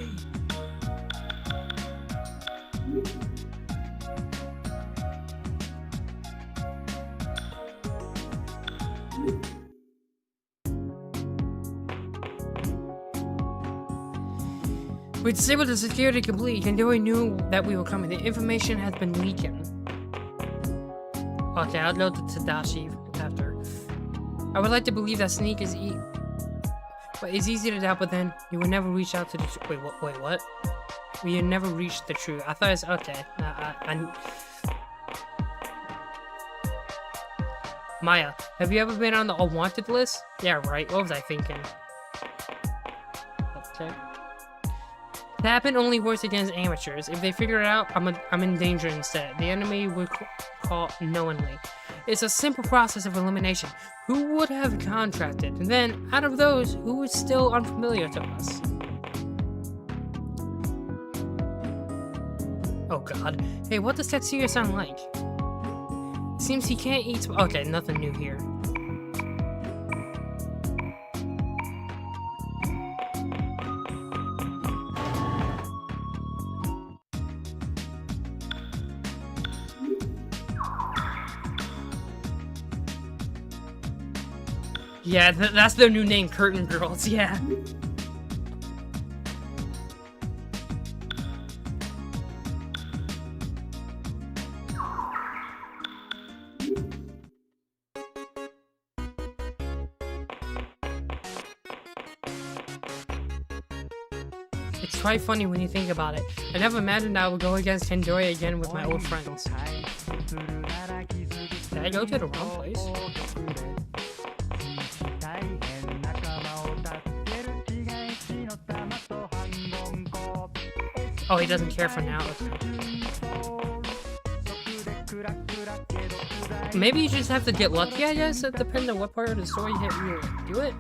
We disabled the security completely. Kandori knew that we were coming. The information has been leaking. Okay, I'll go to Tadashi after. I would like to believe that Sneak is but it's easy to doubt, but then you would never reach out to the wait, what? We would never reach the truth. I thought it's okay. Maya, have you ever been on the wanted list? Yeah, right. What was I thinking? Okay. Tapping only works against amateurs. If they figure it out, I'm in danger instead. The enemy would call knowingly. It's a simple process of elimination. Who would have contracted? And then, out of those, who is still unfamiliar to us? Oh god. Hey, what does Tetsuya sound like? Seems he can't eat. Okay, nothing new here. Yeah, that's their new name, Curtain Girls, yeah. It's quite funny when you think about it. I never imagined I would go against Kandori again with my old friends. Did I go to the wrong place? Oh, he doesn't care for now. Maybe you just have to get lucky, I guess. It depends on what part of the story you do it.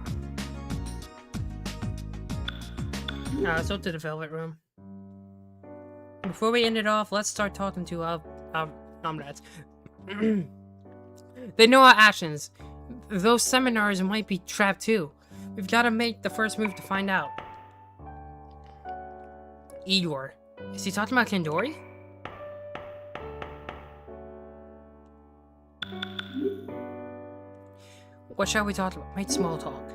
Let's go to the Velvet Room. Before we end it off, let's start talking to our comrades. They know our actions. Those seminars might be trapped too. We've got to make the first move to find out. Igor. Is he talking about Kandori? What shall we talk about? Make small talk.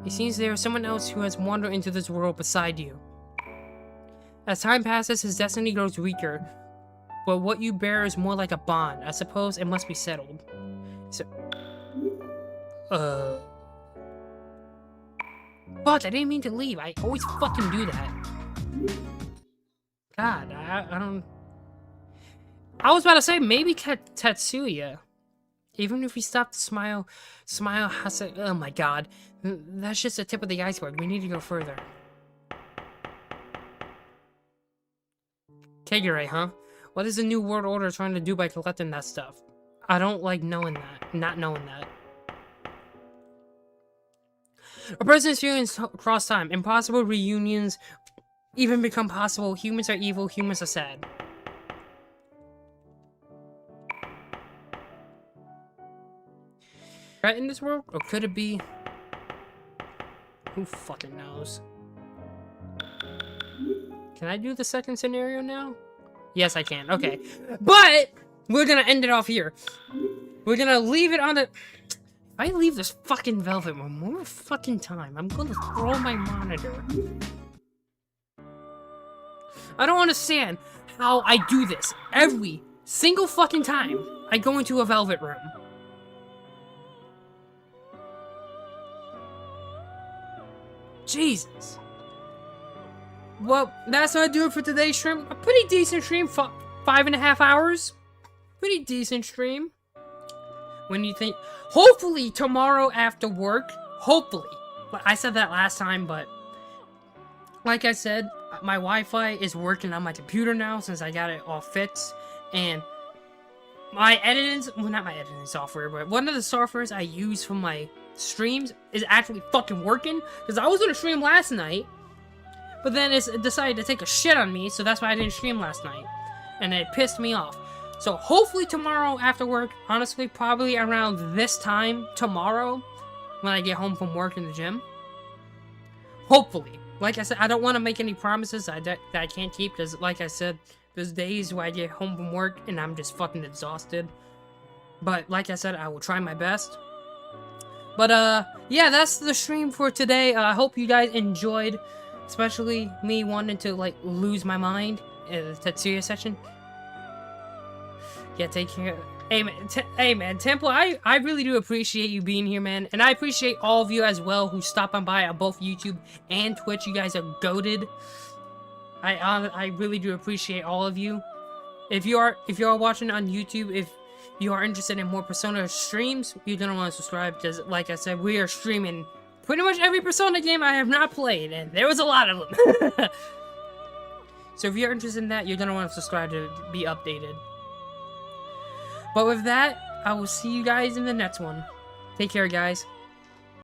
It seems there is someone else who has wandered into this world beside you. As time passes, his destiny grows weaker, but what you bear is more like a bond. I suppose it must be settled. So, But I didn't mean to leave. I always fucking do that. God, I don't... I was about to say, maybe Tetsuya. Even if we stop to smile has to... Oh my god. That's just the tip of the iceberg. We need to go further. Kagure, huh? What is the New World Order trying to do by collecting that stuff? I don't like knowing that. Not knowing that. A person's feelings cross time. Impossible reunions even become possible. Humans are evil. Humans are sad. Right in this world? Or could it be... Who fucking knows? Can I do the second scenario now? Yes, I can. Okay. But we're gonna end it off here. We're gonna leave it on the... If I leave this fucking Velvet Room one more fucking time, I'm gonna throw my monitor. I don't understand how I do this every single fucking time I go into a Velvet Room. Jesus. Well, that's gonna do it for today's stream. A pretty decent stream, 5.5 hours. Pretty decent stream. When you think, hopefully tomorrow after work, hopefully. I said that last time, but like I said, my Wi-Fi is working on my computer now since I got it all fixed, and my editing, well, not my editing software, but one of the softwares I use for my streams is actually fucking working, because I was gonna stream last night, but then it decided to take a shit on me, so that's why I didn't stream last night, and it pissed me off. So hopefully tomorrow after work, honestly, probably around this time tomorrow, when I get home from work in the gym. Hopefully. Like I said, I don't want to make any promises that I can't keep, because like I said, there's days where I get home from work and I'm just fucking exhausted. But like I said, I will try my best. But yeah, that's the stream for today. I hope you guys enjoyed, especially me wanting to like lose my mind in the Tetsuya section. Yeah, take care. Hey man, Temple, I really do appreciate you being here, man. And I appreciate all of you as well who stopped on by on both YouTube and Twitch. You guys are goated. I really do appreciate all of you. If you are watching on YouTube, if you are interested in more Persona streams, you're gonna want to subscribe, because like I said, we are streaming pretty much every Persona game I have not played, and there was a lot of them. So if you're interested in that, you're gonna want to subscribe to be updated. But with that, I will see you guys in the next one. Take care, guys.